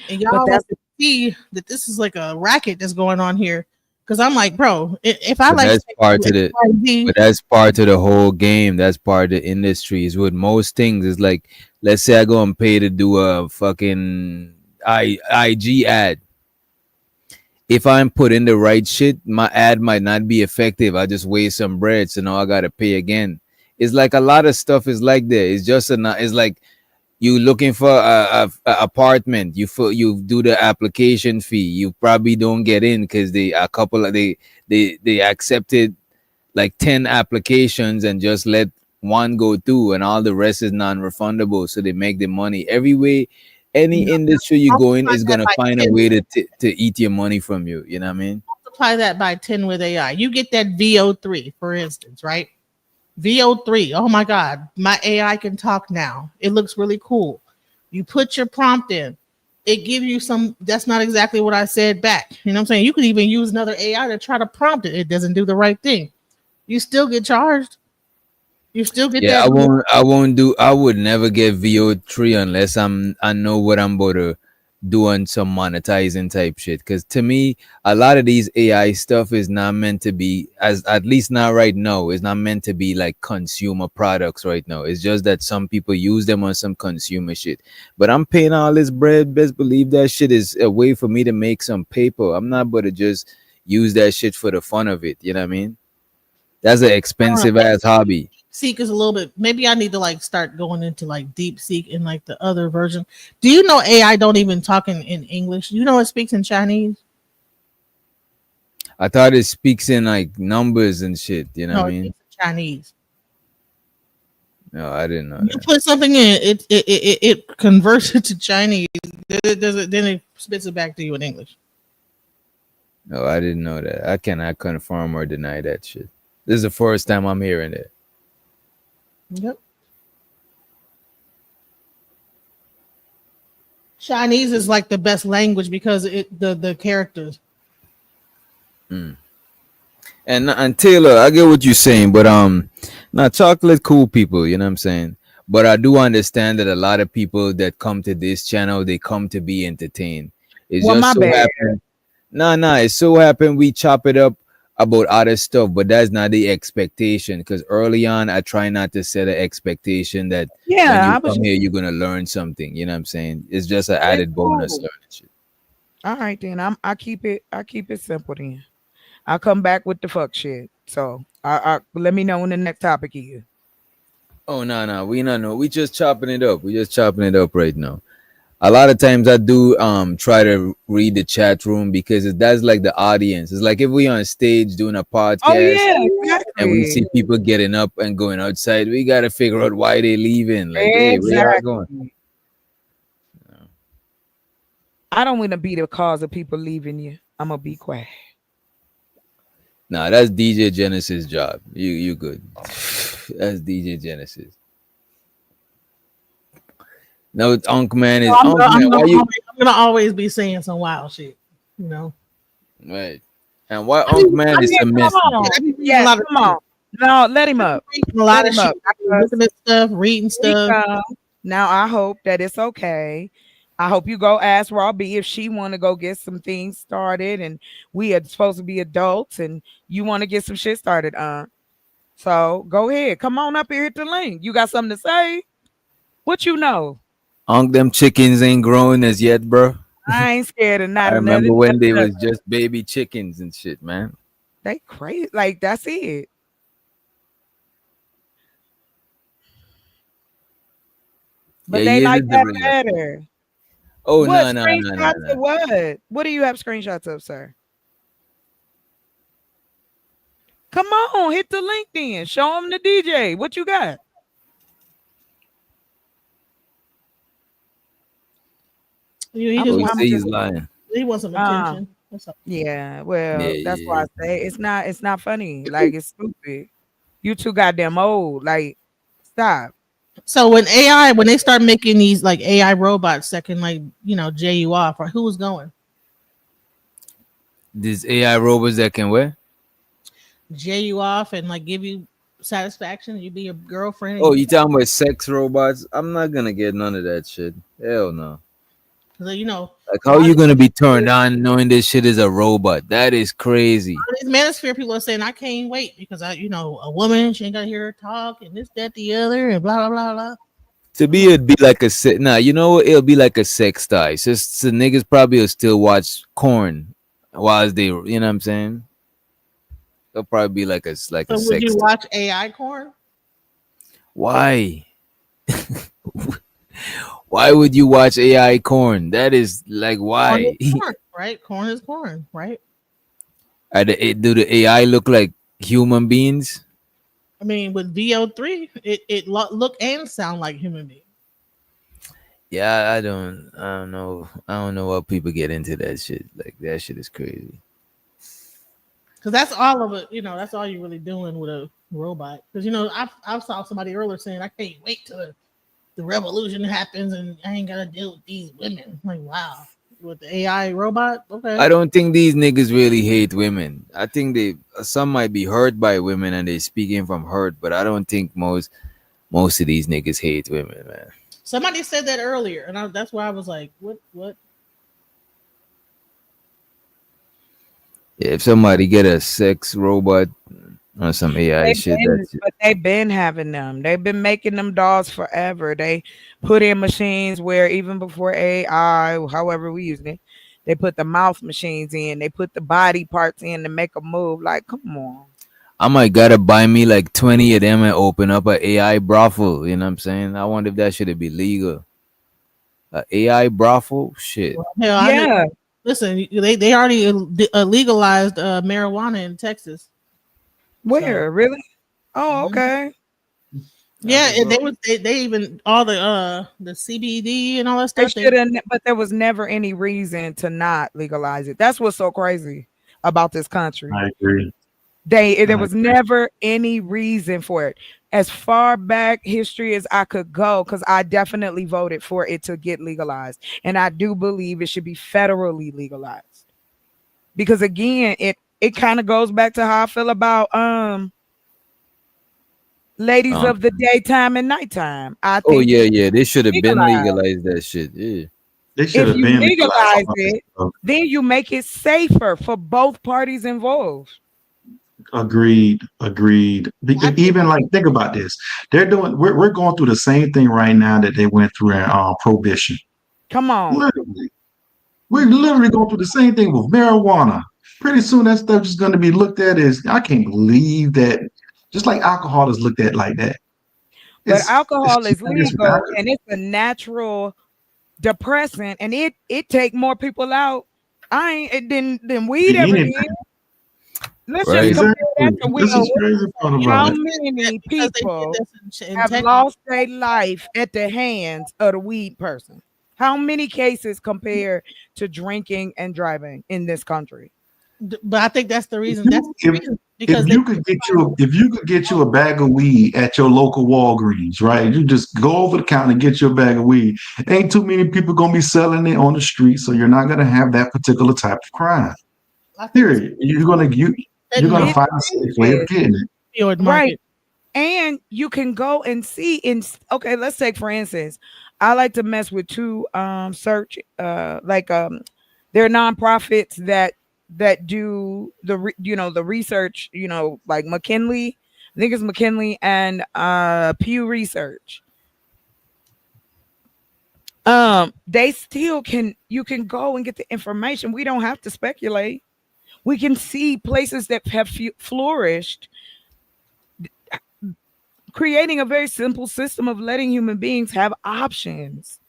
And But y'all like that's to see that this is like a racket that's going on here. Cause I'm like, bro, if I But like that's part of the. But that's part of the whole game. That's part of the industry. Is with most things. Is like, let's say I go and pay to do a fucking IG ad. If I'm putting the right shit, my ad might not be effective. I just waste some bread, so now I gotta pay again. It's like a lot of stuff is like that. It's just it's like you looking for a apartment. You do the application fee. You probably don't get in because they accepted like 10 applications and just let one go through, and all the rest is non-refundable. So they make the money every way. Any industry you go in is gonna find a way to eat your money from you. You know what I mean? Multiply that by 10 with AI. You get that VO3, for instance, right? VO3. Oh my God, my AI can talk now. It looks really cool. You put your prompt in, it gives you some. That's not exactly what I said back. You know what I'm saying? You could even use another AI to try to prompt it. It doesn't do the right thing. You still get charged. You still get Yeah, that. I would never get VO3 unless I know what I'm about to do on some monetizing type shit. Because to me, a lot of these AI stuff is not meant to be, as at least not right now, it's not meant to be like consumer products right now. It's just that some people use them on some consumer shit. But I'm paying all this bread. Best believe that shit is a way for me to make some paper. I'm not about to just use that shit for the fun of it. You know what I mean? That's an expensive ass hobby. Seek is a little bit. Maybe I need to like start going into like Deep Seek and like the other version. Do you know AI don't even talk in English? You know it speaks in Chinese. I thought it speaks in like numbers and shit. You know No, what I it mean? speaks in Chinese. No, I didn't know You that. put something in it converts it to Chinese. Then it spits it back to you in English. No, I didn't know that. I cannot confirm or deny that shit. This is the first time I'm hearing it. Yep. Chinese is like the best language because the characters. Mm. And Taylor, I get what you're saying, but now chocolate cool people, you know what I'm saying? But I do understand that a lot of people that come to this channel, they come to be entertained. It's well, just my so bad. happened. No, it so happened we chop it up about other stuff, but that's not the expectation. Because early on, I try not to set an expectation that when Yeah, you I was come just. here, you're gonna learn something. You know what I'm saying? It's just an It's added bonus cool. learning shit. All right, then. I keep it simple then. I'll come back with the fuck shit. So I let me know when the next topic is. Oh no, we not know. We just chopping it up. We just chopping it up right now. A lot of times I do try to read the chat room because that's like the audience. It's like if we on stage doing a Oh podcast yeah, and we exactly. see people getting up and going outside, we gotta figure out why they leaving. Like, hey, where y'all going? Exactly. I don't want to be the cause of people leaving you. I'm gonna be quiet. Nah, that's DJ Genesis' job. You good. That's DJ Genesis. No, Unc Man is I'm Unc gonna, Man. I'm, Why gonna you always, I'm gonna always be saying some wild shit, you know. right? And why I Unc mean, Man I is mean, come submissive? on. Bro? I be reading a Yeah, lot of come shit. on. No, let him up. Reading a lot Let of him up. shit. Looking at stuff, reading stuff. Now I hope that it's okay. I hope you go ask Robbie if she want to go get some things started, and we are supposed to be adults, and you want to get some shit started. So go ahead, come on up here, hit the link. You got something to say? What you know? Unc, them chickens ain't growing as yet, bro. I ain't scared of I not another. remember when they was just baby chickens and shit, man. They crazy. Like that's it. But Yeah, they years like is the that real. better. Oh What no, no, no, no, screenshots no. of what? What do you have screenshots of, sir? Come on, hit the link then. Show them the DJ. What you got? He Oh, just he wants say he's lying. he wants some attention. That's all. Yeah, Yeah, well, that's yeah, why I say it's not funny. Like it's stupid. You too goddamn old. Like, stop. So when they start making these like AI robots that can like jay you off, or who's going These AI robots that can what? jay you off and like give you satisfaction, you be your girlfriend, and Oh, you you talking about sex robots? I'm not gonna get none of that shit. Hell no. because Like, a how lot you of gonna be turned on knowing this shit is a robot? That is crazy. these manosphere people are saying I can't wait because a woman, she ain't gotta hear her talk and this, that, the other, and blah blah blah blah. To be, it'd be like a sex. Nah, you know what? It'll be like a sex toy. It's just the niggas probably will still watch corn while they, you know what I'm saying? It'll probably be like a So would sex you toy. watch AI corn? Why? Why would you watch AI corn? That is like Corn why? is corn, right? Corn is corn, right? Do the AI look like human beings? I mean, with VO3, it look and sound like human being. Yeah, I don't know. I don't know why people get into that shit. Like that shit is crazy. Because that's all of it. That's all you're really doing with a robot. Because I saw somebody earlier saying I can't wait till the revolution happens and I ain't gotta deal with these women. I'm like, wow, with the AI robot, okay. I don't think these niggas really hate women. I think some might be hurt by women and they speaking from hurt, but I don't think most of these niggas hate women, man. Somebody said that earlier, and that's why I was like, what? Yeah, if somebody get a sex robot or some AI shit, But they've been having them. They've been making them dolls forever. They put in machines where even before AI, however we using it, they put the mouth machines in. They put the body parts in to make a move. Like, come on. I might gotta buy me like 20 of them and open up a AI brothel. You know what I'm saying? I wonder if that should be legal. A AI brothel, shit. Hell, Yeah. Listen, they already legalized marijuana in Texas. Where? Really? Oh, Mhm. okay. Yeah, and they even all the CBD and all that They stuff. should have, but there was never any reason to not legalize it. That's what's so crazy about this country. I agree. There was never any reason for it. As far back history as I could go, because I definitely voted for it to get legalized. And I do believe it should be federally legalized. Because again, it kind of goes back to how I feel about ladies of the daytime and nighttime. I Oh think yeah. They should have been legalized. legalized that shit. Yeah. They should If have you been legalize legalized. it, then you make it safer for both parties involved. Agreed. Even like think about this. We're going through the same thing right now that they went through in prohibition. Come on. Literally. We're literally going through the same thing with marijuana. Pretty soon that stuff is going to be looked at as I can't believe that just like alcohol is looked at like that. But alcohol is It's legal and it's a natural depressant, and it take more people out. Than weed ever did. Let's just Right. compare that to weed. This is crazy part How about it. many Because they did people this in have Texas. lost their life at the hands of the weed person? How many cases compared to drinking and driving in this country? But I think that's the reason. That's the If reason because if you could get you a bag of weed at your local Walgreens, right? You just go over the counter and get your bag of weed. Ain't too many people gonna be selling it on the street, so you're not gonna have that particular type of crime. Period. You're gonna find a safe way of getting it. Opioid Right. market. And you can go and see okay, let's take for instance, I like to mess with two search there are nonprofits that do the research, like McKinley. I think it's McKinley and Pew Research. They still you can go and get the information. We don't have to speculate. We can see places that have flourished, creating a very simple system of letting human beings have options.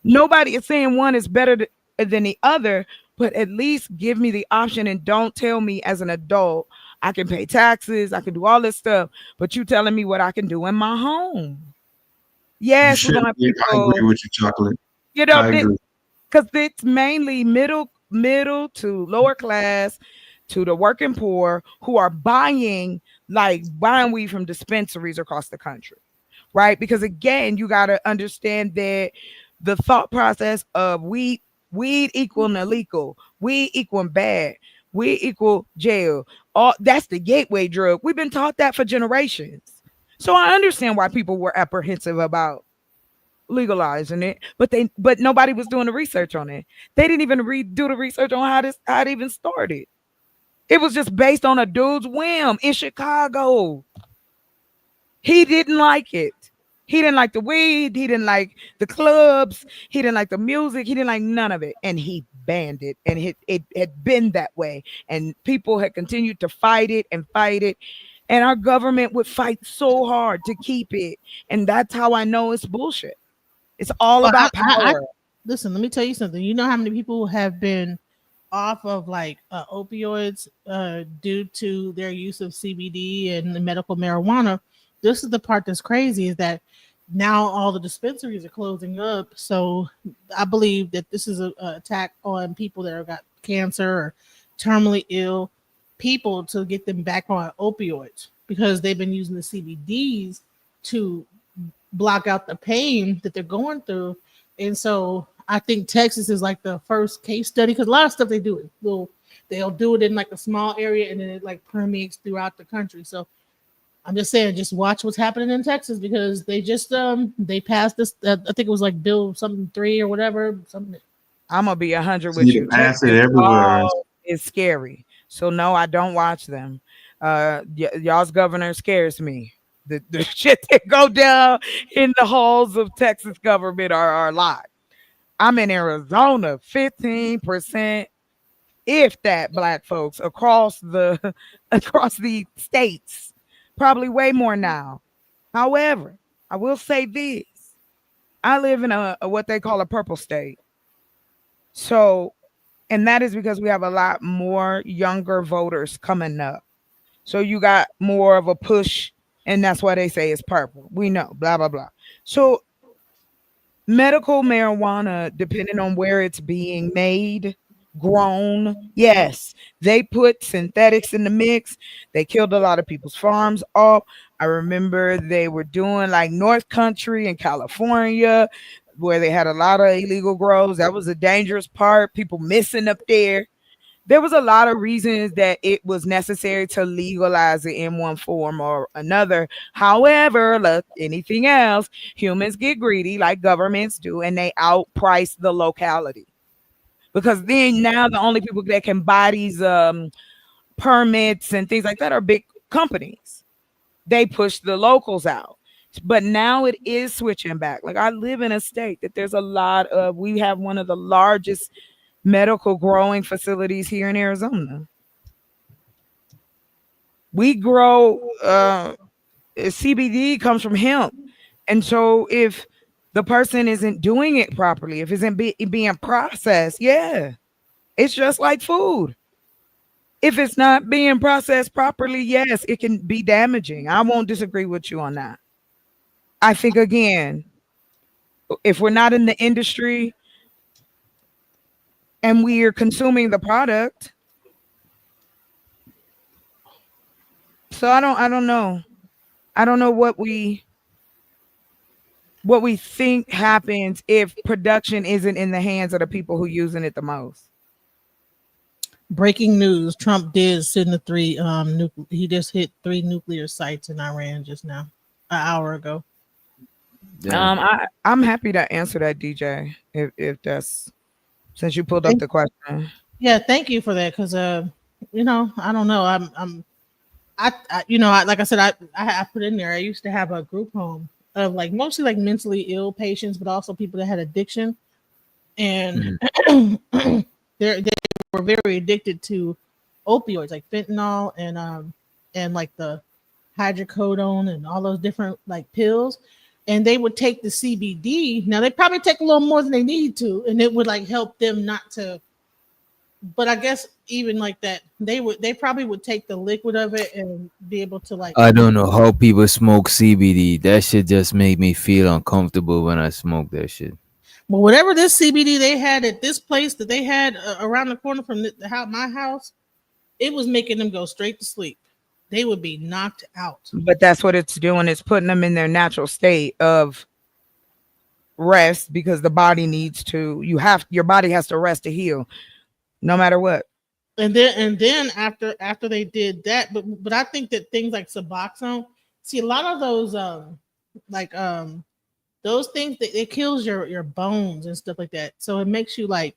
Nobody is saying one is better than the other, but at least give me the option and don't tell me as an adult I can pay taxes, I can do all this stuff, but you telling me what I can do in my home. Yes, we're gonna have I people, agree with you, Chocolate. you know, I agree. because it's mainly middle to lower class to the working poor who are buying weed from dispensaries across the country, right? Because again, you got to understand that the thought process of weed equal illegal, weed equal bad, weed equal jail. All that's the gateway drug. We've been taught that for generations. So I understand why people were apprehensive about legalizing it, but nobody was doing the research on it. They didn't even do the research on how it even started. It was just based on a dude's whim in Chicago. He didn't like it. He didn't like the weed. He didn't like the clubs. He didn't like the music. He didn't like none of it. And he banned it. And it had been that way. And people had continued to fight it and fight it. And our government would fight so hard to keep it. And that's how I know it's bullshit. It's all Well, about power. listen, let me tell you something. You know how many people have been off of opioids due to their use of CBD and the medical marijuana? This is the part that's crazy, is that now all the dispensaries are closing up. So I believe that this is a attack on people that have got cancer or terminally ill people to get them back on opioids, because they've been using the CBDs to block out the pain that they're going through. And so I think Texas is like the first case study, because a lot of stuff they do they'll do it in like a small area and then it like permeates throughout the country. So I'm just saying, just watch what's happening in Texas, because they just they passed this. I think it was like Bill something 3 or whatever. Something. I'm gonna be 100 with You you. can pass it Texas everywhere. law is scary. So no, I don't watch them. Y'all's governor scares me. The shit that go down in the halls of Texas government are a lot. I'm in Arizona, 15%, if that, black folks across the across the states. Probably way more now. However, I will say this. I live in a what they call a purple state. So, and that is because we have a lot more younger voters coming up. So you got more of a push, and that's why they say it's purple. We know, blah, blah, blah. So medical marijuana, depending on where it's being made, grown, yes, they put synthetics in the mix. They killed a lot of people's farms off. I remember they were doing like North Country in California, where they had a lot of illegal grows. That was a dangerous part. People missing up there. There was a lot of reasons that it was necessary to legalize it in one form or another. However, like anything else, humans get greedy like governments do, and they outprice the locality. Because then now the only people that can buy these permits and things like that are big companies. They push the locals out. But now it is switching back. Like I live in a state that there's a lot of, we have one of the largest medical growing facilities here in Arizona. We grow CBD comes from hemp. And so if the person isn't doing it properly, if it's being processed, yeah, it's just like food. If it's not being processed properly, yes, it can be damaging. I won't disagree with you on that. I think, again, if we're not in the industry and we are consuming the product, So I don't know. I don't know what we think happens if production isn't in the hands of the people who using it the most. Breaking news: Trump did send the three he just hit 3 nuclear sites in Iran just now, an hour ago. Damn. I'm happy to answer that, DJ. If that's since you pulled up the question. Yeah, thank you for that. Because I don't know. Like I said, I put in there. I used to have a group home of like mostly like mentally ill patients, but also people that had addiction, and they were very addicted to opioids like fentanyl and like the hydrocodone and all those different like pills. And they would take the CBD. Now they probably take a little more than they need to, and it would like help them not to. But I guess even like that, they probably would take the liquid of it and be able to like. I don't know how people smoke CBD. That shit just make me feel uncomfortable when I smoke that shit. But whatever this CBD they had at this place that they had around the corner from my house, it was making them go straight to sleep. They would be knocked out. But that's what it's doing. It's putting them in their natural state of rest because the body needs to. Your body has to rest to heal, no matter what. And then after they did that, but I think that things like Suboxone, see a lot of those like those things that it kills your bones and stuff like that. So it makes you like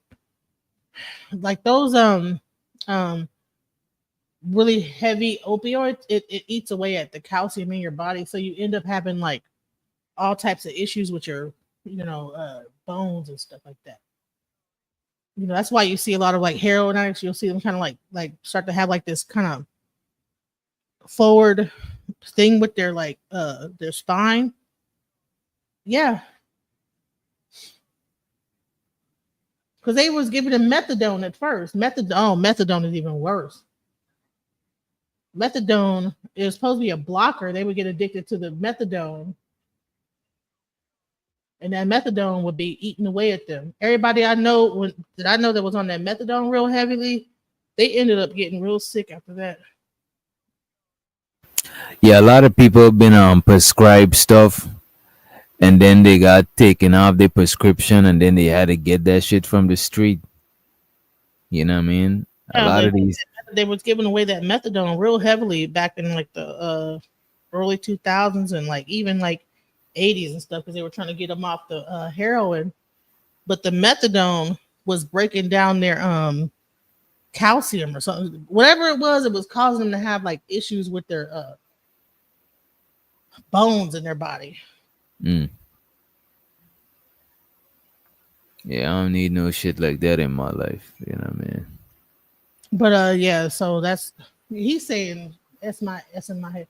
those really heavy opioids, it eats away at the calcium in your body. So you end up having like all types of issues with your bones and stuff like that. That's why you see a lot of like heroin addicts. You'll see them kind of like start to have like this kind of forward thing with their like their spine. Yeah. Because they was giving them methadone at first. Methadone is even worse. Methadone is supposed to be a blocker. They would get addicted to the methadone. And that methadone would be eating away at them. Everybody I know that was on that methadone real heavily, they ended up getting real sick after that. Yeah, a lot of people have been prescribed stuff, and then they got taken off their prescription, and then they had to get that shit from the street. You know what I mean? A lot of these. They was giving away that methadone real heavily back in like the early 2000s and like even like 80s and stuff because they were trying to get them off the heroin. But the methadone was breaking down their calcium or something. Whatever it was causing them to have like issues with their bones in their body. Yeah, I don't need no shit like that in my life. You know what I mean? But yeah, so he's saying that's in my head.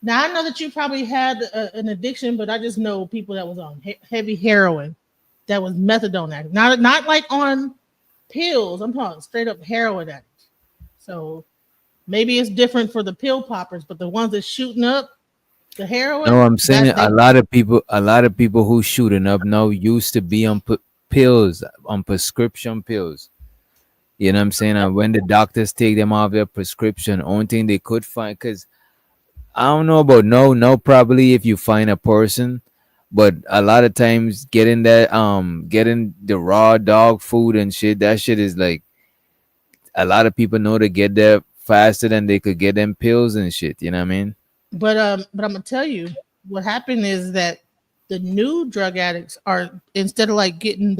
Now I know that you probably had an addiction, but I just know people that was on heavy heroin, that was methadone addict. Not like on pills. I'm talking straight up heroin addict. So maybe it's different for the pill poppers, but the ones that's shooting up the heroin. No, I'm saying a lot of people who shooting up now used to be on pills, on prescription pills. You know what I'm saying? And when the doctors take them off their prescription, only thing they could find, because I don't know about no, probably if you find a person, but a lot of times getting the raw dog food and shit, that shit is like a lot of people know to get there faster than they could get them pills and shit. You know what I mean? But I'm gonna tell you what happened is that the new drug addicts are, instead of like getting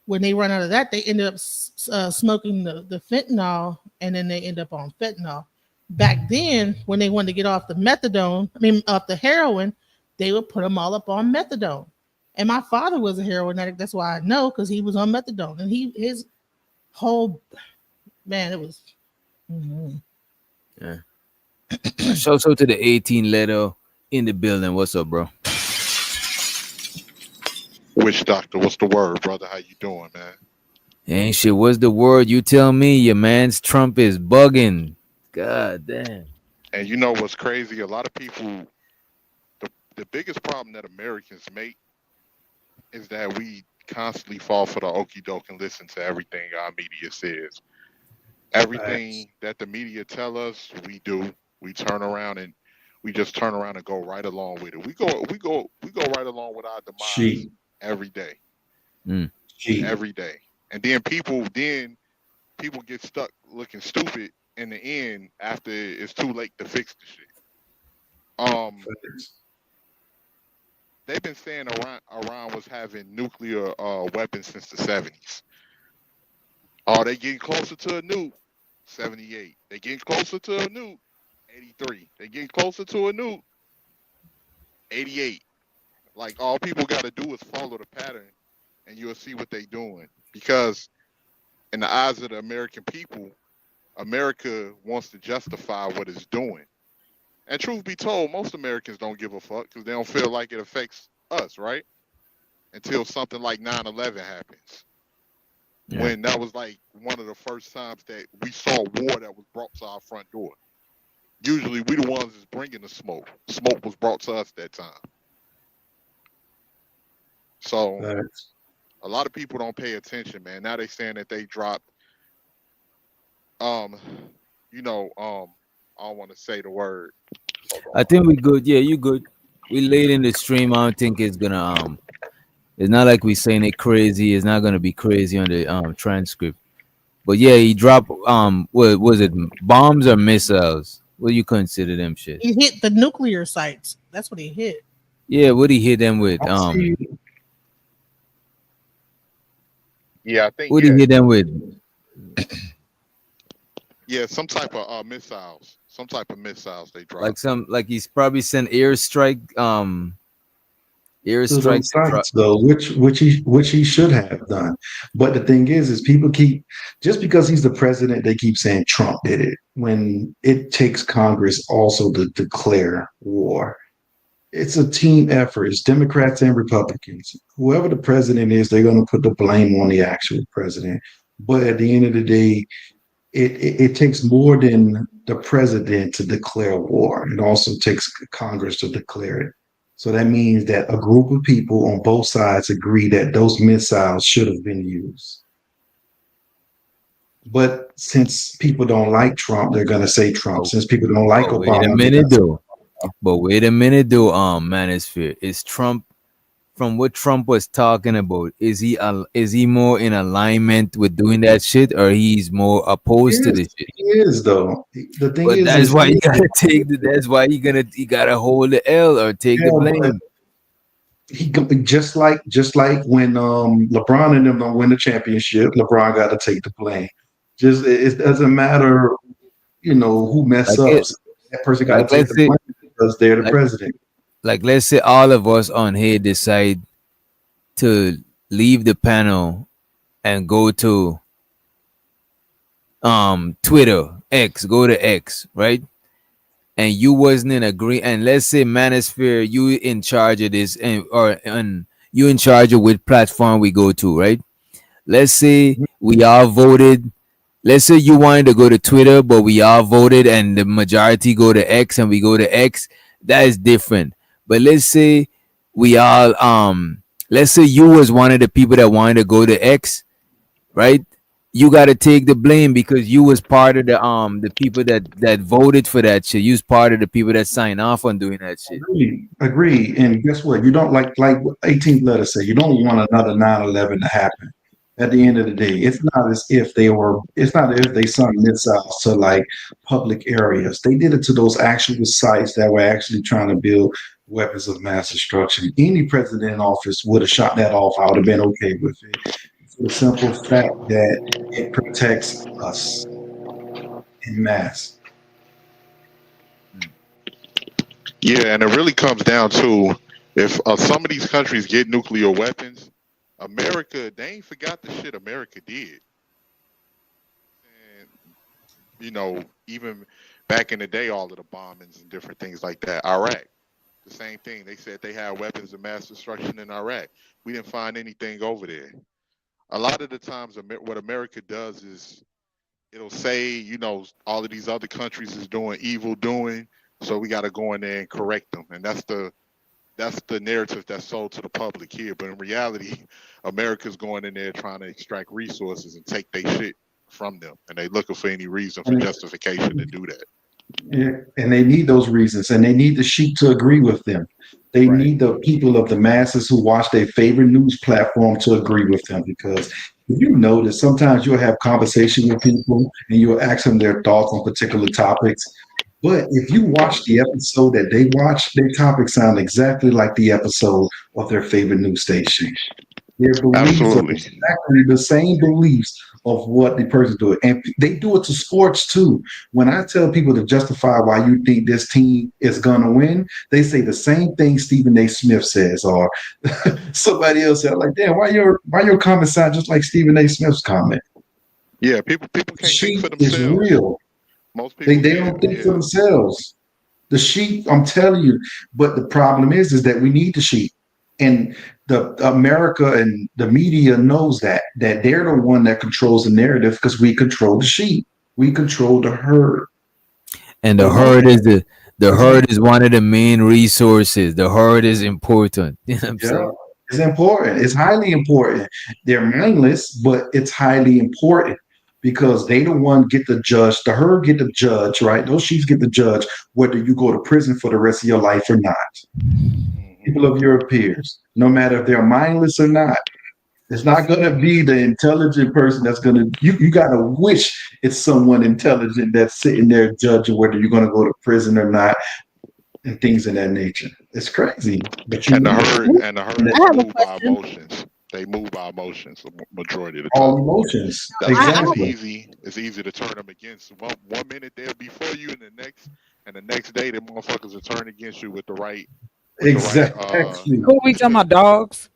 when they run out of that, they end up smoking the fentanyl, and then they end up on fentanyl. Back then, when they wanted to get off off the heroin, they would put them all up on methadone. And my father was a heroin addict. That's why I know, because he was on methadone, and his whole it was. Yeah. Shout out to the 18 letter in the building. What's up, bro? Witch doctor, what's the word, brother? How you doing, man? Ain't shit. What's the word? You tell me. Your man's Trump is bugging. God damn. And you know what's crazy? A lot of people, the biggest problem that Americans make is that we constantly fall for the okie doke and listen to everything our media says. Everything that the media tell us, we do. we turn around and we just turn around and go right along with it. We go right along with our demise She, every day, she. every day. And then people get stuck looking stupid in the end after it's too late to fix the shit. They've been saying Iran was having nuclear weapons since the 70s. Oh, they getting closer to a nuke, 78. They getting closer to a nuke, 83. They getting closer to a nuke, 88. Like, all people got to do is follow the pattern, and you'll see what they doing. Because in the eyes of the American people, America wants to justify what it's doing. And truth be told, most Americans don't give a fuck because they don't feel like it affects us, right? Until something like 9/11 happens. Yeah. When that was like one of the first times that we saw war that was brought to our front door. Usually we the ones that's bringing the smoke. Smoke was brought to us that time. So a lot of people don't pay attention, man. Now they saying that they dropped I don't want to say the word. I think we good. Yeah, you good. We late in the stream. I don't think it's gonna it's not like we saying it crazy. It's not gonna be crazy on the transcript. But yeah, he dropped what was it, bombs or missiles? What do you consider them shit? He hit the nuclear sites. That's what he hit. Yeah, what he hit them with? Yeah, I think What he hit them with? Yeah, some type of missiles. Some type of missiles they dropped. Like he's probably sent airstrike to airstrike those sites though, which he should have done. But the thing is people keep, just because he's the president, they keep saying Trump did it, when it takes Congress also to declare war. It's a team effort. It's Democrats and Republicans. Whoever the president is, they're going to put the blame on the actual president. But at the end of the day, it takes more than the president to declare war. It also takes Congress to declare it. So that means that a group of people on both sides agree that those missiles should have been used. But since people don't like Trump, they're going to say Trump. Since people don't like Obama, wait a minute though. But wait a minute though, Manosphere. Is Trump, from what Trump was talking about, is he more in alignment with doing that shit, or he's more opposed to this shit? He is though. The thing But is, that's why you gotta that's why you gotta hold the L or take the blame. He just like when LeBron and them don't win the championship, LeBron got to take the blame. Just it doesn't matter, who mess up. That person got to take the blame because they're the president. Like, let's say all of us on here decide to leave the panel and go to Twitter, X, go to X, right? And you wasn't in agree, and let's say Manosphere, you in charge of this, and you in charge of which platform we go to, right? Let's say we all voted. Let's say you wanted to go to Twitter, but we all voted and the majority go to X and we go to X. That is different. But let's say we all let's say you was one of the people that wanted to go to X, right? You got to take the blame because you was part of the people that voted for that shit. You was part of the people that signed off on doing that shit. Agree. And guess what? You don't like 18th letter say, you don't want another 9/11 to happen. At the end of the day, it's not as if they sent missiles to like public areas. They did it to those actual sites that were actually trying to build weapons of mass destruction. Any president in office would have shot that off. I would have been okay with it. For the simple fact that it protects us in mass. Yeah, and it really comes down to if some of these countries get nuclear weapons, America, they ain't forgot the shit America did. And, even back in the day, all of the bombings and different things like that. Iraq, the same thing. They said they had weapons of mass destruction in Iraq. We didn't find anything over there. A lot of the times, what America does is it'll say, all of these other countries is doing evil doing, so we got to go in there and correct them. And that's the narrative that's sold to the public here. But in reality, America's going in there trying to extract resources and take their shit from them. And they looking for any reason for justification to do that. Yeah, and they need those reasons, and they need the sheep to agree with them. They need the people of the masses who watch their favorite news platform to agree with them. Because if you notice, sometimes you'll have conversation with people and you'll ask them their thoughts on particular topics. But if you watch the episode that they watch, their topics sound exactly like the episode of their favorite news station. Their beliefs are Absolutely. exactly the same beliefs of what the person do it. And they do it to sports too. When I tell people to justify why you think this team is gonna win, they say the same thing Stephen A. Smith says, or somebody else said, like, damn, why your comment sound just like Stephen A. Smith's comment? Yeah, people can't think Sheep for is themselves. real. Most people, They don't think for themselves. The sheep, I'm telling you. But the problem is that we need the sheep, and the America and the media knows that they're the one that controls the narrative because we control the sheep, we control the herd. And the But once herd is the herd is one of the main resources. The herd is important. You know what I'm yeah, saying? it's important. It's highly important. They're mindless, but it's highly important because they the one get the judge. The herd get the judge, right? Those sheep get the judge whether you go to prison for the rest of your life or not. People of your peers, no matter if they're mindless or not. It's not going to be the intelligent person that's going to, you got to wish it's someone intelligent that's sitting there judging whether you're going to go to prison or not and things of that nature. It's crazy. But you And the need herd I have a move by question. emotions. They move by emotions the majority of the all time. emotions. That's why Exactly. it's easy to turn them against. One minute they'll be for you, and the next day the motherfuckers will turn against you with the right Exactly. Who we talking about? Dogs?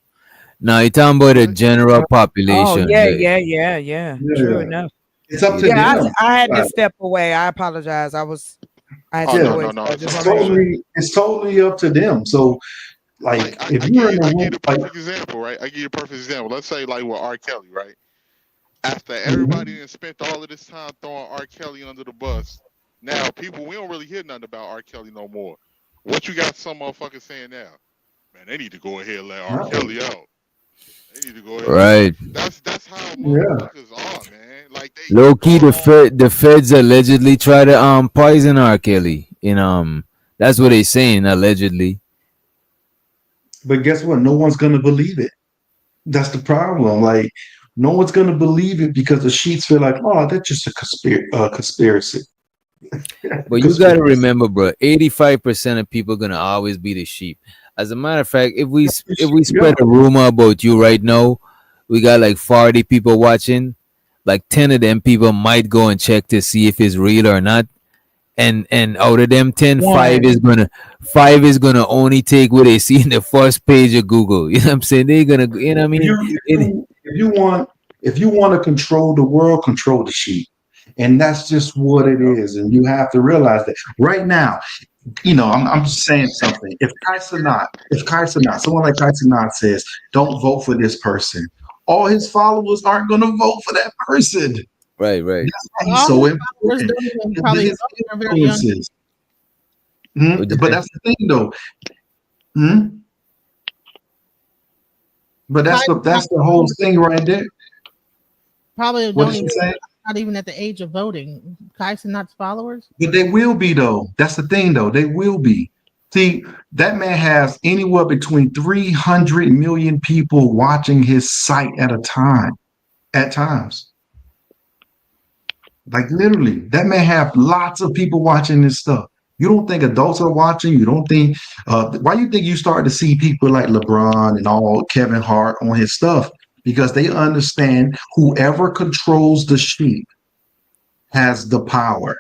No, you're talking about the general Oh population. yeah, yeah, yeah, yeah. True Yeah. enough. It's up to Yeah, them. I had to Right. step away. I apologize. I had Oh to Yeah. no, do no, it. no, So I it's just all want to make good. sure. It's totally up to them. So like if you're in a I give you room the like perfect example, right? I give you a perfect example. Let's say like with R. Kelly, right? After everybody mhm. done spent all of this time throwing R. Kelly under the bus, now people we don't really hear nothing about R. Kelly no more. What you got some motherfuckers saying now? Man, they need to go ahead and let R. Nothing. Kelly out. They need to go ahead. Right. That's how Yeah. motherfuckers are, man. Like they Low key, going on. the feds allegedly try to poison R. Kelly. That's what they saying allegedly. But guess what? No one's gonna believe it. That's the problem. Like, no one's gonna believe it because the sheets feel like, oh, that's just a conspiracy. But you got to Conspiracy. remember, bro, 85% of people gonna always be the sheep. As a matter of fact, if we Yeah. spread a rumor about you right now, we got like 40 people watching. Like 10 of them people might go and check to see if it's real or not. And out of them 10, One. five is gonna only take what they see in the first page of Google. You know what I'm saying? They're gonna, you know what I If mean? you if you if you want to control the world, control the sheep. And that's just what it is. And you have to realize that right now, I'm just saying something. If someone like Kaiser says, don't vote for this person, all his followers aren't going to vote for that person. Right. That's why he's All so his followers important. don't even probably His know they're very young. influences. What'd you But say? that's the thing, though. Hmm? But that's the whole thing right there. Probably What don't did even you say? not even at the age of voting. Kaiser Not's followers. But they will be though. That's the thing though. They will be. See, that man has anywhere between 300 million people watching his site at a time. At times. Like literally, that man have lots of people watching this stuff. You don't think adults are watching? You don't think why you think you start to see people like LeBron and all Kevin Hart on his stuff? Because they understand whoever controls the sheep has the power.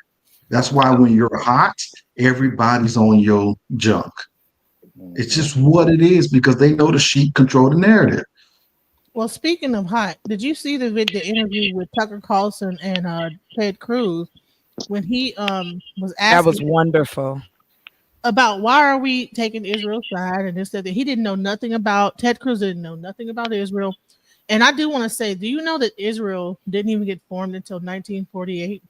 That's why when you're hot, everybody's on your junk. It's just what it is because they know the sheep control the narrative. Well, speaking of hot, did you see the interview with Tucker Carlson and Ted Cruz when he was That asking was wonderful. about why are we taking Israel's side and this that he didn't know nothing about Ted Cruz didn't know nothing about Israel. And I do want to say, do you know that Israel didn't even get formed until 1948?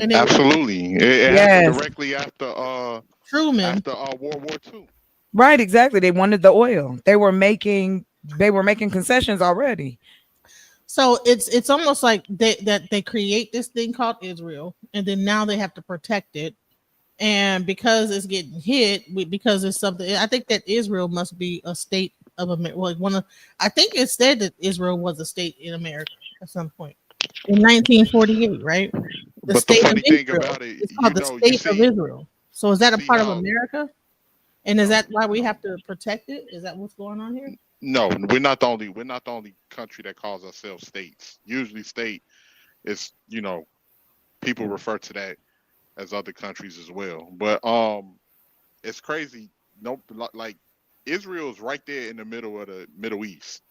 And Absolutely, it happened Yes. directly after Truman. World War II. Right, exactly. They wanted the oil. They were making concessions already. So it's almost like they create this thing called Israel, and then now they have to protect it. And because it's getting hit, because it's something, I think that Israel must be a state of America. Like I think it said that Israel was a state in America at some point in 1948, right? The But the state of funny thing Israel. about it, It's you called the know, you state of see, Israel. So is that a see part of how America? And is that why we have to protect it? Is that what's going on here? no, we're not the only country that calls ourselves states. Usually, state is people refer to that as other countries as well. But it's crazy. No, like Israel is right there in the middle of the Middle East,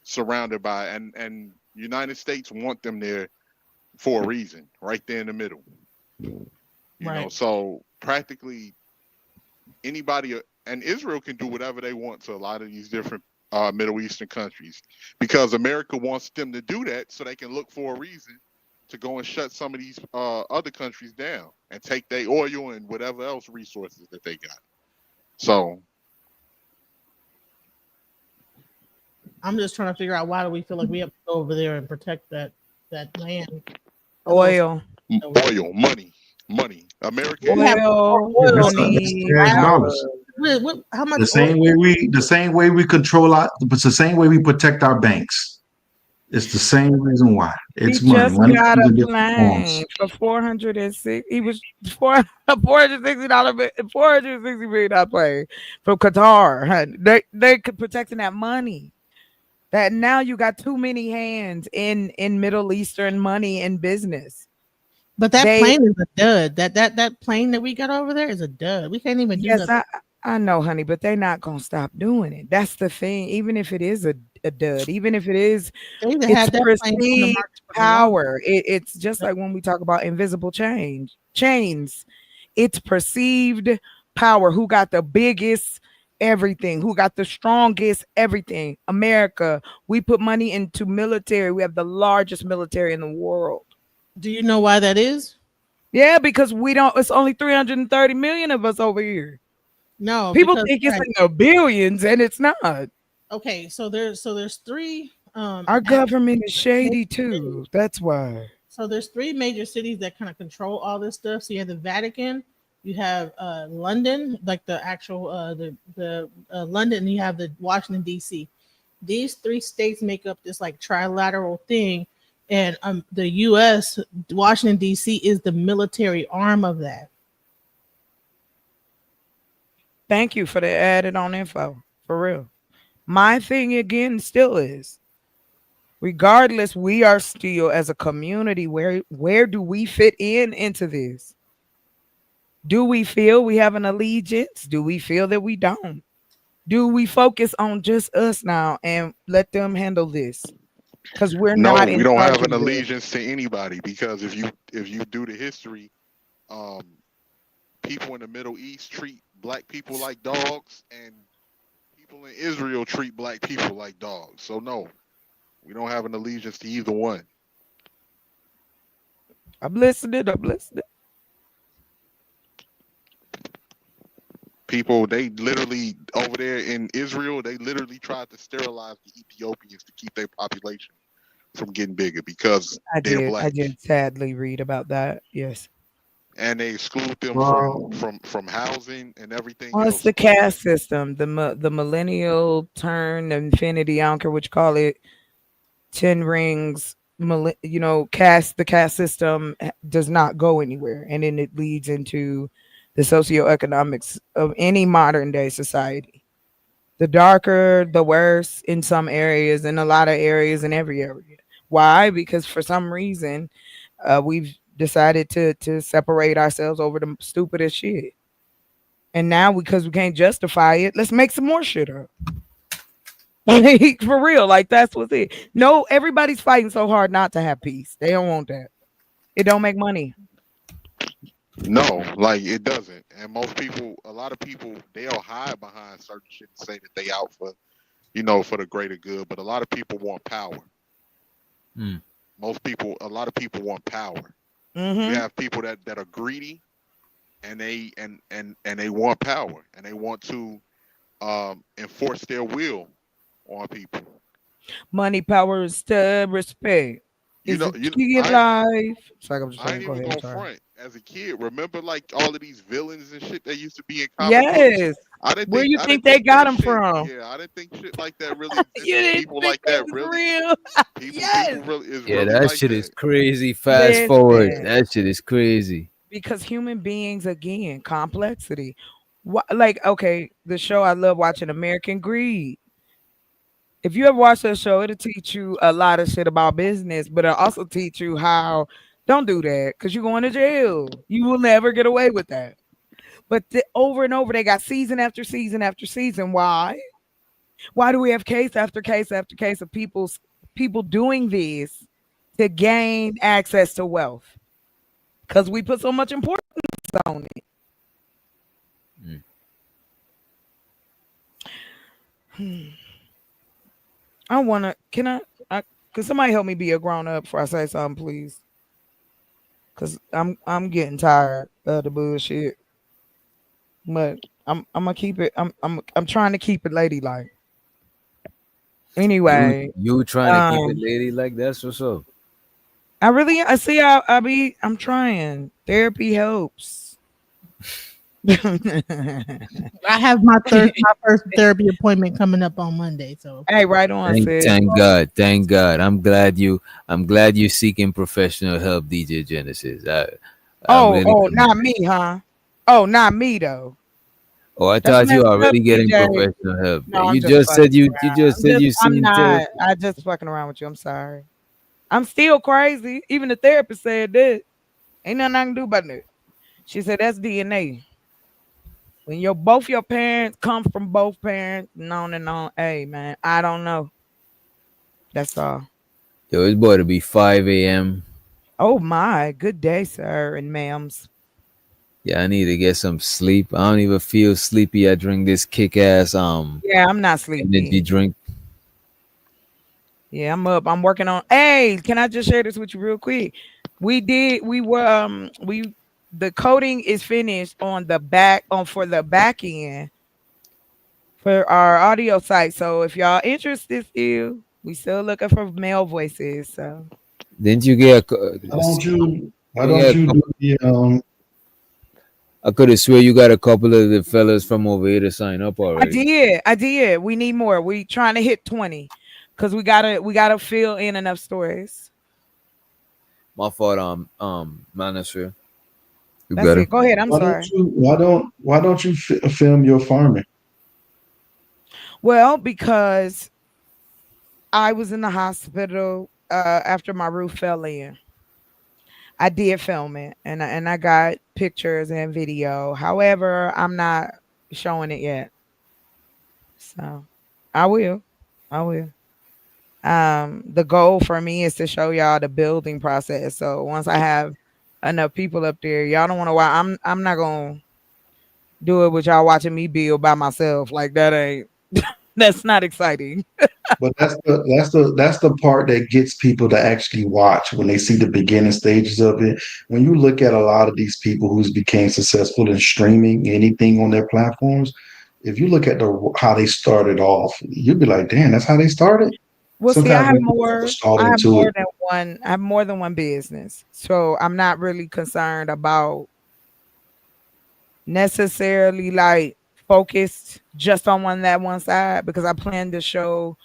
surrounded by and United States want them there for a reason, right there in the middle. Right. So practically anybody and Israel can do whatever they want to a lot of these different Middle Eastern countries because America wants them to do that so they can look for a reason to go and shut some of these other countries down and take their oil and whatever else resources that they got. So I'm just trying to figure out why do we feel like we have to go over there and protect that land. Oil. Oil, money. America. We have more Oil, Yeah, oil that's than money, $100. power. how much The oil? same way we control it's the same way we protect our banks. It's the same reason why. He It's money. just Money got comes a in different plane forms. for 406. He was $460 $460 million plane from Qatar. Hun. They could protecting that money. That now you got too many hands in Middle Eastern money and business. But that They plane is a dud. That plane that we got over there is a dud. We can't even do yes, nothing. I know, honey, but they're not gonna stop doing it. That's the thing. Even if it is a dud, even if it is, They either it's had that plane on the perceived market for the long. power. It's just like when we talk about invisible chains. It's perceived power. Who got the biggest everything? Who got the strongest everything? America. We put money into military. We have the largest military in the world. Do you know why that is? Yeah, because we don't. It's only 330 million of us over here. No, People because think it's in the billions, and it's not. okay, so there's three Our government is major shady cities. too. That's why. So there's three major cities that kind of control all this stuff. So you have the Vatican, you have London, like the actual the London, and you have the Washington D.C. These three states make up this like trilateral thing, and the U.S. Washington D.C. is the military arm of that. Thank you for the added on info. For real. My thing again still is, regardless, we are still as a community. Where do we fit into this? Do we feel we have an allegiance? Do we feel that we don't? Do we focus on just us now and let them handle this? Because we're No, not we in don't charge have of an this. allegiance to anybody because if you do the history, um, people in the Middle East treat black people like dogs, and people in Israel treat black people like dogs. So no, we don't have an allegiance to either one. I'm listening. I'm listening. People, they literally over there in Israel, they literally tried to sterilize the Ethiopians to keep their population from getting bigger because they're I black, did sadly read about that. Yes. and they exclude them Well, from housing and everything Well, it's else. the caste system, the millennial turn, infinity. I don't care what you call it. 10 rings. The caste system does not go anywhere, and then it leads into the socioeconomics of any modern day society. The darker, the worse in some areas, in a lot of areas, in every area. Why? Because for some reason, we've decided to separate ourselves over the stupidest shit. And now because we can't justify it, let's make some more shit up. Like, for real, like that's what's it. No, everybody's fighting so hard not to have peace. They don't want that. It don't make money. No, like it doesn't. And most people, a lot of people, they'll hide behind certain shit and say that they out for, for the greater good. But a lot of people want power. Mm. A lot of people want power. Mm-hmm. You have people that are greedy, and they want power, and they want to enforce their will on people. Money, power, stud, respect. You Is know, the you key in I life. It's like I'm just I saying. ain't Go even ahead. I'm gonna sorry. front. As a kid, remember like all of these villains and shit that used to be in comic books. Yes. I didn't Where think you I think didn't they think got that them shit. from? Yeah, I didn't think shit like that really You existed. didn't People think like they that was really real? people Yes. really is Yeah, really that like shit is that. crazy. Fast forward, Listen. that shit is crazy. Because human beings, again, complexity. What, like, okay, the show I love watching, American Greed. If you ever watch that show, it'll teach you a lot of shit about business, but it'll also teach you how don't do that because you're going to jail. You will never get away with that. But over and over, they got season after season after season. Why? Why do we have case after case after case of people doing this to gain access to wealth? Because we put so much importance on it. I wanna. Can I? Can somebody help me be a grown up before I say something, please? Cause I'm getting tired of the bullshit. But I'm gonna keep it. I'm trying to keep it ladylike. You Anyway, you trying to keep it um, lady like that's what's up. I see. I'm trying. Therapy helps. I have my first therapy appointment coming up on Monday. So Hey, right on, Thank, sis. thank God, thank God. I'm glad you're seeking professional help, DJ Genesis. I'm really. Not me, huh? Oh, not me though. Oh, I That's thought you messed were up, already getting DJ. professional help. No, I'm You just just fucking said you around. just said you I'm seen not. therapy. I just fucking around with you. I'm sorry. I'm still crazy. Even the therapist said that. Ain't nothing I can do about it. She said that's DNA. When both your parents come from both parents, and on and on. Hey man, I don't know. That's all. Yo, it's about to be 5 a.m. Oh my, good day, sir and ma'ams. Yeah, I need to get some sleep. I don't even feel sleepy. I drink this kick ass Yeah, I'm not energy sleepy. drink. Yeah, I'm up. I'm working on. Hey, can I just share this with you real quick? We the coding is finished on the back on for the back end for our audio site. So if y'all interested still, we still looking for male voices. So Didn't you get Why don't you? Why you don't get a you do couple? the I could have swear you got a couple of the fellas from over here to sign up already. I did. We need more. We trying to hit 20 because we gotta fill in enough stories. My fault, manager. You That's got it. it. Go ahead. I'm Why don't sorry. you? Why don't you film your farming? Well, because I was in the hospital after my roof fell in. I did film it, and I got pictures and video. However, I'm not showing it yet. So I will. I will. The goal for me is to show y'all the building process. So once I have enough people up there, y'all don't want to watch. I'm not gonna do it with y'all watching me build by myself. Like that ain't that's not exciting. But that's the part that gets people to actually watch when they see the beginning stages of it. When you look at a lot of these people who's became successful in streaming anything on their platforms, if you look at how they started off, you'd be like, "Damn, that's how they started." Well, see, Sometimes we start I have into more it. than one. I have more than one business, so I'm not really concerned about necessarily like focused just on one side because I plan to show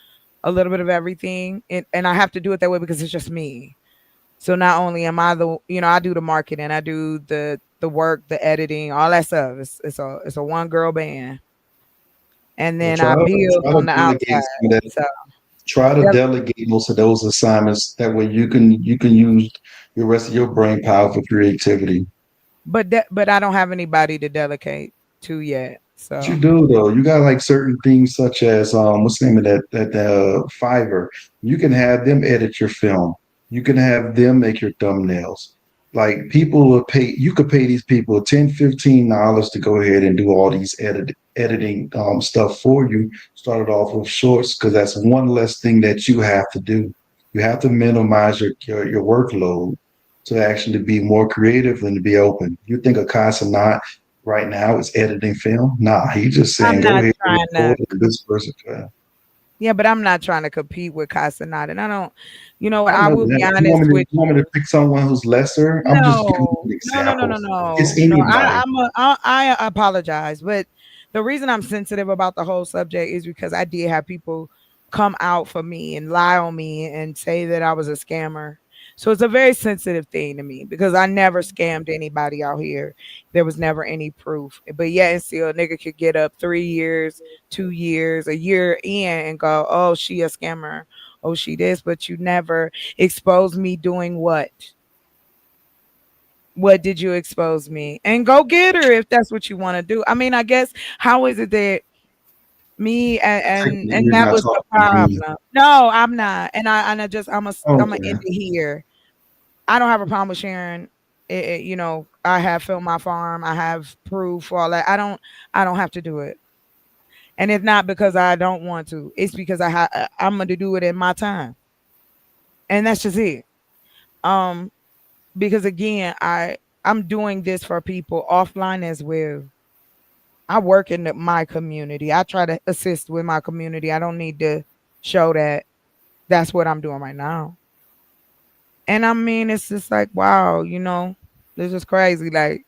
a little bit of everything, and I have to do it that way because it's just me. So not only am I I do the marketing, I do the work, the editing, all that stuff. It's a one girl band, and Well, then I build try to on the outside. delegate some of that. So Try to yeah, delegate most of those assignments. That way, you can use the rest of your brain power for creativity. but I don't have anybody to delegate to yet. What you So do though, you got like certain things such as what's the name of that Fiverr. You can have them edit your film. You can have them make your thumbnails. Like people will pay. You could pay these people $10, $15 to go ahead and do all these editing stuff for you. Started off with shorts because that's one less thing that you have to do. You have to minimize your workload to actually be more creative and to be open. You think a Casanat right now is editing film? Nah, he just I'm saying go not ahead and trying to. record it, this person. Yeah, but I'm not trying to compete with Casanat, and I don't. You know what? I I know will be that. honest with You want me to you. pick someone who's lesser? I'm just giving you No, an no, no, no, no, example. It's no, no. anybody. I apologize, but the reason I'm sensitive about the whole subject is because I did have people come out for me and lie on me and say that I was a scammer. So it's a very sensitive thing to me because I never scammed anybody out here. There was never any proof. But yet and still a nigga could get up 3 years, 2 years, a year in and go, oh, she a scammer. Oh, she this, but you never exposed me doing what? What did you expose me? And go get her if that's what you want to do. I mean, I guess how is it that me and You're that not was the talking to me. problem. No, I'm not. And I just I'm gonna Okay. end it here. I don't have a problem with sharing it, you know, I have filmed my farm. I have proof all that. I don't have to do it. And it's not because I don't want to. It's because I'm going to do it in my time. And that's just it. Um because again, I'm doing this for people offline as well. I work in my community. I try to assist with my community. I don't need to show that that's what I'm doing right now. And I mean, it's just like, wow, you know, this is crazy. Like,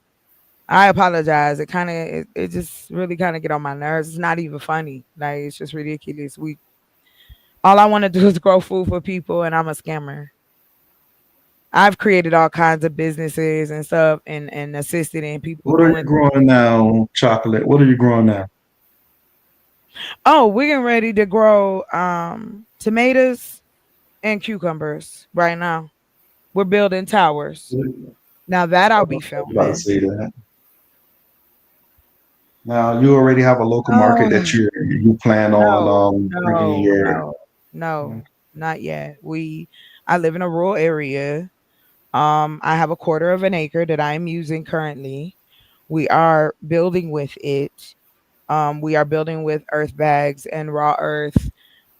I apologize. It just really kind of get on my nerves. It's not even funny. Like, it's just ridiculous. All I want to do is grow food for people, and I'm a scammer. I've created all kinds of businesses and stuff, and assisted in people What are you doing. growing now, chocolate? What are you growing now? Oh, we're getting ready to grow tomatoes and cucumbers right now. We're building towers. Now that I I'll be was about to filming. say that. Now you already have a local market Oh that you plan on no, bringing no, your. no, no, not yet. I live in a rural area. I have a quarter of an acre that I'm using currently. We are building with it. We are building with earth bags and raw earth.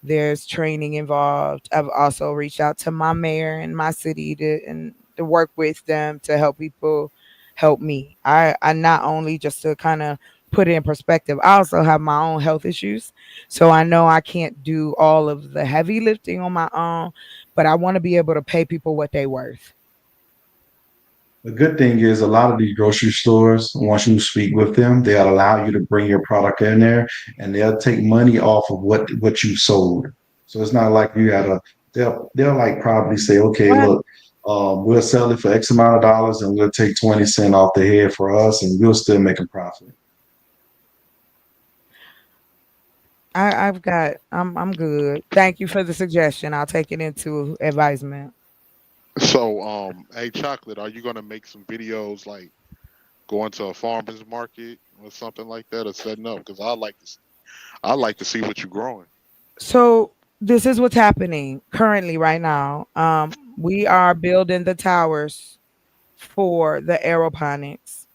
There's training involved. I've also reached out to my mayor in my city to work with them to help people help me. I not only just to kind of put it in perspective, I also have my own health issues. So I know I can't do all of the heavy lifting on my own, but I want to be able to pay people what they worth. The good thing is a lot of these grocery stores, once you speak with them, they'll allow you to bring your product in there and they'll take money off of what you sold. So it's not like you gotta they'll like probably say, okay, What? look, we'll sell it for X amount of dollars and we'll take 20 cents off the head for us and we'll still make a profit. I'm good. Thank you for the suggestion. I'll take it into advisement. So, hey, chocolate, are you gonna make some videos like going to a farmer's market or something like that, or setting up? Because I like to see what you're growing. So this is what's happening currently right now. We are building the towers for the aeroponics.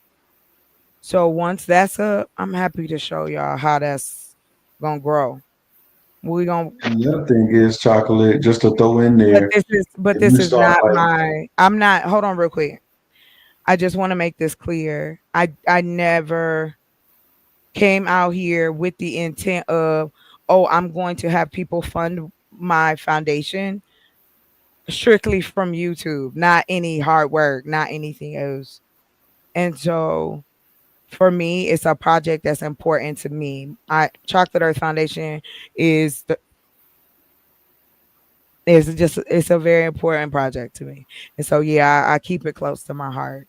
So once that's up, I'm happy to show y'all how that's gonna grow. We gonna, And the other thing is chocolate, just to throw in there, but if you this is start not like my. I'm not. Hold on, real quick. I just want to make this clear. I never came out here with the intent of, oh, I'm going to have people fund my foundation strictly from YouTube, not any hard work, not anything else. And so for me, it's a project that's important to me. I Chocolate Earth Foundation is the, is just it's a very important project to me. And so yeah, I keep it close to my heart.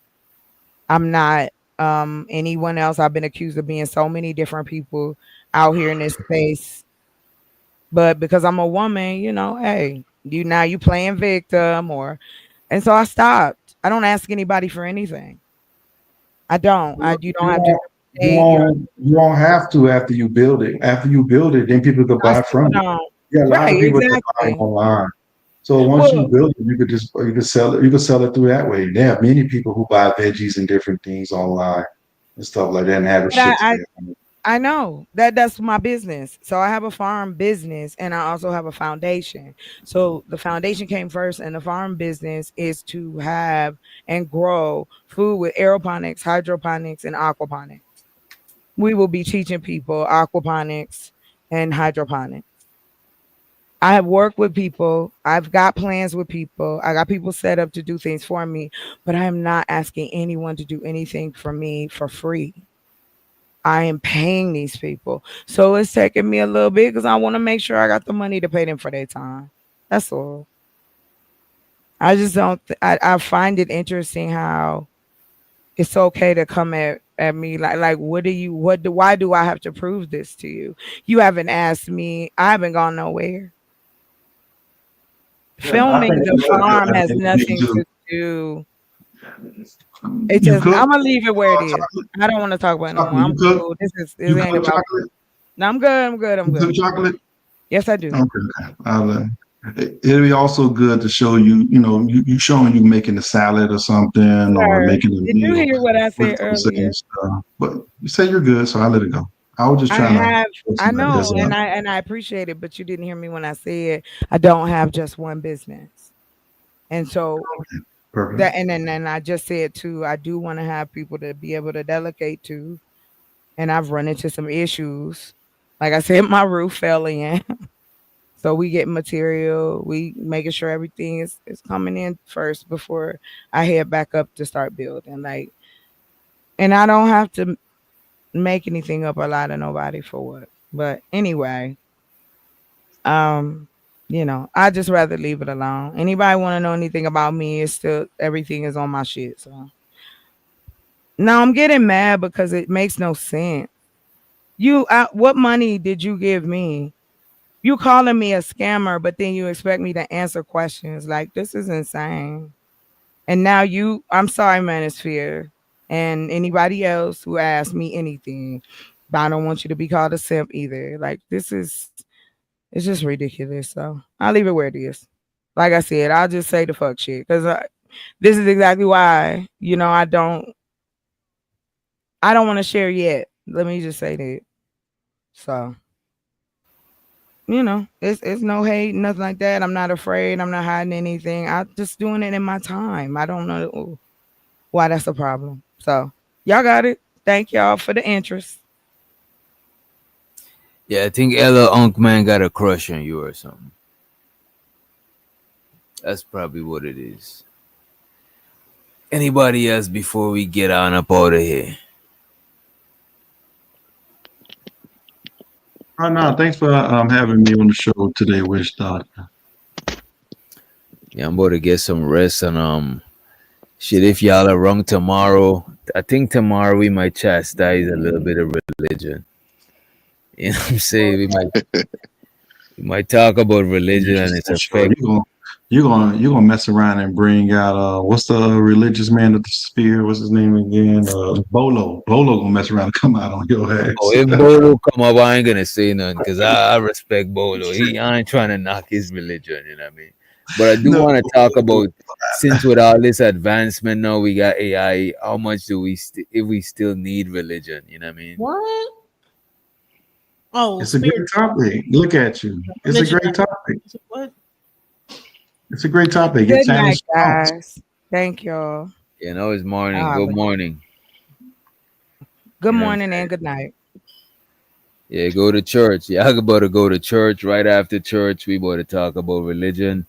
I'm not anyone else. I've been accused of being so many different people out here in this space. But because I'm a woman, you know, hey, you playing victim or and so I stopped. I don't ask anybody for anything. I don't. You don't you have to won't you donate. You don't, won't you won't have to after you build it. After you build it, then people could I buy still from you. don't. Yeah, a lot Right, of people that buy exactly. online. So once you Well, build it, you could sell it. You could sell it through that way. There are many people who buy veggies and different things online and stuff like that and have it but I, shipped to I them. I know that that's my business. So I have a farm business and I also have a foundation. So the foundation came first and the farm business is to have and grow food with aeroponics, hydroponics, and aquaponics. We will be teaching people aquaponics and hydroponics. I have worked with people. I've got plans with people. I got people set up to do things for me, but I am not asking anyone to do anything for me for free. I am paying these people. So it's taking me a little bit because I want to make sure I got the money to pay them for their time. That's all. I just don't, I find it interesting how it's okay to come at me like what do you what do why do I have to prove this to you? You haven't asked me. I haven't gone nowhere. Yeah, I Filming think the farm has you need nothing to. to do. It You just cook I'm gonna leave it where it is. chocolate? I don't want to talk about it no more. Chocolate? I'm You cook? cool. This You ain't cook about. chocolate? No, I'm good. I'm good. I'm You cook good. chocolate? Yes, I do. Okay. It'll be also good to show you, you showing you making a salad or something or Sir, making a did you meal hear what I with said those same earlier? stuff. But you say you're good, so I let it go. I was just I trying to have. throw I some ideas know, out. and I appreciate it, but you didn't hear me when I said I don't have just one business, and so Perfect. that and I just said too. I do want to have people to be able to delegate to, and I've run into some issues. Like I said, my roof fell in. So we get material, we making sure everything is coming in first before I head back up to start building. Like, and I don't have to make anything up or lie to nobody for what. But anyway, um, I just rather leave it alone. Anybody want to know anything about me? It's still everything is on my shit. So now I'm getting mad because it makes no sense. What money did you give me? You calling me a scammer, but then you expect me to answer questions. Like this is insane. And now I'm sorry, Manosphere, and anybody else who asks me anything, but I don't want you to be called a simp either. Like it's just ridiculous. So I'll leave it where it is. Like I said, I'll just say the fuck shit because this is exactly why I don't want to share yet. Let me just say that. So it's no hate, nothing like that. I'm not afraid. I'm not hiding anything. I'm just doing it in my time. I don't know why that's a problem. So y'all got it. Thank y'all for the interest. Yeah, I think Ella Unk Man got a crush on you or something. That's probably what it is. Anybody else before we get on up out of here? Oh, no, thanks for having me on the show today, Wish Doctor. Yeah, I'm about to get some rest and shit. If y'all are wrong tomorrow, I think tomorrow we might chastise a little bit of religion. You know what I'm saying? We might talk about religion and its For sure. effect. You're gonna mess around and bring out what's the religious man of the sphere? What's his name again? Bolo. Bolo gonna mess around and come out on your Oh, ass. if Bolo come up, I ain't gonna say nothing because I respect Bolo. I ain't trying to knock his religion, you know what I mean? But I do No, want to talk about, since with all this advancement now we got AI, how much do we if we still need religion, you know what I mean? What? Oh, it's a great topic. Look at you. It's a great topic. What? It's a great topic. It Good night, challenged thoughts. guys. Thank y'all. You know, it's morning. I'll Good holler. morning. Good You know what I'm morning saying? and good night. Yeah, go to church. Y'all about to go to church. Right after church, we about to talk about religion.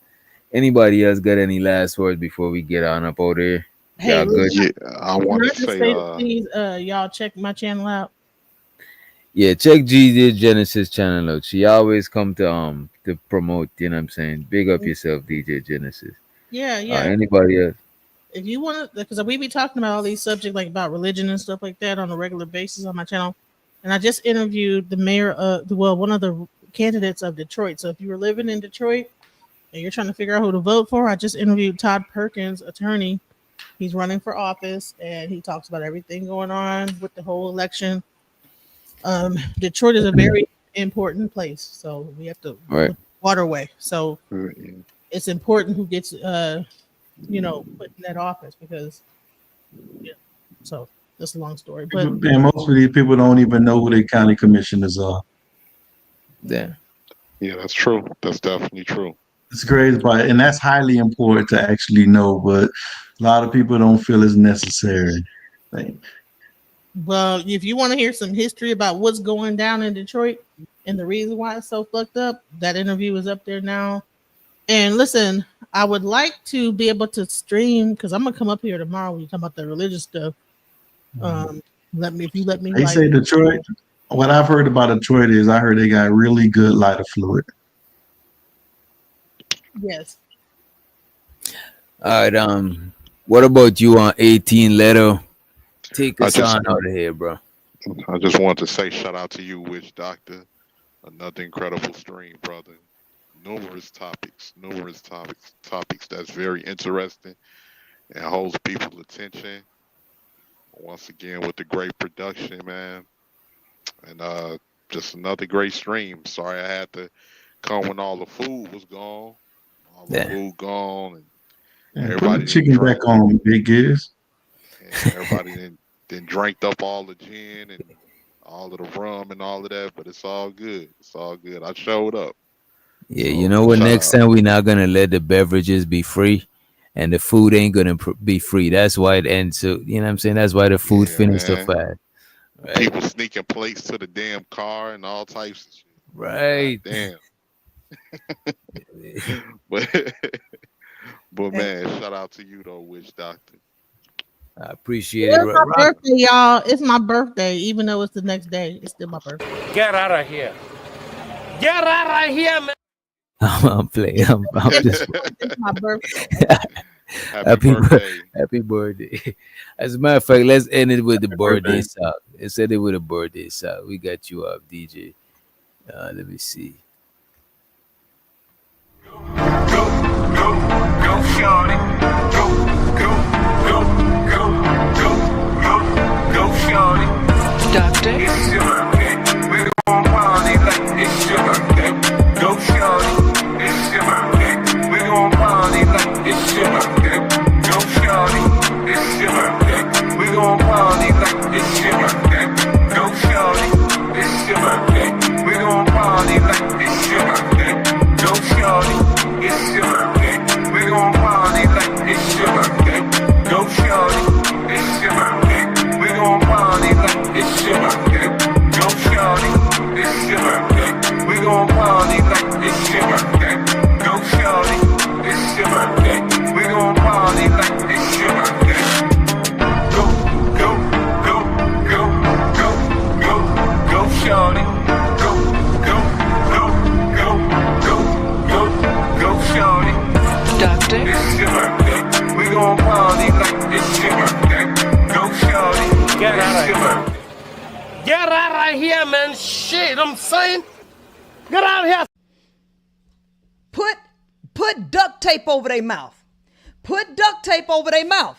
Anybody else got any last words before we get on up out there? Hey, Y'all good? Yeah, I can want I to just say, say, please, y'all check my channel out. Yeah, check GD Genesis channel out. She always come to promote, you know what I'm saying? Big up yourself, DJ Genesis. Yeah, yeah. Anybody else? If you want to, because we be talking about all these subjects like about religion and stuff like that on a regular basis on my channel, and I just interviewed the mayor of one of the candidates of Detroit. So if you were living in Detroit and you're trying to figure out who to vote for, I just interviewed Todd Perkins, attorney. He's running for office, and he talks about everything going on with the whole election. Detroit is a very important place, so we have to Right. waterway. So it's important who gets put in that office because so that's a long story. But And most of these people don't even know who their county commissioners are. Yeah. yeah, that's true. That's definitely true. It's crazy, and that's highly important to actually know, but a lot of people don't feel it's necessary. Like, Well, if you want to hear some history about what's going down in Detroit and the reason why it's so fucked up, that interview is up there now. And listen, I would like to be able to stream because I'm gonna come up here tomorrow when you talk about the religious stuff. If you let me. They say Detroit. What I've heard about Detroit is I heard they got really good lighter fluid. Yes. All right. What about you on 18 letter? Take us on out of here, bro. I just want to say shout out to you, Witch Doctor. Another incredible stream, brother. Numerous topics that's very interesting and holds people's attention. Once again with the great production, man. And just another great stream. Sorry I had to come when all the food was gone. All the food gone, and everybody Put the chicken back on, Big Giz. and everybody then drank up all the gin and all of the rum and all of that, but it's all good. It's all good. I showed up. Yeah, so, you know what? Next time we're not gonna let the beverages be free, and the food ain't gonna be free. That's why it ends. So you know what I'm saying? That's why the food finished so fast. Right? People sneaking plates to the damn car and all types of shit. Right. God damn. but man, shout out to you though, Witch Doctor. I appreciate it. It's my birthday, y'all. It's my birthday, even though it's the next day. It's still my birthday. Get out of here. Get out of here, man. I'm playing. I'm just. It's my birthday. Happy birthday. Happy birthday. As a matter of fact, let's end it with the birthday song. Let's end it with a birthday song. We got you up, DJ. Let me see. Go, shawty. Go, shawty. Doctor. It's your birthday. We're gonna party like it's your birthday. Go, shawty. It's your birthday. We're gonna party like it's your birthday. Go, shawty. It's your birthday. We're gonna party like it's your birthday. Go, shawty. It's your birthday. We're gonna party like it's your birthday. Go, shawty. It's your birthday. We're gonna party like it's your birthday. Go, shawty. It's your birthday. We're gonna party like it's your birthday. Go, shawty. It's your birthday. We're gonna party like it's your birthday. Go, shawty. It's your birthday. We're gonna party like it's your birthday. Go, shawty. Go, shawty. Doctor. It's your birthday. We gon' party like it's your birthday. Go, shawty. Get out of your here. birthday. Get out of here, man. Shit, I'm saying. Get out of here. Put duct tape over their mouth. Put duct tape over their mouth.